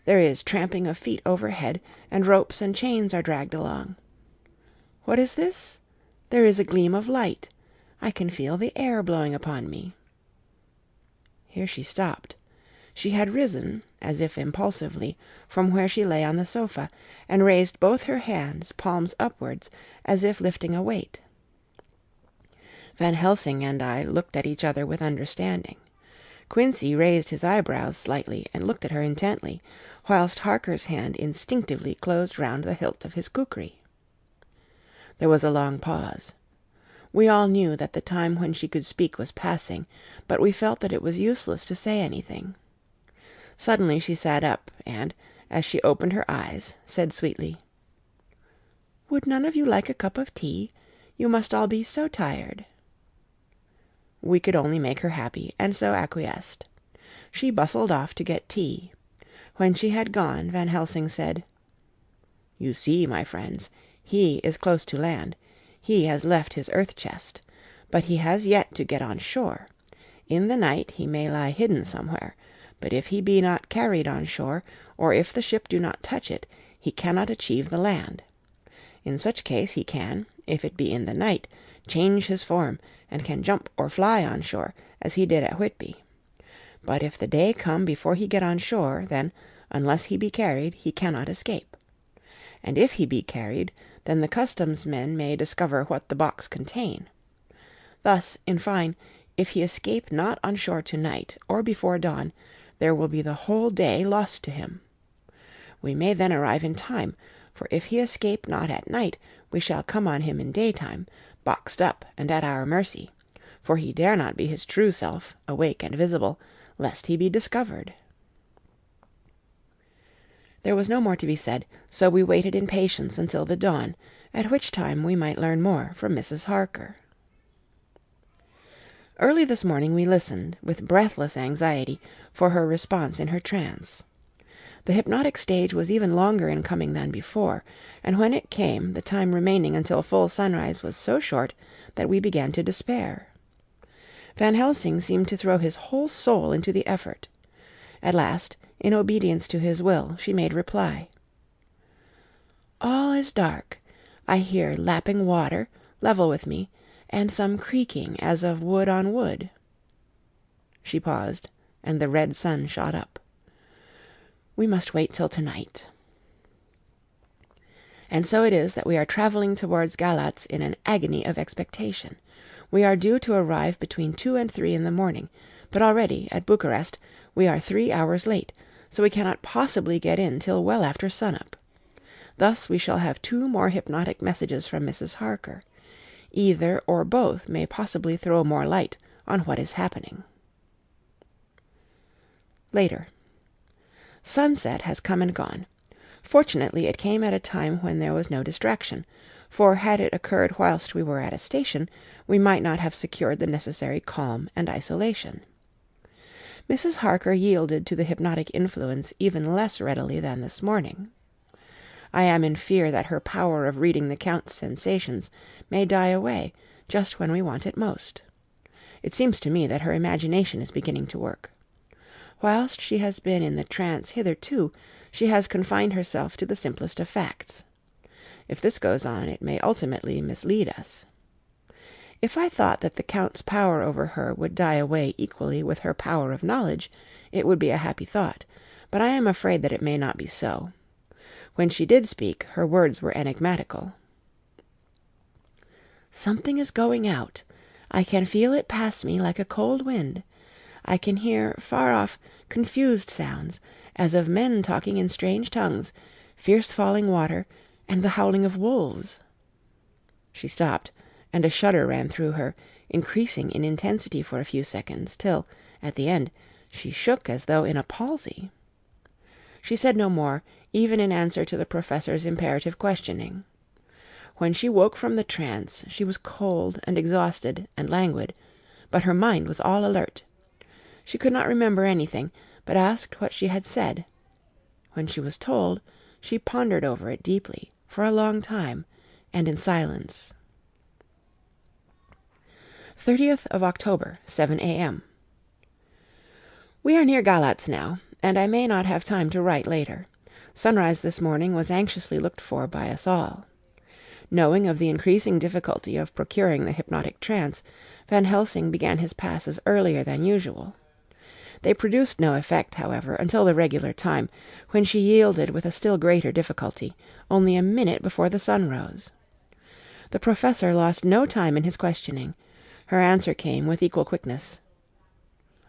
Speaker 1: There is tramping of feet overhead, and ropes and chains are dragged along. What is this? There is a gleam of light. I can feel the air blowing upon me." Here she stopped. She had risen, as if impulsively, from where she lay on the sofa, and raised both her hands, palms upwards, as if lifting a weight. Van Helsing and I looked at each other with understanding. Quincey raised his eyebrows slightly and looked at her intently, whilst Harker's hand instinctively closed round the hilt of his kukri. There was a long pause. We all knew that the time when she could speak was passing, but we felt that it was useless to say anything. Suddenly she sat up, and, as she opened her eyes, said sweetly, "Would none of you like a cup of tea? You must all be so tired." We could only make her happy, and so acquiesced. She bustled off to get tea. When she had gone, Van Helsing said, "You see, my friends, he is close to land. He has left his earth-chest, but he has yet to get on shore. In the night he may lie hidden somewhere, but if he be not carried on shore, or if the ship do not touch it, he cannot achieve the land. In such case he can, if it be in the night, change his form, and can jump or fly on shore, as he did at Whitby. But if the day come before he get on shore, then, unless he be carried, he cannot escape. And if he be carried, then the customs men may discover what the box contain. Thus, in fine, if he escape not on shore to-night, or before dawn, there will be the whole day lost to him. We may then arrive in time, for if he escape not at night, we shall come on him in daytime, boxed up and at our mercy, for he dare not be his true self, awake and visible, lest he be discovered." There was no more to be said, so we waited in patience until the dawn, at which time we might learn more from Mrs. Harker. Early this morning we listened, with breathless anxiety, for her response in her trance. The hypnotic stage was even longer in coming than before, and when it came, the time remaining until full sunrise was so short that we began to despair. Van Helsing seemed to throw his whole soul into the effort. At last, in obedience to his will, she made reply. "All is dark. I hear lapping water, level with me, and some creaking as of wood on wood." She paused, and the red sun shot up. "We must wait till to-night." And so it is that we are travelling towards Galatz in an agony of expectation. We are due to arrive between 2 and 3 in the morning, but already, at Bucharest, we are 3 hours late, so we cannot possibly get in till well after sun-up. Thus we shall have 2 more hypnotic messages from Mrs. Harker. Either or both may possibly throw more light on what is happening. Later. Sunset has come and gone. Fortunately it came at a time when there was no distraction, for had it occurred whilst we were at a station, we might not have secured the necessary calm and isolation. Mrs. Harker yielded to the hypnotic influence even less readily than this morning. I am in fear that her power of reading the Count's sensations may die away just when we want it most. It seems to me that her imagination is beginning to work. Whilst she has been in the trance hitherto, she has confined herself to the simplest of facts. If this goes on, it may ultimately mislead us. If I thought that the Count's power over her would die away equally with her power of knowledge, it would be a happy thought, but I am afraid that it may not be so. When she did speak, her words were enigmatical. "Something is going out. I can feel it pass me like a cold wind. I can hear, far off, confused sounds, as of men talking in strange tongues, fierce falling water, and the howling of wolves." She stopped, and a shudder ran through her, increasing in intensity for a few seconds, till, at the end, She shook as though in a palsy. She said no more, even in answer to the professor's imperative questioning. When she woke from the trance, she was cold and exhausted and languid, but her mind was all alert. She could not remember anything, but asked what she had said. When she was told, she pondered over it deeply, for a long time, and in silence. 30th of October, 7 a.m. We are near Galatz now, and I may not have time to write later. Sunrise this morning was anxiously looked for by us all. Knowing of the increasing difficulty of procuring the hypnotic trance, Van Helsing began his passes earlier than usual. They produced no effect, however, until the regular time, when she yielded with a still greater difficulty, only a minute before the sun rose. The professor lost no time in his questioning. Her answer came with equal quickness.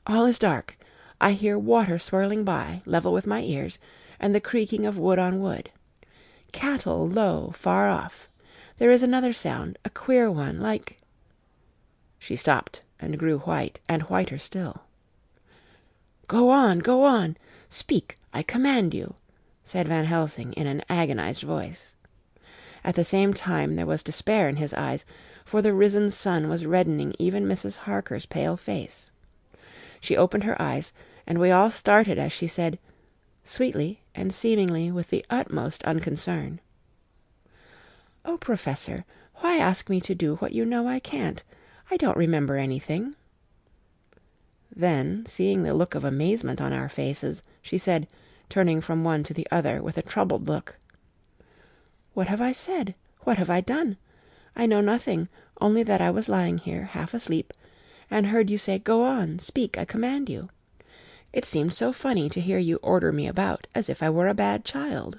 Speaker 1: "All is dark. I hear water swirling by, level with my ears, and the creaking of wood on wood. Cattle low, far off. There is another sound, a queer one, like—" She stopped, and grew white, and whiter still. Go on, speak, I command you," said Van Helsing in an agonized voice. At the same time there was despair in his eyes, for the risen sun was reddening even Mrs. Harker's pale face. She opened her eyes, and we all started as she said, sweetly and seemingly with the utmost unconcern, "Oh, Professor, why ask me to do what you know I can't? I don't remember anything." Then, seeing the look of amazement on our faces, she said, turning from one to the other with a troubled look, "What have I said? What have I done? I know nothing, only that I was lying here, half asleep, and heard you say, 'Go on, speak, I command you.' It seemed so funny to hear you order me about, as if I were a bad child."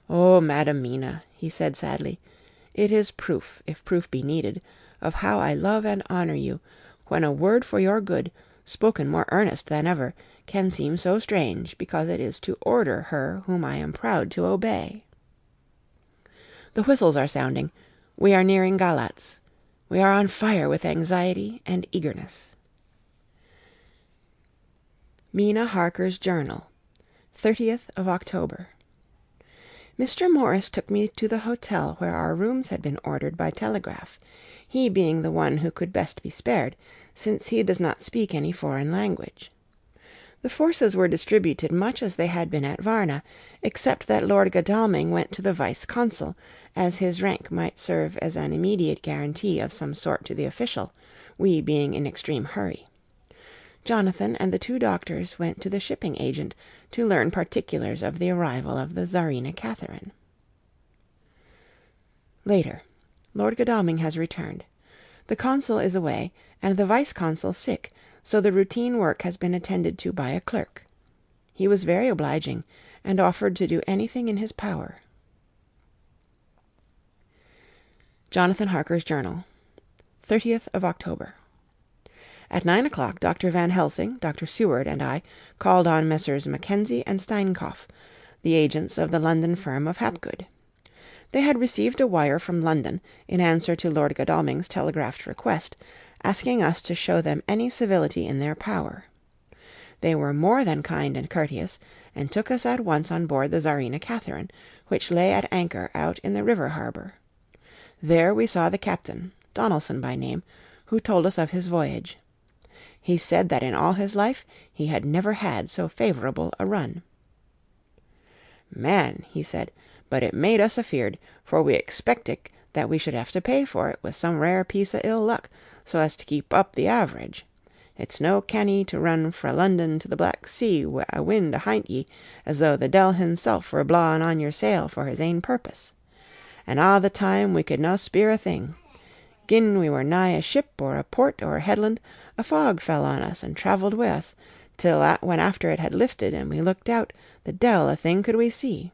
Speaker 1: "Oh, Madam Mina," he said sadly, "it is proof, if proof be needed, of how I love and honor you, when a word for your good, spoken more earnest than ever, can seem so strange, because it is to order her whom I am proud to obey. The whistles are sounding. We are nearing Galatz. We are on fire with anxiety and eagerness. Mina Harker's Journal, 30th of October. Mr. Morris took me to the hotel where our rooms had been ordered by telegraph, he being the one who could best be spared, since he does not speak any foreign language. The forces were distributed much as they had been at Varna, except that Lord Godalming went to the vice-consul, as his rank might serve as an immediate guarantee of some sort to the official, we being in extreme hurry. Jonathan and the 2 doctors went to the shipping agent to learn particulars of the arrival of the Tsarina Catherine. Later. Lord Godalming has returned. The consul is away, and the vice-consul sick, so the routine work has been attended to by a clerk. He was very obliging, and offered to do anything in his power. Jonathan Harker's Journal, 30th of October. At 9 o'clock Dr. Van Helsing, Dr. Seward, and I called on Messrs. Mackenzie and Steinkopf, the agents of the London firm of Hapgood. They had received a wire from London, in answer to Lord Godalming's telegraphed request, asking us to show them any civility in their power. They were more than kind and courteous, and took us at once on board the Tsarina Catherine, which lay at anchor out in the river harbour. There we saw the captain, Donaldson by name, who told us of his voyage. He said that in all his life he had never had so favourable a run. "Man," he said, "but it made us afeard, for we expected that we should have to pay for it with some rare piece of ill luck, so as to keep up the average. It's no canny to run fra London to the Black Sea wi' a wind ahint ye, as though the de'il himself were blawing on your sail for his ain purpose. And a' the time we could no speer a thing. Gin we were nigh a ship or a port or a headland, a fog fell on us and travelled wi' us, till when after it had lifted and we looked out, the de'il a thing could we see.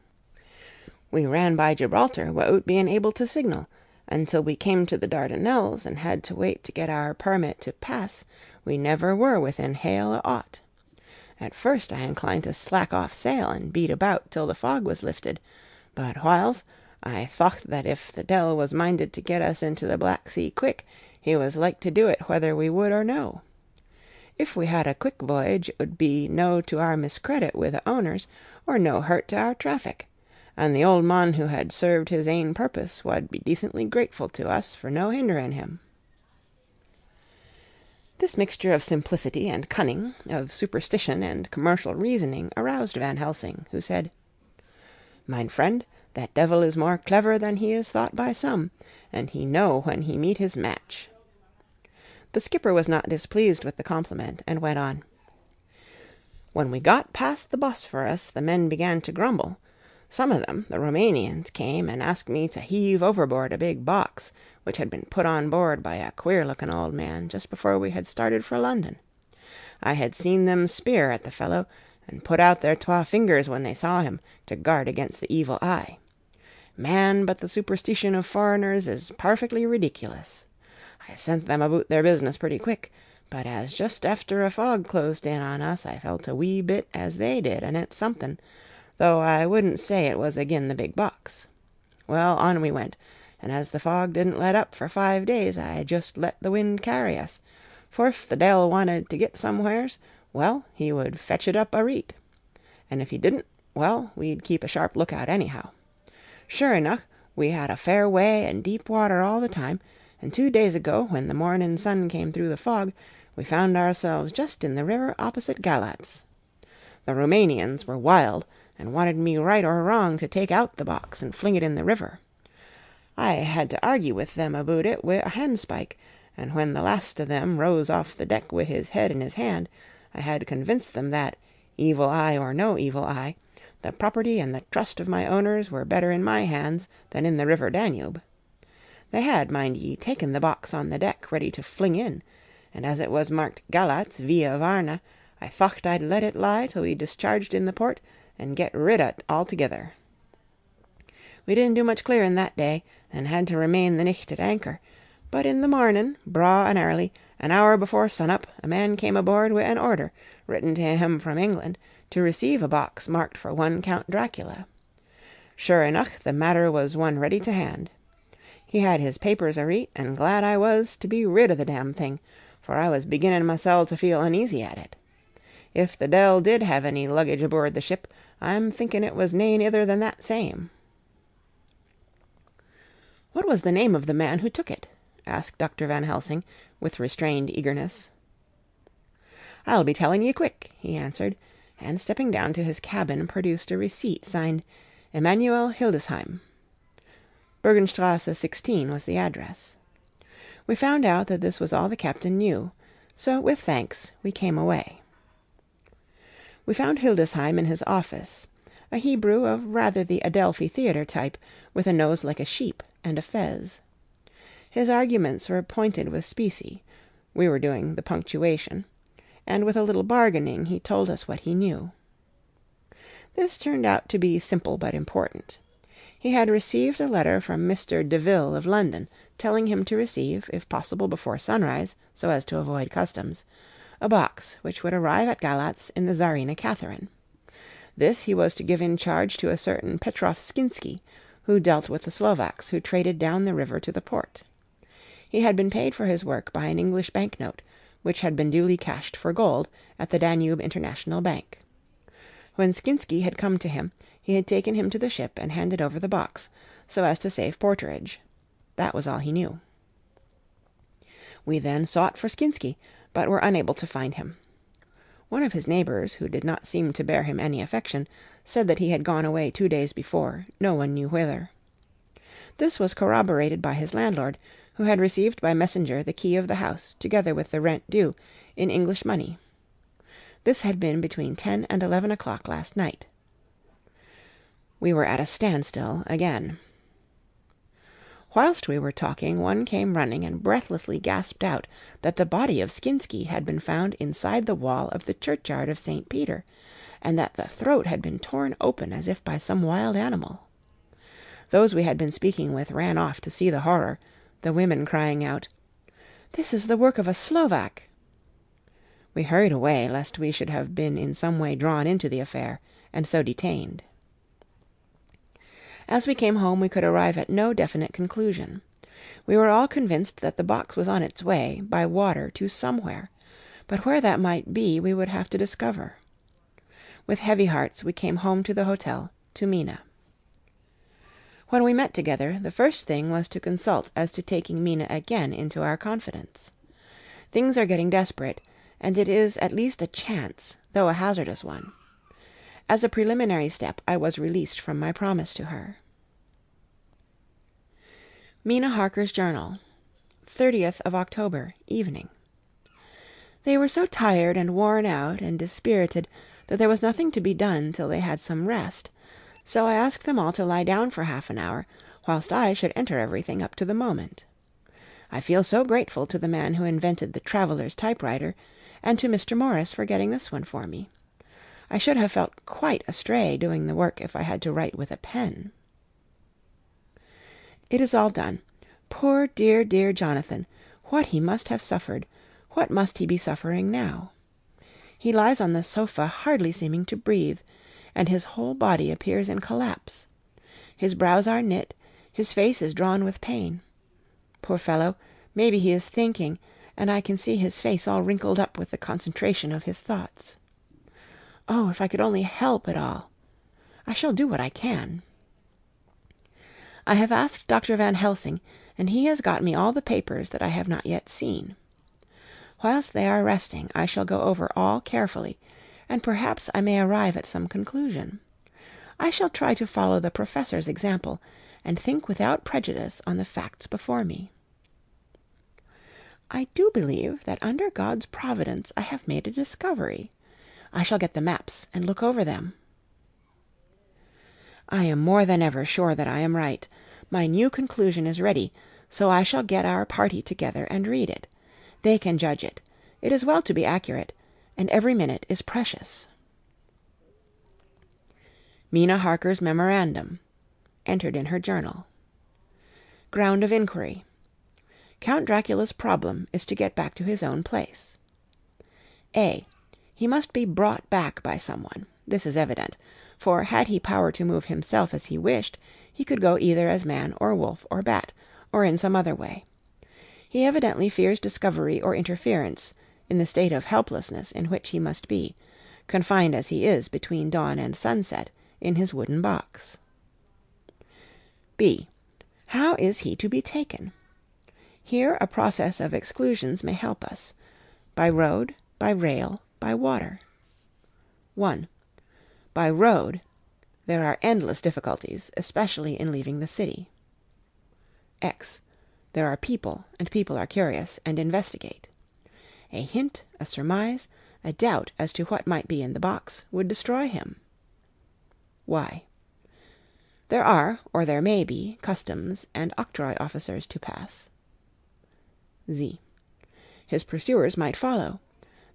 Speaker 1: We ran by Gibraltar wi'out being able to signal, until we came to the Dardanelles and had to wait to get our permit to pass. We never were within hail o' aught. At first I inclined to slack off sail and beat about till the fog was lifted, but whiles I thocht that if the de'il was minded to get us into the Black Sea quick, he was like to do it whether we would or no. If we had a quick voyage, it would be no to our miscredit with the owners, or no hurt to our traffic, and the old mon who had served his ain purpose wad be decently grateful to us for no hindering him." This mixture of simplicity and cunning, of superstition and commercial reasoning, aroused Van Helsing, who said, "Mine friend, that devil is more clever than he is thought by some, and he know when he meet his match." The skipper was not displeased with the compliment, and went on, "When we got past the Bosphorus, the men began to grumble. Some of them, the Romanians, came and asked me to heave overboard a big box, which had been put on board by a queer-looking old man just before we had started for London. I had seen them speer at the fellow, and put out their twa fingers when they saw him, to guard against the evil eye. Man, but the superstition of foreigners is perfectly ridiculous. I sent them about their business pretty quick, but as just after a fog closed in on us, I felt a wee bit as they did, and it's something, though I wouldn't say it was agin the big box. Well, on we went, and as the fog didn't let up for 5 days, I just let the wind carry us, for if the deil wanted to get somewheres, well, he would fetch it up a reet, and if he didn't, well, we'd keep a sharp lookout anyhow. Sure enough, we had a fair way and deep water all the time, and 2 days ago, when the morning sun came through the fog, we found ourselves just in the river opposite Galatz. The Romanians were wild, and wanted me right or wrong to take out the box and fling it in the river. I had to argue with them about it wi' a handspike, and when the last of them rose off the deck wi' his head in his hand, I had convinced them that, evil eye or no evil eye, the property and the trust of my owners were better in my hands than in the river Danube. They had, mind ye, taken the box on the deck ready to fling in, and as it was marked Galatz via Varna, I thocht I'd let it lie till we discharged in the port and get rid o't altogether. We didn't do much clearing that day, and had to remain the nicht at anchor, but in the morning, braw and early, an hour before sun-up, a man came aboard wi' an order, written to him from England, to receive a box marked for one Count Dracula. Sure enough, the matter was one ready to hand. He had his papers areet, and glad I was to be rid of the damn thing, for I was beginning mysel to feel uneasy at it. If the deil did have any luggage aboard the ship, I'm thinking it was nane ither than that same." "What was the name of the man who took it?" asked Dr. Van Helsing, with restrained eagerness. "I'll be telling ye quick," he answered, and stepping down to his cabin produced a receipt signed Emanuel Hildesheim. Bergenstrasse 16 was the address. We found out that this was all the captain knew, so with thanks we came away. We found Hildesheim in his office, a Hebrew of rather the Adelphi theatre type, with a nose like a sheep and a fez. His arguments were pointed with specie, we were doing the punctuation, and with a little bargaining he told us what he knew. This turned out to be simple but important. He had received a letter from Mr. Deville of London, telling him to receive, if possible before sunrise, so as to avoid customs, a box which would arrive at Galatz in the Tsarina Catherine. This he was to give in charge to a certain Petrov Skinsky, who dealt with the Slovaks who traded down the river to the port. He had been paid for his work by an English banknote, which had been duly cashed for gold at the Danube International Bank. When Skinsky had come to him, he had taken him to the ship and handed over the box, so as to save porterage. That was all he knew. We then sought for Skinsky, but were unable to find him. One of his neighbours, who did not seem to bear him any affection, said that he had gone away 2 days before, no one knew whither. This was corroborated by his landlord, who had received by messenger the key of the house, together with the rent due, in English money. This had been between 10 and 11 o'clock last night. We were at a standstill again. Whilst we were talking, one came running and breathlessly gasped out that the body of Skinsky had been found inside the wall of the churchyard of St. Peter, and that the throat had been torn open as if by some wild animal. Those we had been speaking with ran off to see the horror, the women crying out, "This is the work of a Slovak!" We hurried away, lest we should have been in some way drawn into the affair, and so detained. As we came home we could arrive at no definite conclusion. We were all convinced that the box was on its way, by water, to somewhere, but where that might be we would have to discover. With heavy hearts we came home to the hotel, to Mina. When we met together, the first thing was to consult as to taking Mina again into our confidence. Things are getting desperate, and it is at least a chance, though a hazardous one. As a preliminary step, I was released from my promise to her. Mina Harker's Journal, 30th of October, evening. They were so tired and worn out and dispirited that there was nothing to be done till they had some rest, so I asked them all to lie down for half an hour, whilst I should enter everything up to the moment. I feel so grateful to the man who invented the traveller's typewriter, and to Mr. Morris for getting this one for me. I should have felt quite astray doing the work if I had to write with a pen. It is all done. Poor dear, dear Jonathan, what he must have suffered! What must he be suffering now? He lies on the sofa hardly seeming to breathe, and his whole body appears in collapse. His brows are knit, his face is drawn with pain. Poor fellow, maybe he is thinking, and I can see his face all wrinkled up with the concentration of his thoughts. Oh, if I could only help at all! I shall do what I can. I have asked Dr. Van Helsing, and he has got me all the papers that I have not yet seen. Whilst they are resting, I shall go over all carefully, and perhaps I may arrive at some conclusion. I shall try to follow the professor's example, and think without prejudice on the facts before me. I do believe that under God's providence I have made a discovery. I shall get the maps and look over them. I am more than ever sure that I am right. My new conclusion is ready, so I shall get our party together and read it. They can judge it. It is well to be accurate, and every minute is precious. Mina Harker's memorandum, entered in her journal. Ground of inquiry. Count Dracula's problem is to get back to his own place. A. He must be brought back by someone. This is evident, for had he power to move himself as he wished, he could go either as man or wolf or bat, or in some other way. He evidently fears discovery or interference, in the state of helplessness in which he must be, confined as he is between dawn and sunset, in his wooden box. B. How is he to be taken? Here a process of exclusions may help us. By road, by rail, by water. 1. By road, there are endless difficulties, especially in leaving the city. X. There are people, and people are curious, and investigate. A hint, a surmise, a doubt as to what might be in the box, would destroy him. Y. There are, or there may be, customs and octroi officers to pass. Z. His pursuers might follow.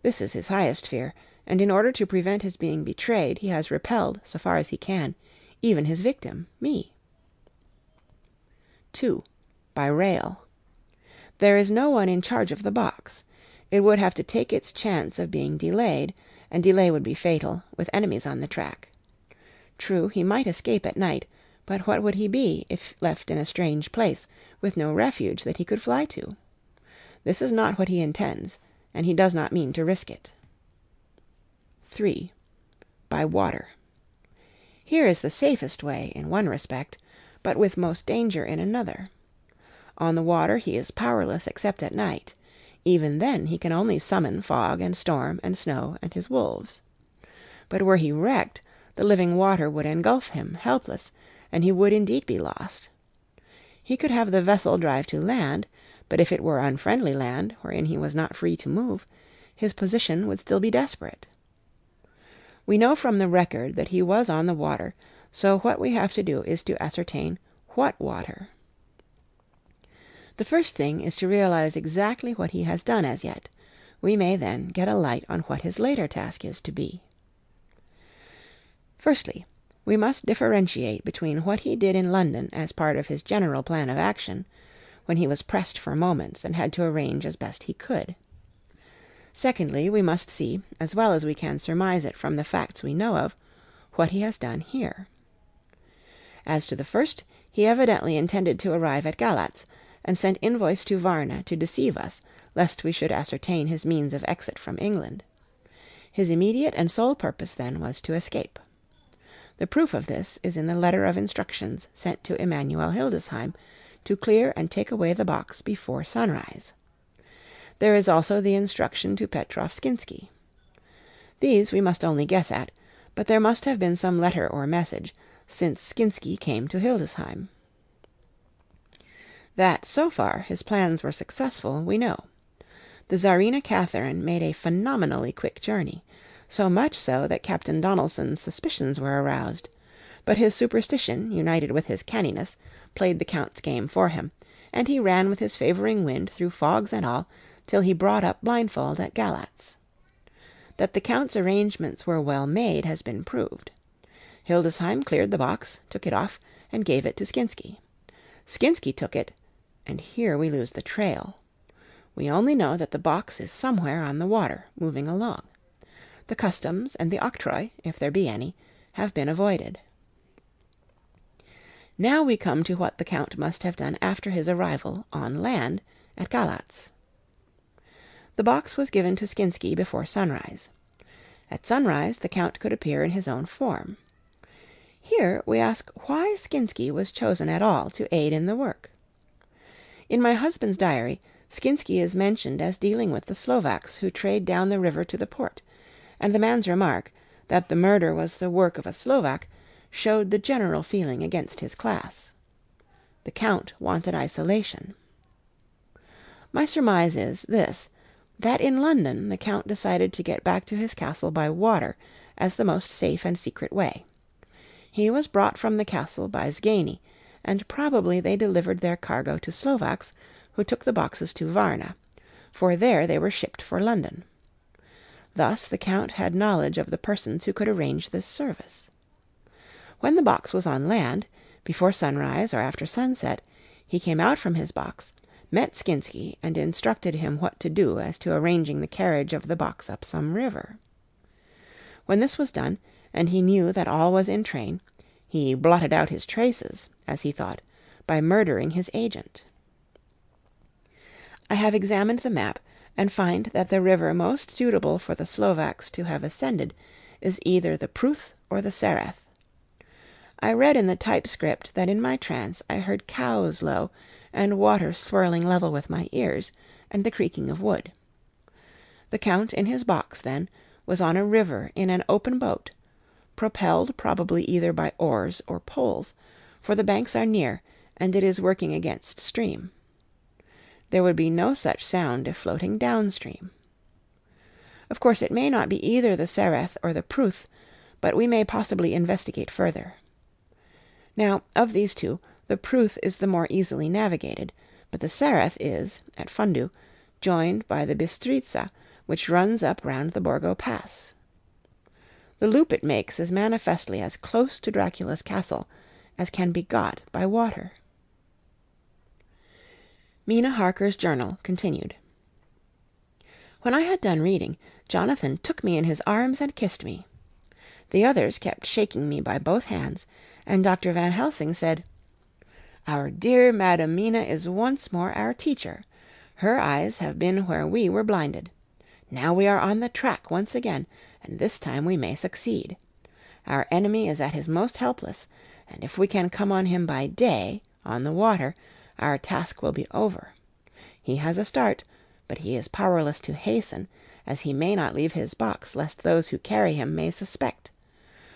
Speaker 1: This is his highest fear, and in order to prevent his being betrayed, he has repelled, so far as he can, even his victim, me. 2. By rail. There is no one in charge of the box. It would have to take its chance of being delayed, and delay would be fatal, with enemies on the track. True, he might escape at night, but what would he be if left in a strange place, with no refuge that he could fly to? This is not what he intends, and he does not mean to risk it. 3. By water. Here is the safest way in one respect, but with most danger in another. On the water he is powerless except at night. Even then he can only summon fog and storm and snow and his wolves. But were he wrecked, the living water would engulf him, helpless, and he would indeed be lost. He could have the vessel drive to land, but if it were unfriendly land, wherein he was not free to move, his position would still be desperate. We know from the record that he was on the water, so what we have to do is to ascertain what water. The first thing is to realize exactly what he has done as yet. We may then get a light on what his later task is to be. Firstly, we must differentiate between what he did in London as part of his general plan of action, when he was pressed for moments and had to arrange as best he could. Secondly, we must see, as well as we can surmise it from the facts we know of, what he has done here. As to the first, he evidently intended to arrive at Galatz, and sent invoice to Varna to deceive us, lest we should ascertain his means of exit from England. His immediate and sole purpose then was to escape. The proof of this is in the letter of instructions sent to Emanuel Hildesheim to clear and take away the box before sunrise. There is also the instruction to Petrov Skinsky. These we must only guess at, but there must have been some letter or message, since Skinsky came to Hildesheim. That, so far, his plans were successful, we know. The Tsarina Catherine made a phenomenally quick journey, so much so that Captain Donelson's suspicions were aroused, but his superstition, united with his canniness, played the Count's game for him, and he ran with his favouring wind through fogs and all, till he brought up blindfold at Galatz. That the Count's arrangements were well made has been proved. Hildesheim cleared the box, took it off, and gave it to Skinsky. Skinsky took it, and here we lose the trail. We only know that the box is somewhere on the water, moving along. The customs and the octroi, if there be any, have been avoided. Now we come to what the Count must have done after his arrival, on land, at Galatz. The box was given to Skinsky before sunrise. At sunrise the Count could appear in his own form. Here we ask why Skinsky was chosen at all to aid in the work. In my husband's diary, Skinsky is mentioned as dealing with the Slovaks who trade down the river to the port, and the man's remark, that the murder was the work of a Slovak, showed the general feeling against his class. The Count wanted isolation. My surmise is this, that in London the Count decided to get back to his castle by water as the most safe and secret way. He was brought from the castle by Zgany, and probably they delivered their cargo to Slovaks, who took the boxes to Varna, for there they were shipped for London. Thus the Count had knowledge of the persons who could arrange this service. When the box was on land, before sunrise or after sunset, he came out from his box, met Skinsky, and instructed him what to do as to arranging the carriage of the box up some river. When this was done, and he knew that all was in train, he blotted out his traces, as he thought, by murdering his agent. I have examined the map, and find that the river most suitable for the Slovaks to have ascended is either the Pruth or the Sereth. I read in the typescript that in my trance I heard cows low, and water swirling level with my ears, and the creaking of wood. The Count in his box, then, was on a river in an open boat, propelled probably either by oars or poles, for the banks are near, and it is working against stream. There would be no such sound if floating downstream. Of course it may not be either the Sereth or the Pruth, but we may possibly investigate further. Now, of these two, the Pruth is the more easily navigated, but the Sereth is, at Fundu, joined by the Bistritza, which runs up round the Borgo Pass. The loop it makes is manifestly as close to Dracula's castle as can be got by water. Mina Harker's journal continued. When I had done reading, Jonathan took me in his arms and kissed me. The others kept shaking me by both hands, and Dr. Van Helsing said, "Our dear Madam Mina is once more our teacher. Her eyes have been where we were blinded. Now we are on the track once again, and this time we may succeed. Our enemy is at his most helpless, and if we can come on him by day, on the water, our task will be over. He has a start, but he is powerless to hasten, as he may not leave his box lest those who carry him may suspect.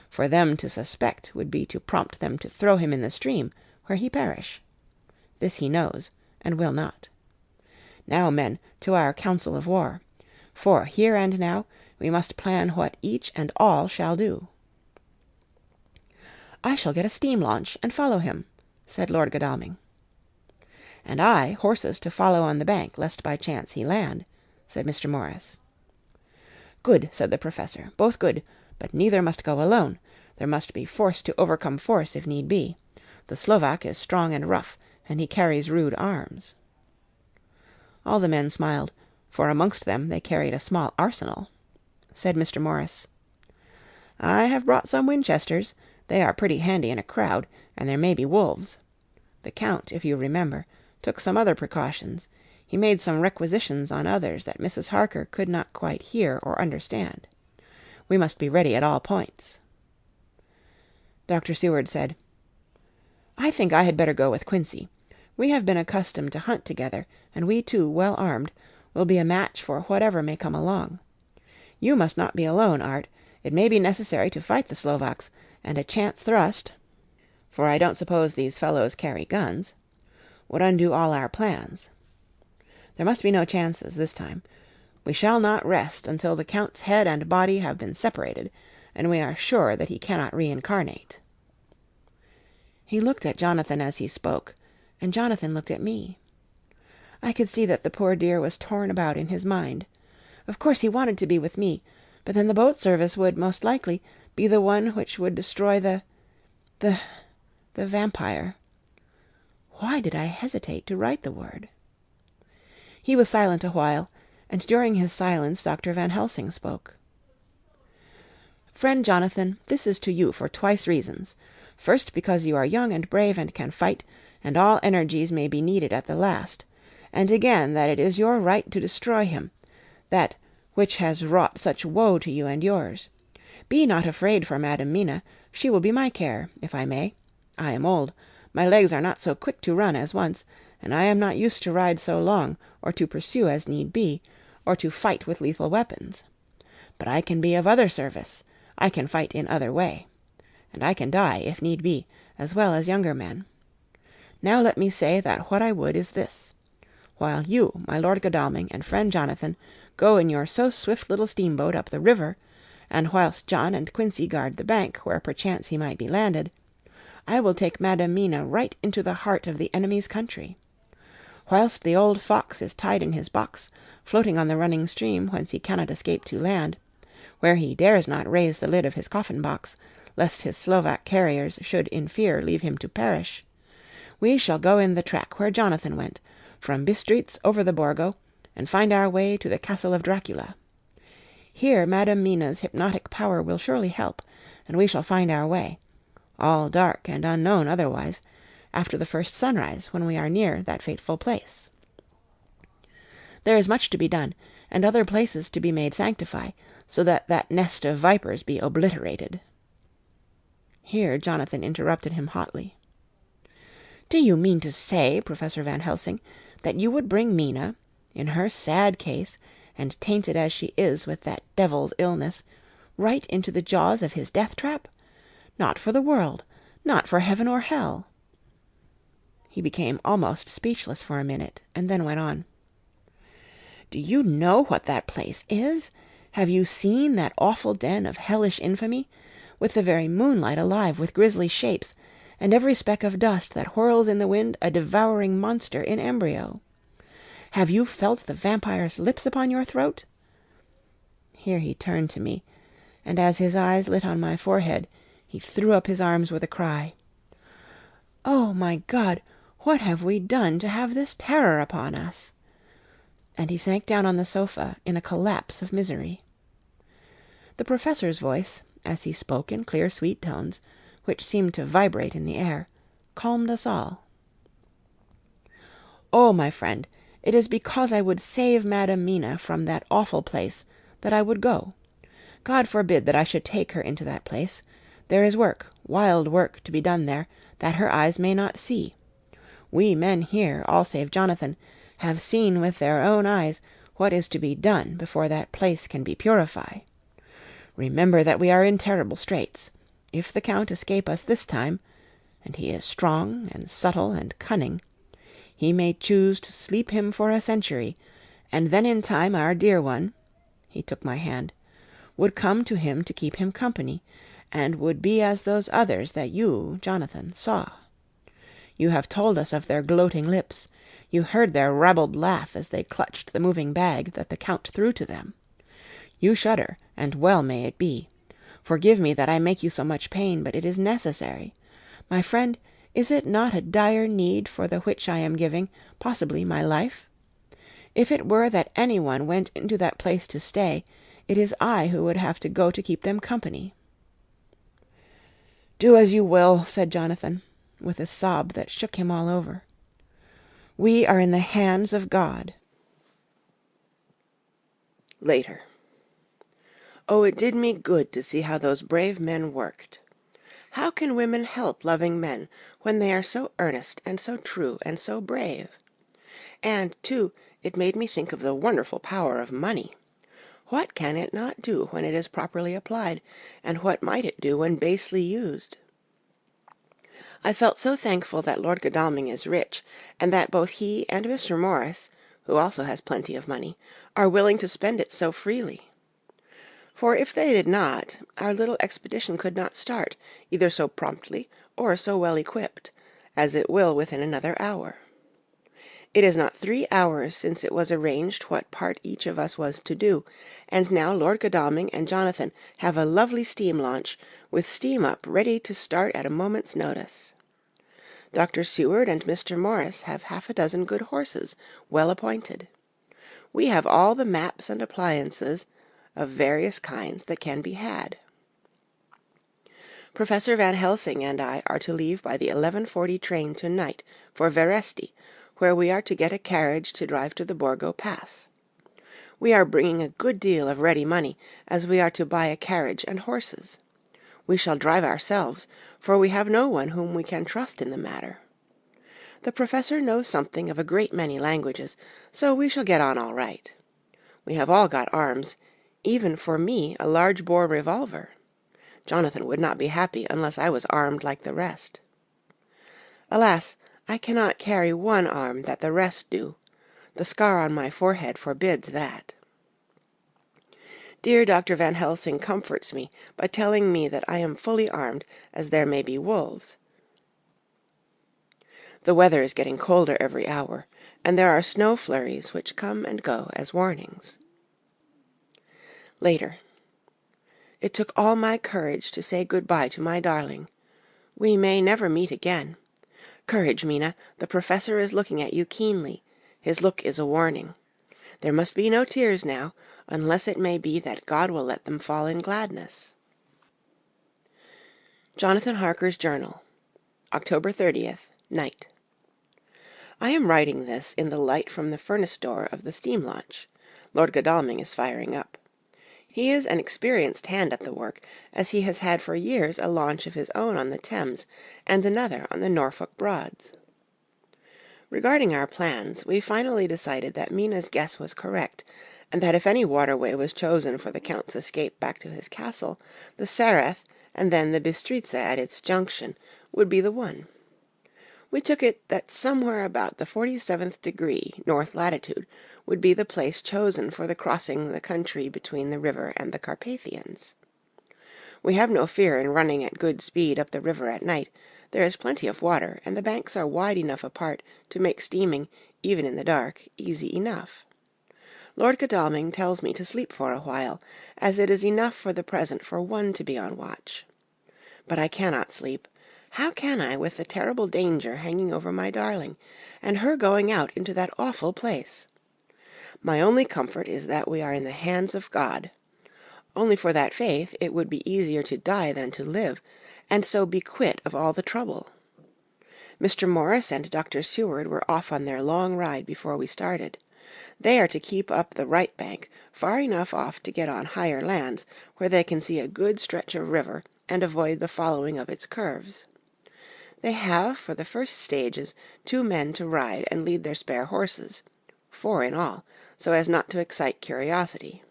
Speaker 1: For them to suspect would be to prompt them to throw him in the stream, where he perish. This he knows, and will not. Now, men, to our council of war, for here and now we must plan what each and all shall do." "I shall get a steam launch and follow him," said Lord Godalming. "And I horses to follow on the bank, lest by chance he land," said Mr. Morris. "Good," said the Professor, "both good, but neither must go alone. There must be force to overcome force if need be. The Slovak is strong and rough, and he carries rude arms." All the men smiled, for amongst them they carried a small arsenal. Said Mr. Morris, "I have brought some Winchesters. They are pretty handy in a crowd, and there may be wolves. The Count, if you remember, took some other precautions. He made some requisitions on others that Mrs. Harker could not quite hear or understand. We must be ready at all points." Dr. Seward said, "I think I had better go with Quincy. We have been accustomed to hunt together, and we two, well armed, will be a match for whatever may come along. You must not be alone, Art. It may be necessary to fight the Slovaks, and a chance thrust, for I don't suppose these fellows carry guns, would undo all our plans. There must be no chances this time. We shall not rest until the Count's head and body have been separated, and we are sure that he cannot reincarnate." He looked at Jonathan as he spoke, and Jonathan looked at me. I could see that the poor dear was torn about in his mind. Of course he wanted to be with me, but then the boat service would, most likely, be the one which would destroy the vampire. Why did I hesitate to write the word? He was silent a while, and during his silence Dr. Van Helsing spoke. "Friend Jonathan, this is to you for twice reasons. First, because you are young and brave and can fight, and all energies may be needed at the last. And again that it is your right to destroy him, that which has wrought such woe to you and yours. Be not afraid for Madam Mina. She will be my care, if I may. I am old. My legs are not so quick to run as once, and I am not used to ride so long, or to pursue as need be, or to fight with lethal weapons. But I can be of other service. I can fight in other way. And I can die, if need be, as well as younger men. Now let me say that what I would is this. While you, my Lord Godalming, and friend Jonathan, go in your so swift little steamboat up the river, and whilst John and Quincy guard the bank where perchance he might be landed, I will take Madam Mina right into the heart of the enemy's country. Whilst the old fox is tied in his box, floating on the running stream whence he cannot escape to land, where he dares not raise the lid of his coffin-box, lest his Slovak carriers should in fear leave him to perish, we shall go in the track where Jonathan went, from Bistritz over the Borgo, and find our way to the castle of Dracula. Here Madam Mina's hypnotic power will surely help, and we shall find our way, all dark and unknown otherwise, after the first sunrise, when we are near that fateful place. There is much to be done, and other places to be made sanctify, so that that nest of vipers be obliterated." Here Jonathan interrupted him hotly. "Do you mean to say, Professor Van Helsing, that you would bring Mina, in her sad case, and tainted as she is with that devil's illness, right into the jaws of his death-trap? Not for the world, not for heaven or hell." He became almost speechless for a minute, and then went on. "Do you know what that place is? Have you seen that awful den of hellish infamy, with the very moonlight alive with grisly shapes, and every speck of dust that whirls in the wind a devouring monster in embryo? Have you felt the vampire's lips upon your throat?" Here he turned to me, and as his eyes lit on my forehead, he threw up his arms with a cry. "Oh, my God, what have we done to have this terror upon us?" And he sank down on the sofa in a collapse of misery. The professor's voice, as he spoke in clear, sweet tones, which seemed to vibrate in the air, calmed us all. "Oh, my friend, it is because I would save Madam Mina from that awful place that I would go. God forbid that I should take her into that place. There is work, wild work, to be done there, that her eyes may not see. We men here, all save Jonathan, have seen with their own eyes what is to be done before that place can be purified. Remember that we are in terrible straits. If the Count escape us this time, and he is strong and subtle and cunning, he may choose to sleep him for a century, and then in time our dear one," he took my hand, "would come to him to keep him company, and would be as those others that you, Jonathan, saw. You have told us of their gloating lips. You heard their rabbled laugh as they clutched the moving bag that the Count threw to them. You shudder, and well may it be. Forgive me that I make you so much pain, but it is necessary. My friend, is it not a dire need for the which I am giving, possibly, my life? If it were that any one went into that place to stay, it is I who would have to go to keep them company." "Do as you will," said Jonathan, with a sob that shook him all over. We are in the hands of God. Later. Oh, it did me good to see how those brave men worked. How can women help loving men when they are so earnest and so true and so brave? And, too, it made me think of the wonderful power of money. What can it not do when it is properly applied, and what might it do when basely used? I felt so thankful that Lord Godalming is rich, and that both he and Mr. Morris, who also has plenty of money, are willing to spend it so freely. For if they did not, our little expedition could not start, either so promptly or so well equipped, as it will within another hour. It is not 3 hours since it was arranged what part each of us was to do, and now Lord Godalming and Jonathan have a lovely steam launch, with steam up ready to start at a moment's notice. Dr. Seward and Mr. Morris have half a dozen good horses, well appointed. We have all the maps and appliances of various kinds that can be had. Professor Van Helsing and I are to leave by the 11:40 train to-night for Veresti, where we are to get a carriage to drive to the Borgo Pass. We are bringing a good deal of ready money, as we are to buy a carriage and horses. We shall drive ourselves, for we have no one whom we can trust in the matter. The professor knows something of a great many languages, so we shall get on all right. We have all got arms, even for me a large-bore revolver. Jonathan would not be happy unless I was armed like the rest. Alas, I cannot carry one arm that the rest do. The scar on my forehead forbids that. Dear Dr. Van Helsing comforts me by telling me that I am fully armed, as there may be wolves. The weather is getting colder every hour, and there are snow flurries which come and go as warnings. Later. It took all my courage to say good-bye to my darling. We may never meet again. Courage, Mina, the professor is looking at you keenly. His look is a warning. There must be no tears now, unless it may be that God will let them fall in gladness. Jonathan Harker's Journal, October 30th, night. I am writing this in the light from the furnace door of the steam launch. Lord Godalming is firing up. He is an experienced hand at the work, as he has had for years a launch of his own on the Thames, and another on the Norfolk Broads. Regarding our plans, we finally decided that Mina's guess was correct, and that if any waterway was chosen for the Count's escape back to his castle, the Sareth, and then the Bistritza at its junction, would be the one. We took it that somewhere about the 47th degree, north latitude, would be the place chosen for the crossing the country between the river and the Carpathians. We have no fear in running at good speed up the river at night. There is plenty of water, and the banks are wide enough apart to make steaming, even in the dark, easy enough. Lord Godalming tells me to sleep for a while, as it is enough for the present for one to be on watch. But I cannot sleep. How can I, with the terrible danger hanging over my darling, and her going out into that awful place? My only comfort is that we are in the hands of God. Only for that faith it would be easier to die than to live, and so be quit of all the trouble. Mr. Morris and Dr. Seward were off on their long ride before we started. They are to keep up the right bank, far enough off to get on higher lands, where they can see a good stretch of river and avoid the following of its curves. They have, for the first stages, 2 men to ride and lead their spare horses, 4 in all, so as not to excite curiosity.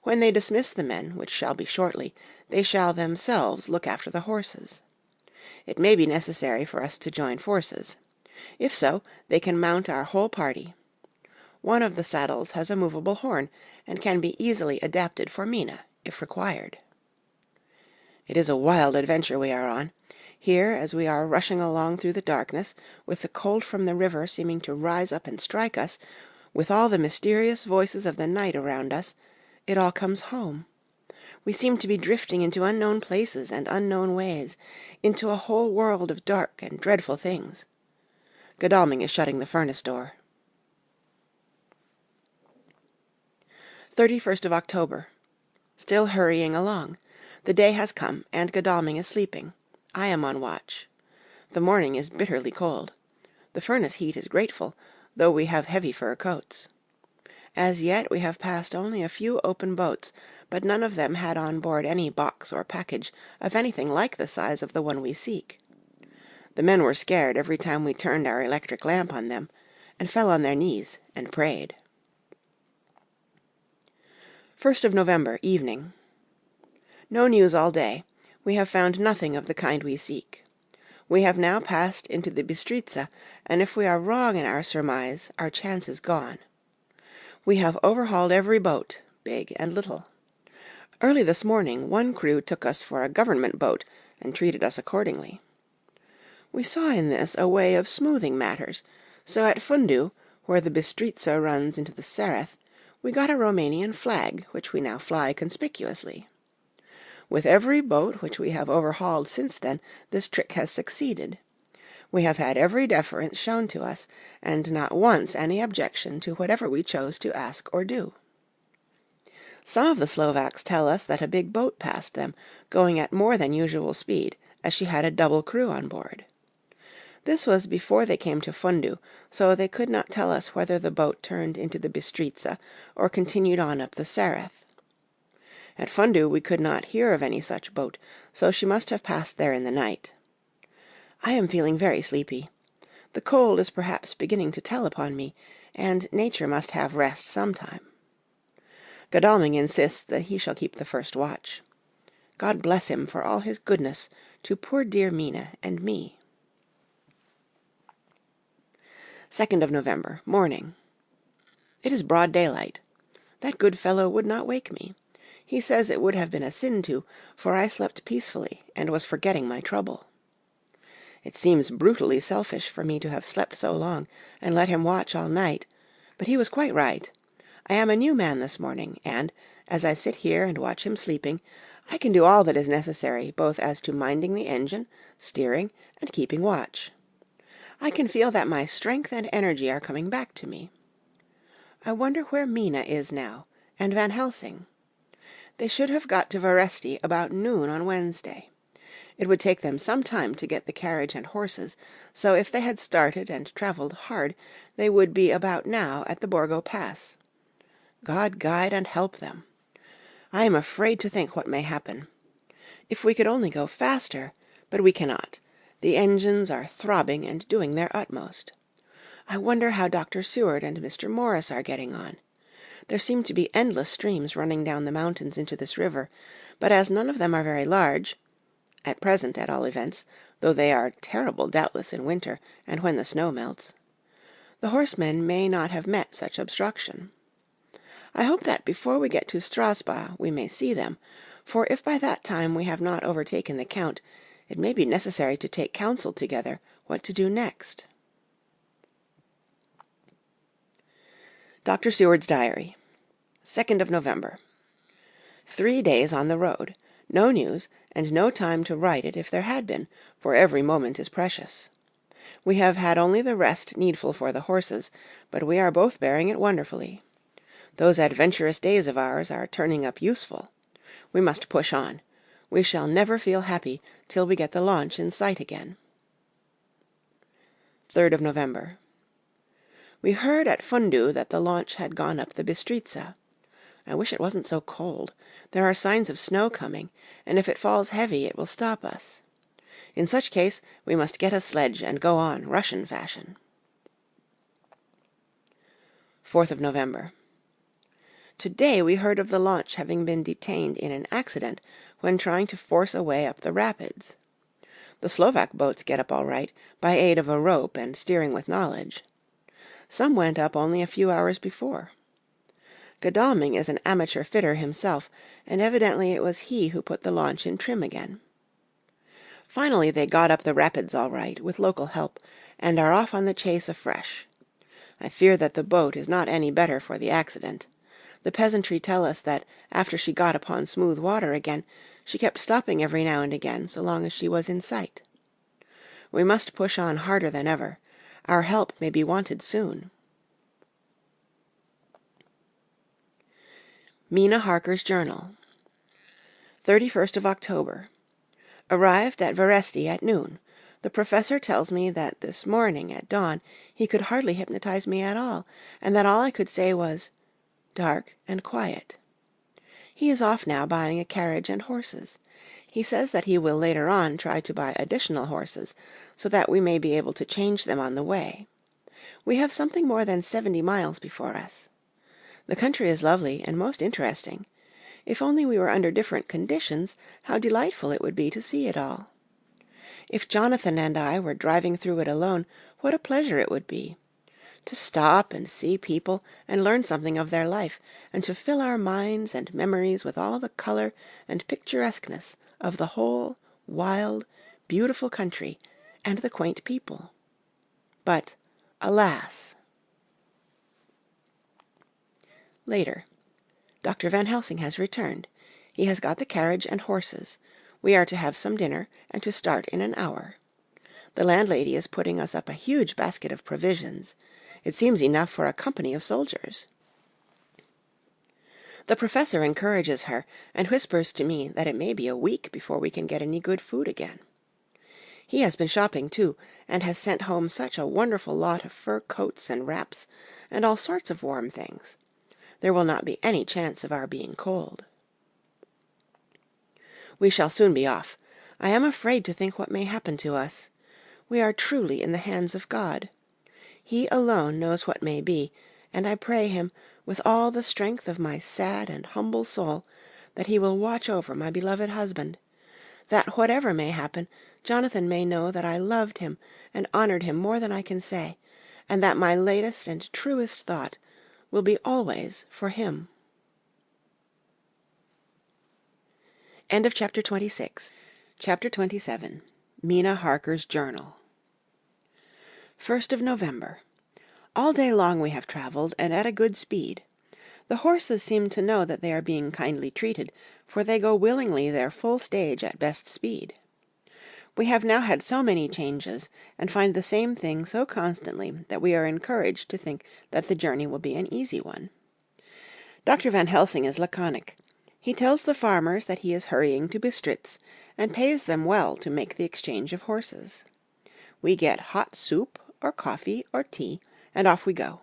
Speaker 1: When they dismiss the men, which shall be shortly, they shall themselves look after the horses. It may be necessary for us to join forces. If so, they can mount our whole party. One of the saddles has a movable horn, and can be easily adapted for Mina, if required. It is a wild adventure we are on. Here, as we are rushing along through the darkness, with the cold from the river seeming to rise up and strike us, with all the mysterious voices of the night around us, it all comes home. We seem to be drifting into unknown places and unknown ways, into a whole world of dark and dreadful things. Godalming is shutting the furnace door. 31st of October. Still hurrying along. The day has come, and Godalming is sleeping. I am on watch. The morning is bitterly cold. The furnace heat is grateful, though we have heavy fur coats. As yet we have passed only a few open boats, but none of them had on board any box or package of anything like the size of the one we seek. The men were scared every time we turned our electric lamp on them, and fell on their knees and prayed. 1st of November, evening. No news all day. We have found nothing of the kind we seek. We have now passed into the Bistritza, and if we are wrong in our surmise, our chance is gone. We have overhauled every boat, big and little. Early this morning one crew took us for a government boat, and treated us accordingly. We saw in this a way of smoothing matters, so at Fundu, where the Bistritza runs into the Sereth, we got a Romanian flag, which we now fly conspicuously. With every boat which we have overhauled since then, this trick has succeeded. We have had every deference shown to us, and not once any objection to whatever we chose to ask or do. Some of the Slovaks tell us that a big boat passed them, going at more than usual speed, as she had a double crew on board. This was before they came to Fundu, so they could not tell us whether the boat turned into the Bistritza or continued on up the Sereth. At Fundu we could not hear of any such boat, so she must have passed there in the night. I am feeling very sleepy. The cold is perhaps beginning to tell upon me, and nature must have rest sometime. Godalming insists that he shall keep the first watch. God bless him for all his goodness to poor dear Mina and me. 2nd of November, morning. It is broad daylight. That good fellow would not wake me. He says it would have been a sin to, for I slept peacefully, and was forgetting my trouble. It seems brutally selfish for me to have slept so long, and let him watch all night, but he was quite right. I am a new man this morning, and, as I sit here and watch him sleeping, I can do all that is necessary, both as to minding the engine, steering, and keeping watch. I can feel that my strength and energy are coming back to me. I wonder where Mina is now, and Van Helsing. They should have got to Veresti about noon on Wednesday. It would take them some time to get the carriage and horses, so if they had started and travelled hard, they would be about now at the Borgo Pass. God guide and help them. I am afraid to think what may happen. If we could only go faster, but we cannot. The engines are throbbing and doing their utmost. I wonder how Dr. Seward and Mr. Morris are getting on. There seem to be endless streams running down the mountains into this river, but as none of them are very large, at present at all events, though they are terrible doubtless in winter and when the snow melts, the horsemen may not have met such obstruction. I hope that before we get to Strasbourg we may see them, for if by that time we have not overtaken the Count, it may be necessary to take counsel together what to do next. Dr. Seward's Diary, 2nd of November. 3 days on the road. No news, and no time to write it if there had been, for every moment is precious. We have had only the rest needful for the horses, but we are both bearing it wonderfully. Those adventurous days of ours are turning up useful. We must push on. We shall never feel happy till we get the launch in sight again. 3rd of November. We heard at Fundu that the launch had gone up the Bistritza. I wish it wasn't so cold. There are signs of snow coming, and if it falls heavy it will stop us. In such case we must get a sledge and go on, Russian fashion. 4th of November. Today we heard of the launch having been detained in an accident when trying to force a way up the rapids. The Slovak boats get up all right, by aid of a rope and steering with knowledge. Some went up only a few hours before. Godalming is an amateur fitter himself, and evidently it was he who put the launch in trim again. Finally they got up the rapids all right, with local help, and are off on the chase afresh. I fear that the boat is not any better for the accident. The peasantry tell us that after she got upon smooth water again, she kept stopping every now and again so long as she was in sight. We must push on harder than ever. Our help may be wanted soon. Mina Harker's Journal, 31st of October. Arrived at Veresti at noon. The professor tells me that this morning at dawn he could hardly hypnotize me at all, and that all I could say was, "Dark and quiet." He is off now buying a carriage and horses. He says that he will later on try to buy additional horses, so that we may be able to change them on the way. We have something more than 70 miles before us. The country is lovely and most interesting. If only we were under different conditions, how delightful it would be to see it all. If Jonathan and I were driving through it alone, what a pleasure it would be! To stop and see people and learn something of their life, and to fill our minds and memories with all the color and picturesqueness of the whole wild, beautiful country and the quaint people. But, alas! Later. Dr. Van Helsing has returned. He has got the carriage and horses. We are to have some dinner, and to start in an hour. The landlady is putting us up a huge basket of provisions. It seems enough for a company of soldiers. The professor encourages her, and whispers to me that it may be a week before we can get any good food again. He has been shopping, too, and has sent home such a wonderful lot of fur coats and wraps, and all sorts of warm things. There will not be any chance of our being cold. We shall soon be off. I am afraid to think what may happen to us. We are truly in the hands of God. He alone knows what may be, and I pray him, with all the strength of my sad and humble soul, that he will watch over my beloved husband, that whatever may happen, Jonathan may know that I loved him and honored him more than I can say, and that my latest and truest thought will be always for him. End of Chapter 26. Chapter 27. Mina Harker's Journal. 1st of November. All day long we have traveled, and at a good speed. The horses seem to know that they are being kindly treated, for they go willingly their full stage at best speed. We have now had so many changes, and find the same thing so constantly, that we are encouraged to think that the journey will be an easy one. Dr. Van Helsing is laconic. He tells the farmers that he is hurrying to Bistritz, and pays them well to make the exchange of horses. We get hot soup, or coffee, or tea, and off we go.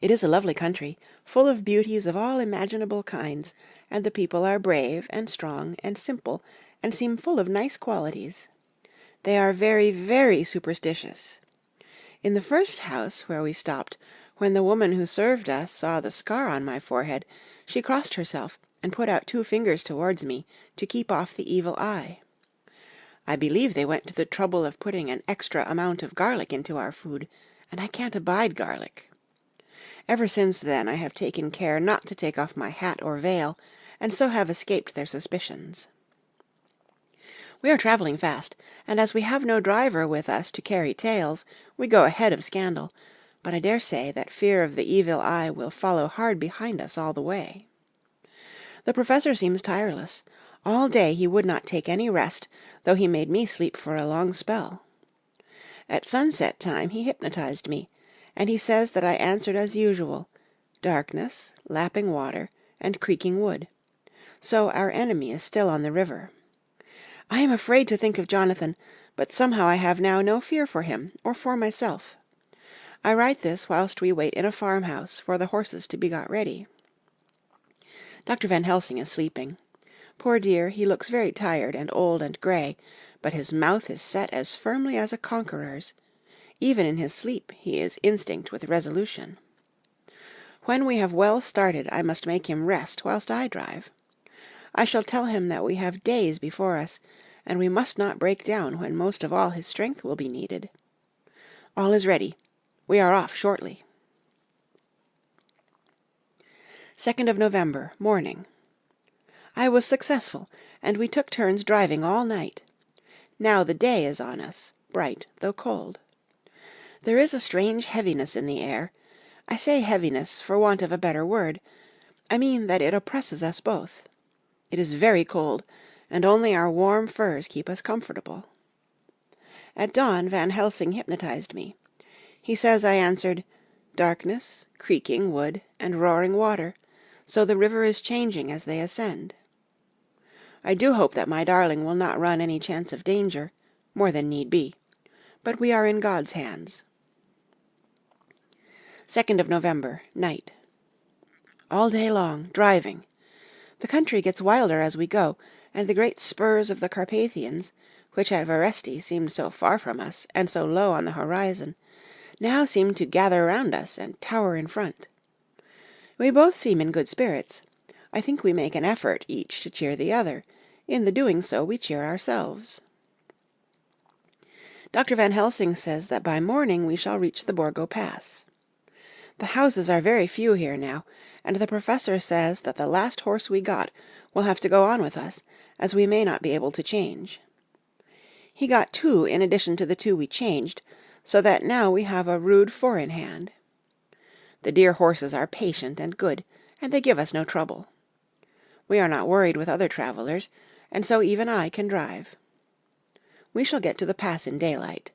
Speaker 1: It is a lovely country, full of beauties of all imaginable kinds, and the people are brave and strong and simple, and seem full of nice qualities. They are very, very superstitious. In the first house where we stopped, when the woman who served us saw the scar on my forehead, she crossed herself and put out 2 fingers towards me to keep off the evil eye. I believe they went to the trouble of putting an extra amount of garlic into our food, and I can't abide garlic. Ever since then I have taken care not to take off my hat or veil, and so have escaped their suspicions. We are travelling fast, and as we have no driver with us to carry tales, we go ahead of scandal, but I dare say that fear of the evil eye will follow hard behind us all the way. The professor seems tireless. All day he would not take any rest, though he made me sleep for a long spell. At sunset time he hypnotized me, and he says that I answered as usual, darkness, lapping water, and creaking wood. So our enemy is still on the river. I am afraid to think of Jonathan, but somehow I have now no fear for him, or for myself. I write this whilst we wait in a farmhouse for the horses to be got ready. Dr. Van Helsing is sleeping. Poor dear, he looks very tired and old and grey, but his mouth is set as firmly as a conqueror's. Even in his sleep he is instinct with resolution. When we have well started, I must make him rest whilst I drive. I shall tell him that we have days before us, and we must not break down when most of all his strength will be needed. All is ready. We are off shortly. 2nd of November, morning. I was successful, and we took turns driving all night. Now the day is on us, bright though cold. There is a strange heaviness in the air. I say heaviness for want of a better word. I mean that it oppresses us both. It is very cold, and only our warm furs keep us comfortable. At dawn Van Helsing hypnotized me. He says I answered, darkness, creaking wood, and roaring water, so the river is changing as they ascend. I do hope that my darling will not run any chance of danger, more than need be, but we are in God's hands. 2nd of November, night. All day long, driving. The country gets wilder as we go, and the great spurs of the Carpathians, which at Veresti seemed so far from us and so low on the horizon, now seem to gather round us and tower in front. We both seem in good spirits. I think we make an effort each to cheer the other. In the doing so we cheer ourselves. Dr. Van Helsing says that by morning we shall reach the Borgo Pass. The houses are very few here now, and the professor says that the last horse we got will have to go on with us, as we may not be able to change. He got 2 in addition to the 2 we changed, so that now we have a rude 4 in hand. The dear horses are patient and good, and they give us no trouble. We are not worried with other travellers, and so even I can drive. We shall get to the pass in daylight.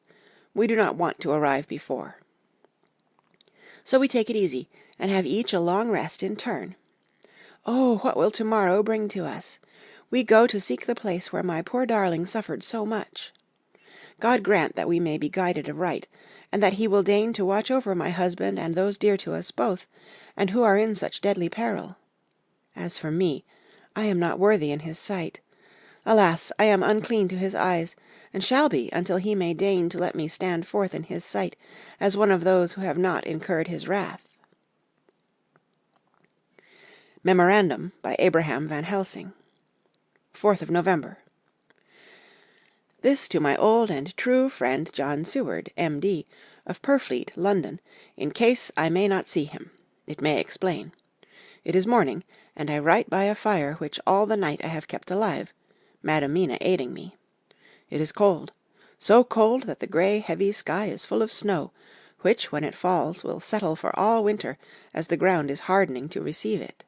Speaker 1: We do not want to arrive before. So we take it easy, and have each a long rest in turn. Oh, what will tomorrow bring to us? We go to seek the place where my poor darling suffered so much. God grant that we may be guided aright, and that he will deign to watch over my husband and those dear to us both, and who are in such deadly peril. As for me, I am not worthy in his sight. Alas, I am unclean to his eyes, and shall be until he may deign to let me stand forth in his sight as one of those who have not incurred his wrath. Memorandum by Abraham Van Helsing. 4th of November. This to my old and true friend John Seward, M.D., of Purfleet, London, in case I may not see him. It may explain. It is morning, and I write by a fire which all the night I have kept alive, Madam Mina aiding me. It is cold, so cold that the grey heavy sky is full of snow, which, when it falls, will settle for all winter, as the ground is hardening to receive it.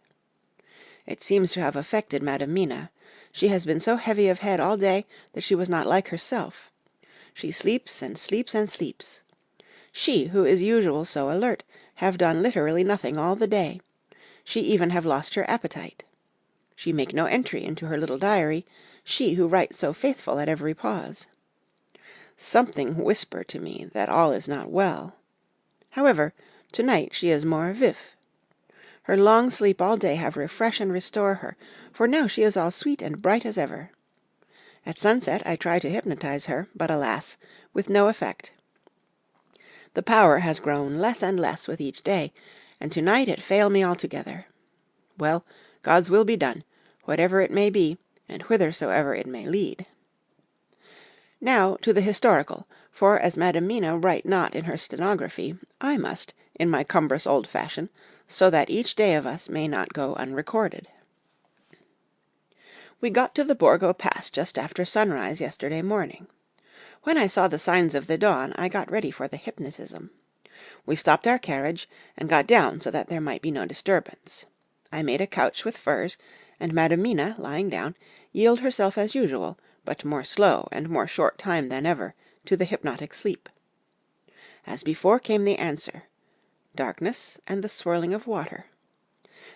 Speaker 1: It seems to have affected Madam Mina. She has been so heavy of head all day that she was not like herself. She sleeps and sleeps and sleeps. She, who is usual so alert, have done literally nothing all the day. She even have lost her appetite. She make no entry into her little diary, she who writes so faithful at every pause. Something whisper to me that all is not well. However, to-night she is more vif. Her long sleep all day have refresh and restore her, for now she is all sweet and bright as ever. At sunset I try to hypnotize her, but alas, with no effect. The power has grown less and less with each day, and to-night it fail me altogether. Well, God's will be done, whatever it may be, and whithersoever it may lead. Now to the historical, for as Madam Mina write not in her stenography, I must, in my cumbrous old fashion, so that each day of us may not go unrecorded. We got to the Borgo Pass just after sunrise yesterday morning. When I saw the signs of the dawn, I got ready for the hypnotism. We stopped our carriage, and got down so that there might be no disturbance. I made a couch with furs, and Madam Mina, lying down, yield herself as usual, but more slow and more short time than ever, to the hypnotic sleep. As before came the answer, darkness and the swirling of water.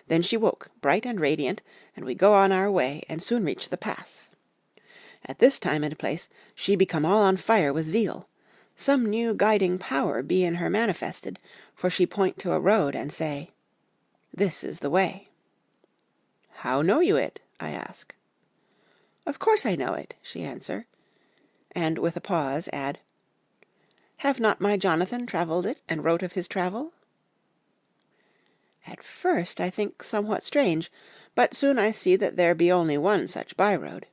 Speaker 1: Then she woke, bright and radiant, and we go on our way, and soon reach the pass. At this time and place she become all on fire with zeal. Some new guiding power be in her manifested, for she point to a road and say, "This is the way." "How know you it?" I ask. "Of course I know it," she answer, and with a pause add, "Have not my Jonathan travelled it, and wrote of his travel?" At first I think somewhat strange, but soon I see that there be only one such by-road.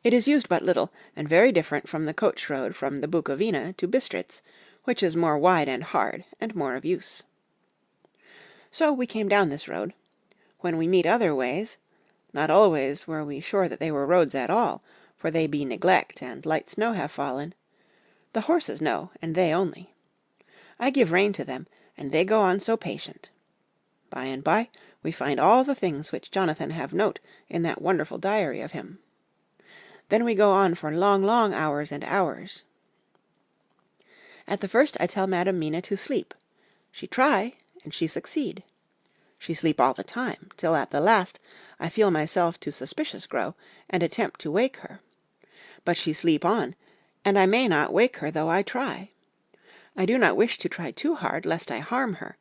Speaker 1: It is used but little, and very different from the coach road from the Bukovina to Bistritz, which is more wide and hard, and more of use. So we came down this road. When we meet other ways, not always were we sure that they were roads at all, for they be neglect, and light snow have fallen. The horses know, and they only. I give rein to them, and they go on so patient. By and by we find all the things which Jonathan have note in that wonderful diary of him. Then we go on for long, long hours and hours. At the first I tell Madam Mina to sleep. She try, and she succeed. She sleep all the time, till at the last I feel myself to suspicious grow, and attempt to wake her. But she sleep on, and I may not wake her though I try. I do not wish to try too hard, lest I harm her,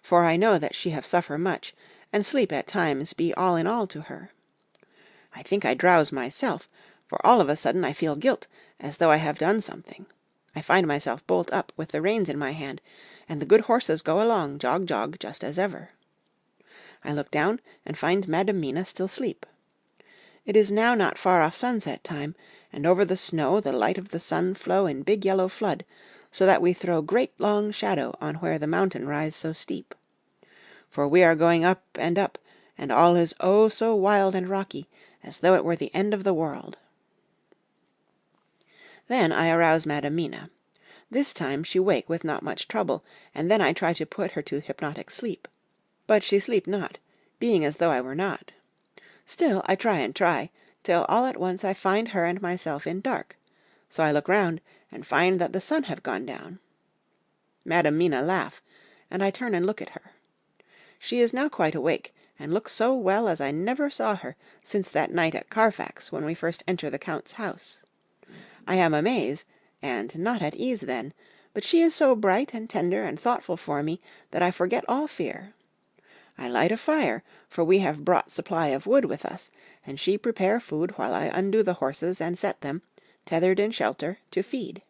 Speaker 1: for I know that she have suffer much, and sleep at times be all in all to her. I think I drowse myself, for all of a sudden I feel guilt, as though I have done something. I find myself bolt up with the reins in my hand, and the good horses go along, jog, jog, just as ever. I look down, and find Madam Mina still asleep. It is now not far off sunset time, and over the snow the light of the sun flow in big yellow flood, so that we throw great long shadow on where the mountain rise so steep. For we are going up, and all is oh so wild and rocky, as though it were the end of the world. Then I arouse Madam Mina. This time she wake with not much trouble, and then I try to put her to hypnotic sleep. But she sleep not, being as though I were not. Still I try and try, till all at once I find her and myself in dark. So I look round, and find that the sun have gone down. Madam Mina laugh, and I turn and look at her. She is now quite awake, and looks so well as I never saw her since that night at Carfax, when we first enter the Count's house. I am amazed, and not at ease then, but she is so bright and tender and thoughtful for me that I forget all fear. I light a fire, for we have brought supply of wood with us, and she prepare food while I undo the horses and set them, tethered in shelter, to feed.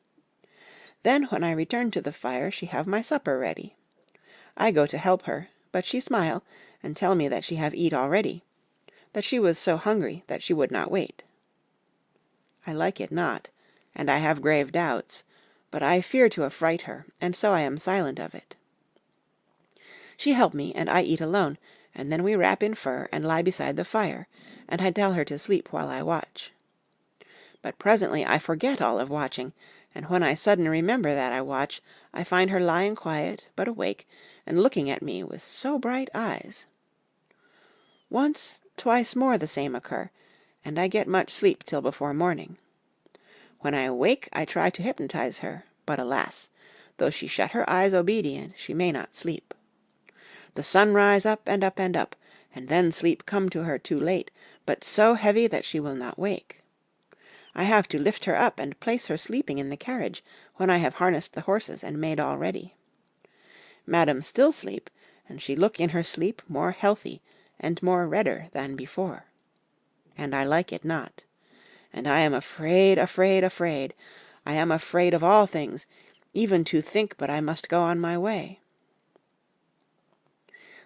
Speaker 1: Then when I return to the fire she have my supper ready. I go to help her, but she smile, and tell me that she have eat already, that she was so hungry that she would not wait. I like it not, and I have grave doubts, but I fear to affright her, and so I am silent of it. She help me, and I eat alone, and then we wrap in fur and lie beside the fire, and I tell her to sleep while I watch. But presently I forget all of watching, and when I sudden remember that I watch, I find her lying quiet, but awake, and looking at me with so bright eyes. Once, twice more the same occur, and I get much sleep till before morning. When I awake I try to hypnotize her, but alas, though she shut her eyes obedient, she may not sleep. The sun rise up, and then sleep come to her too late, but so heavy that she will not wake. I have to lift her up and place her sleeping in the carriage, when I have harnessed the horses and made all ready. Madam still sleep, and she look in her sleep more healthy and more redder than before. And I like it not. And I am afraid. I am afraid of all things, even to think but I must go on my way.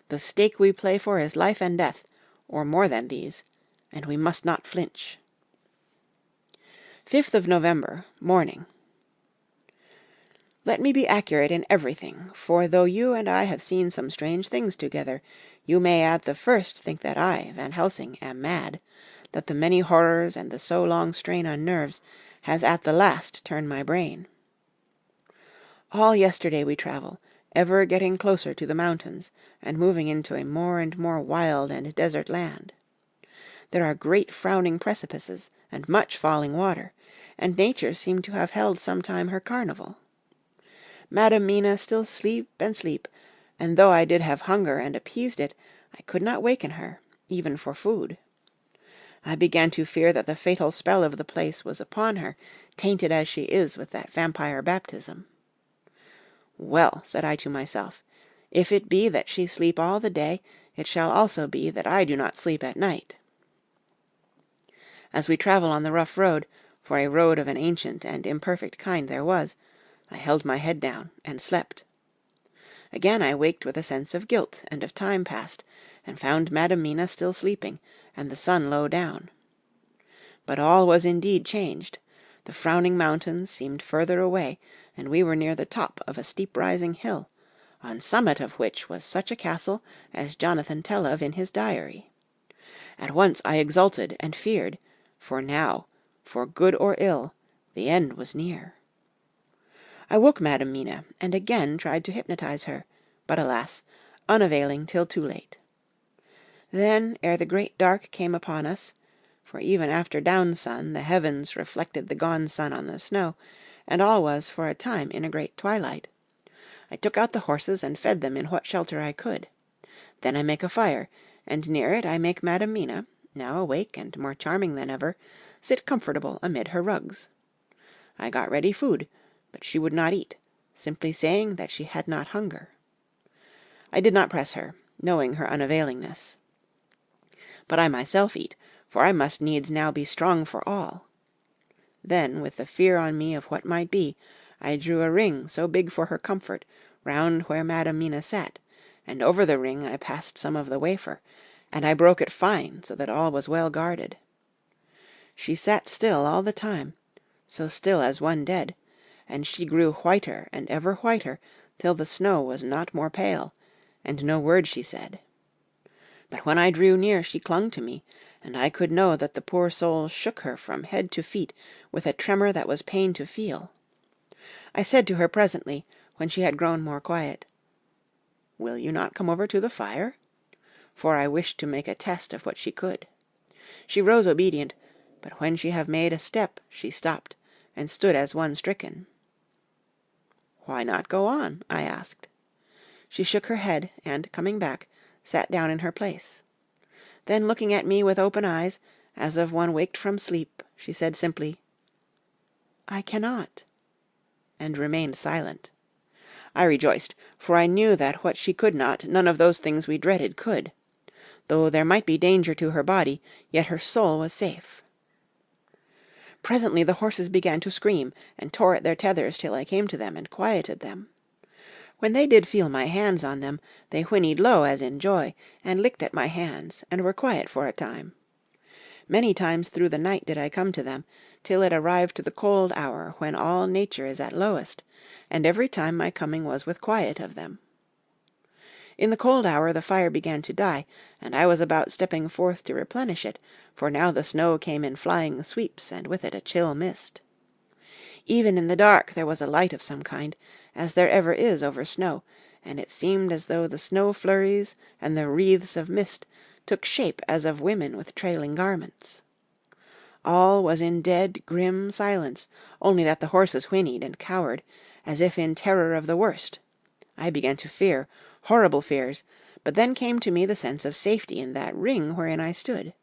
Speaker 1: The stake we play for is life and death, or more than these, and we must not flinch. 5th of November, morning. Let me be accurate in everything, for though you and I have seen some strange things together, you may at the first think that I, Van Helsing, am mad, that the many horrors and the so long strain on nerves has at the last turned my brain. All yesterday we travel, ever getting closer to the mountains, and moving into a more and more wild and desert land. There are great frowning precipices, and much falling water, and nature seemed to have held some time her carnival. Madam Mina still sleep, and though I did have hunger and appeased it, I could not waken her, even for food. I began to fear that the fatal spell of the place was upon her, tainted as she is with that vampire baptism. Well, said I to myself, if it be that she sleep all the day, it shall also be that I do not sleep at night. As we travel on the rough road, for a road of an ancient and imperfect kind there was, I held my head down and slept. Again I waked with a sense of guilt and of time past, and found Madam Mina still sleeping, and the sun low down. But all was indeed changed. The frowning mountains seemed further away, and we were near the top of a steep-rising hill, on summit of which was such a castle as Jonathan tell of in his diary. At once I exulted and feared, for now, for good or ill, the end was near. I woke Madam Mina, and again tried to hypnotize her, but alas, unavailing till too late. Then, ere the great dark came upon us, for even after downsun the heavens reflected the gone sun on the snow, and all was for a time in a great twilight, I took out the horses and fed them in what shelter I could. Then I make a fire, and near it I make Madam Mina, now awake and more charming than ever, sit comfortable amid her rugs. I got ready food, but she would not eat, simply saying that she had not hunger. I did not press her, knowing her unavailingness. But I myself eat, for I must needs now be strong for all. Then, with the fear on me of what might be, I drew a ring so big for her comfort, round where Madam Mina sat, and over the ring I passed some of the wafer, and I broke it fine, so that all was well guarded. She sat still all the time, so still as one dead, and she grew whiter and ever whiter, till the snow was not more pale, and no word she said. But when I drew near she clung to me, and I could know that the poor soul shook her from head to feet with a tremor that was pain to feel. I said to her presently, when she had grown more quiet, "Will you not come over to the fire?" For I wished to make a test of what she could. She rose obedient, but when she had made a step she stopped, and stood as one stricken. "Why not go on?" I asked. She shook her head, and, coming back, sat down in her place. Then, looking at me with open eyes, as of one waked from sleep, she said simply, "I cannot," and remained silent. I rejoiced, for I knew that what she could not, none of those things we dreaded could. Though there might be danger to her body, yet her soul was safe. Presently the horses began to scream, and tore at their tethers till I came to them and quieted them. When they did feel my hands on them, they whinnied low as in joy, and licked at my hands, and were quiet for a time. Many times through the night did I come to them, till it arrived to the cold hour when all nature is at lowest, and every time my coming was with quiet of them. In the cold hour the fire began to die, and I was about stepping forth to replenish it, for now the snow came in flying sweeps, and with it a chill mist. Even in the dark there was a light of some kind, as there ever is over snow, and it seemed as though the snow flurries and the wreaths of mist took shape as of women with trailing garments. All was in dead, grim silence, only that the horses whinnied and cowered, as if in terror of the worst. I began to fear, horrible fears, but then came to me the sense of safety in that ring wherein I stood.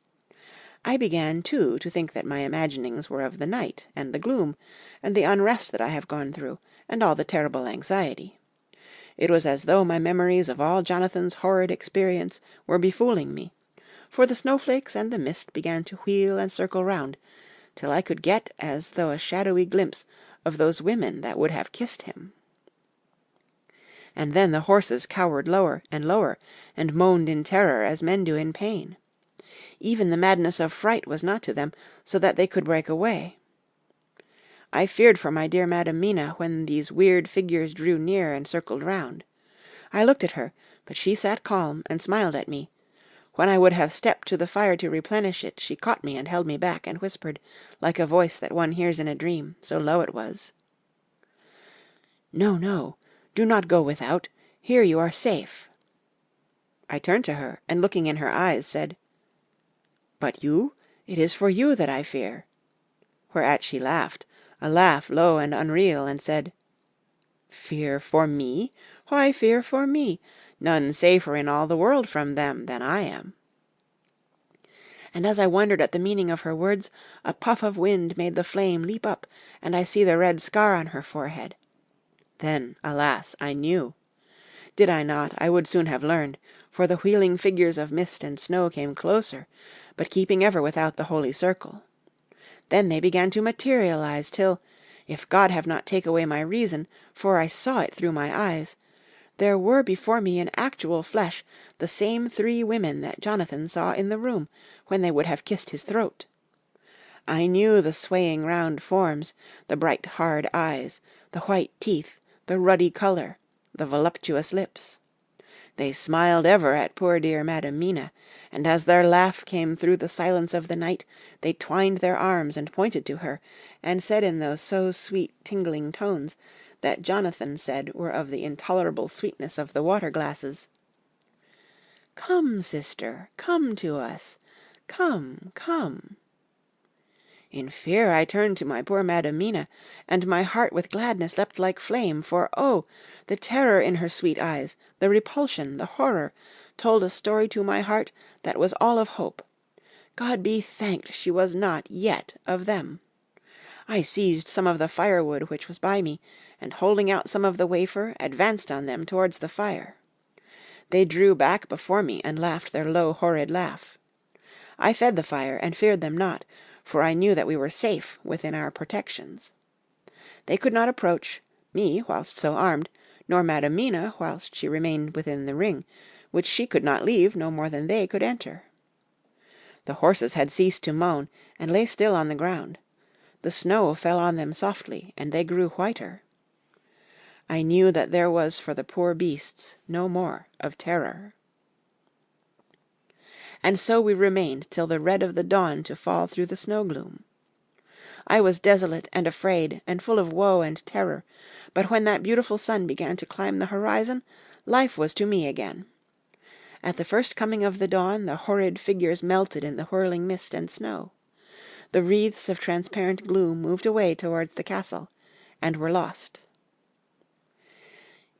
Speaker 1: I began, too, to think that my imaginings were of the night, and the gloom, and the unrest that I have gone through, and all the terrible anxiety. It was as though my memories of all Jonathan's horrid experience were befooling me, for the snowflakes and the mist began to wheel and circle round, till I could get as though a shadowy glimpse of those women that would have kissed him. And then the horses cowered lower and lower, and moaned in terror as men do in pain. Even the madness of fright was not to them, so that they could break away. I feared for my dear Madam Mina when these weird figures drew near and circled round. I looked at her, but she sat calm and smiled at me. When I would have stepped to the fire to replenish it, she caught me and held me back, and whispered, like a voice that one hears in a dream, so low it was, "No, no, do not go without. Here you are safe." I turned to her, and looking in her eyes, said, "But you? It is for you that I fear." Whereat she laughed, a laugh low and unreal, and said, "Fear for me? Why fear for me? None safer in all the world from them than I am." And as I wondered at the meaning of her words, a puff of wind made the flame leap up, and I see the red scar on her forehead. Then, alas, I knew. Did I not, I would soon have learned, for the wheeling figures of mist and snow came closer, but keeping ever without the holy circle. Then they began to materialize till, if God have not taken away my reason, for I saw it through my eyes, there were before me in actual flesh the same 3 women that Jonathan saw in the room when they would have kissed his throat. I knew the swaying round forms, the bright hard eyes, the white teeth, the ruddy colour, the voluptuous lips. They smiled ever at poor dear Madam Mina, and as their laugh came through the silence of the night, they twined their arms and pointed to her, and said in those so sweet tingling tones that Jonathan said were of the intolerable sweetness of the water-glasses, "Come, sister, come to us. Come, come." In fear I turned to my poor Madam Mina, and my heart with gladness leapt like flame, for oh! the terror in her sweet eyes, the repulsion, the horror, told a story to my heart that was all of hope. God be thanked she was not yet of them. I seized some of the firewood which was by me, and holding out some of the wafer, advanced on them towards the fire. They drew back before me, and laughed their low horrid laugh. I fed the fire, and feared them not, for I knew that we were safe within our protections. They could not approach me whilst so armed, nor Madam Mina whilst she remained within the ring, which she could not leave no more than they could enter. The horses had ceased to moan, and lay still on the ground. The snow fell on them softly, and they grew whiter. I knew that there was for the poor beasts no more of terror. And so we remained till the red of the dawn to fall through the snow gloom. I was desolate and afraid, and full of woe and terror, but when that beautiful sun began to climb the horizon, life was to me again. At the first coming of the dawn, the horrid figures melted in the whirling mist and snow. The wreaths of transparent gloom moved away towards the castle, and were lost.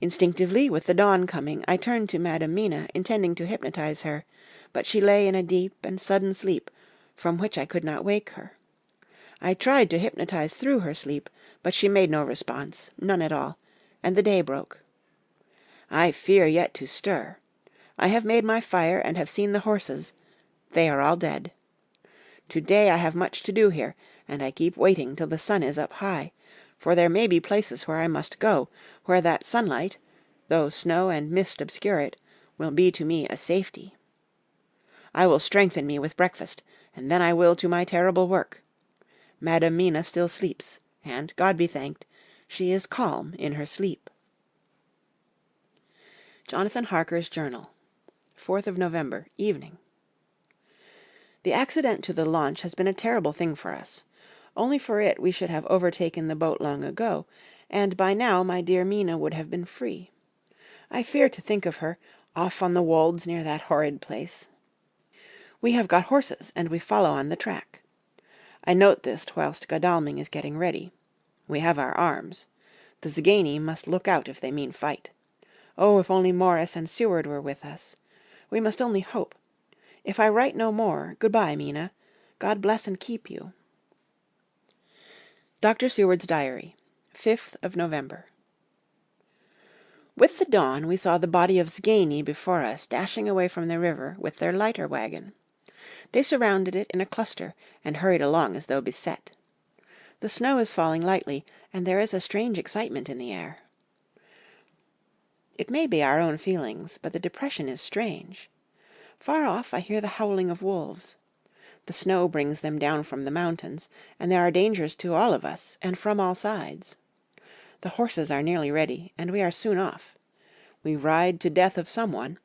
Speaker 1: Instinctively, with the dawn coming, I turned to Madam Mina, intending to hypnotize her, but she lay in a deep and sudden sleep, from which I could not wake her. I tried to hypnotize through her sleep, but she made no response, none at all, and the day broke. I fear yet to stir. I have made my fire, and have seen the horses. They are all dead. To-day I have much to do here, and I keep waiting till the sun is up high, for there may be places where I must go, where that sunlight, though snow and mist obscure it, will be to me a safety. I will strengthen me with breakfast, and then I will to my terrible work. Madam Mina still sleeps, and, God be thanked, she is calm in her sleep. Jonathan Harker's Journal, 4th of November, evening. The accident to the launch has been a terrible thing for us. Only for it we should have overtaken the boat long ago, and by now my dear Mina would have been free. I fear to think of her, off on the wolds near that horrid place. We have got horses, and we follow on the track. I note this whilst Godalming is getting ready. We have our arms. The Zgani must look out if they mean fight. Oh, if only Morris and Seward were with us! We must only hope. If I write no more, good-bye, Mina. God bless and keep you. Dr. Seward's Diary, 5th of November. With the dawn we saw the body of Zgani before us dashing away from the river with their lighter wagon. They surrounded it in a cluster and hurried along as though beset. The snow is falling lightly, and there is a strange excitement in the air. It may be our own feelings, but the depression is strange. Far off I hear the howling of wolves. The snow brings them down from the mountains, and there are dangers to all of us, and from all sides. The horses are nearly ready, and we are soon off. We ride to death of someone.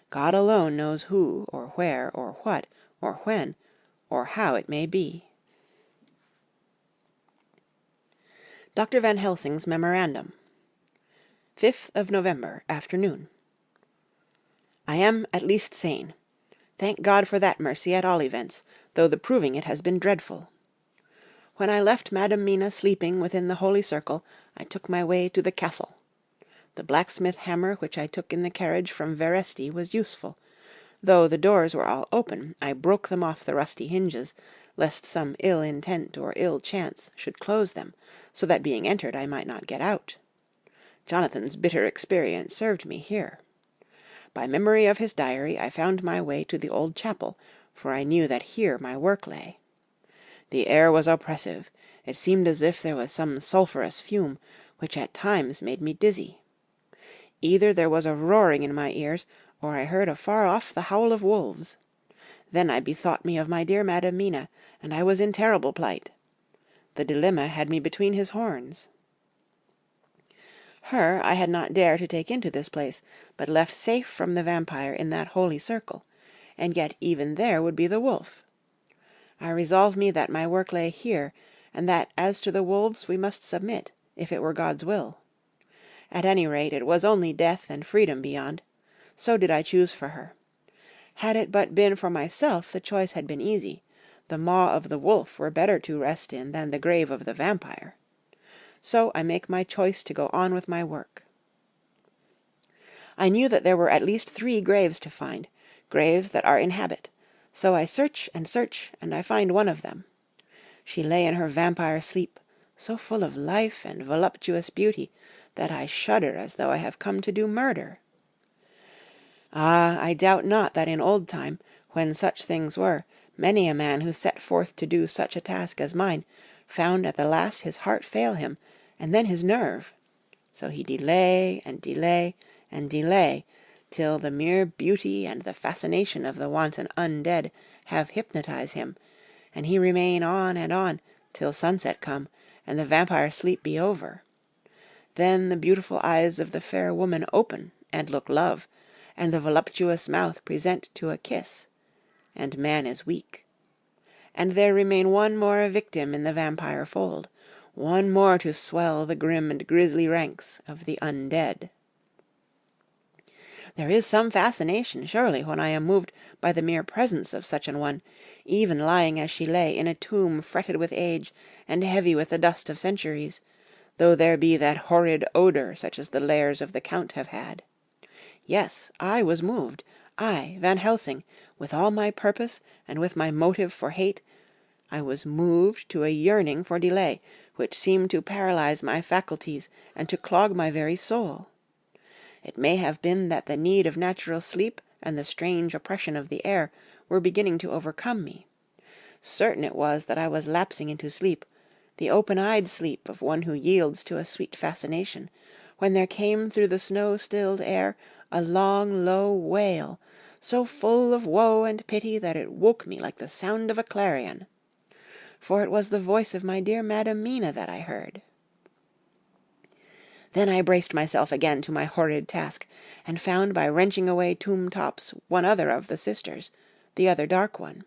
Speaker 1: God alone knows who, or where, or what, or when, or how it may be. Dr. Van Helsing's Memorandum. 5th of November, afternoon. I am at least sane. Thank God for that mercy at all events, though the proving it has been dreadful. When I left Madam Mina sleeping within the holy circle, I took my way to the castle. The blacksmith hammer which I took in the carriage from Veresti was useful. Though the doors were all open, I broke them off the rusty hinges, lest some ill intent or ill chance should close them, so that being entered I might not get out. Jonathan's bitter experience served me here. By memory of his diary I found my way to the old chapel, for I knew that here my work lay. The air was oppressive. It seemed as if there was some sulphurous fume, which at times made me dizzy. Either there was a roaring in my ears, or I heard afar off the howl of wolves. Then I bethought me of my dear Madam Mina, and I was in terrible plight. The dilemma had me between his horns. Her I had not dared to take into this place, but left safe from the vampire in that holy circle, and yet even there would be the wolf. I resolved me that my work lay here, and that as to the wolves we must submit, if it were God's will. At any rate, it was only death and freedom beyond. So did I choose for her. Had it but been for myself, the choice had been easy. The maw of the wolf were better to rest in than the grave of the vampire. So I make my choice to go on with my work. I knew that there were at least 3 graves to find, graves that are in habit. So I search, and I find one of them. She lay in her vampire sleep, so full of life and voluptuous beauty that I shudder as though I have come to do murder. Ah, I doubt not that in old time, when such things were, many a man who set forth to do such a task as mine found at the last his heart fail him, and then his nerve. So he delay and delay and delay, till the mere beauty and the fascination of the wanton undead have hypnotized him, and he remain on and on till sunset come, and the vampire sleep be over. Then the beautiful eyes of the fair woman open and look love, and the voluptuous mouth present to a kiss, and man is weak. And there remain one more victim in the vampire fold, one more to swell the grim and grisly ranks of the undead. There is some fascination, surely, when I am moved by the mere presence of such an one, even lying as she lay in a tomb fretted with age and heavy with the dust of centuries, though there be that horrid odour such as the lairs of the Count have had. Yes, I was moved, I, Van Helsing, with all my purpose and with my motive for hate, I was moved to a yearning for delay, which seemed to paralyze my faculties and to clog my very soul. It may have been that the need of natural sleep and the strange oppression of the air were beginning to overcome me. Certain it was that I was lapsing into sleep, the open-eyed sleep of one who yields to a sweet fascination, when there came through the snow-stilled air a long, low wail, so full of woe and pity that it woke me like the sound of a clarion. For it was the voice of my dear Madam Mina that I heard. Then I braced myself again to my horrid task, and found by wrenching away tomb tops one other of the sisters, the other dark one.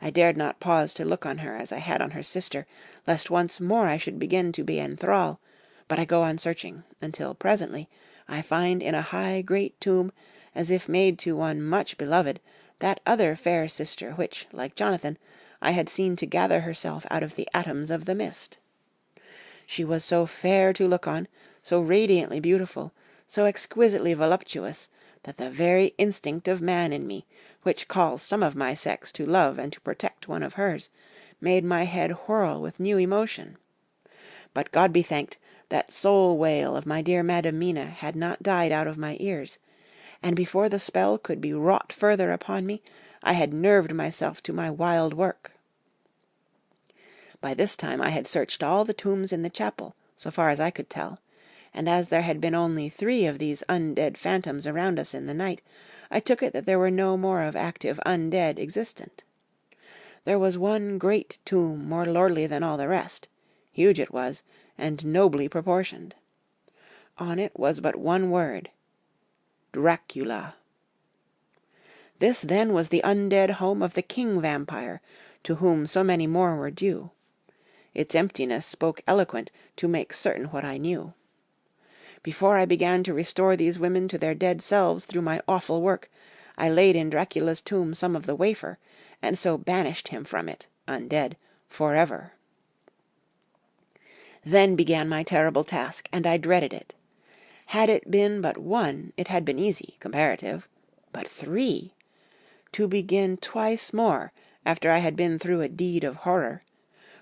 Speaker 1: I dared not pause to look on her as I had on her sister, lest once more I should begin to be in thrall, but I go on searching, until presently I find in a high great tomb, as if made to one much beloved, that other fair sister which, like Jonathan, I had seen to gather herself out of the atoms of the mist. She was so fair to look on, so radiantly beautiful, so exquisitely voluptuous, that the very instinct of man in me, which calls some of my sex to love and to protect one of hers, made my head whirl with new emotion. But God be thanked, that soul wail of my dear Madam Mina had not died out of my ears, and before the spell could be wrought further upon me, I had nerved myself to my wild work. By this time I had searched all the tombs in the chapel, so far as I could tell, and as there had been only 3 of these undead phantoms around us in the night, I took it that there were no more of active undead existent. There was one great tomb more lordly than all the rest. Huge it was, and nobly proportioned. On it was but one word: Dracula. This then was the undead home of the king vampire, to whom so many more were due. Its emptiness spoke eloquent to make certain what I knew. Before I began to restore these women to their dead selves through my awful work, I laid in Dracula's tomb some of the wafer, and so banished him from it, undead, forever. Then began my terrible task, and I dreaded it. Had it been but 1, it had been easy, comparative. But 3! To begin twice more after I had been through a deed of horror.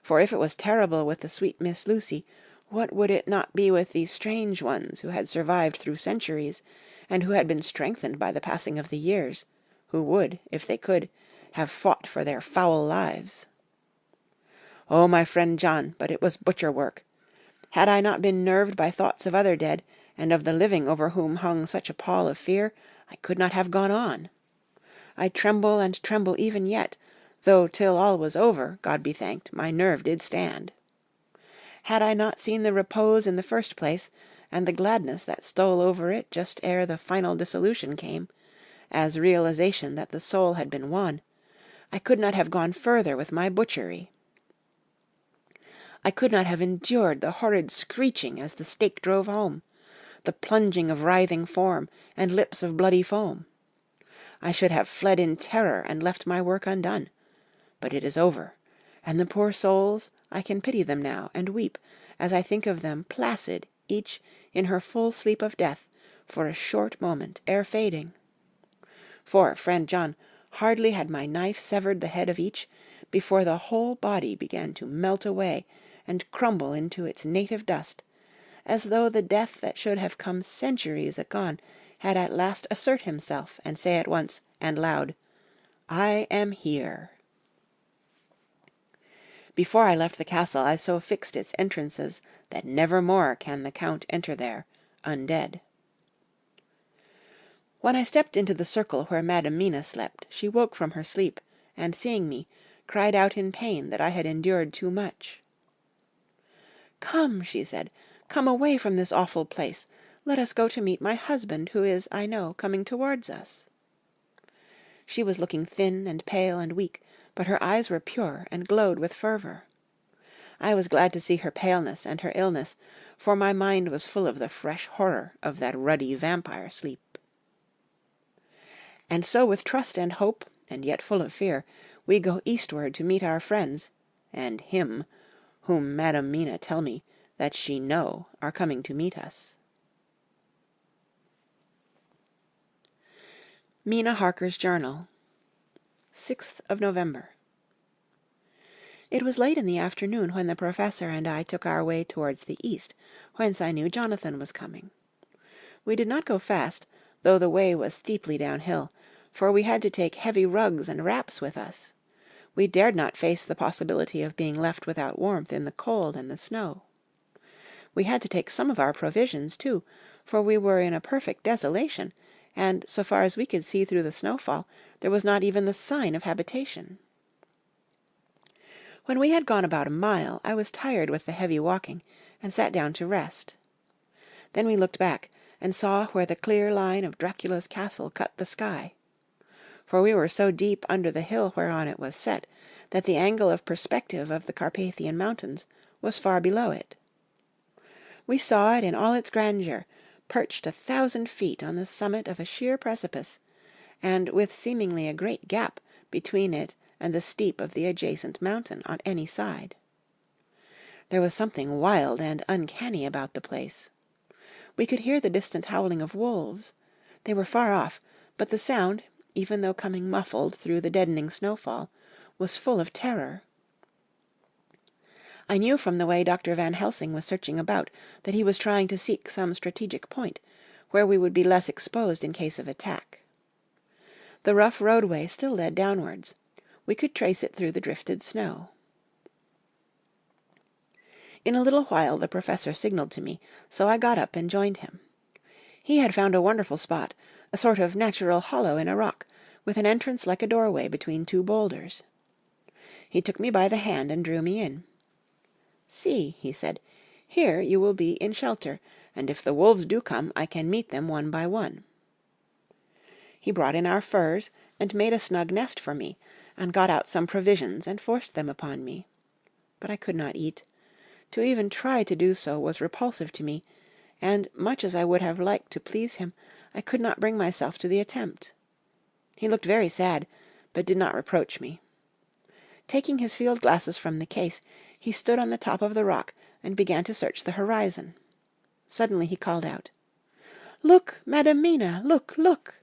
Speaker 1: For if it was terrible with the sweet Miss Lucy, what would it not be with these strange ones who had survived through centuries, and who had been strengthened by the passing of the years, who would, if they could, have fought for their foul lives? Oh, my friend John, but it was butcher work! Had I not been nerved by thoughts of other dead, and of the living over whom hung such a pall of fear, I could not have gone on. I tremble and tremble even yet, though till all was over, God be thanked, my nerve did stand. Had I not seen the repose in the first place, and the gladness that stole over it just ere the final dissolution came, as realization that the soul had been won, I could not have gone further with my butchery. I could not have endured the horrid screeching as the stake drove home, the plunging of writhing form and lips of bloody foam. I should have fled in terror and left my work undone. But it is over, and the poor souls, I can pity them now, and weep, as I think of them placid, each in her full sleep of death, for a short moment ere fading. For, friend John, hardly had my knife severed the head of each, before the whole body began to melt away, and crumble into its native dust, as though the death that should have come centuries agone had at last assert himself and say at once and loud, "I am here." Before I left the castle I so fixed its entrances that never more can the Count enter there, undead. When I stepped into the circle where Madam Mina slept, she woke from her sleep, and seeing me, cried out in pain that I had endured too much. "Come," she said, "come away from this awful place. Let us go to meet my husband, who is, I know, coming towards us." She was looking thin and pale and weak, but her eyes were pure and glowed with fervour. I was glad to see her paleness and her illness, for my mind was full of the fresh horror of that ruddy vampire sleep. And so with trust and hope, and yet full of fear, we go eastward to meet our friends, and him, whom Madam Mina tell me that she know are coming to meet us. Mina Harker's Journal, 6th of November. It was late in the afternoon when the Professor and I took our way towards the east, whence I knew Jonathan was coming. We did not go fast, though the way was steeply downhill, for we had to take heavy rugs and wraps with us. We dared not face the possibility of being left without warmth in the cold and the snow. We had to take some of our provisions, too, for we were in a perfect desolation, and, so far as we could see through the snowfall, there was not even the sign of habitation. When we had gone about a mile, I was tired with the heavy walking, and sat down to rest. Then we looked back, and saw where the clear line of Dracula's castle cut the sky. For we were so deep under the hill whereon it was set, that the angle of perspective of the Carpathian Mountains was far below it. We saw it in all its grandeur, perched 1,000 feet on the summit of a sheer precipice, and with seemingly a great gap between it and the steep of the adjacent mountain on any side. There was something wild and uncanny about the place. We could hear the distant howling of wolves. They were far off, but the sound, even though coming muffled through the deadening snowfall, was full of terror. I knew from the way Dr. Van Helsing was searching about that he was trying to seek some strategic point, where we would be less exposed in case of attack. The rough roadway still led downwards. We could trace it through the drifted snow. In a little while the Professor signalled to me, so I got up and joined him. He had found a wonderful spot, a sort of natural hollow in a rock, with an entrance like a doorway between two boulders. He took me by the hand and drew me in. "See," he said, "here you will be in shelter, and if the wolves do come, I can meet them one by one." He brought in our furs, and made a snug nest for me, and got out some provisions and forced them upon me. But I could not eat. To even try to do so was repulsive to me, and, much as I would have liked to please him, I could not bring myself to the attempt. He looked very sad, but did not reproach me. Taking his field glasses from the case, he stood on the top of the rock and began to search the horizon. Suddenly he called out, "Look, Madam Mina, look, look!"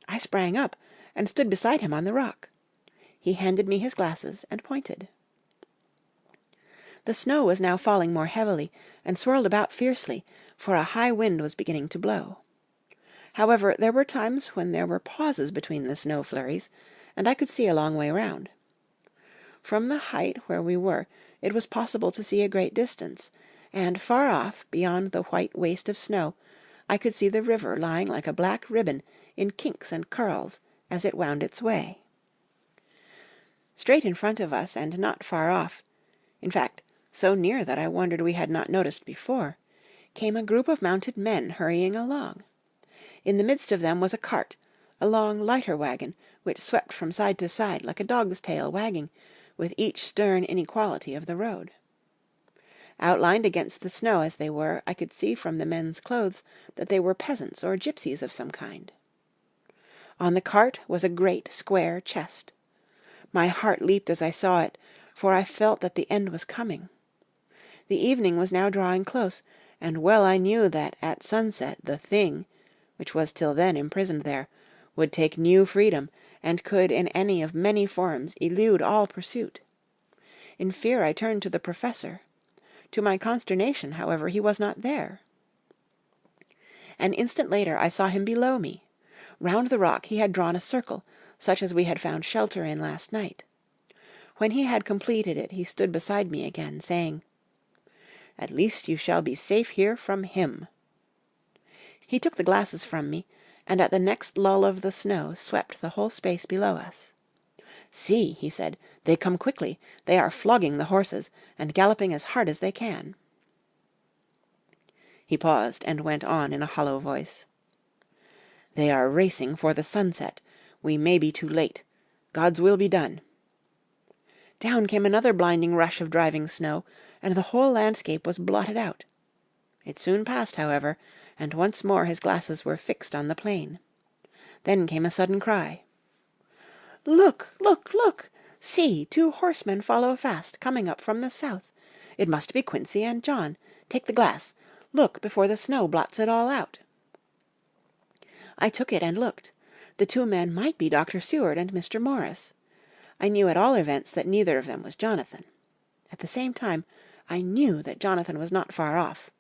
Speaker 1: I sprang up, and stood beside him on the rock. He handed me his glasses, and pointed. The snow was now falling more heavily, and swirled about fiercely, for a high wind was beginning to blow. However, there were times when there were pauses between the snow flurries, and I could see a long way round. From the height where we were, it was possible to see a great distance, and far off, beyond the white waste of snow, I could see the river lying like a black ribbon in kinks and curls as it wound its way. Straight in front of us, and not far off, in fact, so near that I wondered we had not noticed before, came a group of mounted men hurrying along. In the midst of them was a cart, a long lighter wagon, which swept from side to side like a dog's tail wagging, with each stern inequality of the road. Outlined against the snow as they were, I could see from the men's clothes that they were peasants or gypsies of some kind. On the cart was a great square chest. My heart leaped as I saw it, for I felt that the end was coming. The evening was now drawing close, and well I knew that at sunset the thing, which was till then imprisoned there, would take new freedom, and could in any of many forms elude all pursuit. In fear I turned to the Professor. To my consternation, however, he was not there. An instant later I saw him below me. Round the rock he had drawn a circle, such as we had found shelter in last night. When he had completed it, he stood beside me again, saying, "At least you shall be safe here from him." He took the glasses from me, and at the next lull of the snow swept the whole space below us. "See," he said, "they come quickly. They are flogging the horses, and galloping as hard as they can." He paused, and went on in a hollow voice. "They are racing for the sunset. We may be too late. God's will be done." Down came another blinding rush of driving snow, and the whole landscape was blotted out. It soon passed, however, and once more his glasses were fixed on the plain. Then came a sudden cry. "Look, look, look! See, 2 horsemen follow fast, coming up from the south. It must be Quincey and John. Take the glass. Look, before the snow blots it all out." I took it and looked. The 2 men might be Dr. Seward and Mr. Morris. I knew at all events that neither of them was Jonathan. At the same time, I knew that Jonathan was not far off.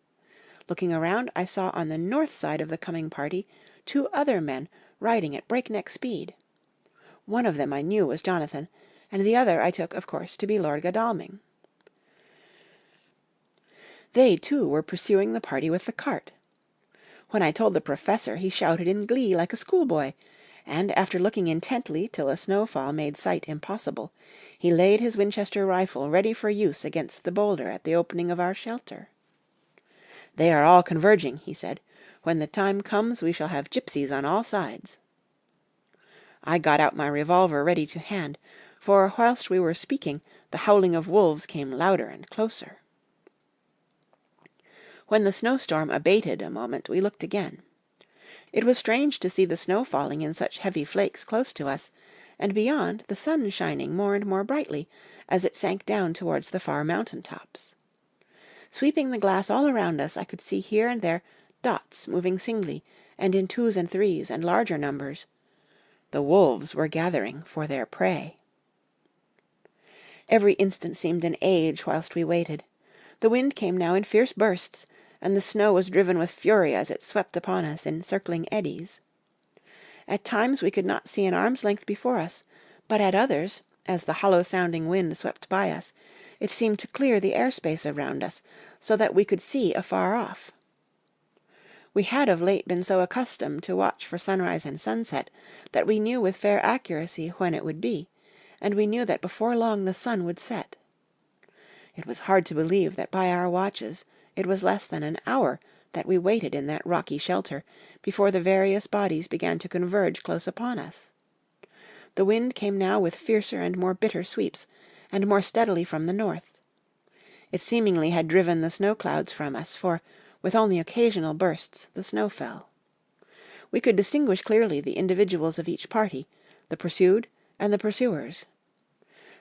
Speaker 1: Looking around, I saw on the north side of the coming party 2 other men riding at breakneck speed. One of them I knew was Jonathan, and the other I took, of course, to be Lord Godalming. They, too, were pursuing the party with the cart. When I told the Professor, he shouted in glee like a schoolboy, and after looking intently till a snowfall made sight impossible, he laid his Winchester rifle ready for use against the boulder at the opening of our shelter. "They are all converging," he said. "When the time comes we shall have gipsies on all sides." I got out my revolver ready to hand, for whilst we were speaking the howling of wolves came louder and closer. When the snowstorm abated a moment, we looked again. It was strange to see the snow falling in such heavy flakes close to us, and beyond the sun shining more and more brightly as it sank down towards the far mountain tops. Sweeping the glass all around us, I could see here and there dots moving singly, and in 2s and 3s and larger numbers. The wolves were gathering for their prey. Every instant seemed an age whilst we waited. The wind came now in fierce bursts, and the snow was driven with fury as it swept upon us in circling eddies. At times we could not see an arm's length before us, but at others, as the hollow-sounding wind swept by us, it seemed to clear the air-space around us, so that we could see afar off. We had of late been so accustomed to watch for sunrise and sunset that we knew with fair accuracy when it would be, and we knew that before long the sun would set. It was hard to believe that by our watches it was less than an hour that we waited in that rocky shelter before the various bodies began to converge close upon us. The wind came now with fiercer and more bitter sweeps, and more steadily from the north. It seemingly had driven the snow clouds from us, for, with only occasional bursts, the snow fell. We could distinguish clearly the individuals of each party, the pursued and the pursuers.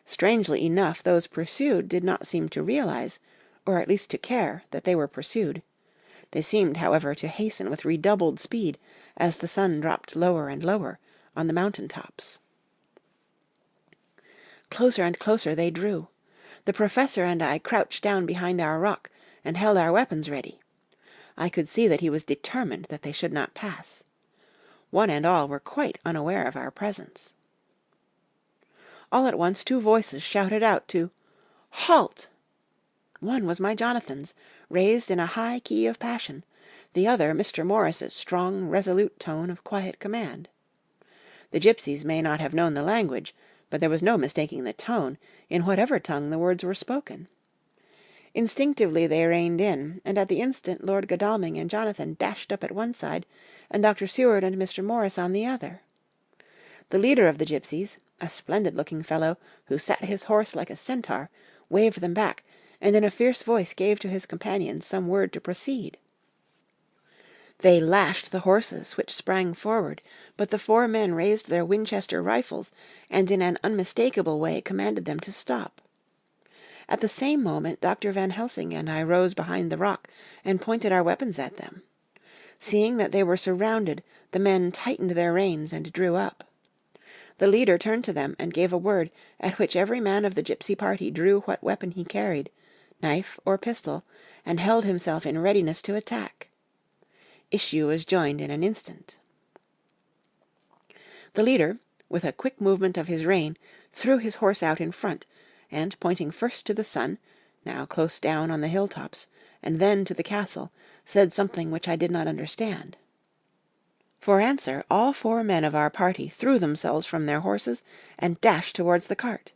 Speaker 1: Strangely enough, those pursued did not seem to realize, or at least to care, that they were pursued. They seemed, however, to hasten with redoubled speed as the sun dropped lower and lower on the mountain tops. Closer and closer they drew. The Professor and I crouched down behind our rock and held our weapons ready. I could see that he was determined that they should not pass. One and all were quite unaware of our presence. All at once 2 voices shouted out to "Halt!" One was my Jonathan's, raised in a high key of passion; the other Mr. Morris's strong, resolute tone of quiet command. The gipsies may not have known the language, but there was no mistaking the tone, in whatever tongue the words were spoken. Instinctively they reined in, and at the instant Lord Godalming and Jonathan dashed up at one side, and Dr. Seward and Mr. Morris on the other. The leader of the gipsies, a splendid-looking fellow, who sat his horse like a centaur, waved them back, and in a fierce voice gave to his companions some word to proceed. They lashed the horses, which sprang forward, but the 4 men raised their Winchester rifles, and in an unmistakable way commanded them to stop. At the same moment Dr. Van Helsing and I rose behind the rock and pointed our weapons at them. Seeing that they were surrounded, the men tightened their reins and drew up. The leader turned to them and gave a word, at which every man of the gipsy party drew what weapon he carried, knife or pistol, and held himself in readiness to attack. Issue was joined in an instant. The leader, with a quick movement of his rein, threw his horse out in front, and pointing first to the sun, now close down on the hilltops, and then to the castle, said something which I did not understand. For answer, all 4 men of our party threw themselves from their horses and dashed towards the cart.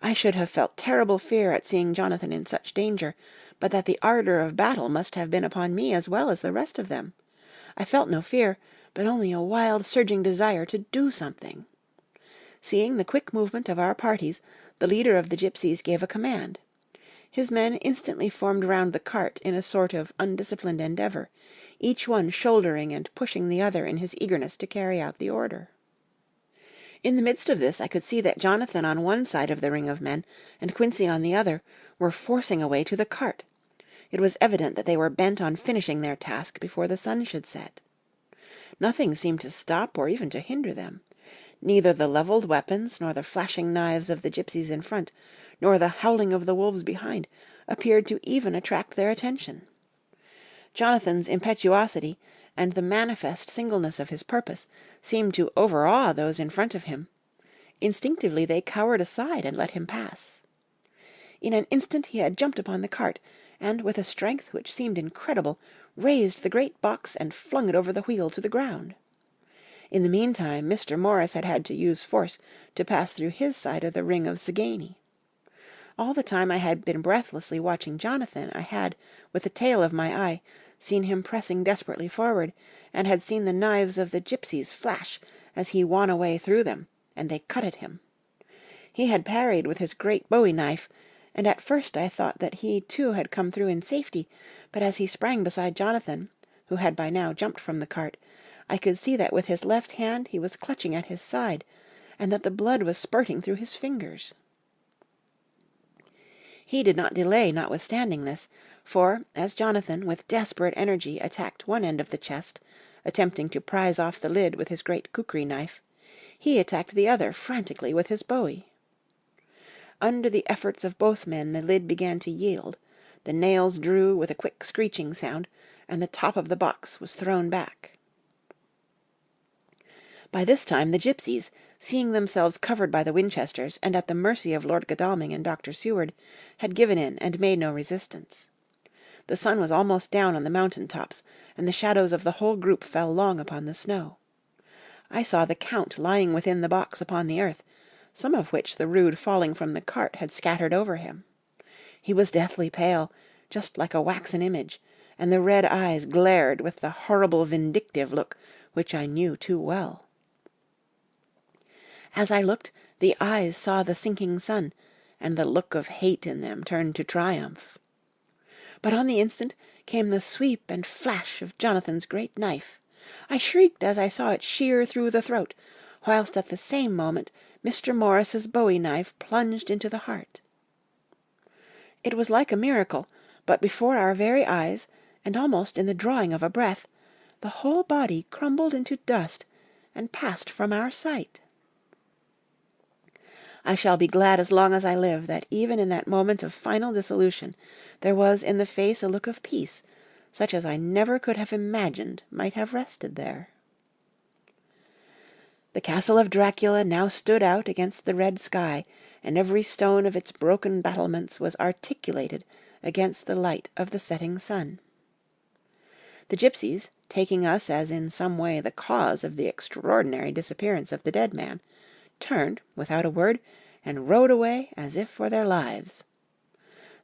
Speaker 1: I should have felt terrible fear at seeing Jonathan in such danger, but that the ardour of battle must have been upon me as well as the rest of them. I felt no fear, but only a wild surging desire to do something. Seeing the quick movement of our parties, the leader of the gipsies gave a command. His men instantly formed round the cart in a sort of undisciplined endeavour, each one shouldering and pushing the other in his eagerness to carry out the order. In the midst of this I could see that Jonathan on one side of the ring of men, and Quincey on the other, were forcing a way to the cart. It was evident that they were bent on finishing their task before the sun should set. Nothing seemed to stop or even to hinder them. Neither the levelled weapons, nor the flashing knives of the gipsies in front, nor the howling of the wolves behind, appeared to even attract their attention. Jonathan's impetuosity, and the manifest singleness of his purpose, seemed to overawe those in front of him. Instinctively they cowered aside and let him pass. In an instant he had jumped upon the cart, and, with a strength which seemed incredible, raised the great box and flung it over the wheel to the ground. In the meantime Mr. Morris had had to use force to pass through his side of the ring of Zagani. All the time I had been breathlessly watching Jonathan, I had, with the tail of my eye, seen him pressing desperately forward, and had seen the knives of the gipsies flash as he won a way through them, and they cut at him. He had parried with his great bowie knife, and at first I thought that he too had come through in safety, but as he sprang beside Jonathan, who had by now jumped from the cart, I could see that with his left hand he was clutching at his side, and that the blood was spurting through his fingers. He did not delay notwithstanding this, for, as Jonathan with desperate energy attacked one end of the chest, attempting to prise off the lid with his great kukri knife, he attacked the other frantically with his bowie. Under the efforts of both men the lid began to yield, the nails drew with a quick screeching sound, and the top of the box was thrown back. By this time the gipsies, seeing themselves covered by the Winchesters and at the mercy of Lord Godalming and Dr. Seward, had given in and made no resistance. The sun was almost down on the mountain tops, and the shadows of the whole group fell long upon the snow. I saw the Count lying within the box upon the earth, some of which the rude falling from the cart had scattered over him. He was deathly pale, just like a waxen image, and the red eyes glared with the horrible vindictive look which I knew too well. As I looked, the eyes saw the sinking sun, and the look of hate in them turned to triumph. But on the instant came the sweep and flash of Jonathan's great knife. I shrieked as I saw it shear through the throat, whilst at the same moment Mr. Morris's bowie knife plunged into the heart. It was like a miracle, but before our very eyes, and almost in the drawing of a breath, the whole body crumbled into dust and passed from our sight. I shall be glad as long as I live that even in that moment of final dissolution there was in the face a look of peace, such as I never could have imagined might have rested there. The castle of Dracula now stood out against the red sky, and every stone of its broken battlements was articulated against the light of the setting sun. The gipsies, taking us as in some way the cause of the extraordinary disappearance of the dead man, turned, without a word, and rode away as if for their lives.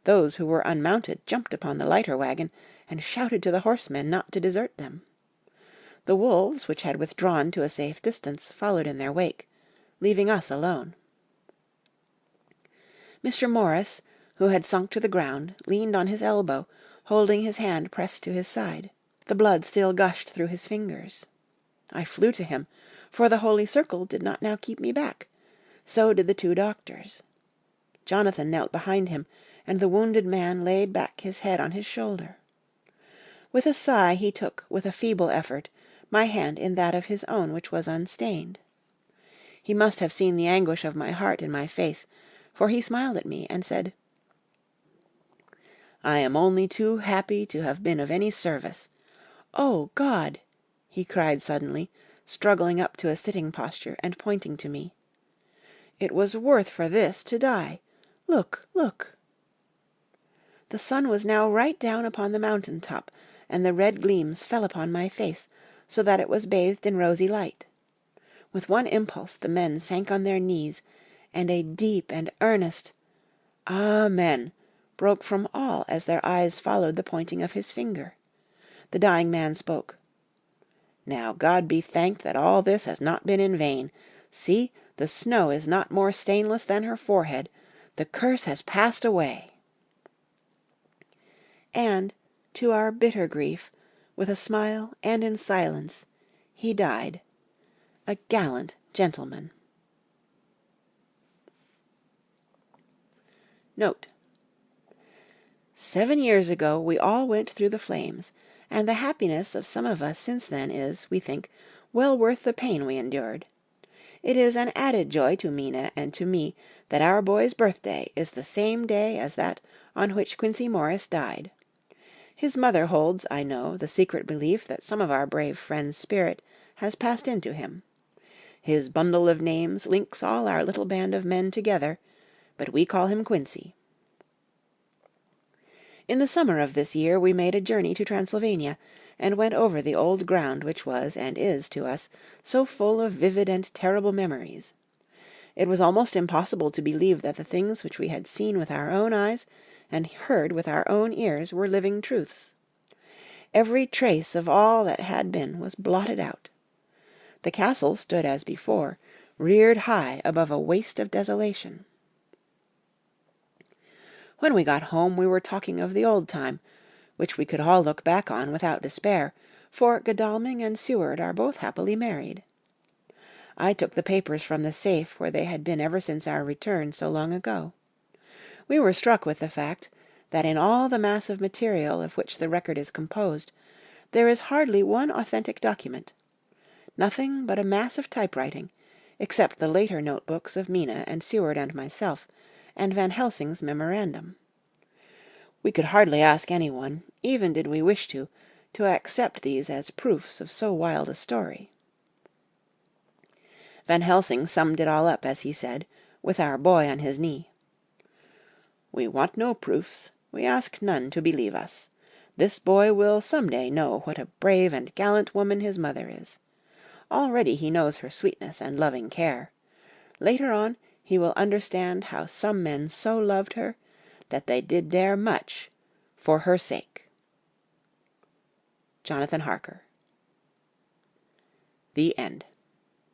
Speaker 1: Those who were unmounted jumped upon the lighter wagon, and shouted to the horsemen not to desert them. The wolves, which had withdrawn to a safe distance, followed in their wake, leaving us alone. Mr. Morris, who had sunk to the ground, leaned on his elbow, holding his hand pressed to his side. The blood still gushed through his fingers. I flew to him, for the Holy Circle did not now keep me back. So did the 2 doctors. Jonathan knelt behind him, and the wounded man laid back his head on his shoulder. With a sigh he took, with a feeble effort, my hand in that of his own which was unstained. He must have seen the anguish of my heart in my face, for he smiled at me and said, I am only too happy to have been of any service. Oh, God!" he cried suddenly, struggling up to a sitting posture and pointing to me. "It was worth for this to die. Look, look!" The sun was now right down upon the mountain top, and the red gleams fell upon my face, so that it was bathed in rosy light. With one impulse the men sank on their knees, and a deep and earnest "Amen" broke from all as their eyes followed the pointing of his finger. The dying man spoke. "Now God be thanked that all this has not been in vain. See, the snow is not more stainless than her forehead. The curse has passed away." And, to our bitter grief, with a smile and in silence, he died, a gallant gentleman. Note: 7 years ago we all went through the flames, and the happiness of some of us since then is, we think, well worth the pain we endured. It is an added joy to Mina and to me that our boy's birthday is the same day as that on which Quincey Morris died. His mother holds, I know, the secret belief that some of our brave friend's spirit has passed into him. His bundle of names links all our little band of men together, but we call him Quincey. In the summer of this year we made a journey to Transylvania, and went over the old ground which was and is to us so full of vivid and terrible memories. It was almost impossible to believe that the things which we had seen with our own eyes and heard with our own ears were living truths. Every trace of all that had been was blotted out. The castle stood as before, reared high above a waste of desolation. When we got home we were talking of the old time, which we could all look back on without despair, for Godalming and Seward are both happily married. I took the papers from the safe where they had been ever since our return so long ago. We were struck with the fact that in all the mass of material of which the record is composed, there is hardly one authentic document. Nothing but a mass of typewriting, except the later notebooks of Mina and Seward and myself, and Van Helsing's memorandum. We could hardly ask anyone, even did we wish to accept these as proofs of so wild a story. Van Helsing summed it all up as he said, with our boy on his knee. "We want no proofs. We ask none to believe us. This boy will some day know what a brave and gallant woman his mother is. Already he knows her sweetness and loving care. Later on he will understand how some men so loved her that they did dare much for her sake." Jonathan Harker. The End.